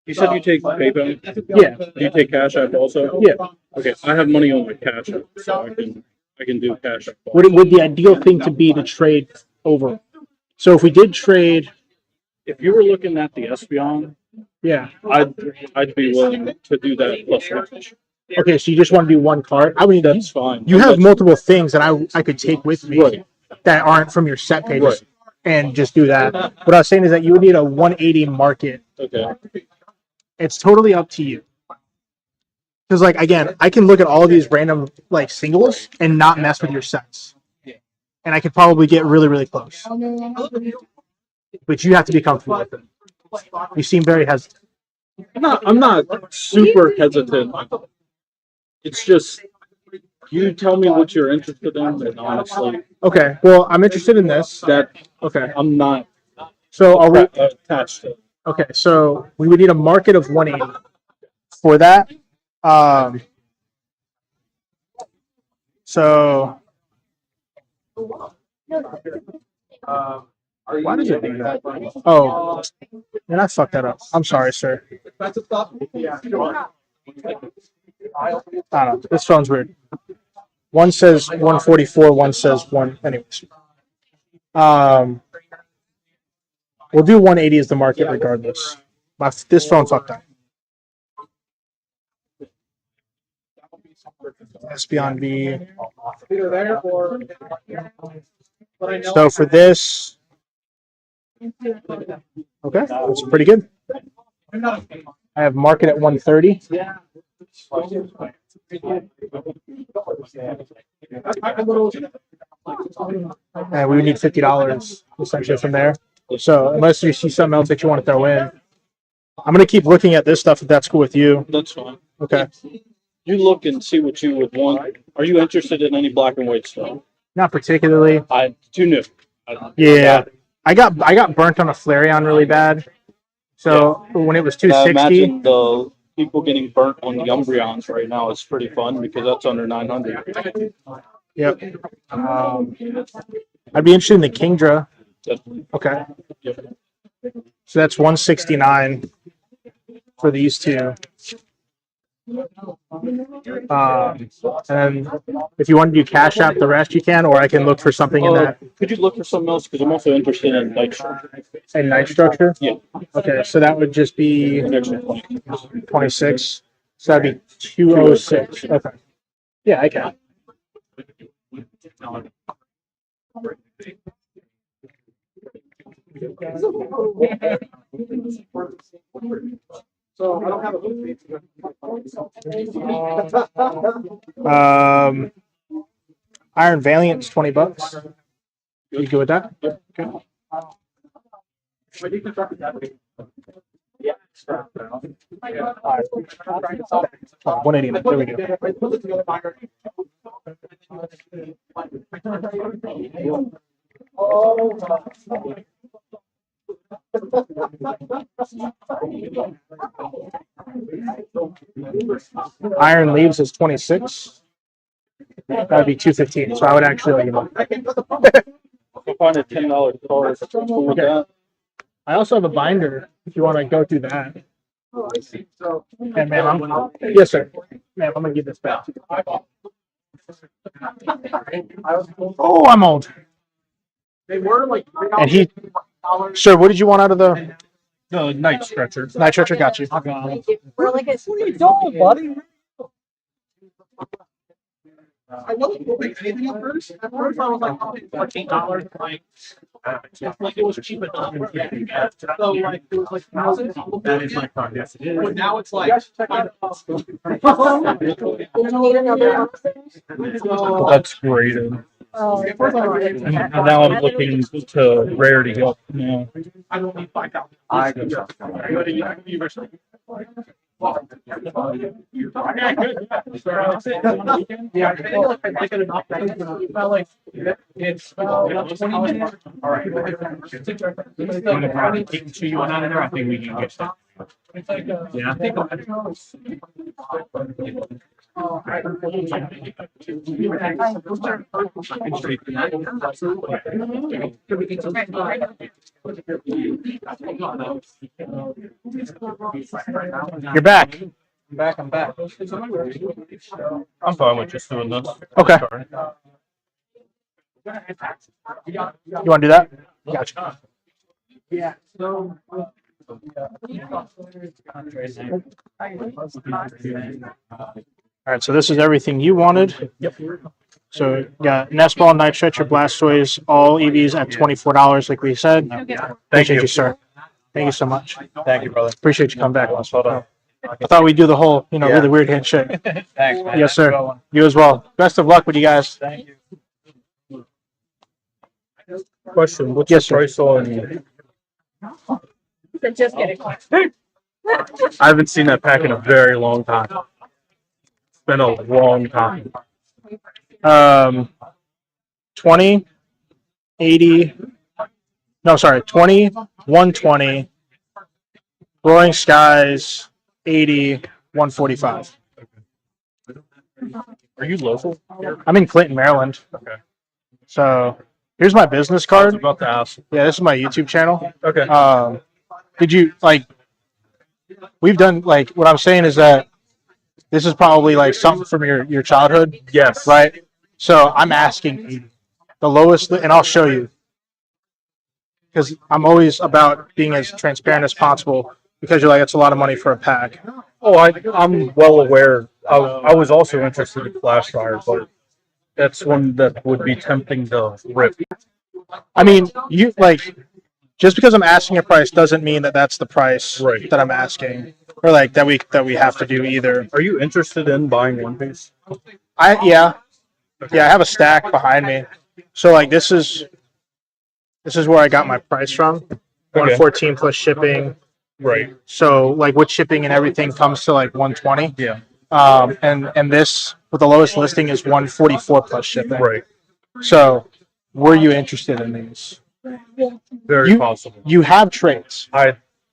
You said you take PayPal. Yeah. Do you take Cash App also? Yeah. Okay, I have money on my Cash App, so I can do Cash App. Would the ideal thing to be to trade over? So if we did trade, If you were looking at the Espeon, yeah. I'd be willing to do that plus cash. Okay, so you just want to do one card? I would need That's fine. You have multiple things that I could take with me that aren't from your set pages Right. and just do that. What I was saying is that you would need a 180 market. Okay. It's totally up to you. Because like again, I can look at all of these random like singles and not mess with your sets. And I could probably get really, really close. But you have to be comfortable with it. You seem very hesitant. I'm not super hesitant. It's just you tell me what you're interested in, and honestly, Okay. Well, I'm interested in this. that Okay. I'm not So are we attached to. okay, so we would need a market of 180. For that, so why does it do that? Oh, man, I fucked that up. I'm sorry, sir. I don't know. This phone's weird. One says 144, one says one. Anyways, we'll do 180 as the market regardless. This phone fucked up. Espeon V. So for this, okay, that's pretty good. I have market at 130. And we would need $50 essentially from there. So unless you see something else that you want to throw in, I'm gonna keep looking at this stuff if that's cool with you. That's fine. Okay. You look and see what you would want. Are you interested in any black and white stuff? Not particularly. Too new. Yeah. I got burnt on a Flareon really bad. So when it was 260, Imagine the people getting burnt on the Umbreons right now. It's pretty fun because that's under 900. yep. I'd be interested in the Kingdra. Okay. Yep. So that's 169 for these two. And if you want to do Cash App the rest, you can, or I can look for something in that. Could you look for something else? Because I'm also interested in night structure. And night structure? Yeah. Okay, so that would just be An extra 26. So that'd be 206. Okay. Yeah, I can. So I don't have a Iron Valiant's $20. You good with that? Yep. Okay. 180. There we go. Iron Leaves is 26. That'd be 215. So I would actually let you know. I'll find a $10 card. Cool with that. I also have a binder if you want to go through that. And ma'am, yes, sir. Ma'am, I'm gonna give this back to you. Oh, I'm old. They were like And he, sir, what did you want out of the night stretcher? night stretcher? Got you. We're like a What are you doing, buddy? I wasn't moving anything at first. At first, I was like, oh, it's like $8. Like it was cheap enough. So like it was like thousands. That is my car. Yes, it is. But now it's like. That's great. And now I'm looking to Rarity Hill now. I don't need 5,000. Yeah, I feel like I like it enough. Like it's all right. To you and I think we can get stuff. Yeah, I think You're back. I'm back. I'm fine with just doing this. Okay. You want to do that? Gotcha. Yeah. So. All right, so this is everything you wanted. Yep. So you got Nest Ball, Night Stretcher, Blastoise, all EVs at $24, like we said. Appreciate you, sir. Thank you so much. Thank you, brother. Appreciate you coming back. I thought we'd do the whole, really weird handshake. Thanks, man. Yes, sir. You as well. Best of luck with you guys. Thank you. Question: What's Yes, the price on? Just kidding. I haven't seen that pack in a very long time. It's been a long time. 20, 80. No, sorry, 20, 120. Roaring Skies, 80, 145. Are you local? I'm in Clinton, Maryland. Okay. So here's my business I was card. about to ask. Yeah, this is my YouTube channel. Okay. Did you we've done what I'm saying is that this is probably something from your childhood. Yes. Right. So I'm asking the lowest, and I'll show you because I'm always about being as transparent as possible because you're it's a lot of money for a pack. Oh, I'm well aware. I was also interested in Flash Fire, but that's one that would be tempting to rip. I mean, you just because I'm asking a price doesn't mean that that's the price that I'm asking, or that we have to do either. Are you interested in buying One Piece? Yeah, I have a stack behind me. So this is where I got my price from. 114 plus shipping. Right. So with shipping and everything comes to 120. Yeah. And this with the lowest listing is 144 plus shipping. Right. So were you interested in these? Very possible. You have trades.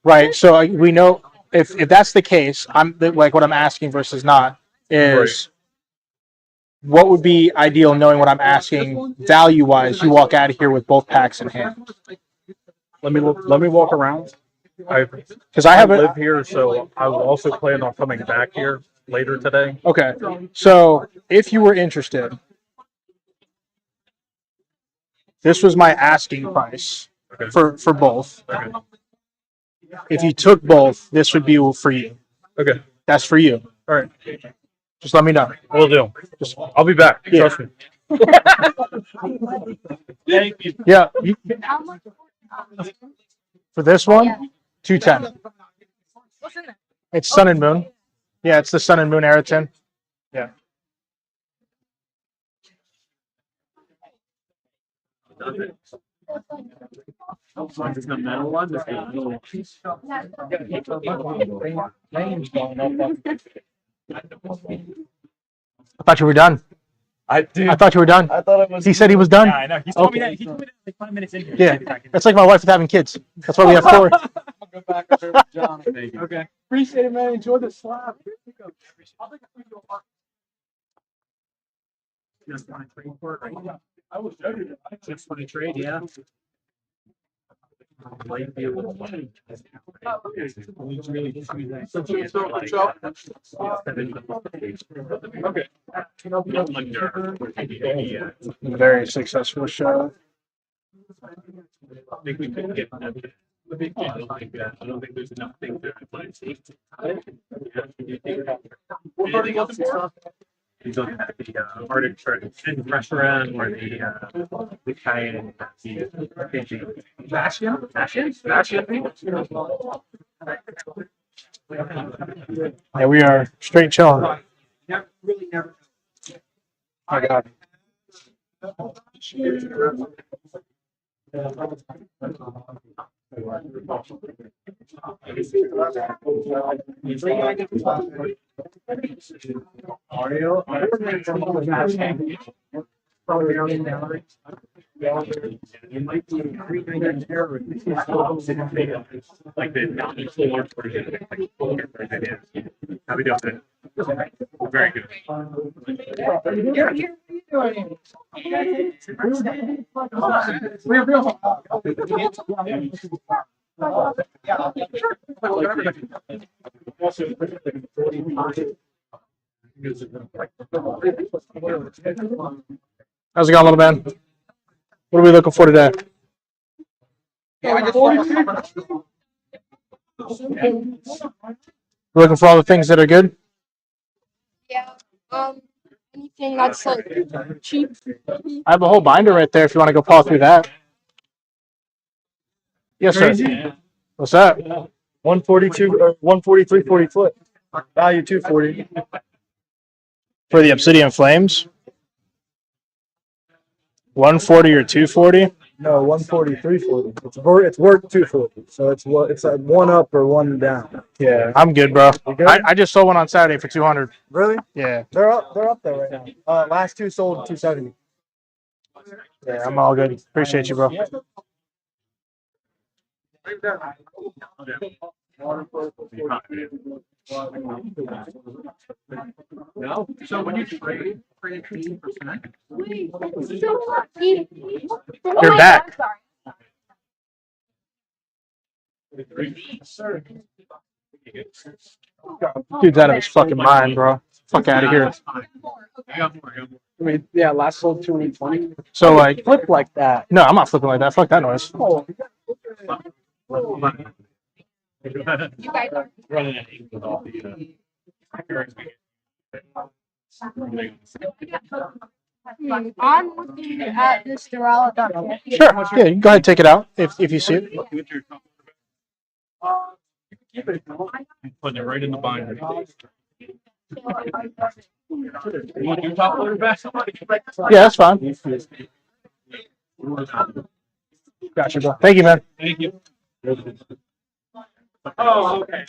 Right. So we know if that's the case, what I'm asking versus not is what would be ideal knowing what I'm asking value wise. You walk out of here with both packs in hand. Let me walk around. Because I live here, so I will also plan on coming back here later today. Okay. So if you were interested, this was my asking price for both. Okay. If you took both, this would be for you. Okay. That's for you. All right. Just let me know. Will do. I'll be back. Yeah. Trust me. Yeah. For this one, 210. What's in there? It's Sun and Moon. Yeah, it's the Sun and Moon Aratin. Yeah. The metal one. I thought you were done. I thought you were done. I thought it was. He said he was done. Yeah, I know. He told me that. He told me that 5 minutes in. Yeah, that's like my wife with having kids. That's why we have 4. I'll go back up there with John. Okay. Appreciate it, man. Enjoy the slap. Just want to trade for it right now. I was joking. Just want to trade, yeah. Might be able to really Very successful show. I think we could get that. I don't think there's enough things there to play. He's looking at the Arctic Chicken restaurant or the Cayenne. Bastion? Yeah, we are straight chilling. My God. It might be a three-night terror. Like the non-floor version, like floor version is. How we doing? Very good. How's it going, little man? What are we looking for today? We're looking for all the things that are good. Yeah. Anything that's like cheap. I have a whole binder right there if you want to go paw through that. Yes, sir. Crazy. What's that? 142 or 143 40 foot. Value 240. For the Obsidian Flames? 140 or 240? No, 143 40. It's worth 240. So it's a one up or one down. Yeah, I'm good, bro. You good? I just sold one on Saturday for 200. Really? Yeah. They're up there right now. Last two sold 270. Yeah, I'm all good. Appreciate you, bro. No. So when you trade for your 15%, You're back. Dude's out of his fucking mind, bro. Fuck out of here. I got more. I mean, yeah, last sold 220. So, like, Flip like that. no, I'm not flipping like that. Fuck that noise. Oh, You guys are. Running at 8 with all the I'm looking at this Duraludon. Sure. Yeah, you can go ahead and take it out if you see it. Putting it right in the binder. You want your top loader back? Yeah, that's fine. Gotcha, bro. Thank you, man. Thank you. Oh, okay.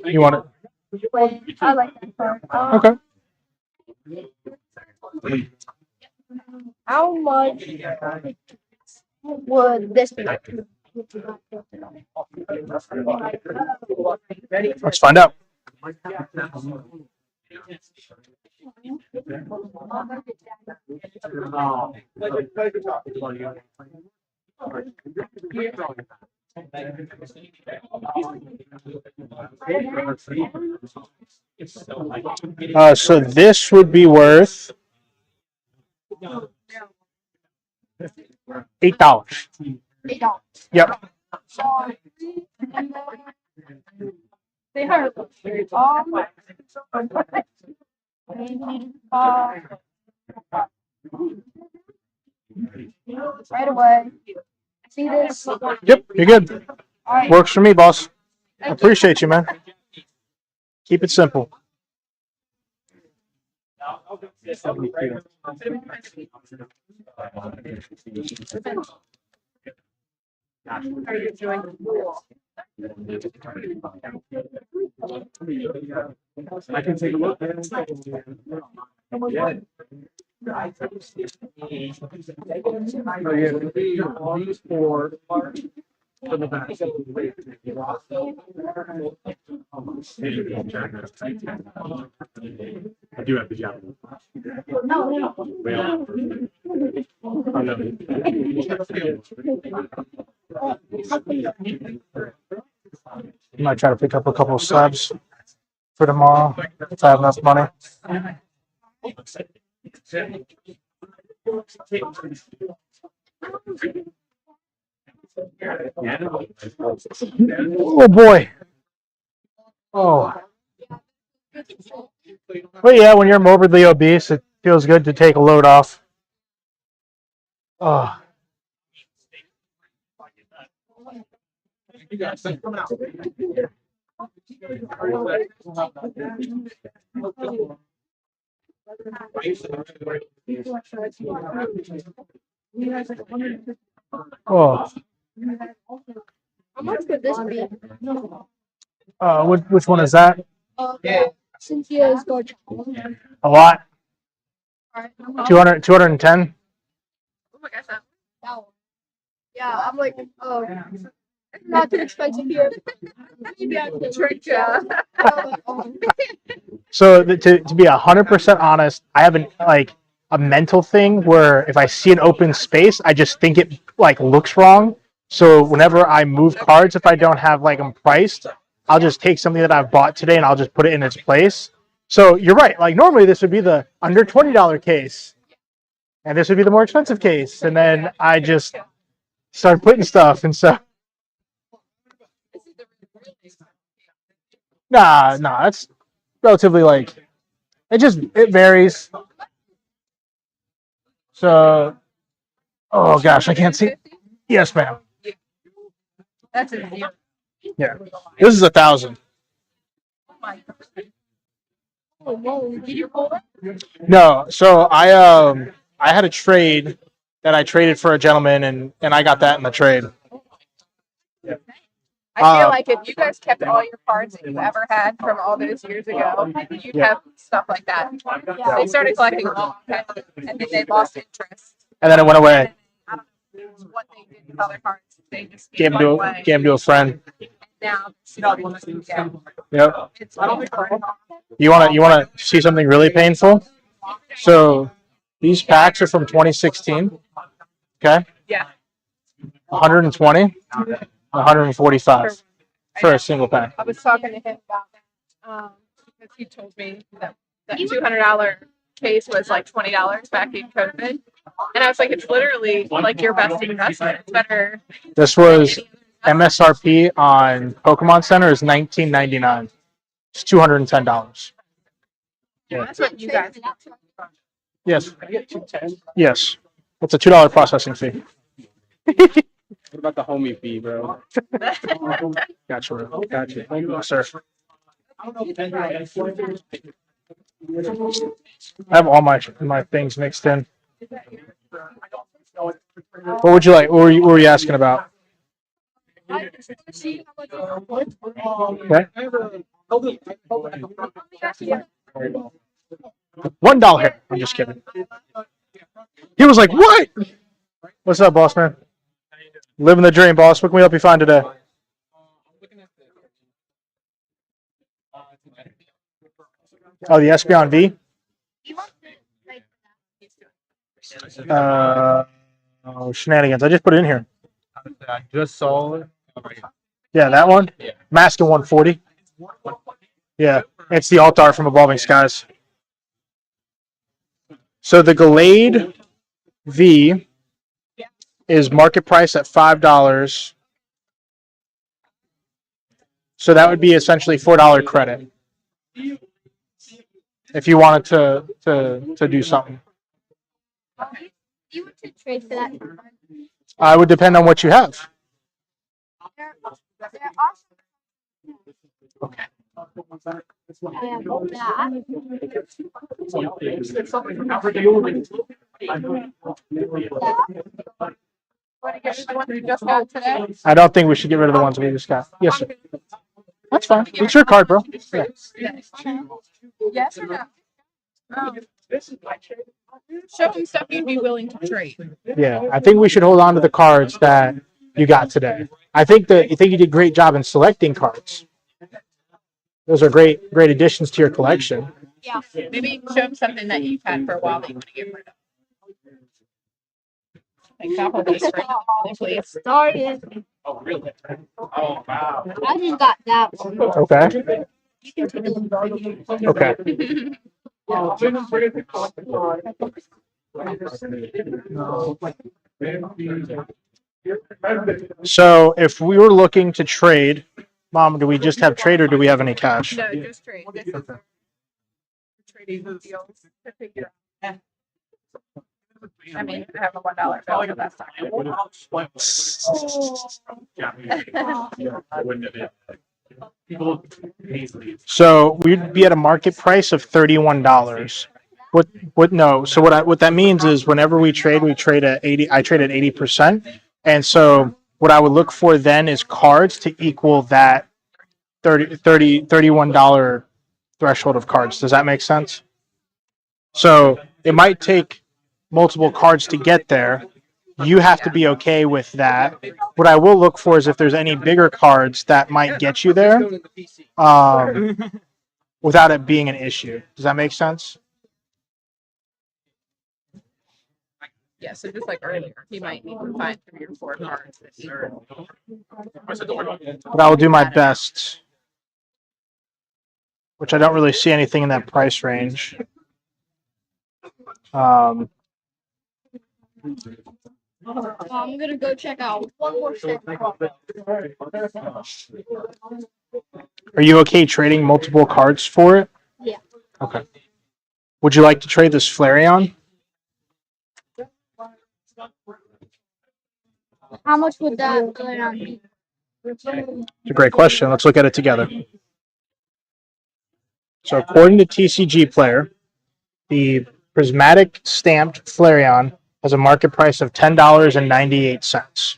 You want it? I like that part. Okay. How much would this be? Let's find out. So this would be worth $8. $8. Yep. They hurt. Right away. See this? Yep, you're good. All right. Works for me, boss. I appreciate you, man. Keep it simple. I can take a look. Yeah. These four for the back. I do have the job. I might try to pick up a couple of slabs for tomorrow if I have enough money. Oh boy. Oh. But yeah, when you're morbidly obese, it feels good to take a load off. Oh. Oh. How much could this be? Which one is that? Cynthia's gorgeous. A lot. 200, 210. Oh my gosh, that one. Yeah, I'm like, oh, it's not too expensive here. Maybe I can drink, yeah. So to be 100% honest, I have a mental thing where if I see an open space, I just think it like looks wrong. So whenever I move cards, if I don't have like them priced, I'll just take something that I've bought today and I'll just put it in its place. So you're right. Like normally this would be the under $20 case, and this would be the more expensive case, and then I just start putting stuff, and so. Nah, that's relatively like it varies. So, oh gosh, I can't see. Yes, ma'am. That's a deal. Yeah, this is 1,000. Oh, whoa. Did you pull it? No, so I had a trade that I traded for a gentleman, and I got that in the trade. I feel like if you guys kept all your cards that you ever had from all those years ago, you'd have stuff like that. They started collecting them all, and then they lost interest. And then it went away. I don't know what they did with other cards. They just Gave them to a friend. Now, Yep. it's really hard. You wanna see something really painful? So these packs are from 2016. Okay. Yeah. 120, 145 for a single pack. I was talking to him about that because he told me that $200 case was like $20 back in COVID, and I was like, it's literally like your best investment. It's better. This was MSRP on Pokemon Center is $19.99. It's $210. Yeah, that's what you guys. Yes. I get 210. Yes. It's a $2 processing fee. What about the homie fee, bro? Gotcha. Gotcha. Thank you, sir. I have all my things mixed in. What would you like? What were you asking about? Okay. $1 here. I'm just kidding. He was like, "What? What's up, boss man? Living the dream, boss. What can we help you find today?" Oh, the Espeon V. Oh, shenanigans. I just put it in here. I just saw it. Yeah, that one. Masking 140. Yeah, it's the alt art from Evolving Skies. So the Gallade V is market price at $5. So that would be essentially $4 credit if you wanted to do something. You want to trade for that? I would depend on what you have. Okay. I don't think we should get rid of the ones we just got. Yes, sir. That's fine. It's your card, bro. Yeah. Yes or no? Show me stuff you'd be willing to trade. Yeah, I think we should hold on to the cards that you got today. I think you did a great job in selecting cards. Those are great additions to your collection. Yeah. Maybe show them something that you've had for a while that you want to get rid of. Like couple these for me, please. Started. Oh, really? Oh, wow. I just got that one. Okay. You can take a look. Okay. So if we were looking to trade, Mom, do we just have trade or do we have any cash? No, just trade. This is a trading deals to figure out. I mean, I have a $1 bill, but that's not. So we'd be at a market price of $31. What that means is whenever we trade at 80. I trade at 80%, and so what I would look for then is cards to equal that $31 threshold of cards. Does that make sense? So it might take multiple cards to get there. You have to be okay with that. What I will look for is if there's any bigger cards that might get you there, without it being an issue. Does that make sense? Yeah, so just like earlier, he might need to find 3 or 4 cards that equal. But I will do my best, which I don't really see anything in that price range. I'm gonna go check out one more second. Are you okay trading multiple cards for it? Yeah. Okay. Would you like to trade this Flareon? How much would that go on be? It's a great question. Let's look at it together. So according to TCG Player, the prismatic stamped Flareon has a market price of $10.98.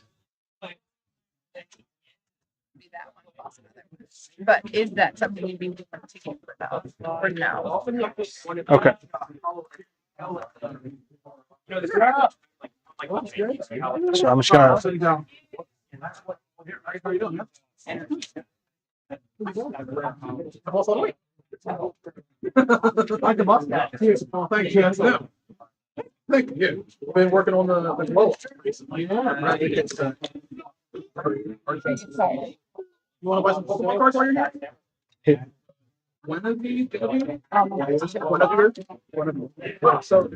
But is that something you'd be willing to give for that or no? Okay. So I'm just gonna. Like the mustache. Oh, thank you. That's them. Thank you. We've been working on the glow recently. You want to buy some Pokemon cards while you're here? One of these? One of yours? One of them. So.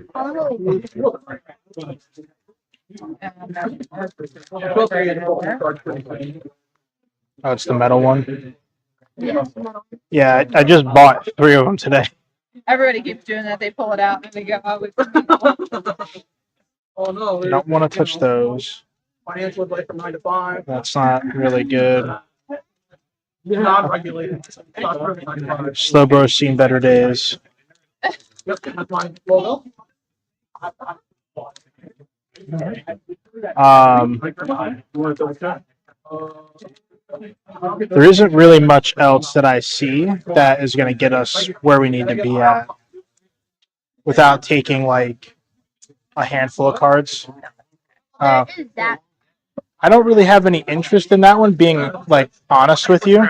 Oh, it's the metal one. Yeah. Yeah, I just bought 3 of them today. Everybody keeps doing that. They pull it out and they go, oh, it's Oh no. I don't want to touch those. Financial advice from 9 to 5. That's not really good. Non-regulated. Slowbro's seen better days. Yep, that's my logo. There isn't really much else that I see that is going to get us where we need to be at without taking like a handful of cards. I don't really have any interest in that one, being like honest with you.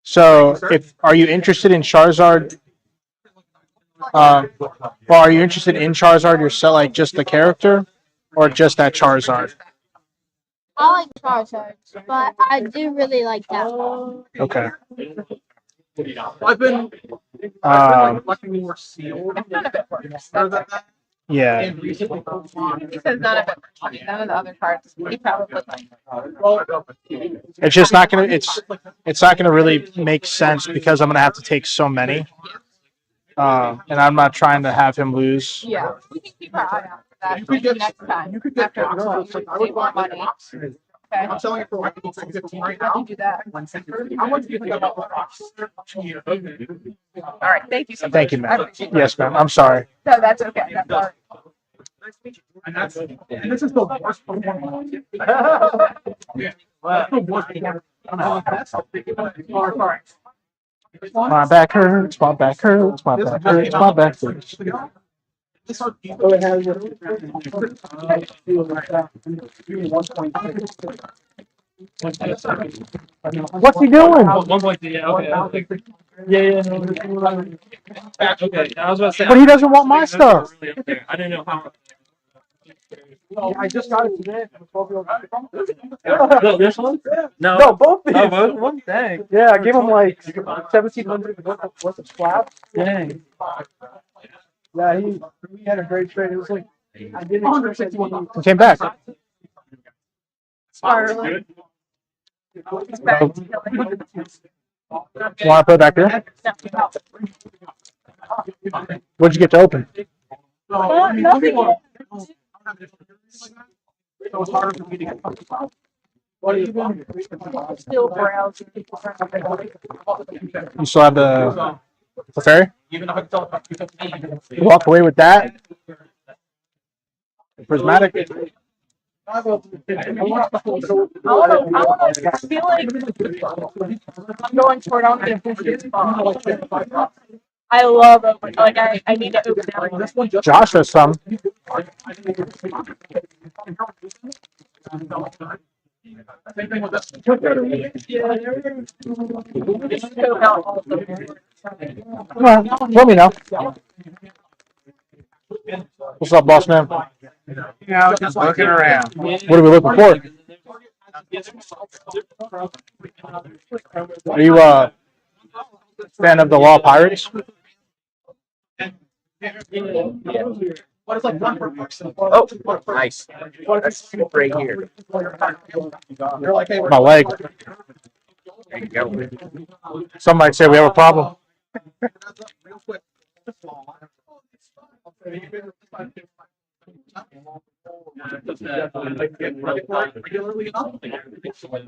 So are you interested in Charizard? Well, are you interested in Charizard yourself, like just the character, or just that Charizard? I like Charizard, but I do really like that one. Okay. I've been collecting more sealed. none of it works. Yeah. And recently He says none of it works. I mean, none of the other cards. He probably like. It's just not gonna. It's not gonna really make sense because I'm gonna have to take so many, and I'm not trying to have him lose. Yeah, we can keep our eye out for that next time. You could get after boxes. we I would save buy more money. boxes. Okay. I'm selling it for like 15 right How do now. you do that? How much do you think about the boxes? All right, thank you so much. Thank you, I ma'am. appreciate Yes, ma'am. I'm sorry. No, that's okay. That's all right. And this is the worst Pokemon. Yeah. That's the worst Pokemon. My back hurts. My back hurts. My back hurts. My back hurts. What's he doing? 1.2, yeah, okay. Yeah. Okay, I was about to say. But he doesn't want my stuff. I didn't know how. I just got it today. This one? No, both these. Oh, both of them? Dang. Yeah, I gave him like 1,700 worth of scrap. Dang. Yeah, he had a great trade. It was like 161. He came back. Scarlet. It's back to killing. Want to put it back there? What'd you get to open? Nothing. It was harder for me to get. Still browsing. You still have the ferry? Even though I felt like You walk away with that? Prismatic? I feel like I'm going toward on the I love open. Like I need to open everything. Josh has some. Same thing with this. Well, let me know. What's up, boss man? Yeah, just looking around. What are we looking for? Are you a fan of the Law Pirates? What is like one per person? Oh, nice. That's right here. You're like, hey, My leg. There you go. Some might say we have a problem. real quick. Regularly enough. It's like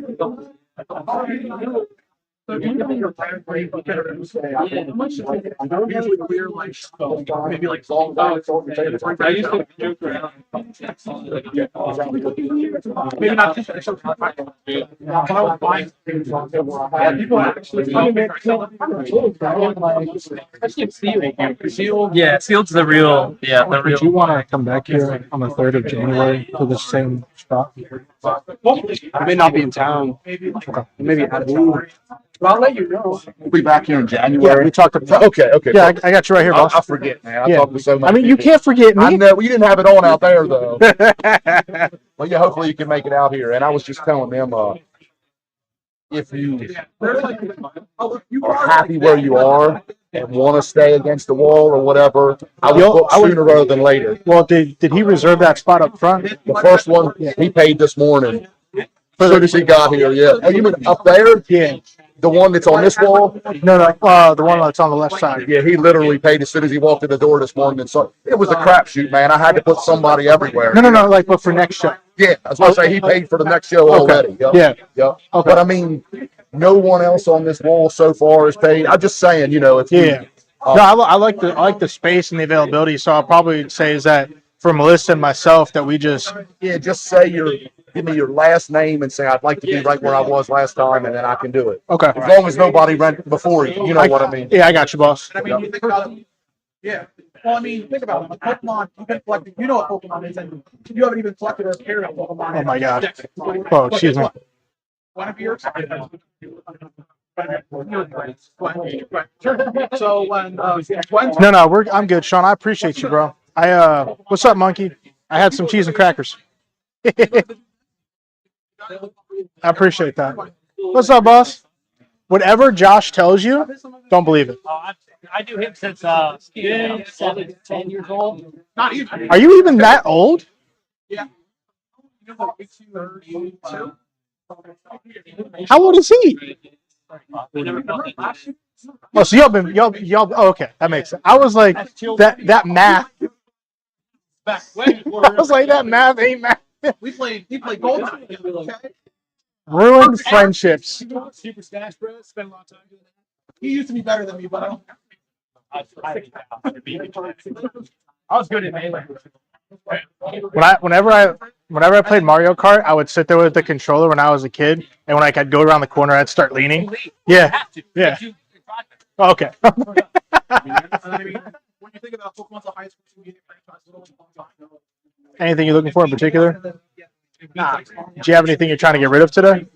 a dollar. So you know your plan for you usually clear like maybe like salt. I used to joke around. Maybe not just when I was buying things on people actually sealed. Yeah, sealed's the real. Yeah, the Did you want to come back here on the 3rd of January to the same spot? I may not be in town. Maybe out of town. But I'll let you know. We'll be back here in Yeah, January. we talked about. Okay, okay. Yeah, I got you right here, boss. I forget, man. I Yeah. talked to so much. I mean, you can't forget I me. know you didn't have it on out there though. Well, yeah, hopefully you can make it out here. And I was just telling them, if you are happy where you are and want to stay against the wall or whatever, I would book sooner rather than later. Well, did he reserve that spot up front? The first one he paid this morning. As soon as he got here, yeah. Oh, you mean up there? Yeah. The one that's on this wall? No, the one that's on the left side. Yeah, he literally paid as soon as he walked in the door this morning. And so it was a crapshoot, man. I had to put somebody everywhere. No, like, but for next show. Yeah, I was going to say he paid for the next show already. Yep. Yeah. Yep. Okay. But I mean, no one else on this wall so far has paid. I'm just saying, you know, if you, Yeah. No, I like the space and the availability. So I'll probably say is that for Melissa and myself that we just just say give me your last name and say I'd like to be right where I was last time, and then I can do it. Okay. As long as nobody rented before you, you know what I mean. Yeah, I got you, boss. I mean, you think about it. Yeah. Well, I mean, think about it. A Pokemon, you've been collecting. You know what Pokemon is, and you haven't even collected or cared about Pokemon. Oh my God. Oh, excuse me. One of yours. So when No, I'm good, Sean. I appreciate you, bro. What's up, monkey? I had some cheese and crackers. I appreciate that. What's up, boss? Whatever Josh tells you, don't believe it. I do him since 7, 10 years old. Not even. Are you even that old? Yeah. How old is he? Oh, so y'all. Oh, okay, that makes sense. I was like that math. I was like that math ain't math. He played Golden. Okay. Ruined friendships. Super Smash Bros. Spent a lot of time doing that. He used to be better than me, but I was good at Melee. Whenever I played Mario Kart, I would sit there with the controller when I was a kid, and when I'd go around the corner, I'd start leaning. Yeah, yeah. Okay. When you think about Pokemon's the highest grossing franchise, Anything you're looking for in particular? Do you have anything you're trying to get rid of today?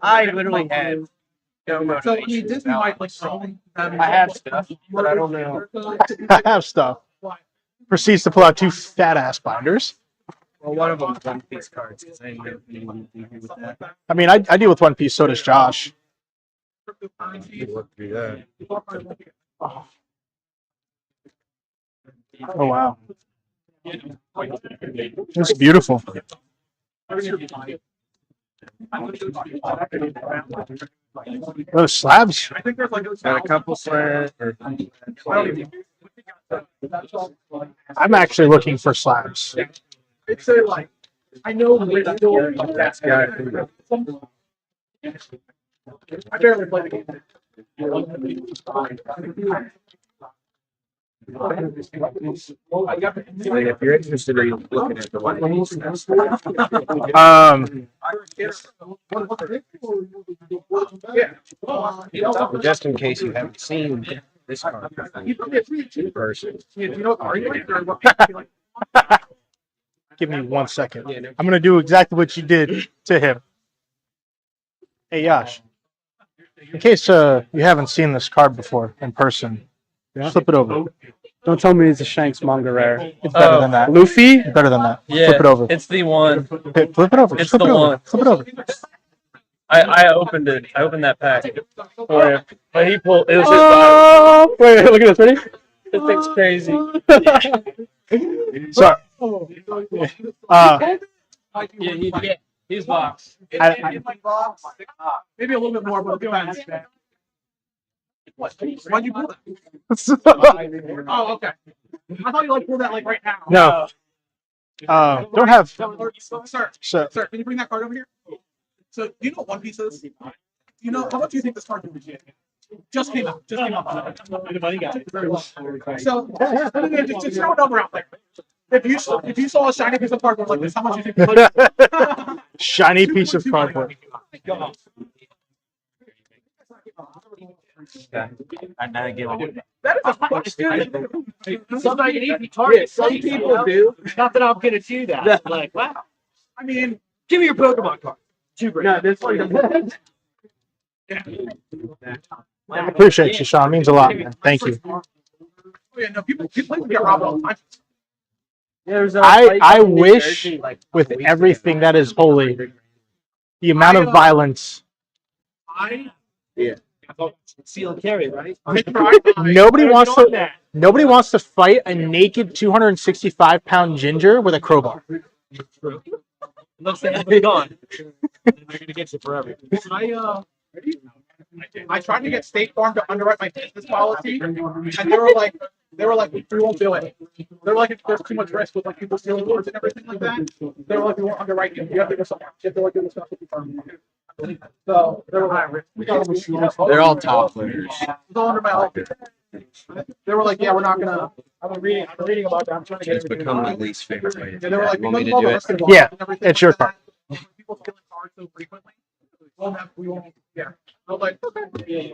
I literally have no motivation. So Disney might like I have stuff, but I don't know. I have stuff. Proceeds to pull out 2 fat ass binders. Well, one of them is One Piece cards because I know you would be with that. I mean, I deal with One Piece. So does Josh. Oh wow, it's beautiful. Those slabs. I think there's like Got a couple slabs. I'm actually looking for slabs. I'd say like I know that's guy. I barely play the game. Like, if you're interested in looking at the one, just in case you haven't seen this card in person. Give me 1 second. I'm gonna do exactly what you did to him. Hey Yash, in case you haven't seen this card before in person, flip it over. Don't tell me it's a Shanks manga rare. It's better than that. Luffy? It's better than that. Yeah, Flip it over. it's the one. Flip it over. It's Flip the it over. one. Flip it over. I opened it. I opened that pack for him, but he pulled. It was his Oh, wait, look at this. Ready? This thing's crazy. Sorry. Yeah, he's boxed. Maybe a little bit more, but go ahead. What? Why'd you pull that? Oh, okay. I thought you like pulled that like right now. No. Don't have. Sir, can you bring that card over here? So, do you know what One Piece is? You know, how much do you think this card is? Just came out. Just came out. Very well. So, just throw a number out there. If you saw a shiny piece of cardboard like this, how much do you think? Shiny piece of cardboard. That is a fucking stupid. Somebody can eat target. Some people do. Not that I'm gonna do that. Like, wow. I mean, give me your Pokemon card. Two grand. No, this one. I appreciate you, Sean. It means a lot, man. Thank you. Oh, yeah, no, people get robbed all the time. I wish with everything that is holy, the amount of violence. Yeah. Seal and carry, right? Nobody wants to fight a naked 265-pound ginger with a crowbar. Looks like it's gone. They're gonna get you forever. I tried to get State Farm to underwrite my business policy, and they were like, we won't do it. They were like, there's too much risk with like people stealing cards and everything like that. They were like, we won't underwrite you. You have to go somewhere. You have to like do the stuff with the firm. So they were like, They're all top players. It was all under my help. They were like, yeah, we're not gonna. I've been reading about that. I'm trying to get It's become my least favorite way. Yeah, they were like, Want me to because do of all the it? risk involved Yeah, and everything it's your like card. that, people stealing cards so frequently. We won't. Yeah. I was like, okay.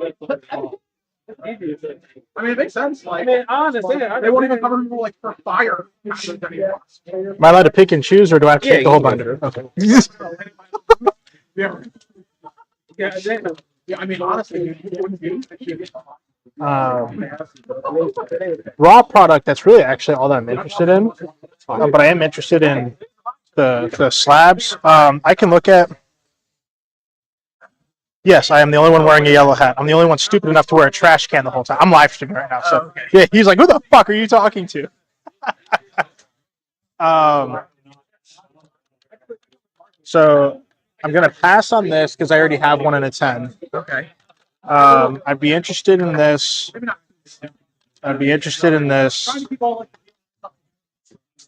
I mean, it makes sense. Like, honestly, they won't even cover people like for fire. Anymore. Am I allowed to pick and choose, or do I have to take the whole binder? Okay. Yeah. Yeah, I mean, honestly, Raw product. That's really actually all that I'm interested in. But I am interested in the slabs. I can look at. Yes, I am the only one wearing a yellow hat. I'm the only one stupid enough to wear a trash can the whole time. I'm live streaming right now, so yeah. He's like, "Who the fuck are you talking to?" So I'm gonna pass on this because I already have 1 in a 10. Okay. I'd be interested in this. I'd be interested in this.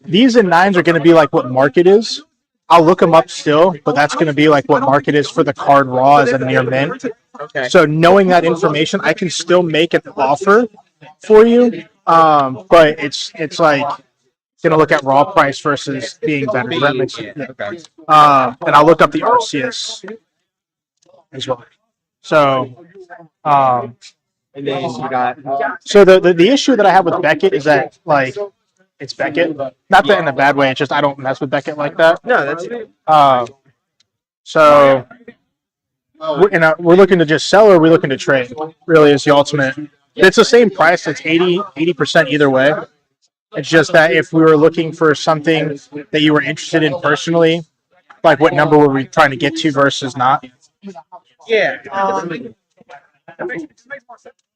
These and 9s are gonna be like what market is. I'll look them up still, but that's going to be like what market is for the card raw as a near mint. Okay. So knowing that information, I can still make an offer for you. But it's like going to look at raw price versus being better. That makes sense. Okay. And I'll look up the Arceus as well. So, And then you got. so the issue that I have with Beckett is that like. It's Beckett. Not that in a bad way. It's just I don't mess with Beckett like that. No, that's it. So we're looking to just sell, or are we looking to trade? Really, is the ultimate. It's the same price. It's 80% either way. It's just that if we were looking for something that you were interested in personally, like what number were we trying to get to versus not? Yeah.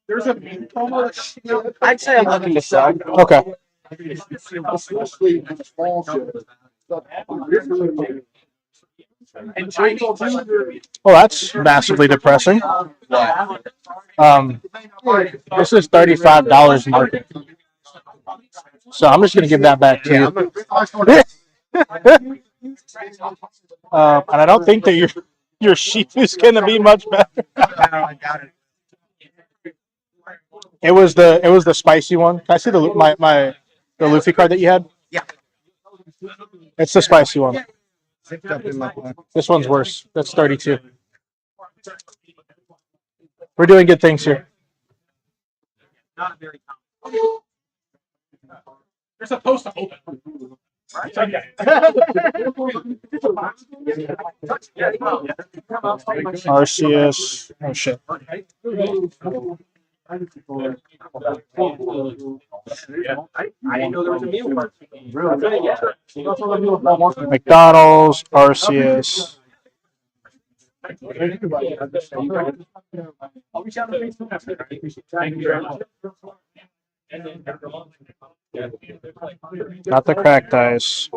There's a promo. I'd say I'm looking to sell. Okay. Especially in the small shit. Well, that's massively depressing. This is $35 market. So I'm just gonna give that back to you. And I don't think that your sheep is gonna be much better. It was the spicy one. Can I see the Luffy card that you had? Yeah. It's the spicy one. This one's worse. That's 32. We're doing good things here. They're supposed to open. Arceus. Oh shit. I didn't know there was a meal card. McDonald's, Arceus. I'll reach out to Facebook after. Thank you very much. Not the cracked ice.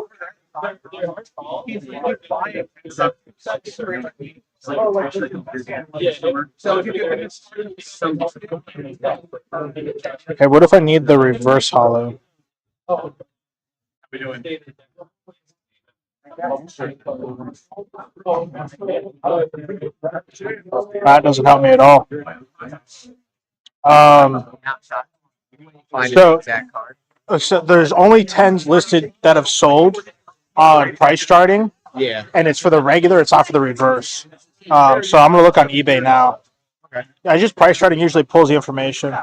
Okay, what if I need the reverse hollow? That doesn't help me at all. So there's only 10s listed that have sold on price charting. Yeah. And it's for the regular, it's not for the reverse. So I'm gonna look on eBay now. Okay. I just price charting usually pulls the information.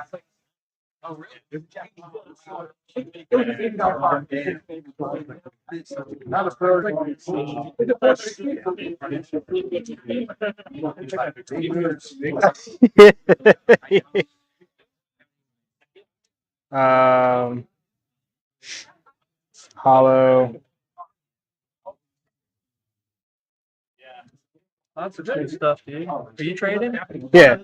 Hollow. That's good stuff, dude. Are you trading? Yeah.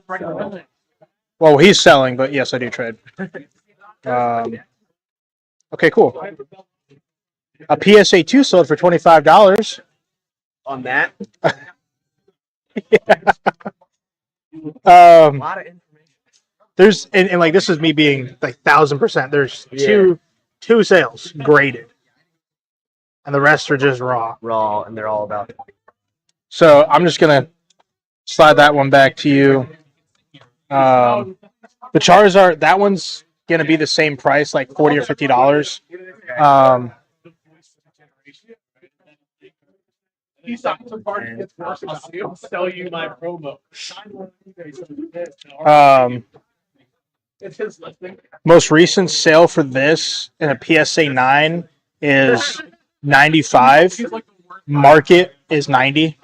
Well, he's selling, but yes, I do trade. Okay, cool. A PSA 2 sold for $25. On that? Yeah. A lot of information. There's and like this is me being like 1,000%. There's two sales graded, and the rest are just raw. Raw, and they're all about. So I'm just gonna slide that one back to you. The Charizard, that one's gonna be the same price, like $40 or $50. I'll sell you my promo. It's his listing. Most recent sale for this in a PSA 9 is 95. Market is 90.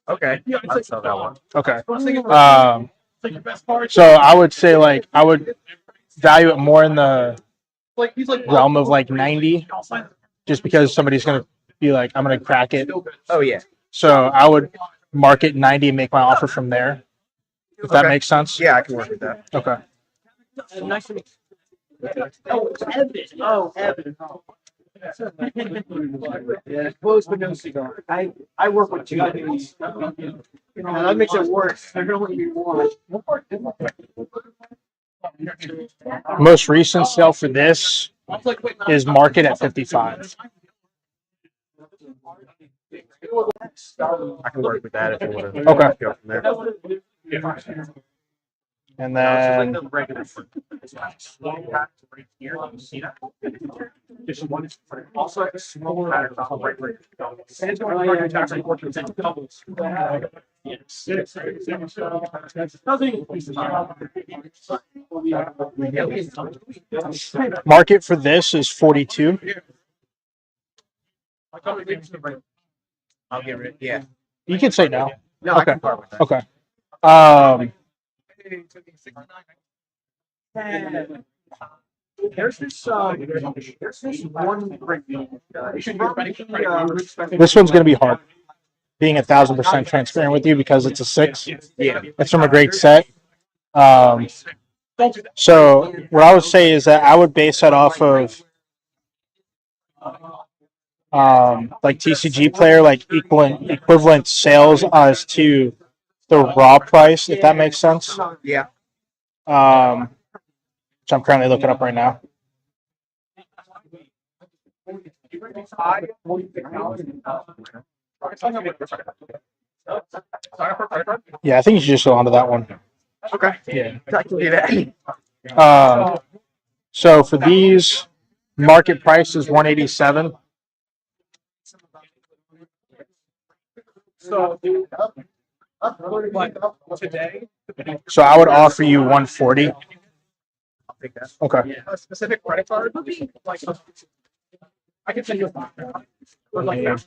Okay. I'll sell that one. Okay. So I would say I would value it more in the realm of 90, just because somebody's gonna be like, I'm gonna crack it. Oh yeah. So I would market 90 and make my offer from there. If that makes sense. Yeah, I can work with that. Okay. Nice to meet you. Oh, Evan. Oh, Evan. Yeah, close but no cigar. I work with two things. That makes it worse. There can only be one. Most recent sale for this is market at 55. I can work with that if you want to. Okay. Go from there. And then Also, a smaller right where and it's going to tax unfortunately doubles. Yes. market for this is 42. I'll get rid. Yeah. You can say no. No, I Okay. can part with that. Okay. There's this one great deal. You should be This one's going to be hard. Being 1,000% transparent with you because it's a 6. Yeah. It's from a great set. So what I would say is that I would base that off of like TCG player, like equivalent sales as to the raw price, if that makes sense. Yeah. Which I'm currently looking up right now. Yeah, I think you should just go onto that one. Okay. Yeah. I can do that. So for these, market price is 187. So, today. So I would offer you 140. I'll take that. Okay. A specific credit card, like I can send you a or like that.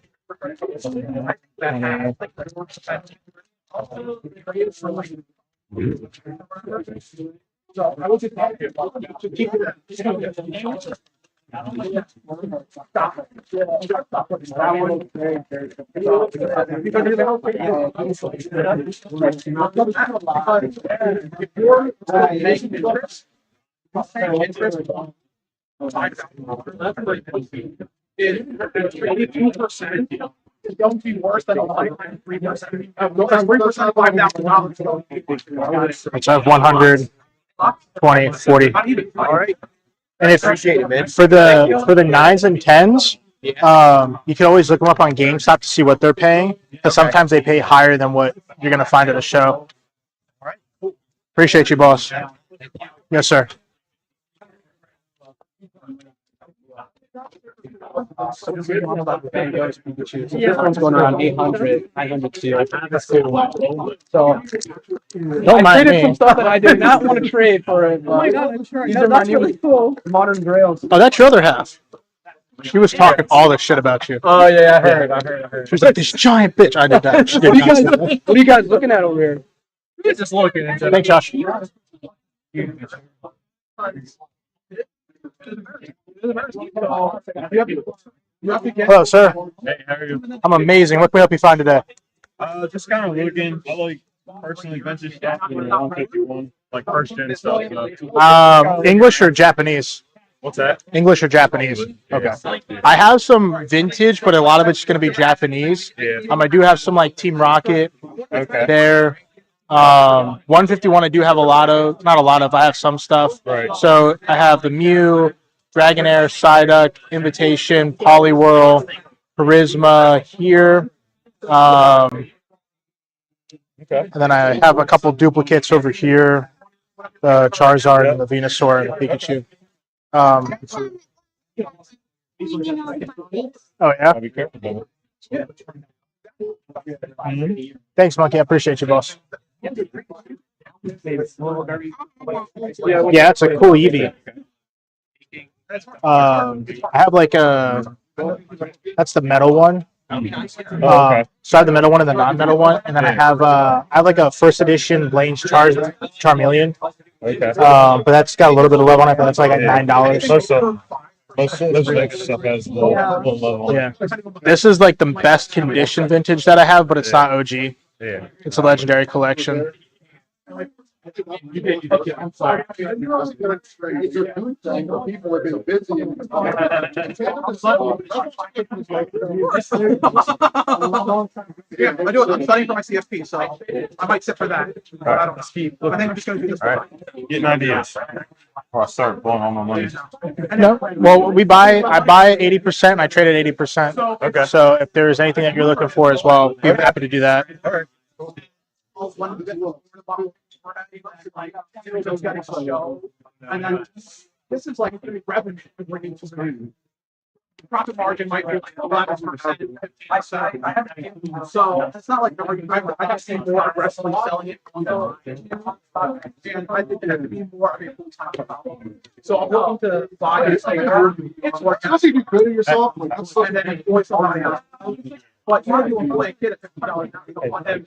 So I was just to keep it. Is going to be worse than a lifetime 3%. 3% of $5,000. Let's have 100, 20, 40. All right. And if Appreciate it, man. for the 9s and 10s, you can always look them up on GameStop to see what they're paying because sometimes they pay higher than what you're gonna find at a show. Appreciate you, boss. Yes, sir. This one's going around 800, 902. That's cool. So, Don't I mind traded me. some stuff that I did not want to trade for it. Oh my God, I'm sure. These No, are my that's new really cool. modern grails. Oh, that's your other half. She was talking all this shit about you. Oh yeah, I heard. She was like, "This giant bitch." I did that. She What did not say that. are you guys looking at over here? Just looking into it. Thanks, Josh. Hello, sir. Hey, how are you? I'm amazing. What can we help you find today? Just kind of looking. I like personally vintage stuff in the 151, like first gen stuff. English or Japanese? What's that? English or Japanese? Okay. I have some vintage, but a lot of it's going to be Japanese. Yeah. I do have some like Team Rocket. Okay. There. 151. I do have a lot of, not a lot of. I have some stuff. Right. So I have the Mew, Dragonair, Psyduck, Invitation, Poliwhirl, Charisma here. Okay. And then I have a couple duplicates over here, the Charizard and the Venusaur and the Pikachu. Oh yeah. Be careful. Thanks, Monkey. I appreciate you, boss. Yeah, it's a cool Eevee. I have like that's the metal one. So I have the metal one and the non-metal one, and then I have like a first edition Blaine's Charmeleon. Okay. But that's got a little bit of love on it, but that's like at $9. Most next stuff has low level. Yeah. This is like the best condition vintage that I have, but it's not OG. Yeah. It's a legendary collection. I'm sorry. People have been busy. Yeah, I do it. I'm studying for my CFP, so I might sit for that. But I don't ski. I think I'm just going to do this. All right. Getting ideas. Or I start blowing all my money. No, well, I buy 80% and I trade at 80%. Okay. So if there's anything that you're looking for as well, we're happy to do that. All right. And then this is like revenue bringing to the profit margin might be like 11%. So it's not like I have seen more aggressively selling it. And I think it could be more of a full-time problem. So I'm looking to buy it. It's working. Honestly, you good at yourself. Like, And then enjoy somebody else. But you know, you want to play a kid at $50 now, you don't want him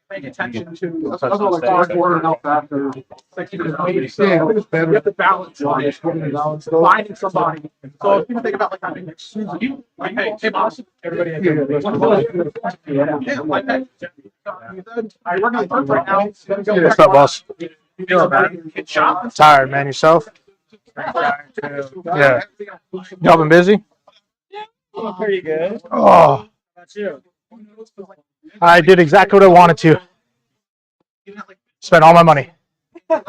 paying attention to. That's what like ordering out after. Like even his weight. So Yeah, I think it's better. you have to balance like finding somebody. So if you think about like having like Susan, like hey boss, everybody has yeah, like hey, I work on the first right now. What's up, boss? Kid shop. Tired, man. Yourself? Yeah. Y'all been busy? Pretty good. Oh, That's you. I did exactly what I wanted to. Spent all my money. I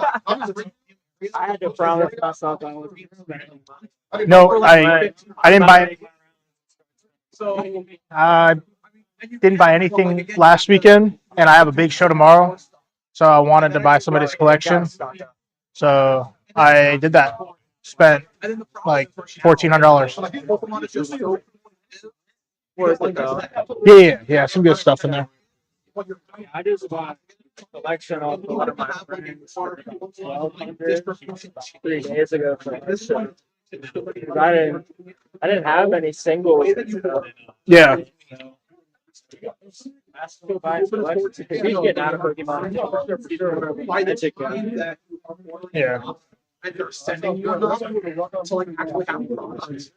had to promise myself I was spending money. No, I didn't buy. I didn't buy anything last weekend, and I have a big show tomorrow, so I wanted to buy somebody's collection. So I did that. Spent like $1,400. Yeah, some good stuff in there. I just bought a collection of one of my friends for 1,200 3 days ago for this show. I didn't have any singles. Yeah. He's getting out of Pokemon. Yeah. And they're sending you to like actually have products.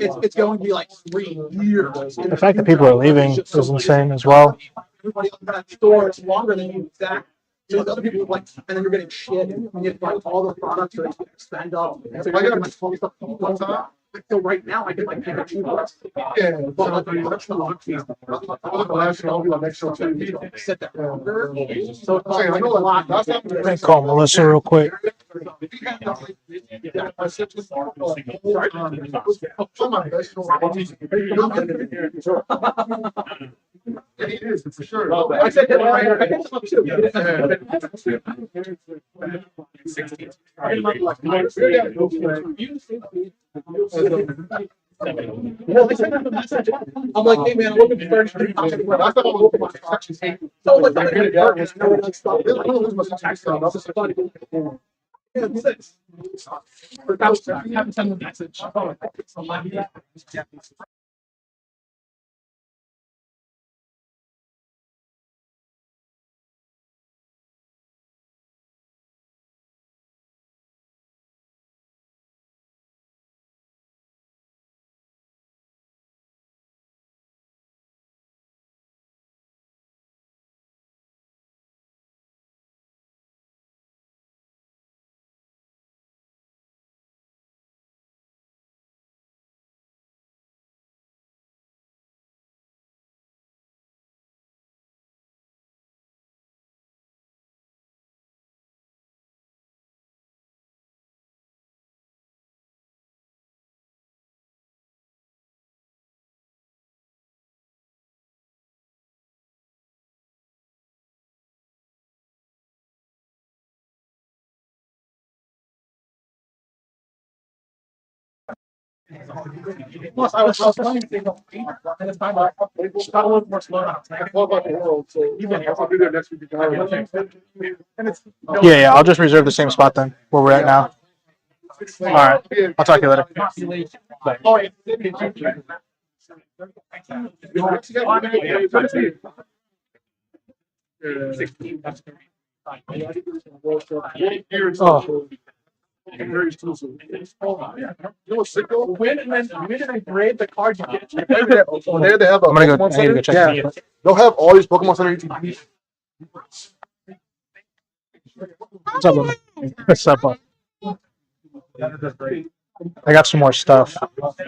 It's going to be like 3 years. The fact that people are leaving is insane as well. Everybody else in that store is longer than you exact. So the other people are like, and then you're getting shit, and you have to buy all the products that you spend up. So I got my phone stuff one time. So right now I can like pick and choose. Yeah, but that's the last show. I'll be like next show. Sit there. So it's like a lot. Let me call Melissa real quick. Yeah, he is for sure. I said that right. I guess too. I'm like, hey man, I'm looking for furniture. I thought I was looking for taxes. So like, I'm gonna get this stuff. This one was my tax stuff. That's just funny. Yeah, six. For couch, I haven't sent a message. Plus, I was playing things on and it's time it's got a little more slow down. I love about the world, so even I'll be there next week. And it's Yeah, I'll just reserve the same spot then, where we're at now. All right. I'll talk to you later. Bye. Oh, Oh. Win and then grade the card you get. They have a I'm gonna go. Pokemon I need to Center. go check. Yeah. They'll have all these Pokemon Center ETBs. What's up, Lily? What's up, bud? I got some more stuff.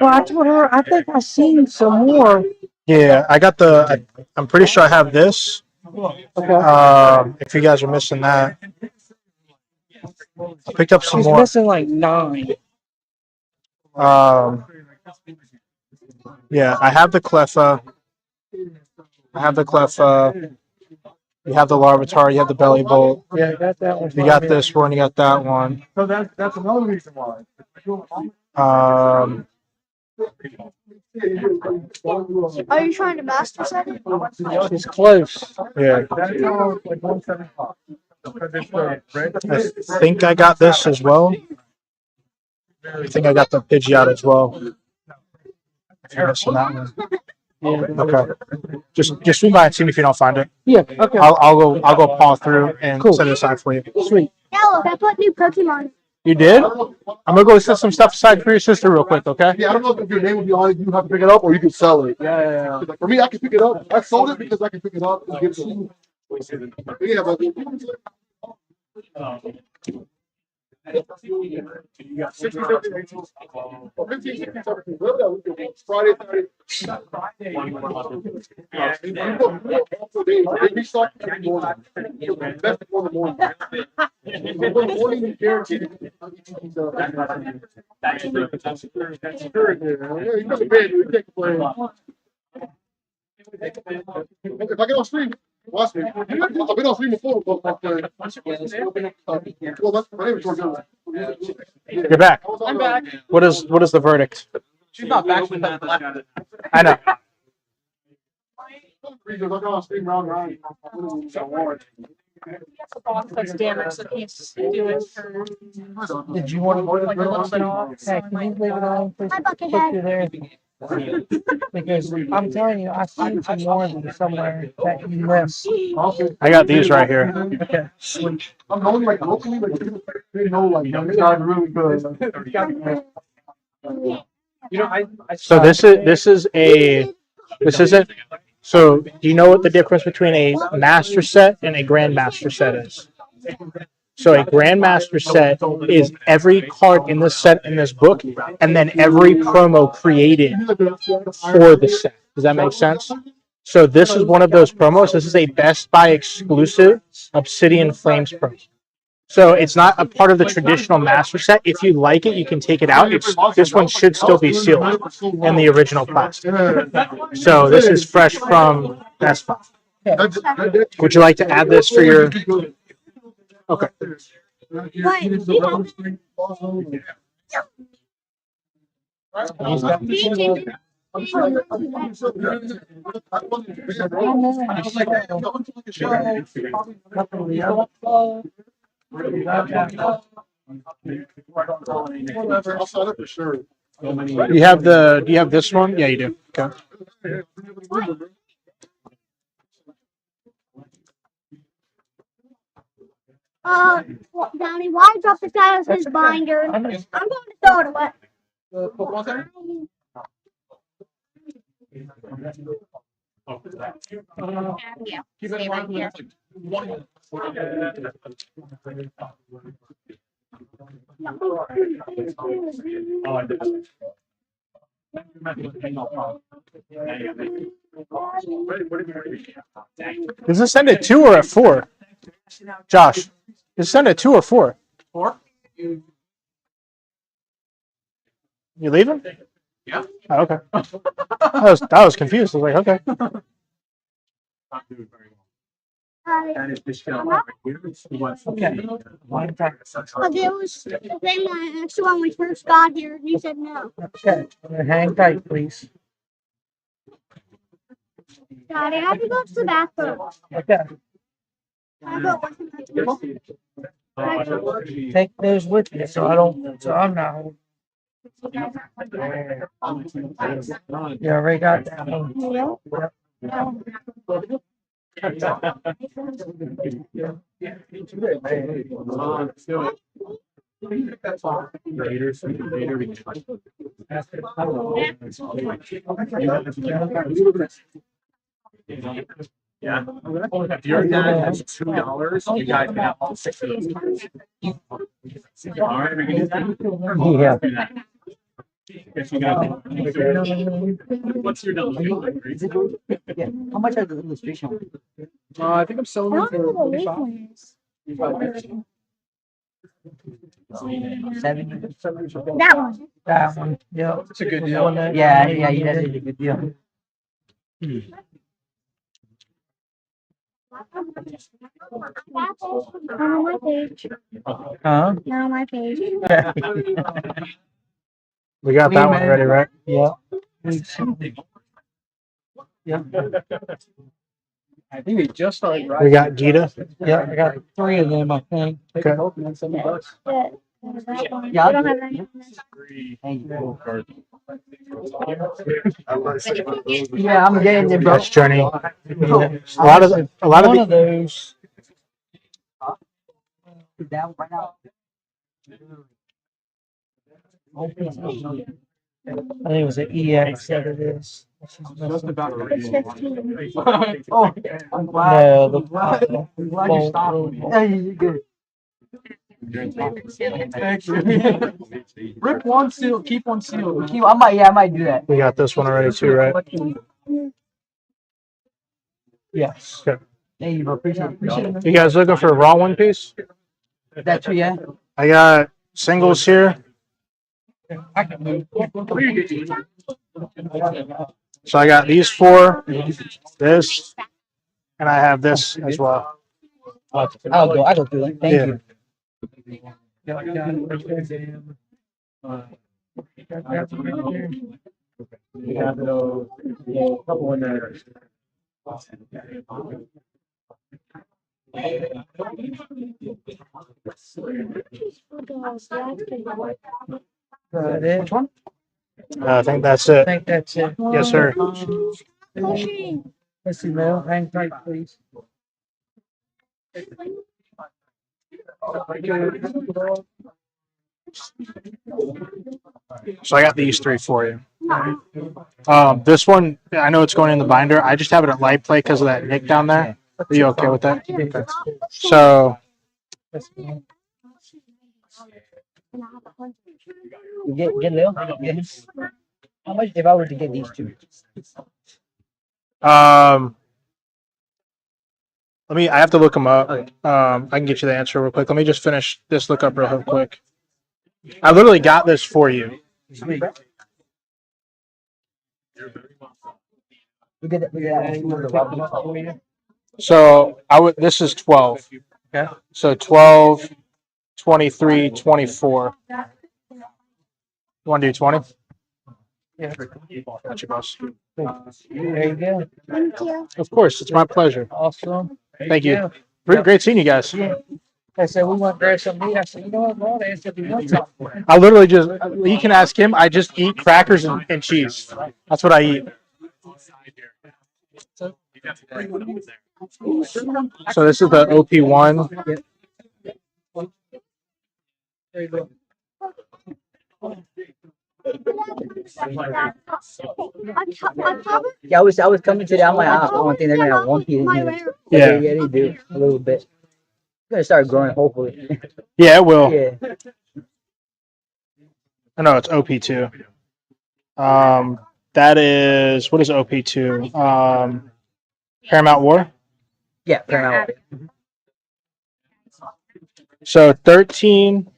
Well, I told her I think I seen some more. Yeah, I got the. I'm pretty sure I have this. If you guys are missing that, I picked up some She's more. missing like 9. Yeah, I have the Cleffa. You have the Larvitar. You have the Belly Bolt. Yeah, I got that one. You got this one. You got that one. So that's another reason why. Are you trying to master set it? She's close. Yeah. Like 175. I think I got this as well. I think I got the Pidgeot as well. If you're missing that one. Okay. Just swing by and see me if you don't find it. Yeah. Okay. I'll go paw through and set it aside for you. Sweet. Yeah, look, I put new Pokemon. You did? I'm gonna go set some stuff aside for your sister real quick, okay? Yeah, I don't know if your name will be on it. You have to pick it up, or you can sell it. Yeah. Like, for me, I can pick it up. I sold it because I can pick it up and give it to you. Yeah, but Friday, if I get on stream, watch me. I've been on stream before. My name is George. You're back. I'm back. What is the verdict? She's not back. She's not back. I know. That's damage that he's doing for. Did you want to Like a little bit off. Hey, can you leave it on for Hi, put you there? Because I'm telling you, I seen some more than somewhere that you missed. I got these right here. Okay. I'm only like locally, like they know, like it's not really good. You know, I So this isn't. So do you know what the difference between a master set and a grandmaster set is? So a grandmaster set is every card in this set in this book, and then every promo created for the set. Does that make sense? So this is one of those promos. This is a Best Buy exclusive Obsidian Flames promo. So it's not a part of the traditional master set. If you like it, you can take it out. This one should still be sealed in the original plastic. So this is fresh from Best Buy. Would you like to add this for your? Okay. You have the? Do you have this one? Yeah, you do. Okay. Donnie, why drop the guy his binder? I'm going to throw it away. Yeah. Stay right here. Does this end at 2 or at 4? Josh, does this end at 2 or 4? 4. You leaving? Yeah. Oh, okay. I was confused. I was like, okay. But there was the thing I asked when we first got here, and you said no. Okay. Hang tight, please. Daddy, I have to go to the bathroom. Okay. I go to the bathroom. Take those with you, so I'm not holding. You already got that one. Yep. Yeah. If your dad has $2, you guys can have all 6 of those cards. All right, we can do that. Yeah. If you got what's your double? Yeah. How much are the illustration? I think I'm selling them for 45. 70. That one. That one. Yeah. It's a good deal. Yeah, that is a good deal. Not on my page. Huh? Not on my page. We got that one ready, right? Yeah. Yeah. I think they just started We got Gita. Yeah, I got 3 of them, I think. Okay. $70. Yeah. Yeah, I don't have any. Yeah, I'm getting it, bro. That's Journey. A lot of One of those. I think it was an EX that it is. Just about It's 15. Oh, I'm glad. No, the I'm glad you stopped me. Yeah, you're good. Thank you. Rip one seal, keep one seal. I might do that. we got this one already too, right? Yes. Okay. Thank you, bro. Appreciate it. You guys looking for a raw one piece? That's you, yeah. I got singles here. I can move. So I got these four, this, and I have this as well. I'll go through it. Thank Yeah. you. We have those, a couple in there. Which one? I think that's it. I think that's it. Yes, sir. Let's see, Mel. Hang tight, please. So I got these three for you. This one, I know it's going in the binder. I just have it at light play because of that nick down there. Are you okay with that? Okay. So Get Lil. How much if I were to get these two? I have to look them up. I can get you the answer real quick. Let me just finish this lookup real quick. I literally got this for you. Sweet. We get that. So this is 12. Okay. So 12, 23, 24. You want to do 20? Yeah. Got you, boss. There you go. Thank you. Of course, it's my pleasure. Awesome. Thank you. Yeah. Great seeing you guys. Yeah. I said we want to grab some meat. I said, you know what, bro? They said we want something. I literally just, you can ask him, I just eat crackers and cheese. That's what I eat. So this is the OP1. There you go. Yeah, I was coming today. I'm like, I don't think they're gonna have one piece in here. Yeah. Yeah, they do a little bit. It's gonna start growing, hopefully. Yeah, it will. Yeah. I know it's OP2. That is, what is OP2? Paramount War. Yeah, Paramount. So 13.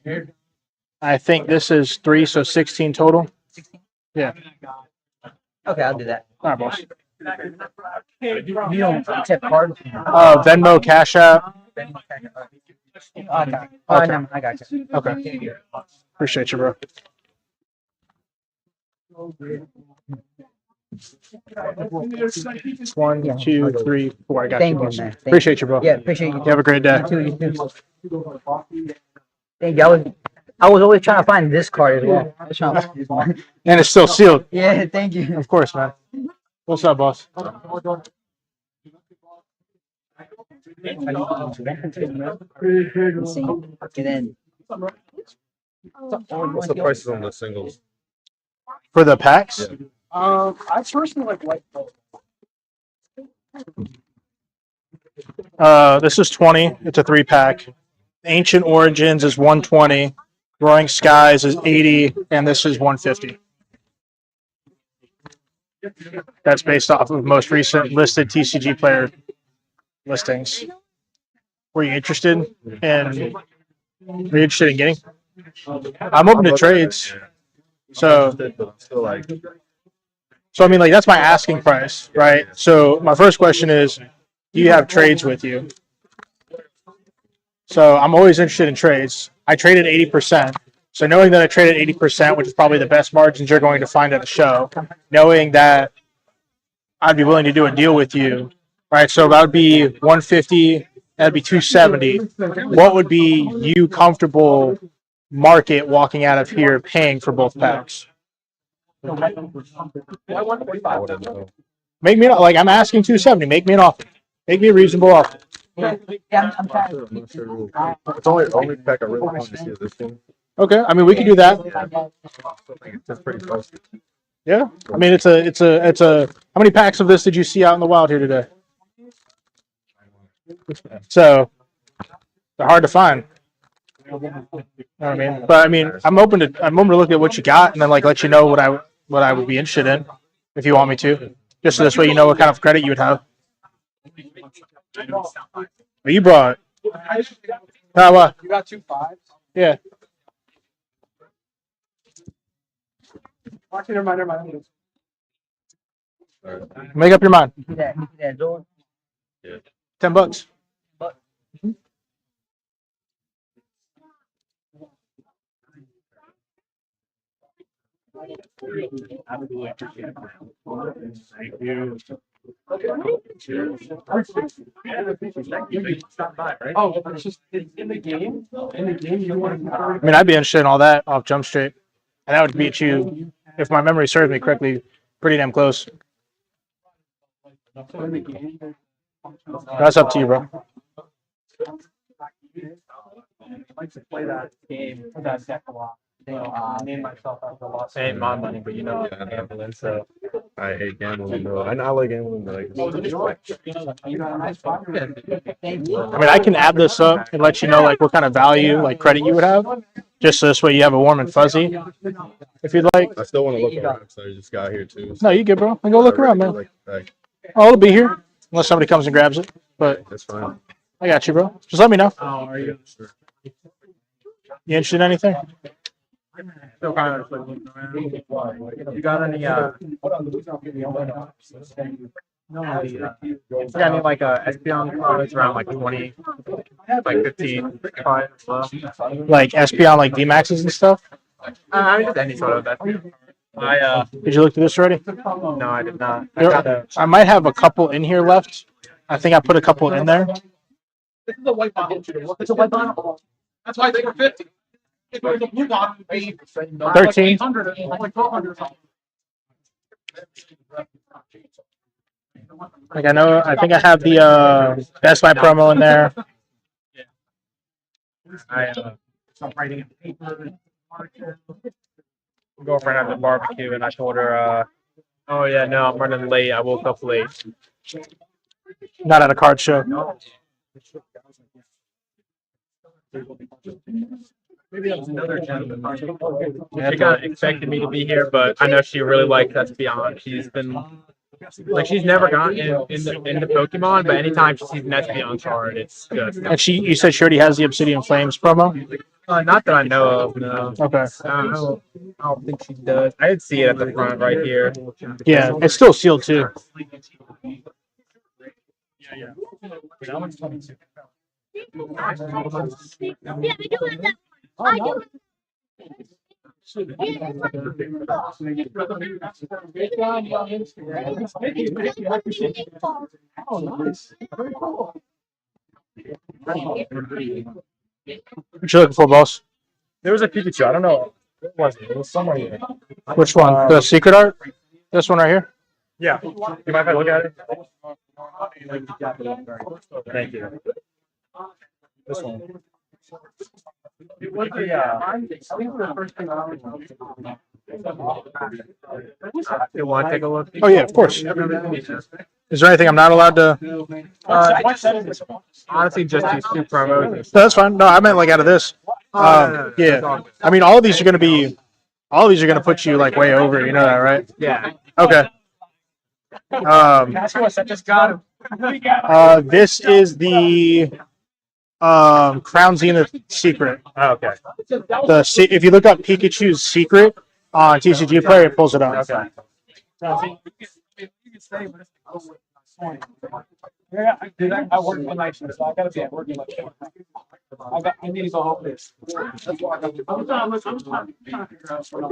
I think this is 3, so 16 total. 16? Yeah. Okay, I'll do that. All right, boss. You don't accept cards? Venmo, Cash App. Okay. Okay. No, I got you. Okay. Appreciate you, bro. One, Yeah. 2, 3, 4. I got Thank you, you, boss. man. Thank Appreciate you, bro. Yeah, appreciate you. You have a great day. You too. Thank you. I was always trying to find this card as well. I was trying to find this one. And it's still sealed. Yeah, thank you. Of course, man. What's up, boss? And then What's the prices on the singles? For the packs? I personally like white gold. This is 20. It's a 3-pack. Ancient Origins is 120. Roaring Skies is 80, and this is 150. That's based off of most recent listed TCG player listings. Were you interested in? Were you interested in getting? I'm open to trades. So I mean, like, that's my asking price, right? So my first question is, do you have trades with you? So I'm always interested in trades. I traded 80%. So knowing that I traded 80%, which is probably the best margins you're going to find at a show, knowing that I'd be willing to do a deal with you, right? So that would be 150. That'd be 270. What would be you comfortable market walking out of here paying for both packs. Make me like I'm asking 270. Make me an offer. Make me a reasonable offer. It's only pack I really want to see is this thing. Okay, I mean we can do that. It's pretty close. Yeah, I mean it's a. How many packs of this did you see out in the wild here today? So they're hard to find. You know what I mean? But I mean, I'm open to look at what you got and then like let you know what I would be interested in if you want me to. Just so this way you know what kind of credit you would have. But you brought. What? You got 2 5s? Yeah. Actually, never mind. Make up your mind. Yeah. $10. Oh, it's just in the game. In the game, you want to. I mean, I'd be interested in all that off Jump Street, and that would beat you, if my memory serves me correctly, pretty damn close. That's up to you, bro. I like to play that game or that deck a lot. Name myself after a lot. Ain't my money, but you know I'm gambling, so I hate gambling though. I like gambling, but I mean, I can add this up and let you know like what kind of value, like credit you would have, just so this way you have a warm and fuzzy, if you'd like. I still want to look around, so I just got here too. No, you good, bro. Then go look around, man. Oh, it'll be here unless somebody comes and grabs it. But that's fine. I got you, bro. Just let me know. Oh, are you? You interested in anything? Still kind of looking around. You got any? You got any like Espeon cards around like 20, like 15, 5 as well? Like SP on like D-Maxes and stuff? I mean, just any sort of Espeon. Did you look through this already? No, I did not. I might have a couple in here left. I think I put a couple in there. This is a white bottle. It's a white bottle. That's why they were 50. If it was a blue bottle, it would be 13. 800 or like 1200 or something. Like I think I have the Best Buy promo in there. Stop writing in paper. Girlfriend had the barbecue, and I told her, "Oh yeah, no, I'm running late. I woke up late." Not at a card show. Maybe that was another gentleman. She kind of expected me to be here, but I know she really likes Espeon. She's been like she's never gotten into Pokemon, but anytime she sees an Espeon card, it's good. And you said she already has the Obsidian Flames promo? Not that I know of, no. Okay. I don't think she does. I did see it at the front right here. Yeah, it's still sealed too. Yeah, I do have that. I do. Oh, nice. Very cool. What you looking for, boss? There was a Pikachu. I don't know. What was it? It was somewhere here. Which one? The secret art? This one right here? Yeah. You mind if I look at it? Thank you. This one. It was I think the first thing I You want to take a look? Oh yeah, of course. Is there anything I'm not allowed to? Honestly, just these two promos. No, that's fine. No, I meant like out of this. Yeah. I mean, all of these are going to put you like way over. You know that, right? Yeah. Okay. This is the Crown Zenith secret. Oh, okay. If you look up Pikachu's secret on TCG Player, it pulls it up. Okay. Yeah, I work one night shift, so I gotta be at work like I need to go home this. That's why I'm trying to figure out what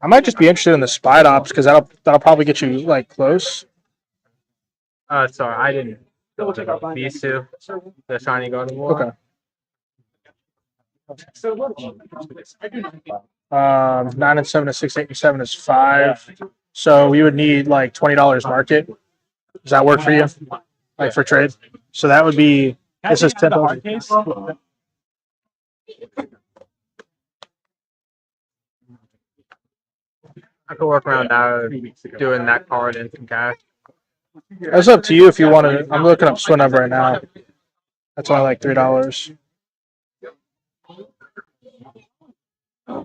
I might just be interested in the Spide Ops because that'll probably get you like close. Sorry, I didn't. These two, the shiny Gardevoir. Okay. 9 and 7 is 6, 8 and 7 is 5. So we would need like $20 market. Does that work for you? Like for trade? So that would be. This is 10,000. I could work around that, doing that card and some cash. That's up to you if you want to. I'm looking up Swinub right now. That's only like $3. I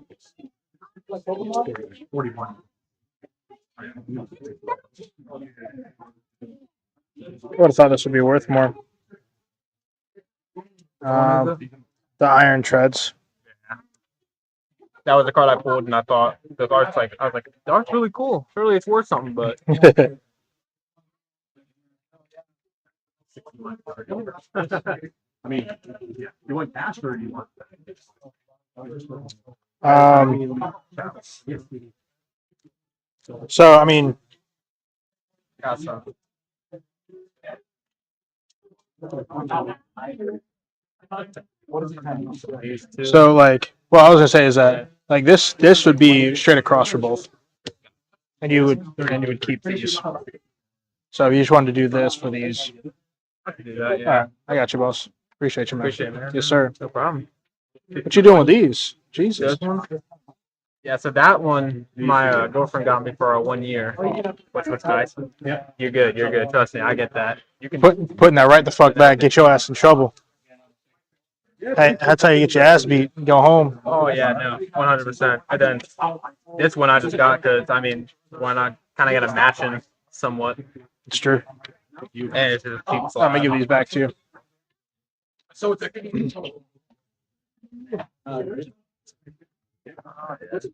would have thought this would be worth more. The Iron Treads. That was the card I pulled, and I thought the art's like, I was like, the art's really cool. Surely it's worth something, but. I mean, you want faster or you want? So I mean, so like, what I was gonna say is that like this would be straight across for both, and you would keep these. So if you just wanted to do this for these. I could do that, yeah. All right, I got you, boss. Appreciate you, man. Appreciate it, man. Yes, sir. No problem. What you doing with these? Jesus. This one? Yeah, so that one, my girlfriend got me for a 1 year, which was nice. Yeah. You're good. You're good. Trust me, I get that. You can Putting that right the fuck back, get your ass in trouble. Hey, that's how you get your ass beat. Go home. Oh yeah, no, 100%. And then this one I just got because I mean, why not? Kind of got a matching somewhat. It's true. And it's just cheap. I'm gonna give these back to you. So it's a.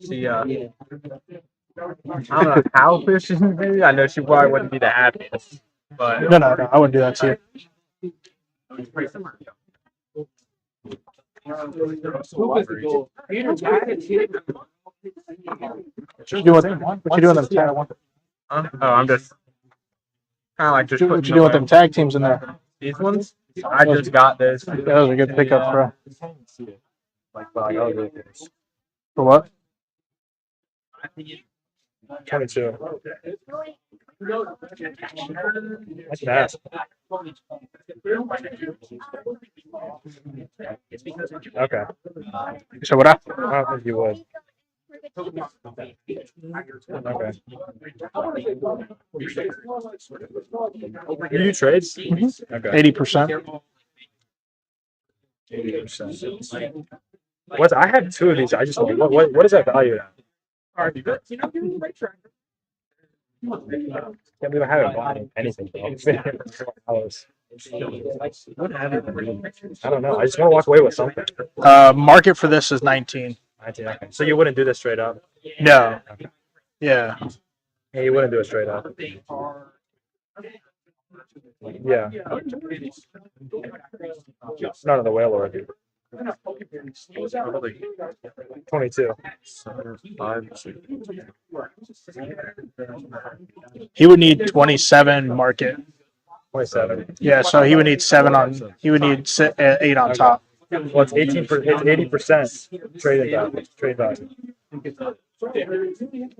She I don't know how fishing maybe. I know she probably wouldn't be the happiest, but No, I wouldn't do that to you. What you doing with them tag? Oh, I'm just kind of like just What you doing with them tag teams in there? These ones? I just got this. Yeah, those are good pickups, bro. For what? 22. That's fast. Okay. So what? I don't think you would. Okay. You do trades? Okay. 80%. 80%. What? I have two of these. I just what is that value at? Can't believe I haven't bought anything. I don't know. I just want to walk away with something. Market for this is 19. 19, okay. So you wouldn't do this straight up? No. Okay. Yeah. Yeah, you wouldn't do it straight up. Yeah. None of the whale already. 22. He would need 27 market. 27. Yeah, so he would need 7 on. He would need 8 on top. Well, it's 18. It's 80% trade value. Trade value.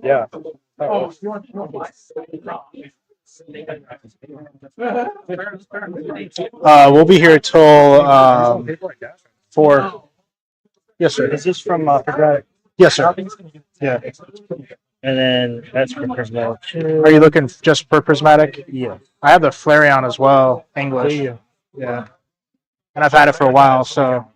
Yeah. Oh. We'll be here till 4. Yes, sir. Is this from Prismatic? Yes, sir. Yeah. And then that's for Prismatic too. Are you looking just for Prismatic? Yeah. I have the Flareon as well, English. Yeah. And I've had it for a while, so.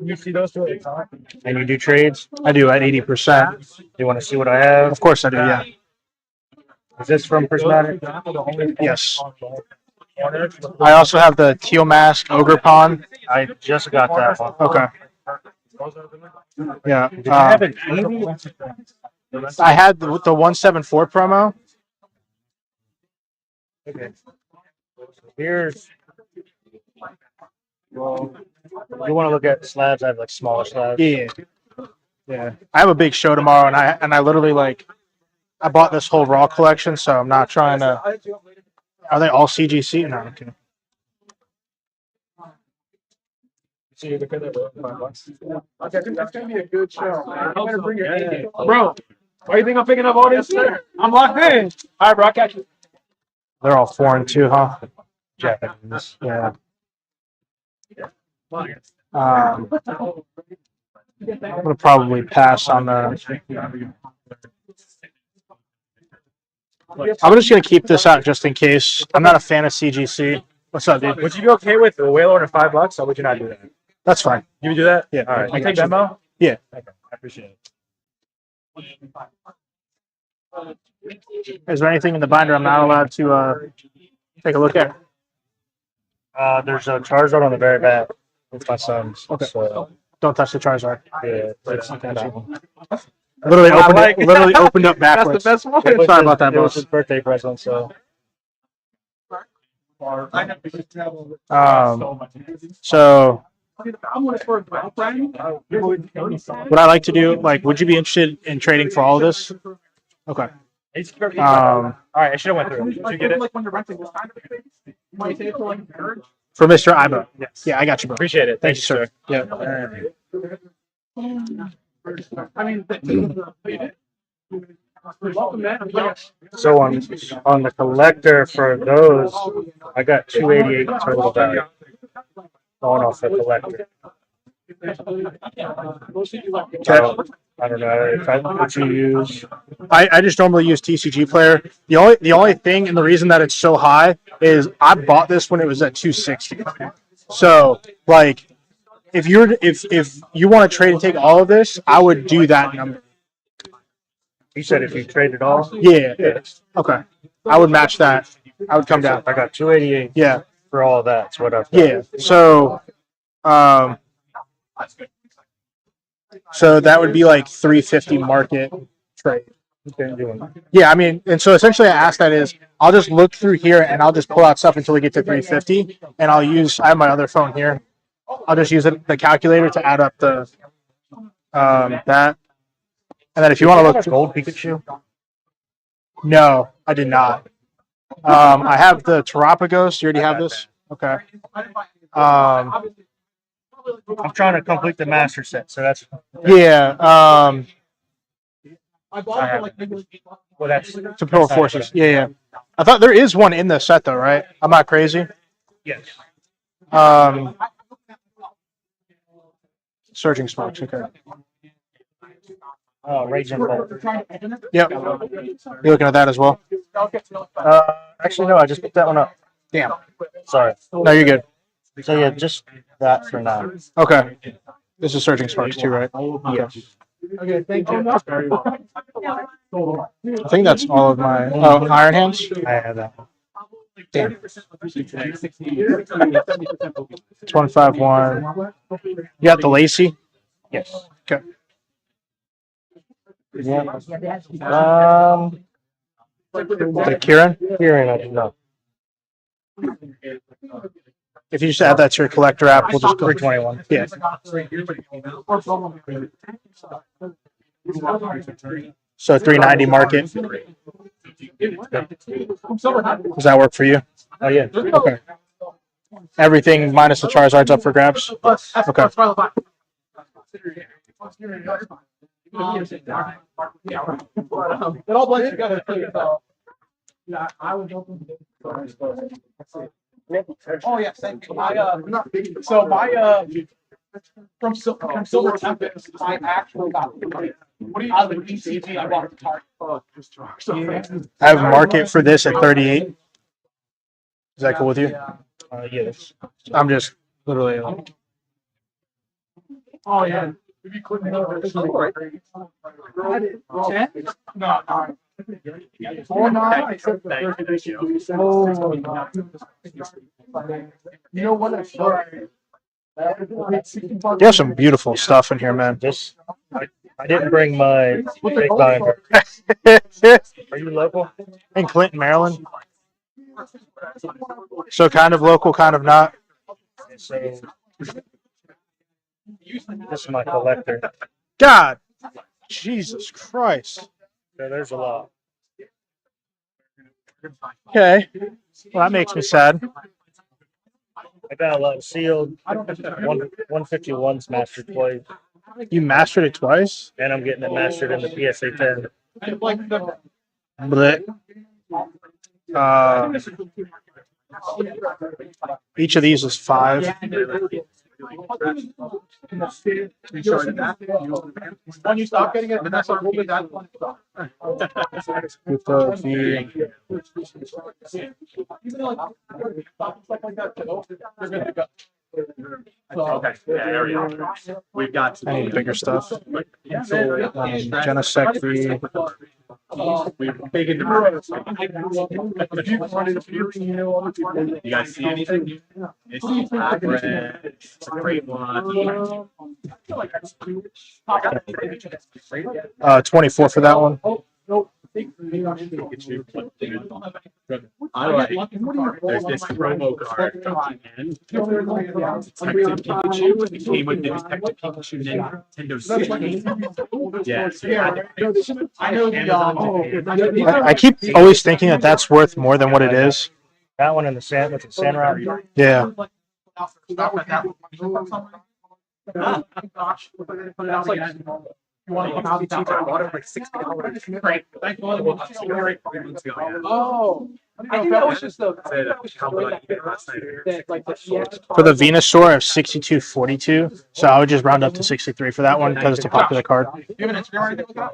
You see those two at the top? And you do trades? I do at 80%. You want to see what I have? Of course I do, yeah. Is this from Prismatic? Yes. I also have the Teal Mask Ogre Pond. I just got that one. Okay. Yeah. Did you have an Eevee? I had the 174 promo. Okay. Here's. Well, you want to look at slabs? I have like smaller slabs. Yeah. Yeah. I have a big show tomorrow, and I literally like I bought this whole raw collection, so I'm not trying to. Are they all CGC? No, okay. Okay, that's gonna be a good show. Man. You better bring your A game. Bro, why do you think I'm picking up all this shit? I'm locked in. All right, bro, I'll catch you. They're all 4-2, huh? Japanese. Yeah. I'm gonna probably pass on the. I'm just gonna keep this out just in case. I'm not a fan of CGC. What's up, dude? Would you be okay with a whale order $5, or would you not do that? That's fine. You would do that? Yeah. All right. I You got take you. Venmo? Yeah. Okay. I appreciate it. Is there anything in the binder I'm not allowed to take a look at? There's a Charizard on the very back. It's my son's. Okay. So, Don't touch the Charizard. yeah, that's Literally I opened like- it. Literally opened up backwards. That's the best one. Sorry about that, It was boss. his birthday present, so. So I'm gonna for a girlfriend. what I like to do, like, would you be interested in trading for all of this? Okay. All right, I should have went through it. Did you get it? Like when you're renting this kind of thing, you might say it for like marriage. For Mr. Ibo. Yes. Yeah, I got you, bro. Appreciate it. Thank you, sir. Yeah. I mean, welcome, man. So on the collector for those, I got 288 total value. Going off the collector. I don't know if I what you use. I just normally use TCG Player. The only thing and the reason that it's so high is I bought this when it was at 260. So like if you want to trade and take all of this, I would do that number. You said if you trade it all? Yeah. Okay. I would match that. I would come down. I got 288. Yeah. For all of that. That's what I've got. Yeah. So that would be like 350 market trade. Yeah, I mean, and so essentially I asked that is I'll just look through here and I'll just pull out stuff until we get to 350 and I have my other phone here. I'll just use the calculator to add up the that. And then if you want to look gold Pikachu? No, I did not. I have the Terapagos. You already have this? Okay. I'm trying to complete the master set, so that's Yeah. Well, that's To Power Forces. Yeah, yeah. I thought there is one in the set though, right? I'm not crazy. Yes. Surging Sparks. Okay. Oh, Raging Bolt. Yep. You're looking at that as well. Actually, no, I just picked that one up. Damn. Sorry. No, you're good. So yeah, just that for now. Okay. This is Surging Sparks too, right? Yeah. Okay, thank you. I think that's all of my Iron Hands. I have that. Damn. It's 151. You got the Lacey? Yes. Okay. Yeah. The Kieran? Kieran, I do not. If you just add that to your collector app, we'll just go 321. Yeah. So 390 market. Does that work for you? Oh yeah. Okay. Everything minus the Charizard's up for grabs. Okay. It all blends together. Yeah, I was open. Oh yeah, same thing. From Silver Tempest, I actually got out of the DCG. I bought a Target. I have a market for this at 38. Is that cool with you? Yes. I'm just literally. Oh yeah. If you couldn't know this, no. Oh no! I said the first edition. Oh, you know what? You have some beautiful stuff in here, man. Just I didn't bring my big binder. Are you local? In Clinton, Maryland. So kind of local, kind of not. So this is my collector. God, Jesus Christ. So there's a lot. Okay. Well, that makes me sad. I got a lot of sealed 151s mastered twice, You mastered it twice? and I'm getting it mastered in the PSA 10. Blech. Each of these is 5. When you stop getting it, that's a little bit that one. Okay, yeah, there we go. We've got. I need bigger stuff. Genesect V. Big into You guys see anything? It's a great one. 24 for that one. I like. There's this promo card from Detective Pikachu. It came with the Detective Pikachu Nintendo 16. Yeah, so I know I keep always thinking that that's worth more than what it is. That one in the sand with the sand rock. Yeah. That's like, you want to come out and water for $60. Right. Thank you. Oh. I think that was just the. For the Venusaur, I have 6242. So I would just round up to 63 for that one because it's a popular card. Do you have an Instagram or anything like that?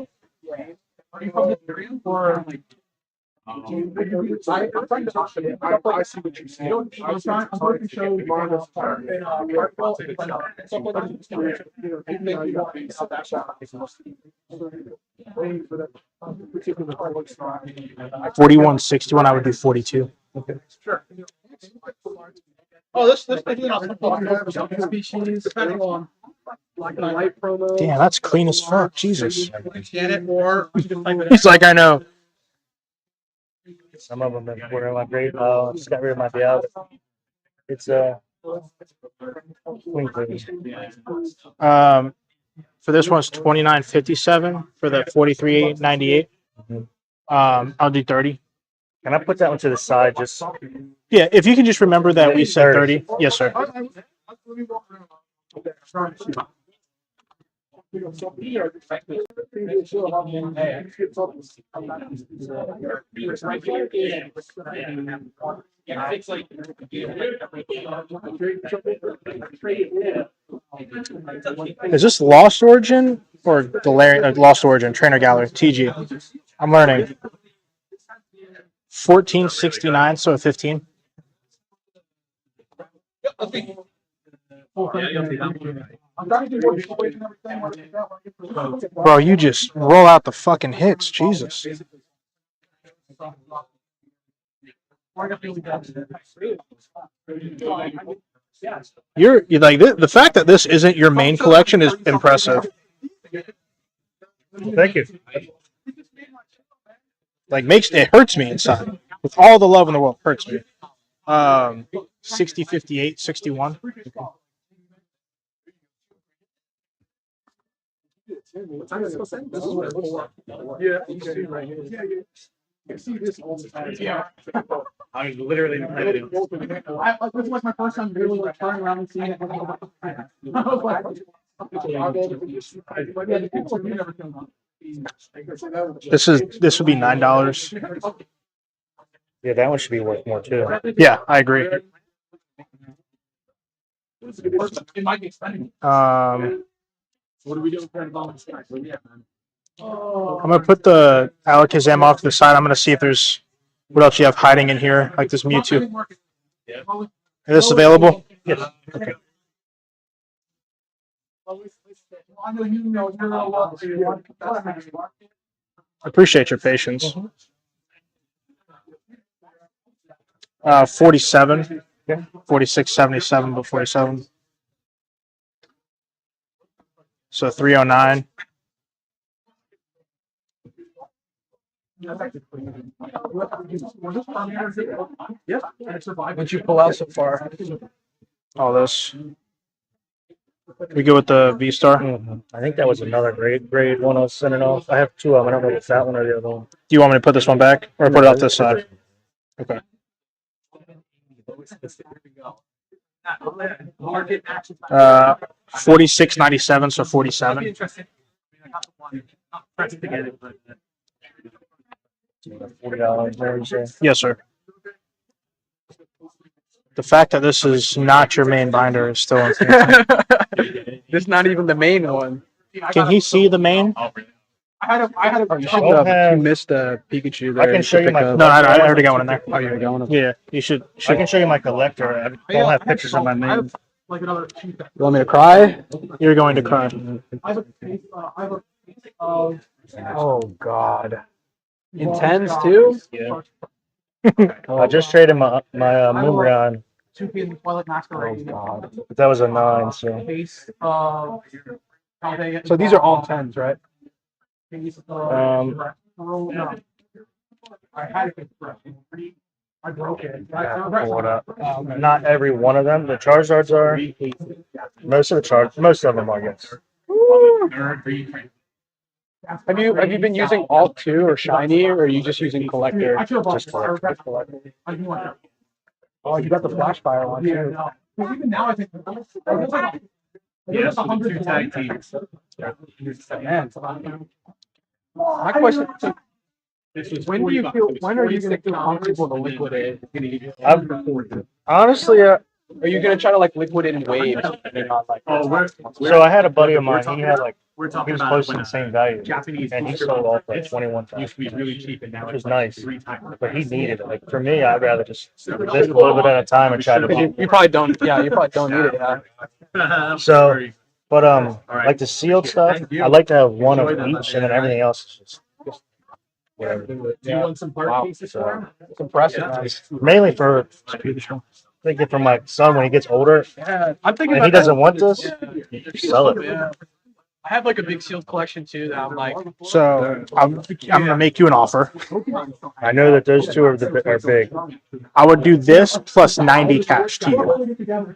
Are you from the area or like? I'm trying to talk to you. I see what you're saying. I'm trying to show Marvel and 4161, I would do 42. Okay. Sure. Oh, this species depending on like a light promo. Damn, that's clean as fuck. Jesus. Scan it or you can type it He's like, I know. Some of them were in my grade. Just got rid of my Dialga. It's clean. For this one's 2957. For the 4398. I'll do 30. Can I put that one to the side? Just yeah. If you can just remember that we said 30. Yes, sir. Is this Lost Origin or Galarian? Lost Origin Trainer Gallery TG. I'm learning. 1469, so a 15. Bro, you just roll out the fucking hits, Jesus. You're like the fact that this isn't your main collection is impressive. thank you. Like it hurts me inside. With all the love in the world, hurts me. 60, 58, 61. Yeah, you see right here. You see this all the time. Yeah. I was literally. This was my first time really like turning around and seeing it. I was like, This would be $9. Yeah, that one should be worth more too. Yeah, I agree. It might be expensive. What are we doing for the yeah, man. I'm gonna put the Alakazam off to the side. I'm gonna see if there's what else you have hiding in here, like this Mewtwo. Yeah. Is this available? Yes. Okay. I appreciate your patience. 47. 4677, but 47. So 309. Yeah. Once you pull out so far. All this. We go with the V-Star. I think that was another grade one I was sending off. I have two of them. I don't know if it's that one or the other one. Do you want me to put this one back or put it off this side? Okay. Uh, 46.97, so 47. $40. Yes, sir. The fact that this is not your main binder is still insane. This is not even the main one. Can he see the main? Oh, you should don't have. have- You missed I Pikachu there. can You show should you pick my. up- No, I already got one in there. Oh, you're going. Yeah, you should. I can show you my collector. I don't have pictures of my main. You want me to cry? You're going to cry. Oh God. Intense too? Yeah. I just traded my Moonbreon, Oh God. but that was a 9. So So these are all 10s, right? I had it. I broke it. pull it up. Not every one of them. The Charizards are. Most of them are, yes. Have you been using Alt 2 or Shiny, or are you just using Collector? Just collector. Oh, you got the Flashfire one too. Even now, I think. Yes, for the 2 tag teams. Man. My question is, when are you going to feel comfortable to liquidate? Honestly, Are you going to try to like liquidate in waves? Depending on, like, so I had a buddy of mine. He had like We're he talking was about close to when the same value, Japanese and he poker sold off like used 21,000. to be really cheap, and now Which it's was like nice. 3 times. But he needed it. Like for me, I'd rather just do this a little bit at a time and try to. You probably don't. Yeah, you probably don't need it. Yeah. So, but like the sealed stuff, I like to have one of each, and then everything else is just whatever. Do you want some part pieces for him? It's impressive. Mainly for thinking for my son when he gets older, Yeah, I'm thinking and about he doesn't that. want this, sell it. Yeah. I have like a big sealed collection too that I'm like, So I'm gonna make you an offer. I know that those two are big. I would do this plus 90 cash to you.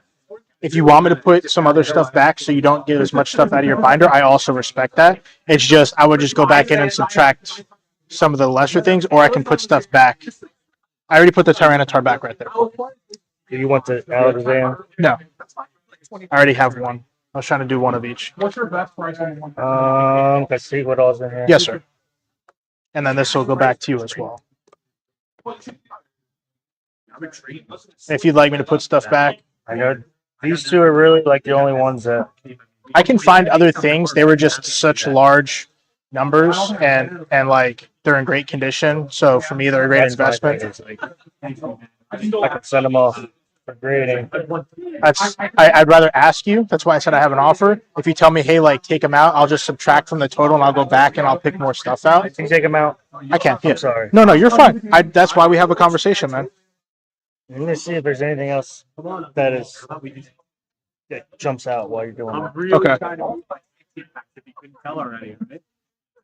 If you want me to put some other stuff back so you don't get as much stuff out of your binder, I also respect that. It's just I would just go back in and subtract some of the lesser things, or I can put stuff back. I already put the Tyranitar back right there. Do you want the Alakazam? No, I already have one. I was trying to do one of each. What's your best price on the one? Let's see what all's in here. Yes, sir. And then this will go back to you as well. If you'd like me to put stuff back, I know these two are really like the only ones that I can find other things. They were just such large numbers and like they're in great condition. So for me, they're a great That's my investment. thing, is, like, I can send them off for grading. I'd rather ask you. That's why I said I have an offer. If you tell me, hey, like take them out, I'll just subtract from the total and I'll go back and I'll pick more stuff out. Can you take them out? I can. Yeah. I'm sorry. No, you're fine. That's why we have a conversation, man. Let me see if there's anything else that jumps out while you're doing I'm that. really Okay. kind of if you couldn't tell already, right?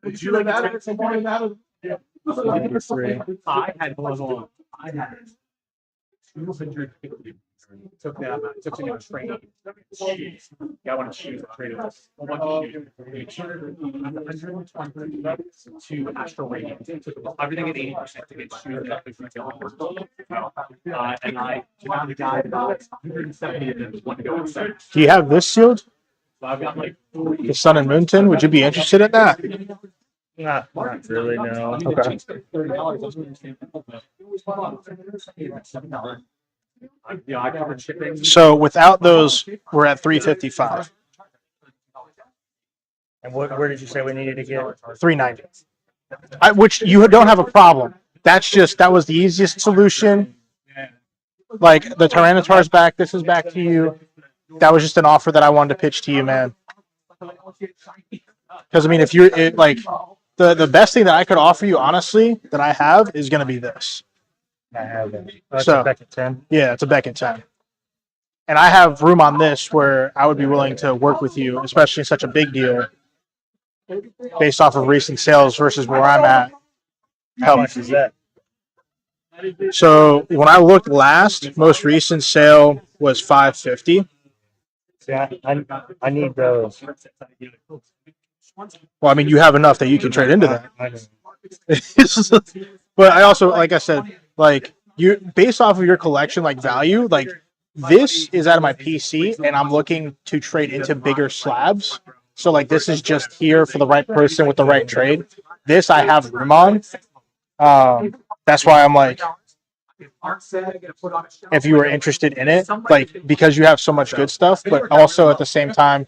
Would you like that? Yeah. I had one. I had 250. Took that amount. Took it in a trade. Shoes. Yeah, I want to shoes. I traded a whole bunch of shoes. 120 to Astral Radiant. Took everything at 80% to get shoes up if retail. And I found the guy about 170 of them want to go inside. Do you have this sealed? So I've got like The Sun and Moon tin? Would you be interested in that? Not really, no. Okay. Yeah, I covered shipping. So without those, we're at 355, And where did you say we needed to get? 390. Which you don't have a problem. That was the easiest solution. Like the Tyranitar's back. This is back to you. That was just an offer that I wanted to pitch to you, man. Because I mean, if you're like the best thing that I could offer you, honestly, that I have is going to be this. I have it. That's So- a Beckett 10. Yeah, it's a Beckett 10. And I have room on this where I would be willing to work with you, especially such a big deal, based off of recent sales versus where I'm at. How much is that? So when I looked last, most recent sale was 550. See, I need those. Well, I mean, you have enough that you can trade into that. I know. But I also, like I said, like you based off of your collection like value, like this is out of my PC and I'm looking to trade into bigger slabs. So like this is just here for the right person with the right trade. This I have room on. That's why I'm like, if you were interested in it, like because you have so much good stuff, but also at the same time,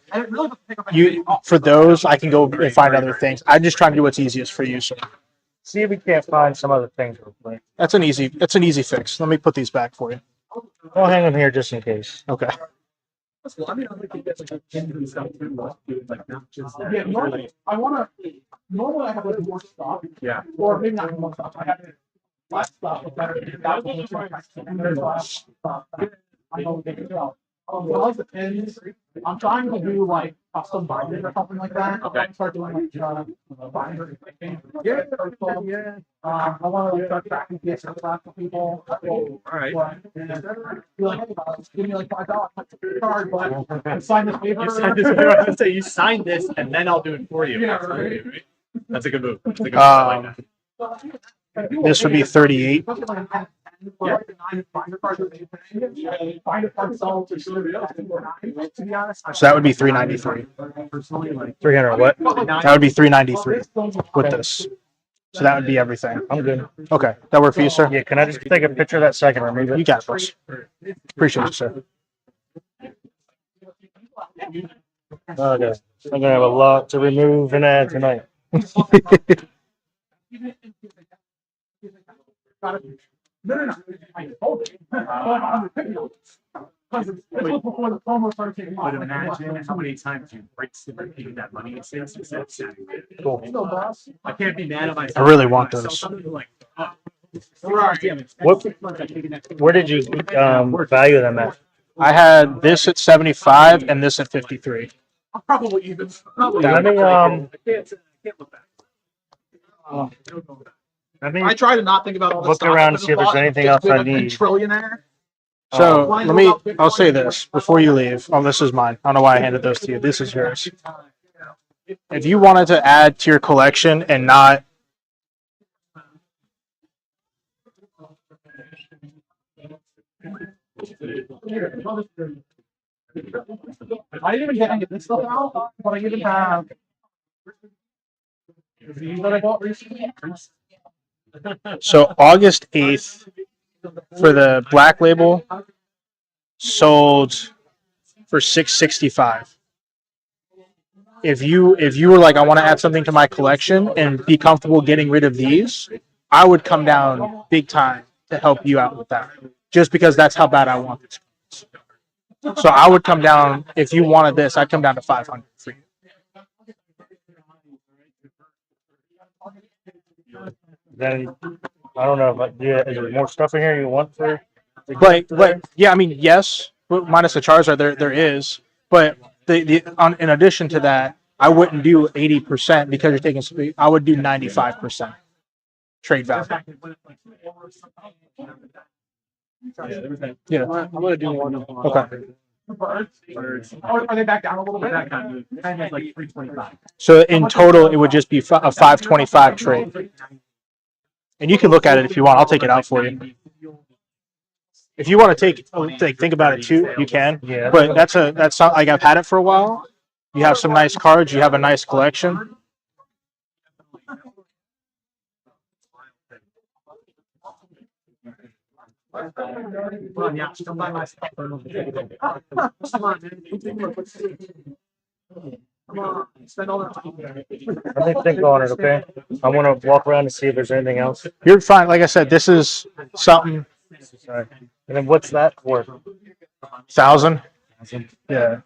you for those I can go and find other things. I'm just trying to do what's easiest for you. So See if we can't find some other things real quick. that's an easy fix. Let me put these back for you. I'll hang them here just in case. Okay. I mean, I think that's a good thing to stuff too, like not just. Yeah, normally I want to. Normally I have like more stuff. Yeah. Or maybe not more stuff. I have less stuff. Better. And there's less stuff. I know they can go. Well, it depends. I'm trying to do like custom binders or something like that. Okay. Start doing like binders. Yeah. I want to like start tracking PSN class for people. All right. Be like, hey, give me like $5 card, but sign this paper. You signed this. I was gonna say you signed this, and then I'll do it for you. Yeah, right. That's a good move. That's a good move. I like that. This would be 38. Yeah. So that would be 393. 300 what? That would be 393 with this. So that would be everything. I'm good. Okay. That work for you, sir? Yeah, can I just take a picture of that so I can remove it? You got this. Appreciate it, sir. Okay. I'm gonna have a lot to remove and add tonight. No. I told him. Because this was before the promo started taking off. But imagine how many times you repeated that money and since you said Cool. Still, boss. I can't be mad at myself. I really want those. Like, Where did you value them at? I had this at 75 and this at 53. I'm probably even. Let me I can't look back. I try to not think about all this look stuff. around and see if there's anything else I need. Trillionaire. So I'll say this before you leave. Oh, this is mine. I don't know why I handed those to you. This is yours. If you wanted to add to your collection and not I didn't even get any of this stuff out, but I even have these that I bought recently. So August 8th for the Black Label sold for $665. If you were like, I want to add something to my collection and be comfortable getting rid of these, I would come down big time to help you out with that. Just because that's how bad I want this. So I would come down, if you wanted this, I'd come down to 500 for you. Then I don't know, but yeah, is there more stuff in here you want for? But yeah, I mean, yes, but minus the Charizard, there is. But in addition to that, I wouldn't do 80% because you're taking speed. I would do 95% trade value. Yeah, I'm gonna do one. Okay. Birds. Are they back down a little bit? That kind of like 325. So in total, it would just be a 525 trade. And you can look at it if you want. I'll take it out for you. If you want to think about it too, you can. Yeah. But that's not, like I've had it for a while. You have some nice cards. You have a nice collection. Spend all that money. Let me think on it, okay? I want to walk around and see if there's anything else. You're fine. Like I said, this is something. Sorry. And then what's that worth? 1,000. Yeah.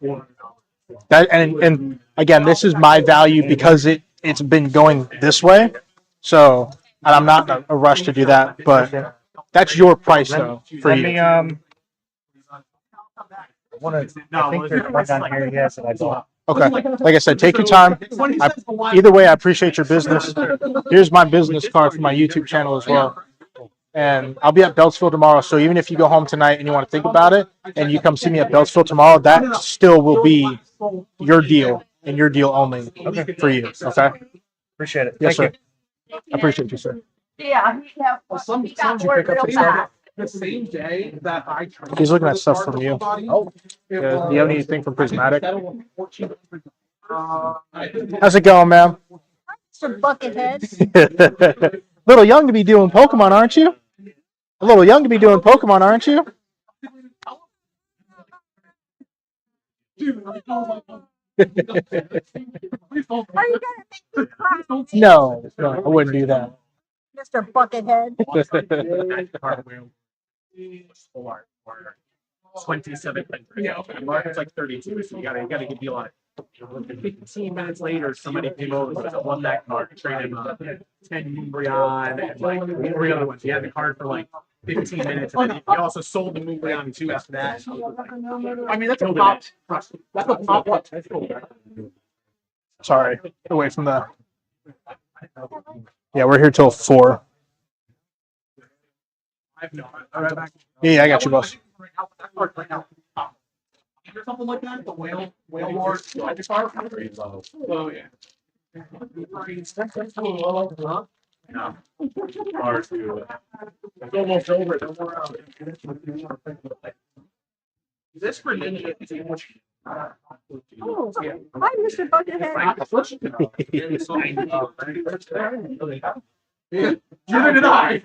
That and again, this is my value because it's been going this way. So, and I'm not in a rush to do that, but that's your price though for Let you. me I think there's one down here, yes, that I bought. Okay. Like I said, take your time. Either way, I appreciate your business. Here's my business card for my YouTube channel as well. And I'll be at Beltsville tomorrow. So even if you go home tonight and you want to think about it and you come see me at Beltsville tomorrow, that still will be your deal and your deal only for you. Okay. Appreciate it. Yes, Thank sir. I appreciate you, sir. Yeah, he got work real fast. the same day that I trained. He's looking at stuff from you. Oh, Yeah, do you have anything from Prismatic? How's it going, ma'am? Mr. Buckethead. Little young to be doing Pokemon, aren't you? A little young to be doing Pokemon, aren't you? No, I wouldn't do that. Mr. Buckethead. 2700. Yeah, the market's like 32, so you gotta give you like 15 minutes later, somebody came over with a one back card, traded 10 Umbreon, and like three other ones. He had the card for like 15 minutes, and then he also sold the Umbreon too after that. I mean, that's a pop. That's a pop. Sorry, away from the. Yeah, we're here till 4. Yeah, I got you, boss. Something like that, the whale lord. I just saw it. Oh yeah. No. It's almost over. Don't worry. This for ninja is a much. Oh, hi, Mr. Buckethead. Neither did I.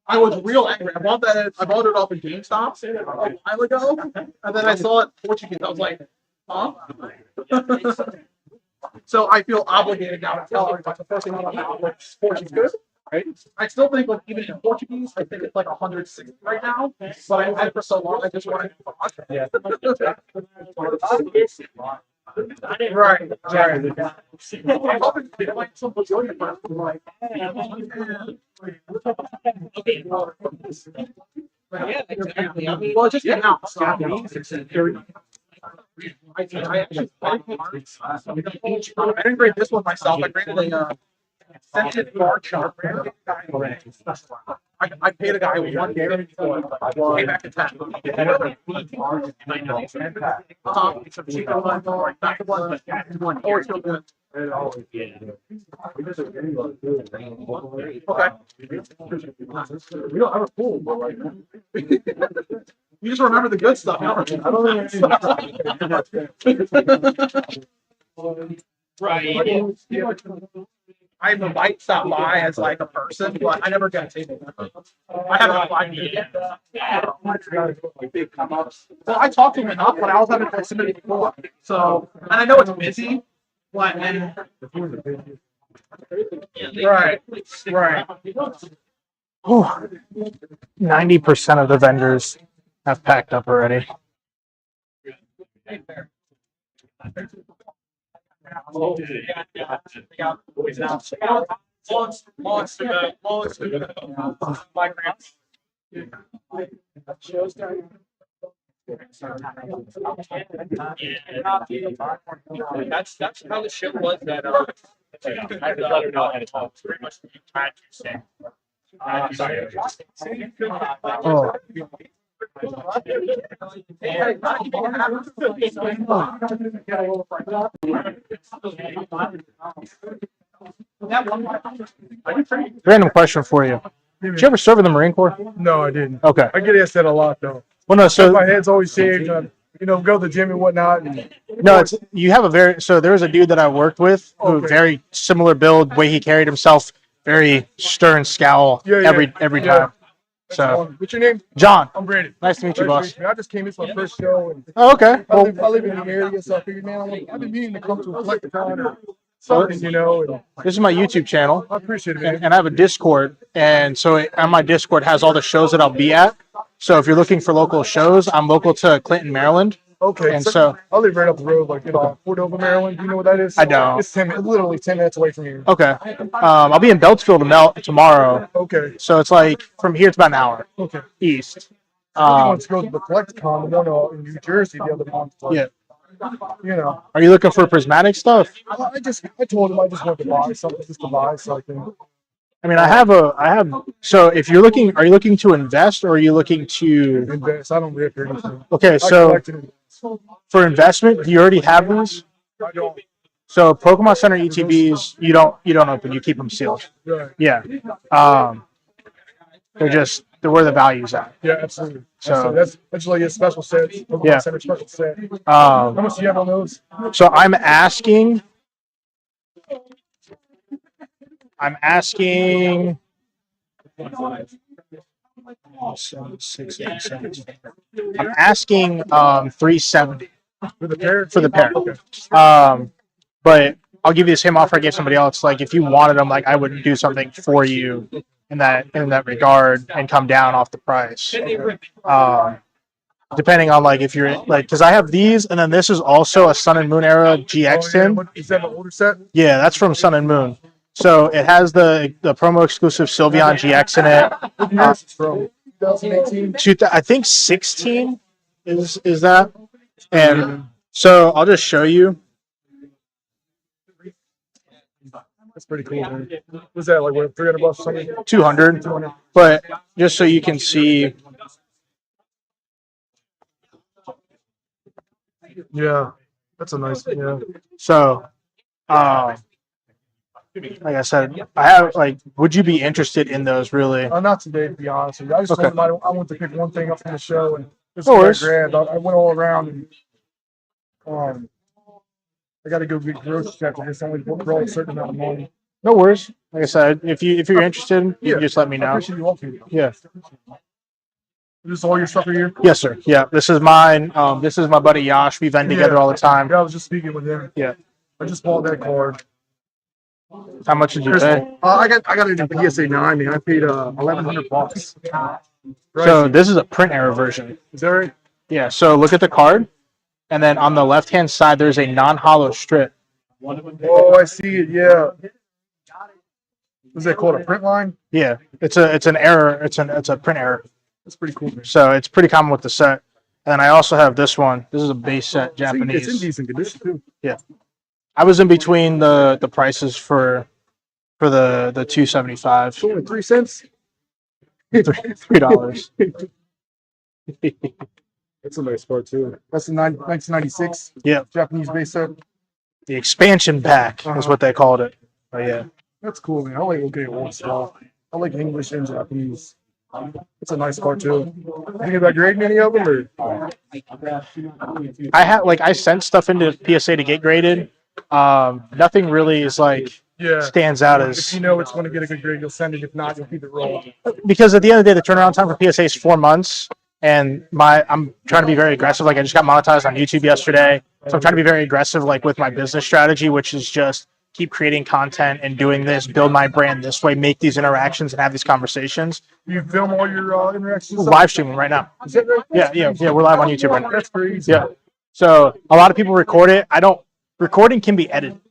I was real angry. I bought it off of GameStop a while ago, and then I saw it Portuguese. I was like, huh? So I feel obligated now to tell everybody the first thing I'm about like Portuguese. Right? I still think like even in Portuguese, I think it's like 160 right now. But I've had it for so long, I just want to. Yeah. Right. Yeah, exactly. I mean, well, it just came out. So I didn't grade this one myself. I graded a scented bar chart. I paid a guy 1 day. Came back to 10. Some Chico ones, or back to one. Oh, it's still good. Okay. We don't have a pool, but like, you just remember the good stuff. Right. I might stop by as like a person, but I never get a table. I haven't applied to it yet. Well, I talked to him enough, but I also haven't submitted before. So, and I know it's busy, but right. 90% of the vendors have packed up already. That's how the shit was that I had to let her know ahead of time. Pretty much you had to say. Sorry. Oh. Random question for you. Did you ever serve in the Marine Corps? No, I didn't. Okay. I get asked that a lot though. Well, no, so my head's always shaved. Go to the gym and whatnot. And, no, it's you have a very so there was a dude that I worked with who very similar build, way he carried himself, very stern scowl every time. So what's your name? John. I'm Brandon. Nice to meet you, boss. I just came. It's my first show. And oh, okay. I live in the area, so I figured, man, I've been meaning to come to a collecticon or something, And this is my YouTube channel. I appreciate it, man. And I have a Discord, and so on my Discord has all the shows that I'll be at. So if you're looking for local shows, I'm local to Clinton, Maryland. Okay, and so I live right up the road, like Cordova, Maryland. Do you know what that is? I don't. It's literally 10 minutes away from here. Okay. I'll be in Beltsville tomorrow. Okay. So it's like from here it's about an hour. Okay. East. I wanted to go to the Collecticon, the one in New Jersey the other month. But, yeah. Are you looking for prismatic stuff? I told him I just wanted to buy something, just to buy something. I mean, I have. So, if you're looking, are you looking to invest or are you looking to invest? I don't rip or anything. Okay, so for investment, do you already have these? I don't. So, Pokemon Center ETBs, you don't open, you keep them sealed. Right. Yeah. they're where the value's at. Yeah, absolutely. So That's like a special set. Pokemon Yeah. Center special set. How um, much do you have on those? so I'm asking 7, 6, 8, 7. I'm asking 370 For the pair? for the pair. Okay. But I'll give you the same offer I gave somebody else. Like if you wanted them, like I would do something for you in that regard and come down off the price. Depending on like if you're like, because I have these, and then this is also a Sun and Moon era GX10. What, is that an older set? Yeah, that's from Sun and Moon. So it has the promo exclusive Sylveon GX in it. What year is it from? 2018? I think 16 is that. And so I'll just show you. That's pretty cool, man. What's that, like, what, 300 bucks or something? 200. But just so you can see. Yeah, that's a nice, yeah. So, like I said, I have like, would you be interested in those really? Not today, to be honest with you. I just Okay. told them I want to pick one thing up from the show, and this No was worries. grand. I went all around, and I got to go get groceries after this. I only draw a certain amount of money. No worries. Like I said, if you're interested, you can just let me I know. appreciate you walking. Yeah. Is this all your stuff are here? Yes, sir. Yeah, this is mine. This is my buddy Yash. We vend together all the time. Yeah, I was just speaking with him. Yeah. I just bought that card. How much did you pay? I got it in PSA 9, man. I paid $1,100. So this is a print error version. Is that right? Yeah. So look at the card, and then on the left hand side there's a non-hollow strip. Oh, I see it. Yeah. Is that called a print line? Yeah. It's an error. It's a print error. That's pretty cool, man. So it's pretty common with the set. And then I also have this one. This is a base set It's in Japanese. decent condition too. Yeah. I was in between the prices for the 275. It's only 3 cents. $3. That's a nice card too. That's the 1996. Yeah. Japanese base set. The expansion pack is what they called it. Oh yeah. That's cool, man. I like looking at old stuff. I like English and Japanese. It's a nice card too. Think about grading any of them, or I sent stuff into PSA to get graded. Nothing really is like stands out if as, you know it's going to get a good grade, you'll send it. If not, you'll keep it rolling. because at the end of the day the turnaround time for PSA is 4 months, and I'm trying to be very aggressive. Like I just got monetized on YouTube yesterday, so I'm trying to be very aggressive like with my business strategy, which is just keep creating content and doing this, build my brand this way, make these interactions and have these conversations. You film all your interactions. We're live streaming right now. Is that right? Yeah, we're live on YouTube right now. That's crazy. Yeah. So a lot of people record it. Recording can be edited.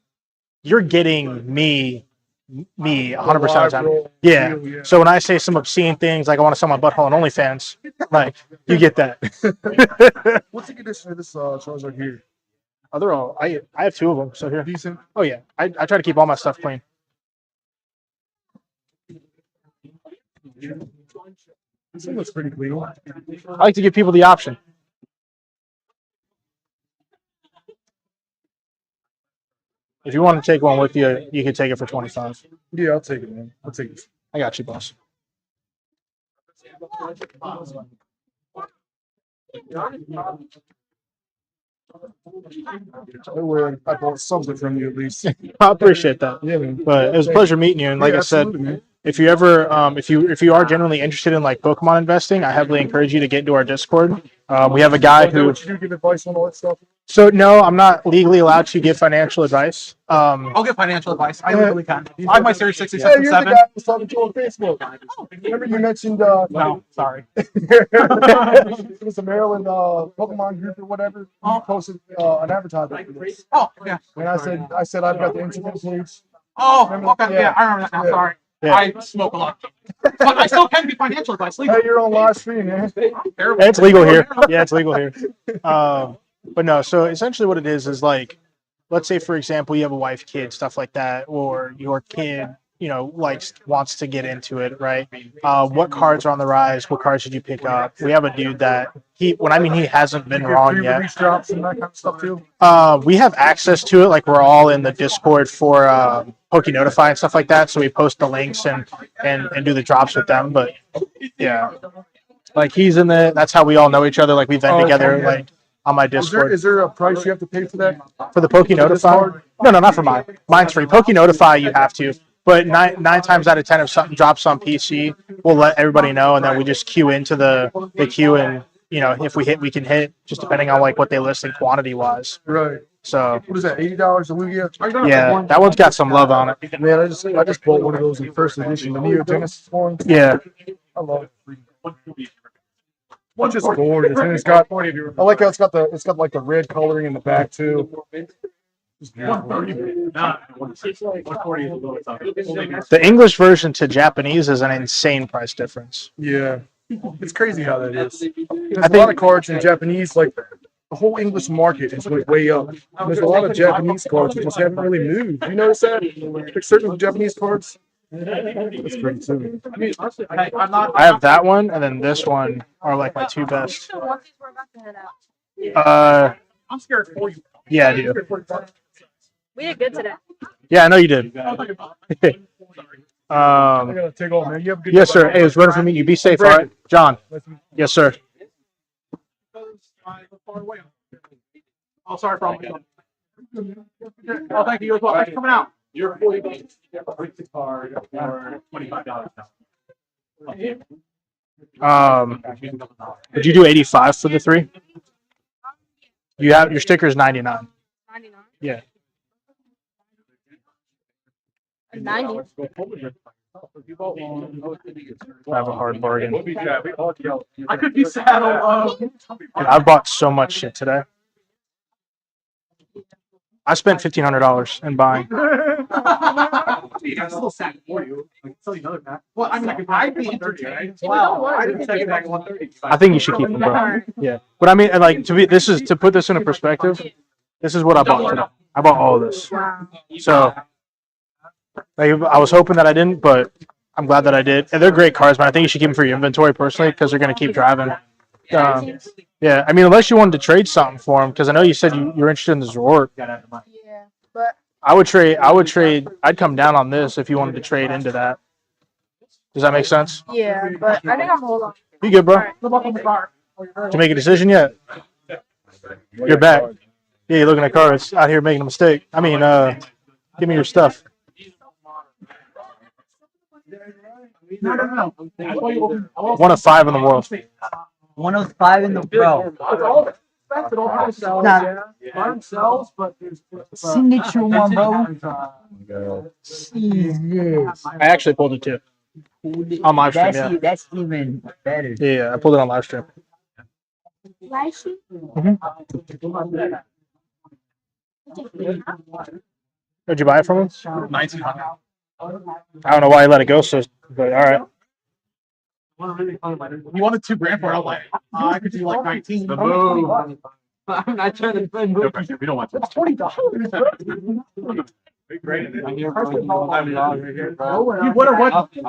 You're getting me 100% of the time. Yeah. So when I say some obscene things, like I want to sell my butthole on OnlyFans, like you get that. What's the condition of this Charizard here? Oh, they're all. I have 2 of them. So here. Decent. Oh yeah. I try to keep all my stuff clean. This one looks pretty clean. I like to give people the option. If you want to take one with you, you can take it for 25. Yeah, I'll take it, man. I'll take it. I got you, boss. I bought something from you at least. I appreciate that. Yeah, man. But it was a pleasure meeting you. And like Yeah, I said, absolutely, man. if you ever, if you are genuinely interested in like Pokemon investing, I heavily encourage you to get into our Discord. We have a guy who. What you do, give advice on all that stuff. So no, I'm not legally allowed to give financial advice. I'll give financial advice. I legally can. I have my Series 6 Yeah, Except you're the 7. guy who was talking to on Facebook. Remember you mentioned No, sorry. it was a Maryland Pokemon group or whatever. You posted an advertisement for this. Oh, yeah. And I said I've got the Instagram page. Oh, Remember? okay. Yeah, I remember that now. Yeah. Sorry. Yeah. I smoke a lot. But I still can give financial advice legally. Hey, you're on live stream, man. It's legal here. Yeah, it's legal here. But no, so essentially what it is like, let's say for example you have a wife, kid, stuff like that, or your kid, wants to get into it, right? What cards are on the rise? What cards should you pick up? We have a dude that he hasn't been wrong yet. Release drops and that kind of stuff too. We have access to it. Like we're all in the Discord for Poke Notify and stuff like that. So we post the links and do the drops with them. But yeah, like he's in the. That's how we all know each other. Like we've been together. Okay. Like on my Discord. Is there a price you have to pay for that? For the Poke Notify? No, not for mine. Mine's free. Poke Notify, you have to. But nine times out of 10, if something drops on PC, we'll let everybody know, and then we just queue into the queue, and if we hit, we can hit, just depending on like what they list in quantity wise. Right. So what is that? $80 a Lugia? yeah, that one's got some love on it. Man, I just bought one of those in first edition, the Neo Genesis one. Yeah. I love it. It's just gorgeous, and it's got. I like how it's got like the red coloring in the back too. The English version to Japanese is an insane price difference. Yeah, it's crazy how that is. There's a lot of cards in Japanese, like the whole English market is way up. And there's a lot of Japanese cards that just haven't really moved. You notice that? Like certain Japanese cards. That's pretty too. I have that one, and then this one are like my two best. I'm scared for you. Yeah, I do. We did good today. Yeah, I know you did. I gotta take off, man. You have a good Yes, day. sir. Hey, it was wonderful meeting you. Be safe, all right? John. Yes, sir. Oh, sorry for all my Oh, thank you as well. Thanks for coming out. You're $40 the card for $25 now. Would you do 85 for the three? You have your sticker is 99. 99. Yeah. 90. I have a hard bargain. I could be saddled. Dude, I bought so much shit today. I spent $1,500 in buying. I'm still sad for you. I can sell you another pack. Well, I mean, I'd be entertained. Wow, I didn't take it back 130. I think you should keep them, bro. Yeah, but I mean, like to put this into perspective. This is what I bought today. I bought all of this. So, like, I was hoping that I didn't, but I'm glad that I did. And they're great cards, man. I think you should keep them for your inventory personally because they're going to keep driving. Yeah, I mean, unless you wanted to trade something for them, because I know you said you're interested in the Zoroark. Yeah, but I would trade. I'd come down on this if you wanted to trade into that. Does that make sense? yeah, but I think I'm hold on. You good, bro? Alright. Did you make a decision yet? You're back. Yeah, you're looking at cards out here making a mistake. I mean, give me your stuff. No. 1 of 5 in the world. 105 in the world. Sells, but there's Signature one, bro. Jesus. I actually pulled it too. On live stream, yeah. That's even better. Yeah, I pulled it on live stream. Where'd you buy it from him? 1900. I don't know why he let it go, so but all right. You wanted $2,000 for it. I was like, I could do like 19. The move. I'm not trying to spend No pressure. We don't want to. That's $20. You would have went. Okay,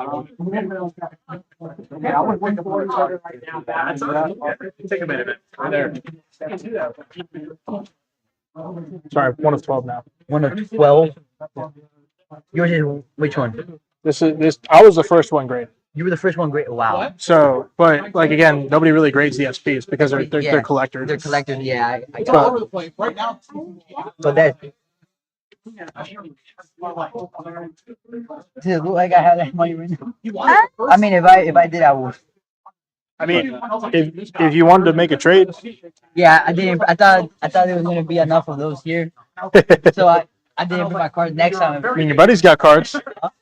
I would win the board right now. That's okay. Take a minute. We're there. Sorry, 1 of 12 now. 1 of 12. Yours is which one? This. I was the first one grade. You were the first one. Great. Wow. So, but like again, nobody really grades the SPs because they're collectors. They're collectors. Yeah. It's all over the place right now. But that. Does it look like I have that money right now? I mean, if I did, I would. I mean, if you wanted to make a trade, yeah, I didn't. I thought there was gonna be enough of those here, so I didn't put my cards next time. I mean, your buddy's got cards.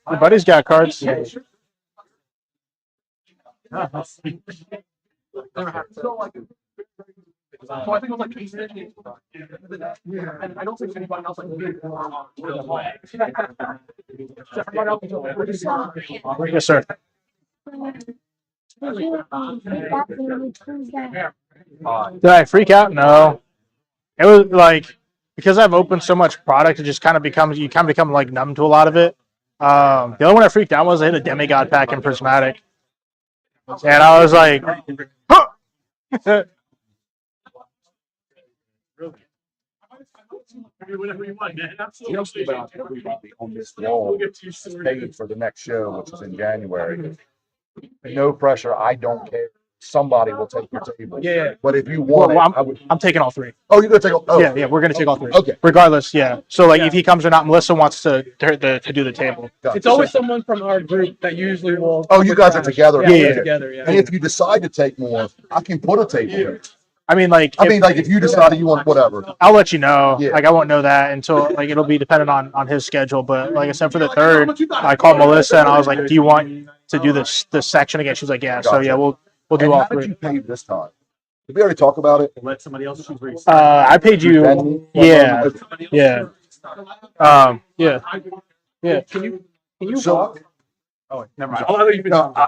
Your buddy's got cards. Yeah. So I think it was like 8 and I don't think anybody else like Yes, sir. Did I freak out? No. It was like because I've opened so much product, it just kind of becomes you kind of become like numb to a lot of it. The only one I freaked out was I hit a demigod pack in prismatic, and I was like, huh! Whatever you want, man. Absolutely. Just about everybody on this wall is paid for the next show, which is in January. No pressure. I don't care. Somebody will take your table. Yeah. But if you want Well, it, I would. I'm taking all three. Oh, you're gonna take all. Oh. Yeah, we're gonna take all three. Okay. Regardless, yeah. So like, if he comes or not, Melissa wants to do the table. It's always someone from our group that usually will. Oh, you guys are together. Yeah, we're together. Yeah. And if you decide to take more, I can put a table here. I mean, like, if you decide you want whatever, I'll let you know. Yeah. Like, I won't know that until like it'll be dependent on his schedule. But like I said, for the third, I called Melissa and I was like, "Do you want to do this section again?" She was like, "Yeah." So Gotcha. yeah, we'll do And all how did three. you pay this time? Did we already talk about it? Let somebody else choose where you I paid you. Yeah. Yeah. Yeah. Yeah. Can you So- walk? Oh, never mind.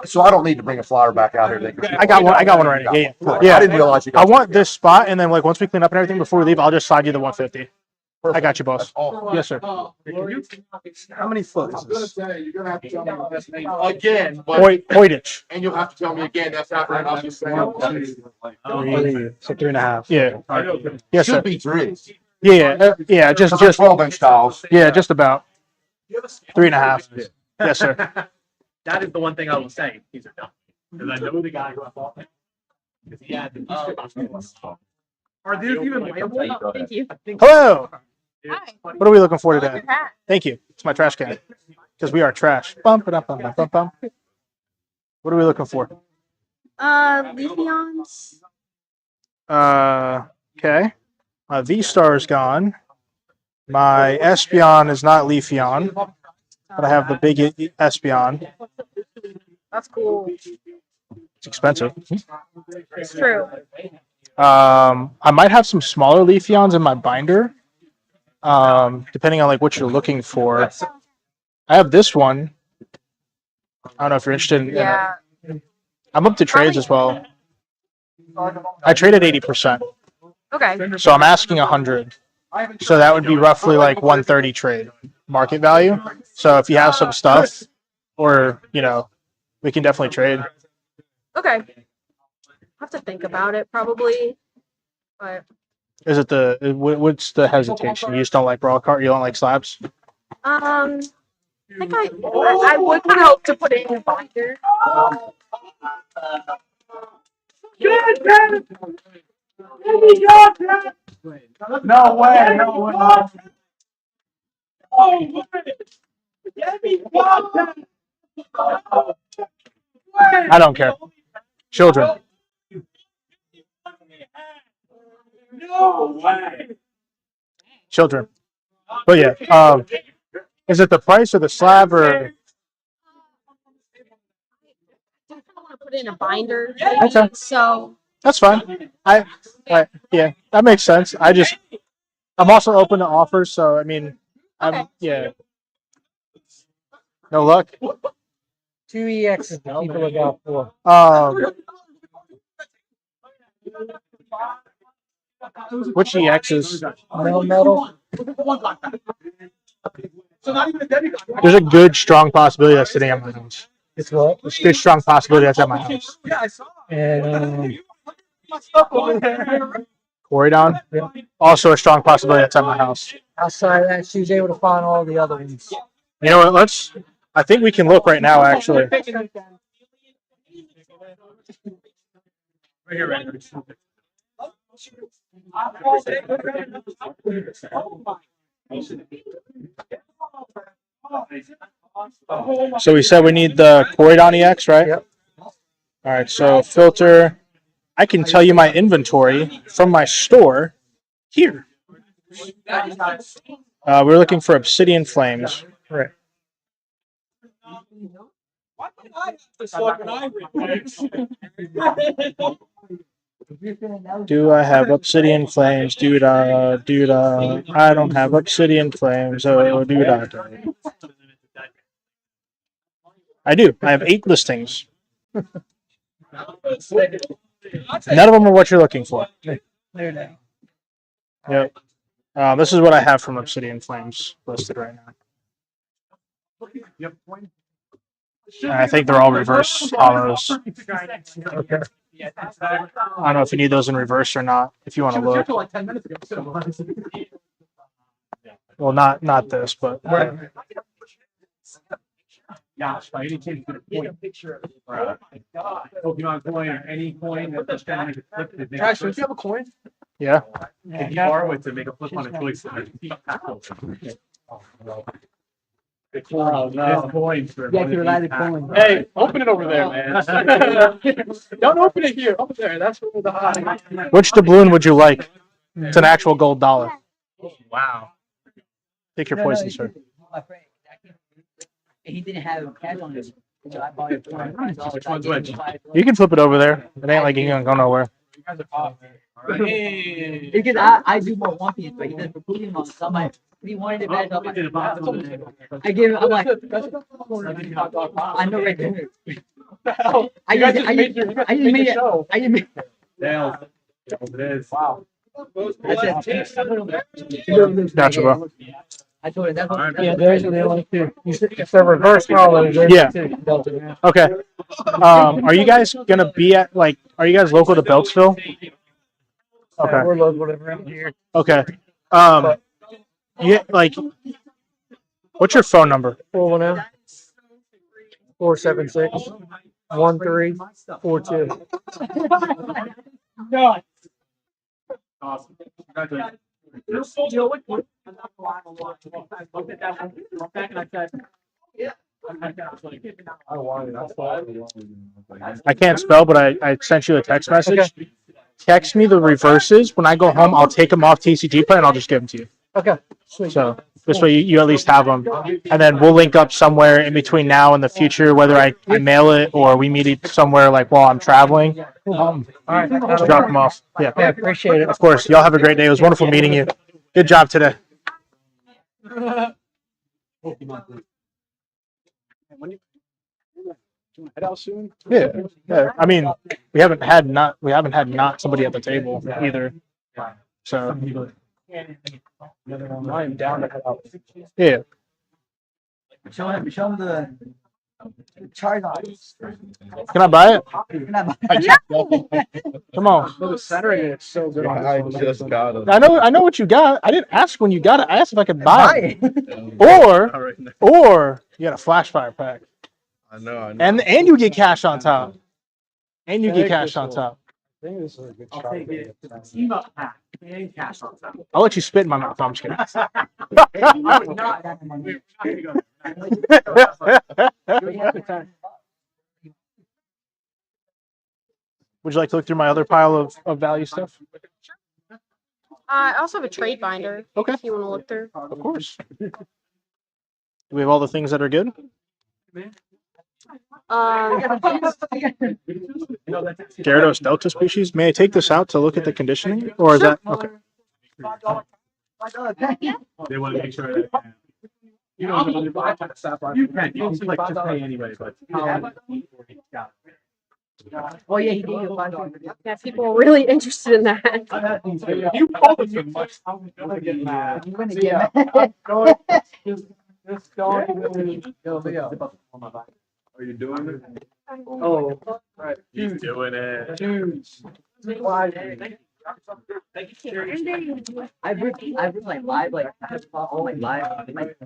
So I don't need to bring a flyer back out here. I got one. I got one right now. Yeah. Cool. Yeah. I didn't realize you I got. want this spot, and then like once we clean up and everything before we leave, I'll just slide you the 150. I got you, boss. Yes, sir. How many foot is this? You're gonna have to tell me your best name again. Hoytich. And you'll have to tell me again. That's after I'll just say. So 3.5. Yeah. Yes, sir. Should be three. Yeah. Yeah. Just 12-inch tiles. Yeah, just about 3.5. Yes, sir. That is the one thing I will say. These are dumb. Because I know the guy who I bought them. Because he had the Are these even labeled? Thank you. Hello. Hi. What are we looking for today? Your hat. Thank you. It's my trash can. Because we are trash. Bum, ba-dum, bum, bum, bum, bum. What are we looking for? Leafeons. Okay. My V-Star is gone. My Espeon is not Leafeon, but I have the big Espeon. That's cool. It's expensive. It's true. I might have some smaller Leafeons in my binder, depending on like what you're looking for. I have this one. I don't know if you're interested in Yeah. it. I'm up to trades as well. I traded 80%, Okay. so I'm asking 100. So that would be roughly like 130 trade market value. So if you have some stuff, or we can definitely trade. Okay. Have to think about it probably, but Is it what's the hesitation? You just don't like brawl card? You don't like slabs? I think I would hope to put it in a binder. No way, no way. I don't care. Children. No way. Children. But yeah, is it the price or the slab or? Put it in a binder. Okay. So That's fine. Yeah, that makes sense. I'm also open to offers, so I mean, yeah. No luck. 2 EXs to keep a lookout for. Which EXs? No metal. So not even a demigod. There's a good, strong possibility that's sitting at my house. It's what? There's a good, strong possibility that's at my house. Yeah, I saw. And My stuff over there. Corydon? Also a strong possibility that's at my house. outside of that, she was able to find all the other ones. You know what? I think we can look right now, actually. Right here, right here. So we said we need the Corydon EX, right? Yep. All right, so filter. I can tell you my inventory from my store here. We're looking for Obsidian Flames. Right. Do I have Obsidian Flames? Dude, I don't have Obsidian Flames. Oh, dude, I do. I have 8 listings. None of them are what you're looking for. There now. Yep. This is what I have from Obsidian Flames listed right now. And I think they're all reverse hollows. Okay. I don't know if you need those in reverse or not. If you want to look. Like 10 minutes ago. So. Well, not this, but Yeah, by any chance, get a point. Pokemon coin or any coin that's trying to flip it. Trash, don't you have a coin? yeah. If you borrow it to make a flip on a choice. Oh, no. Coins for Yeah, one of you're these allowed to packs. coin. Hey, open it over there, man. Don't open it here. Over there. That's where the hot. Which doubloon would you like? It's an actual gold dollar. Wow. Take your poison, sir. My friend, he didn't have cash on him. So I bought it for him. Which one's which? You can flip it over there. It ain't like you can go nowhere. Because I do more One Piece, but he does for Pokemon. So I'm like, he wanted it bad. So I'm like, I give him, I'm like, I know right there. I just made it. Dale. It is. Wow. Gotcha, bro. I told him that's what. Yeah, there's the other one too. It's a reverse hollow. There's Yeah. two. Okay. Are you guys gonna be at like? Are you guys local to Beltsville? Okay. We're local around here. Okay. Yeah, like, what's your phone number? 410 476 1342. God. Awesome. Congratulations. I can't spell, but I sent you a text message. Okay. Text me the reverses. When I go home, I'll take them off TCG Play and I'll just give them to you. Okay. Sweet. So this way you at least have them. And then we'll link up somewhere in between now and the future, whether I mail it or we meet somewhere like while I'm traveling. All right. Just drop them off. Yeah. Yeah, appreciate it. Of course. Y'all have a great day. It was wonderful meeting you. Good job today. Head out soon. Yeah. Yeah. I mean, we haven't had not somebody at the table either. So I am down to head out. yeah. Show him the Charizard. Can I buy it? Can I buy Come on. The centering it's so good. I just got it. I know what you got. I didn't ask when you got it. I asked if I could buy it. All right. Or you get a flash fire pack. I know. And you get cash on top. And you get cash on top. I think this is a good I'll shot. take it. Team up pack and cash on top. I'll let you spit in my mouth. No, I'm just kidding. I would not. We're not gonna go. Would you like to look through my other pile of value stuff? I also have a trade binder. Okay. If you want to look through. Of course. Do we have all the things that are good? Gyarados Delta species. May I take this out to look at the conditioning? Or is that okay? They want to make sure that you know you can like just pay anyway, but Oh yeah, he gave you $5. Yeah, people are really interested in that. you called it so much. I'm gonna get mad. I'm gonna See get ya. mad. Just don't. Are you doing it? Oh, Right. He's doing it. I've written like live, like all my live. Like,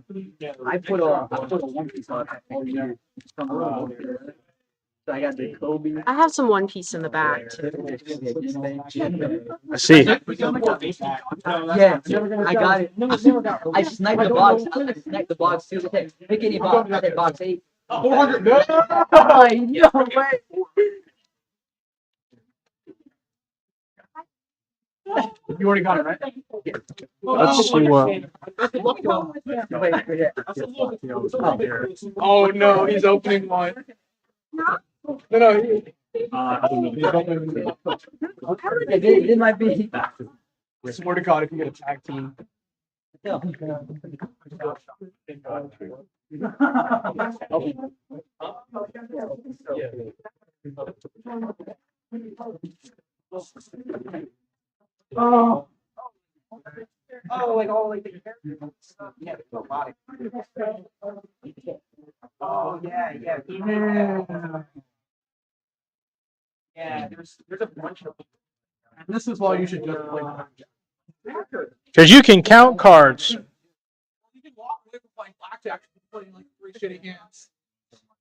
I put a One Piece on it. So I got the Kobe. I have some One Piece in the back too. I see. Yeah, I got it. I sniped the box. I sniped the box too. Pick any box. I said box 8. 400. No way. You already got it, right? Let's see what. Oh no, he's opening one. No, It might be. swear to God, if you get a tag team. Oh. Oh, like all like the characters. Yeah, the body. Yeah, there's a bunch of. And this is why you should just play. Because you can count cards. You can walk away from playing blackjack and playing like 3 shitty hands,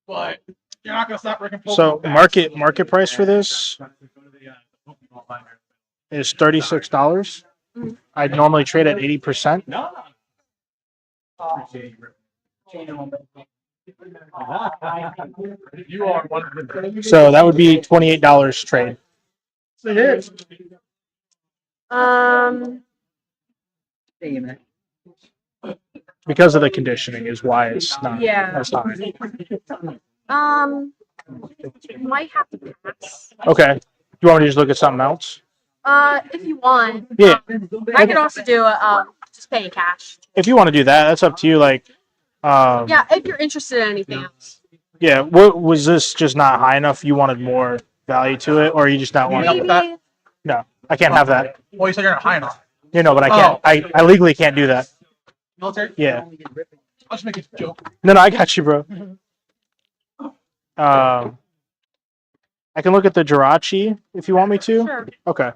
but you're not gonna stop breaking. So market price for this is $36. I'd normally trade at 80%. You are one of the. So that would be $28 trade. Because of the conditioning is why it's not Yeah. as high. Might have to pass. Okay. Do you want me to just look at something else? If you want. Yeah. I could also do just paying cash. If you want to do that, that's up to you. Like, Yeah, if you're interested in anything else. yeah. What was this just not high enough? You wanted more value to it, or you just not want? Maybe. No, I can't have that. Well, you said you're not high enough. You know, but I can't. I legally can't do that. Military? Yeah. I'll just make a joke. No, I got you, bro. I can look at the Jirachi if you want me to. Sure. Okay.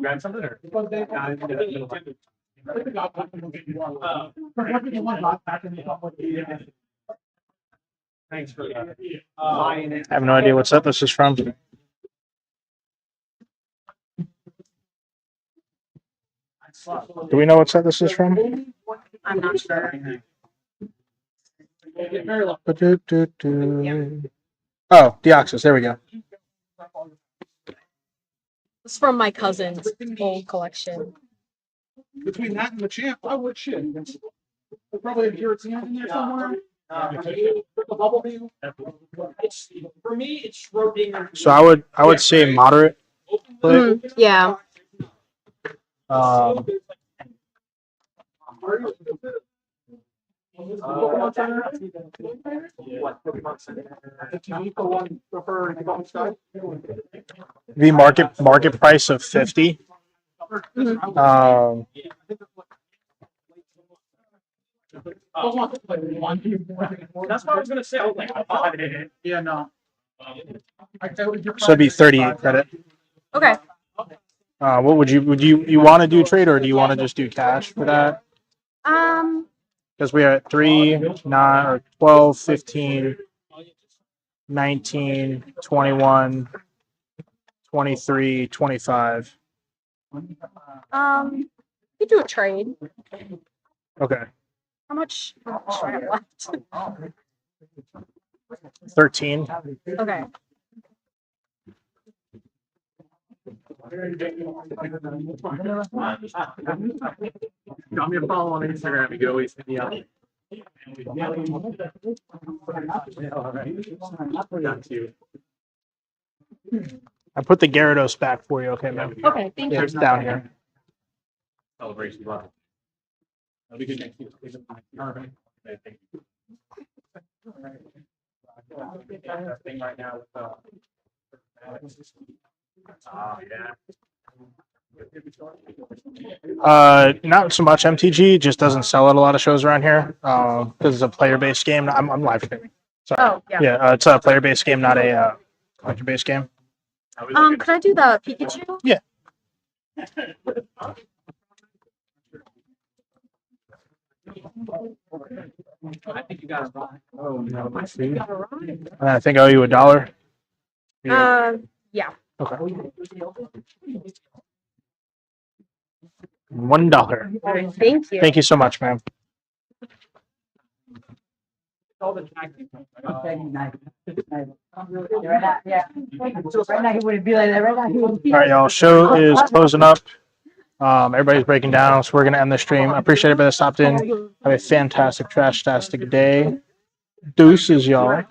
Grab something or? Thanks for buying it. I have no idea what set this is from. Do we know what set this is from? I'm not sure. Oh, Deoxys. There we go. It's from my cousin's old collection. Between that and the champ, I would shit. There's probably a Giratina in there somewhere. The bubble beam. It's for me. It's Schrodinger. So I would say moderate. Yeah. The market price of 50. That's what I was gonna say. I was like, I bought it. Yeah, no. So it'd be 38 credit. Okay. What would you want to do trade, or do you want to just do cash for that? Because we are at 3, 9, or 12, 15, 19, 21, 23, 25. You could do a trade. Okay. How much do I have left? 13. Okay. Drop me a follow on Instagram. You can always hit me up. Got you. I put the Gyarados back for you, okay, man? Okay, thank you. It's down here. Celebration live. That'll be good next week. Thank you. Thing right now with Not so much MTG. Just doesn't sell at a lot of shows around here because it's a player-based game. I'm live streaming. Sorry. Oh, yeah. Yeah, it's a player-based game, not a collector-based game. Could I do the Pikachu? Yeah. I think you got it wrong. Oh no, And I think I owe you $1. Yeah. Okay. $1. Thank you. Thank you so much, man. All the tactics. Right now he wouldn't be like that. Right now he would be. All right, y'all. Show is closing up. Everybody's breaking down, so we're gonna end the stream. I appreciate everybody that stopped in. Have a fantastic, trash-tastic day. Deuces, y'all.